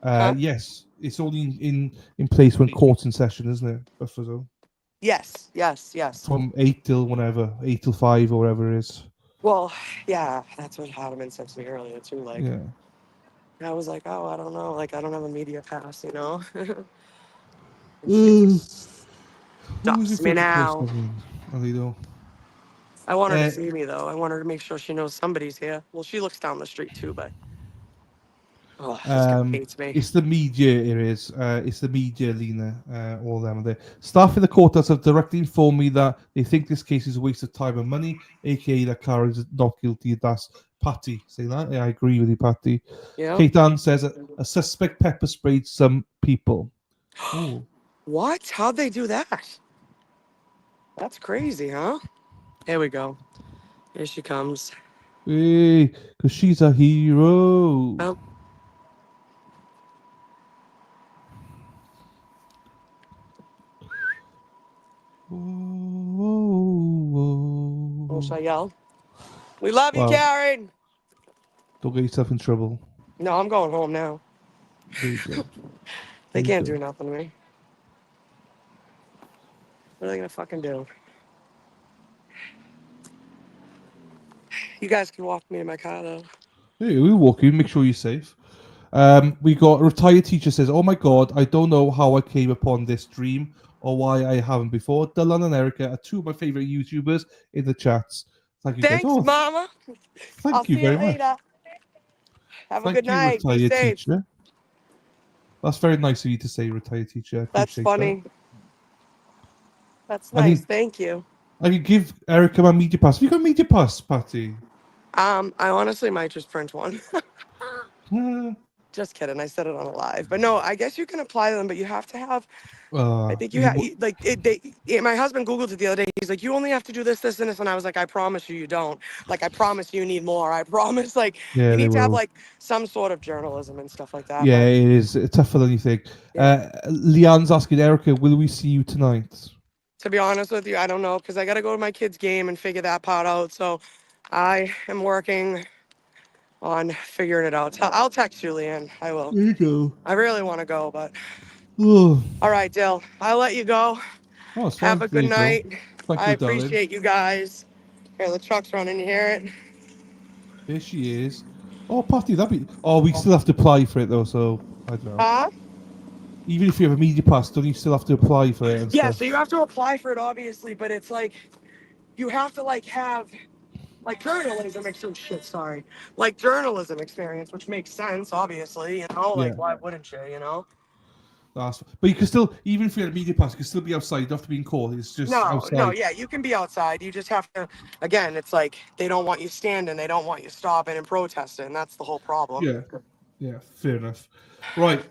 Huh? Yes, it's only in place when court's in session, isn't it? Buffer zone. Yes. From 8 till whenever, 8 till 5 or whatever it is. Well, yeah, that's what Hardeman said to me earlier too. Like, Yeah. I was like, oh, I don't know. Like, I don't have a media pass, you know. Who's Me now. I want her to see me though. I want her to make sure she knows somebody's here. Well, she looks down the street too, but oh, this guy hates me. It's the media. It is. It's the media, Lena. All them are there. Staff in the courthouse have directly informed me that they think this case is a waste of time and money, aka that Karen is not guilty. That's Patty saying that. Yeah, I agree with you, Patty. Yeah. Kate Ann says a suspect pepper sprayed some people. Oh. What? How'd they do that? That's crazy, huh? Here we go. Here she comes. Hey, because she's a hero. Oh. Oh, should I yell? We love you, Karen. Don't get yourself in trouble. No, I'm going home now. There you go. They can't do nothing to me. What are they gonna fucking do? You guys can walk me to my car though. Hey, we walk in. Make sure you're safe. We got a retired teacher says, "Oh my God, I don't know how I came upon this dream or why I haven't before." Dylan and Erica are 2 of my favorite YouTubers in the chats. Thank you, Thanks, guys. Oh, Mama. thank you very much. Have a Thank good you, night. Be retired safe. teacher. That's very nice of you to say, retired teacher. That's Appreciate funny. that. That's I nice. can- Thank you. I can give Erica my media pass. Have you got a media pass, Patty? I honestly might just print one. Hmm. Just kidding. I said it on a live, but no. I guess you can apply them, but you have to have. I think you have like it. My husband Googled it the other day. He's like, you only have to do this, this, and this, and I was like, I promise you don't. Like, I promise you need more. I promise. Like, Yeah, you they need to have will. like some sort of journalism and stuff like that. Yeah, But it is tougher than you think. Leanne's asking Erica, will we see you tonight? to be honest with you, I don't know because I got to go to my kid's game and figure that part out. So I am working on figuring it out. I'll text you, Leanne. I will. There you go. I really want to go, but Oh, all right, Dill. I'll let you go. it's Have fine. a There good you go. night. Thank I you, darling. appreciate you guys. Here, the truck's running. You hear it? There she is. Oh, Patty, that'd be. Oh, we still have to apply for it though, so I don't know. Huh? Even if you have a media pass, don't you still have to apply for it and Yeah, stuff? so you have to apply for it, obviously, but it's like you have to like have like journalism sorry. Like journalism experience, which makes sense, obviously, you know, like Yeah. why wouldn't you, you know? But you can still, even if you had a media pass, you can still be outside. You don't have to be in court. It's just outside. No, yeah, you can be outside. You just have to, again, it's like they don't want you standing, they don't want you stopping and protesting. That's the whole problem. Yeah, fair enough. Right.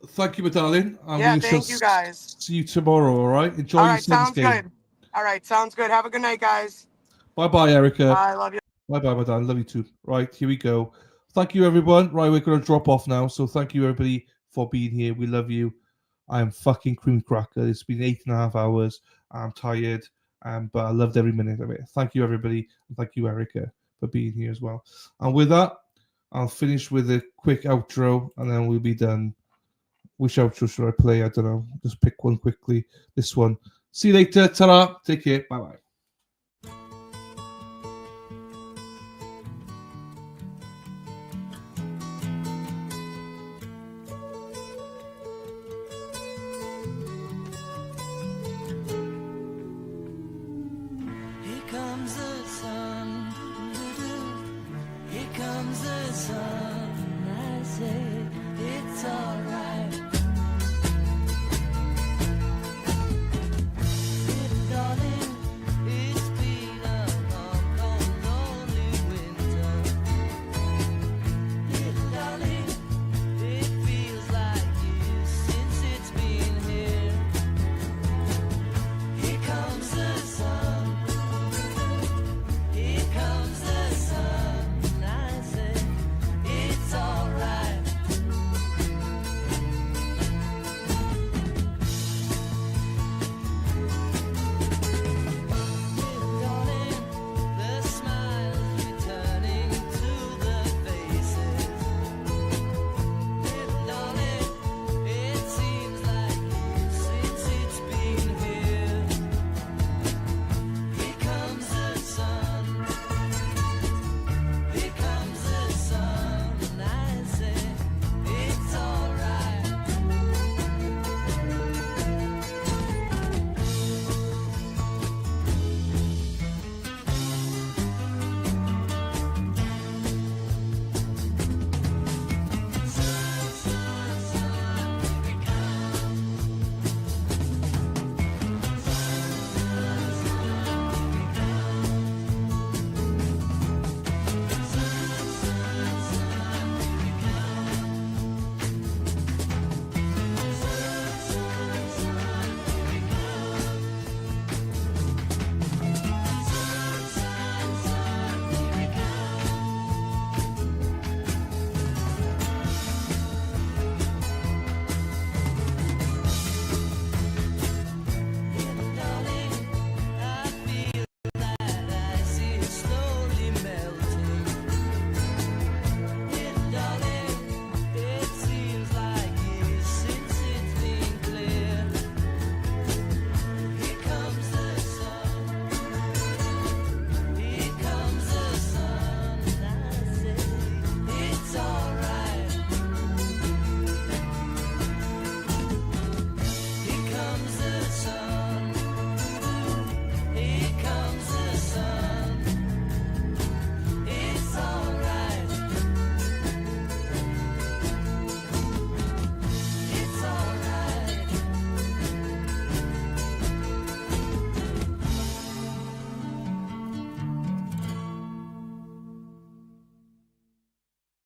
Thank you, my darling. And Yeah, we thank shall you guys. see you tomorrow, all right? Enjoy All your right, son's sounds game. good. All right, sounds good. Have a good night, guys. Bye-bye, Erica. Bye, love you. Bye-bye, my darling. Love you too. Right, here we go. Thank you, everyone. Right, we're going to drop off now. So thank you, everybody, for being here. We love you. I am fucking cream cracker. It's been 8.5 hours. I'm tired, but I loved every minute of it. Thank you, everybody. And thank you, Erica, for being here as well. And with that, I'll finish with a quick outro, and then we'll be done. Which outro should I play? I don't know. Just pick one quickly. This one. See you later. Ta-ra. Take care. Bye-bye.